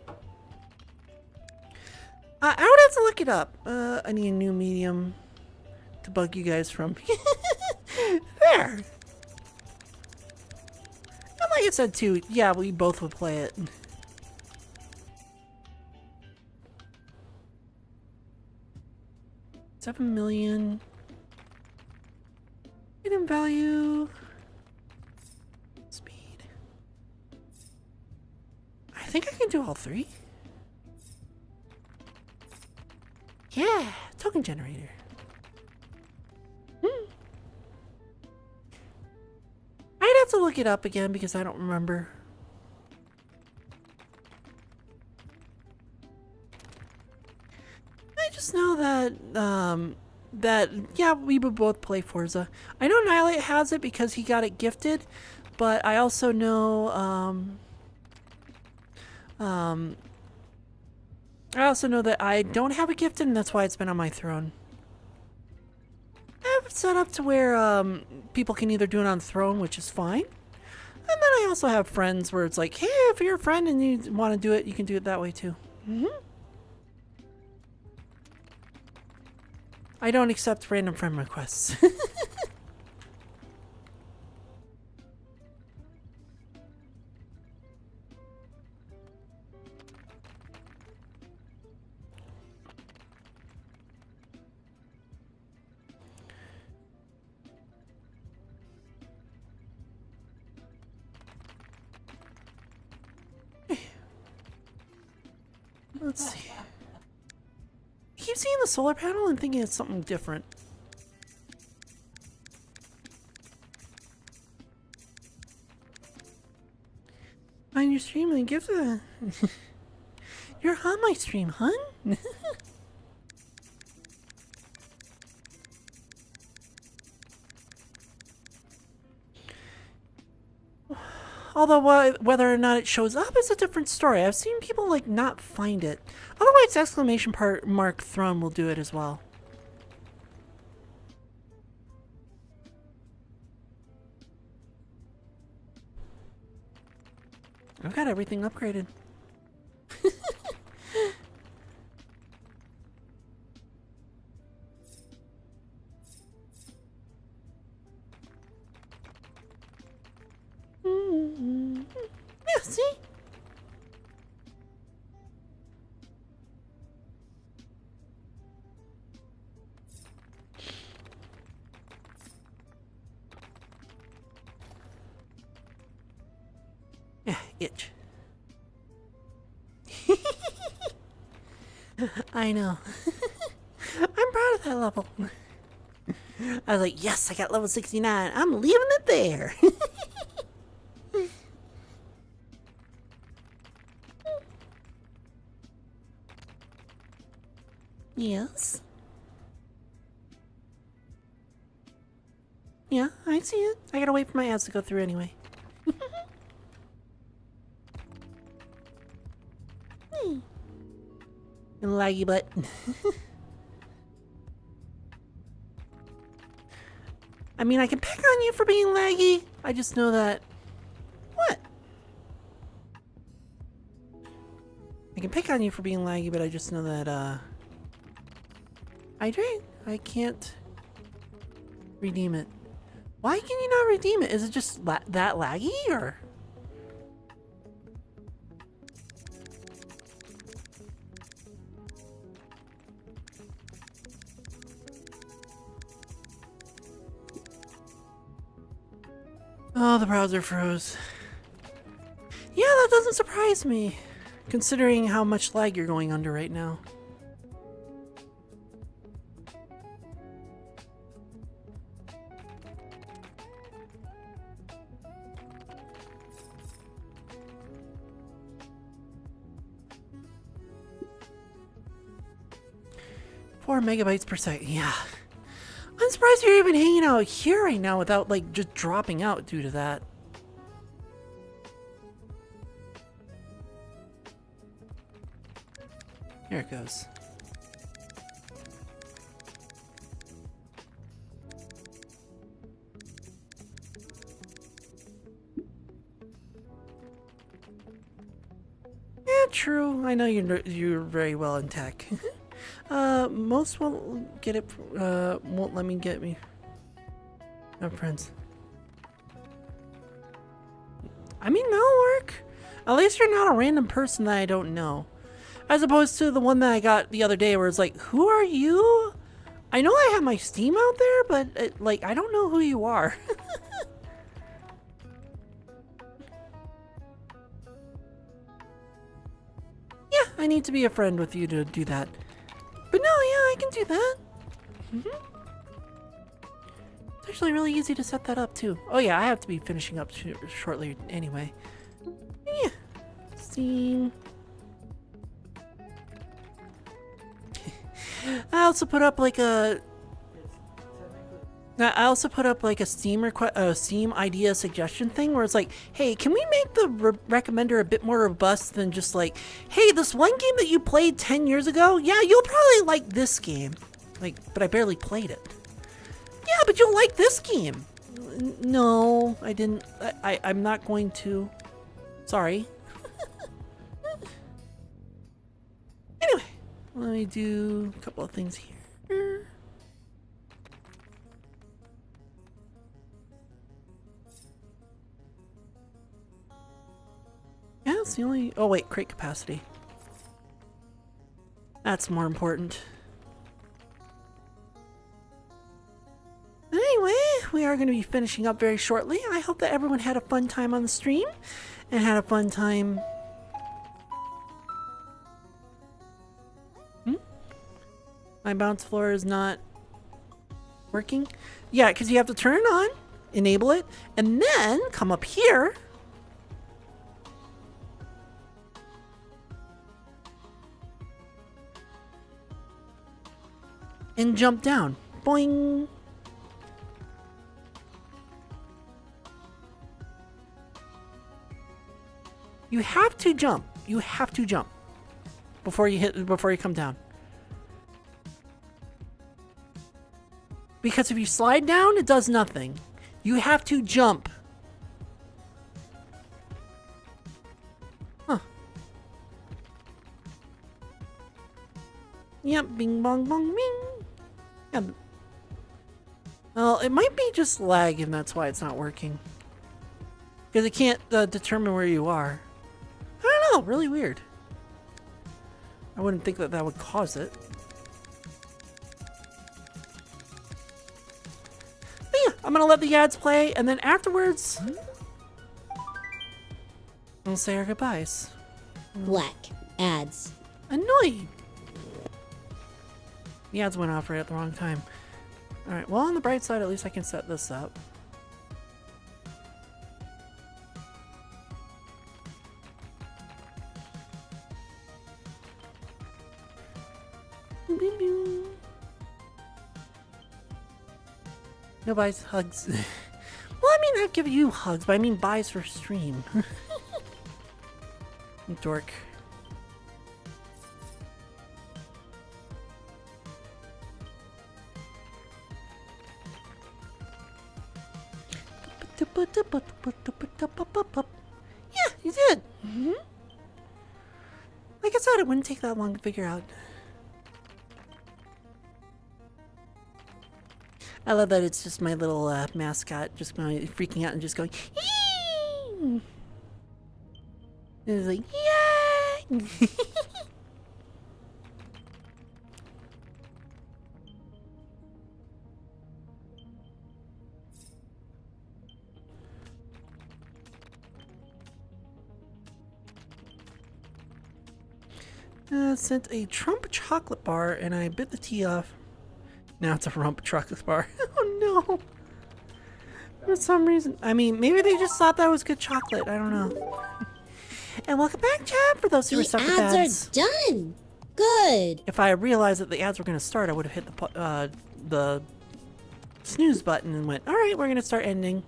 I would have to look it up. I need a new medium to bug you guys from. There. And like I said too, yeah, we both would play it. 7 million. Item value. Speed. I think I can do all three. Yeah, token generator. I'd have to look it up again because I don't remember. I just know that yeah, we would both play Forza. I know Annihilate has it because he got it gifted, but I also know I also know that I don't have a gifted, and that's why it's been on my throne. I have it set up to where people can either do it on throne, which is fine. And then I also have friends where it's like, hey, if you're a friend and you want to do it, you can do it that way too. I don't accept random friend requests. Let's see. I keep seeing the solar panel and thinking it's something different. On your stream and give the... You're on my stream, hun? Although whether or not it shows up is a different story. I've seen people like not find it. Otherwise, exclamation mark throne will do it as well. I've got everything upgraded. Yeah, see? Yeah, itch. I know. I'm proud of that level. I was like, yes, I got level 69. I'm leaving it there. Yes. Yeah, I see it. I gotta wait for my ads to go through anyway. Laggy butt. I mean, I can pick on you for being laggy. I just know that... What? I can pick on you for being laggy, but I just know that, I can't redeem it. Why can you not redeem it? Is it just that laggy, or...? Oh, the browser froze. Yeah, that doesn't surprise me, considering how much lag you're going under right now. Four megabytes per second, yeah. I'm surprised you're even hanging out here right now without, like, just dropping out due to that. Here it goes. Yeah, true. I know you're very well in tech. Most won't get it, won't let me get me. No friends. I mean, that'll work. At least you're not a random person that I don't know. As opposed to the one that I got the other day where it's like, who are you? I know I have my Steam out there, but, like, I don't know who you are. Yeah, I need to be a friend with you to do that. But no, yeah, I can do that. It's actually really easy to set that up too. Oh yeah, I have to be finishing up shortly anyway. Yeah. Steam. I also put up like a... Now, I also put up like a Steam idea suggestion thing where it's like, hey, can we make the recommender a bit more robust than just like, hey, this one game that you played 10 years ago, yeah, you'll probably like this game. Like, but I barely played it. Yeah, but you'll like this game. No, I didn't. I'm not going to. Sorry. Anyway, let me do a couple of things here. Yeah, it's the only... Oh, wait, crate capacity. That's more important. Anyway, we are going to be finishing up very shortly. I hope that everyone had a fun time on the stream and had a fun time... My bounce floor is not working? Yeah, because you have to turn it on, enable it, and then come up here. And jump down. Boing! You have to jump. You have to jump before you come down. Because if you slide down, it does nothing. You have to jump. Huh. Yep, bing bong bong bing. Yeah. Well, it might be just lag and that's why it's not working. Because it can't determine where you are. I don't know, really weird. I wouldn't think that would cause it. But yeah, I'm gonna let the ads play and then afterwards we'll say our goodbyes. Black ads. Annoying. The ads went off right at the wrong time. Alright, well on the bright side at least I can set this up. No buys, hugs. Well, I mean, I'd give you hugs, but I mean buys for stream. Dork. Yeah, you did. Like I said, it wouldn't take that long to figure out. I love that it's just my little mascot just freaking out and just going, Eee! It's like, yay! Sent a Trump chocolate bar and I bit the tea off. Now it's a rump chocolate bar. Oh no. For some reason. I mean, maybe they just thought that was good chocolate. I don't know. And welcome back, chat, for those who were stuck with ads. The ads are done. Good. If I realized that the ads were going to start, I would have hit the snooze button and went, alright, we're going to start ending.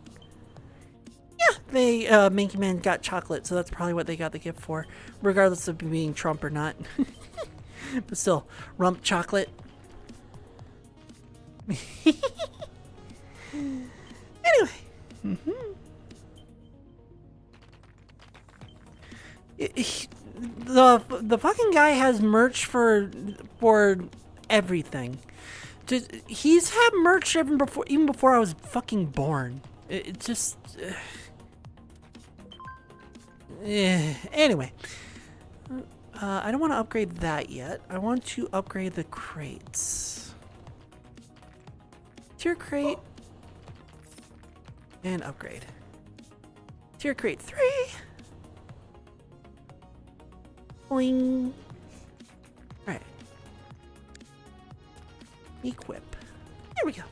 Yeah, they, Manky Man got chocolate, so that's probably what they got the gift for. Regardless of being Trump or not. But still, rump chocolate. Anyway. The fucking guy has merch for everything. He's had merch even before I was fucking born. It just anyway. I don't want to upgrade that yet. I want to upgrade the crates. Tier crate. And upgrade. Tier crate 3. Boing. Alright. Equip. There we go.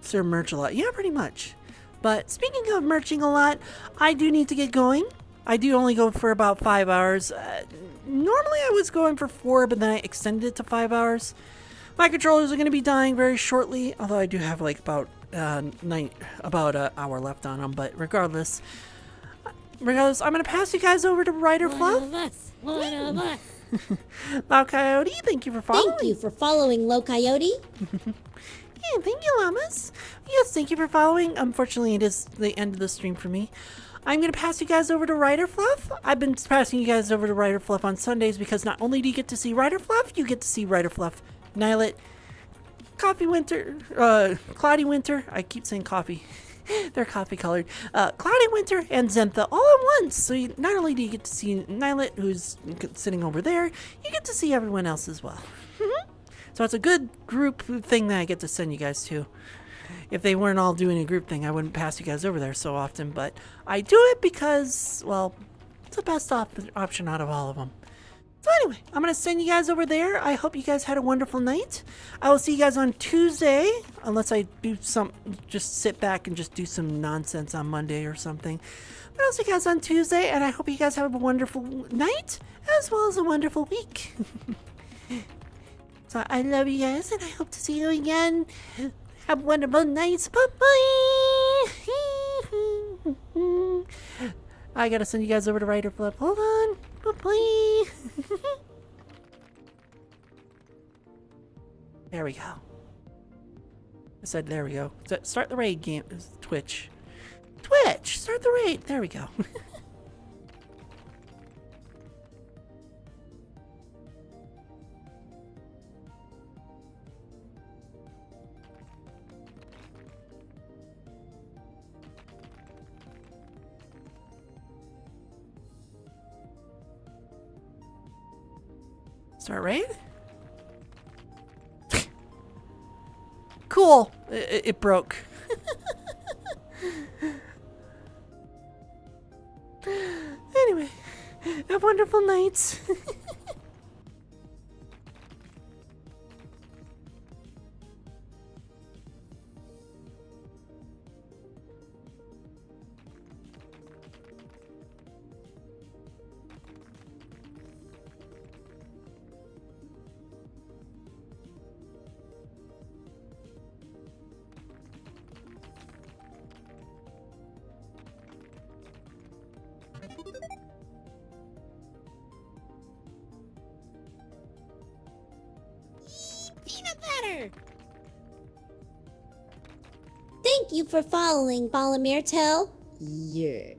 Sir, merch a lot. Yeah, pretty much. But speaking of merching a lot, I do need to get going. I do only go for about 5 hours. Normally I was going for 4, but then I extended it to 5 hours. My controllers are going to be dying very shortly, although I do have like about about an hour left on them. But regardless, I'm going to pass you guys over to Ryder Fluff. One of us. Loud Coyote, thank you for following. Thank you for following, Low Coyote. Yeah, thank you, Llamas. Yes, thank you for following. Unfortunately, it is the end of the stream for me. I'm going to pass you guys over to Ryder Fluff. I've been passing you guys over to Ryder Fluff on Sundays because not only do you get to see Ryder Fluff, you get to see Ryder Fluff, Nylet, Coffee Winter, Cloudy Winter. I keep saying coffee. They're coffee colored. Cloudy Winter and Zentha all at once. So not only do you get to see Nylet, who's sitting over there, you get to see everyone else as well. So it's a good group thing that I get to send you guys to. If they weren't all doing a group thing, I wouldn't pass you guys over there so often. But I do it because, well, it's the best option out of all of them. So anyway, I'm going to send you guys over there. I hope you guys had a wonderful night. I will see you guys on Tuesday, unless I do just sit back and just do some nonsense on Monday or something. But I'll see you guys on Tuesday, and I hope you guys have a wonderful night, as well as a wonderful week. So I love you guys, and I hope to see you again. Have wonderful nights. Bye-bye. I gotta send you guys over to Ryder Fluff. Hold on. Bye-bye. There we go. I said there we go. Start the raid game. Twitch. Start the raid. There we go. Start raid? Cool. It broke. Anyway, have wonderful nights. Peanut butter. Thank you for following, Balamirtel. Yeah.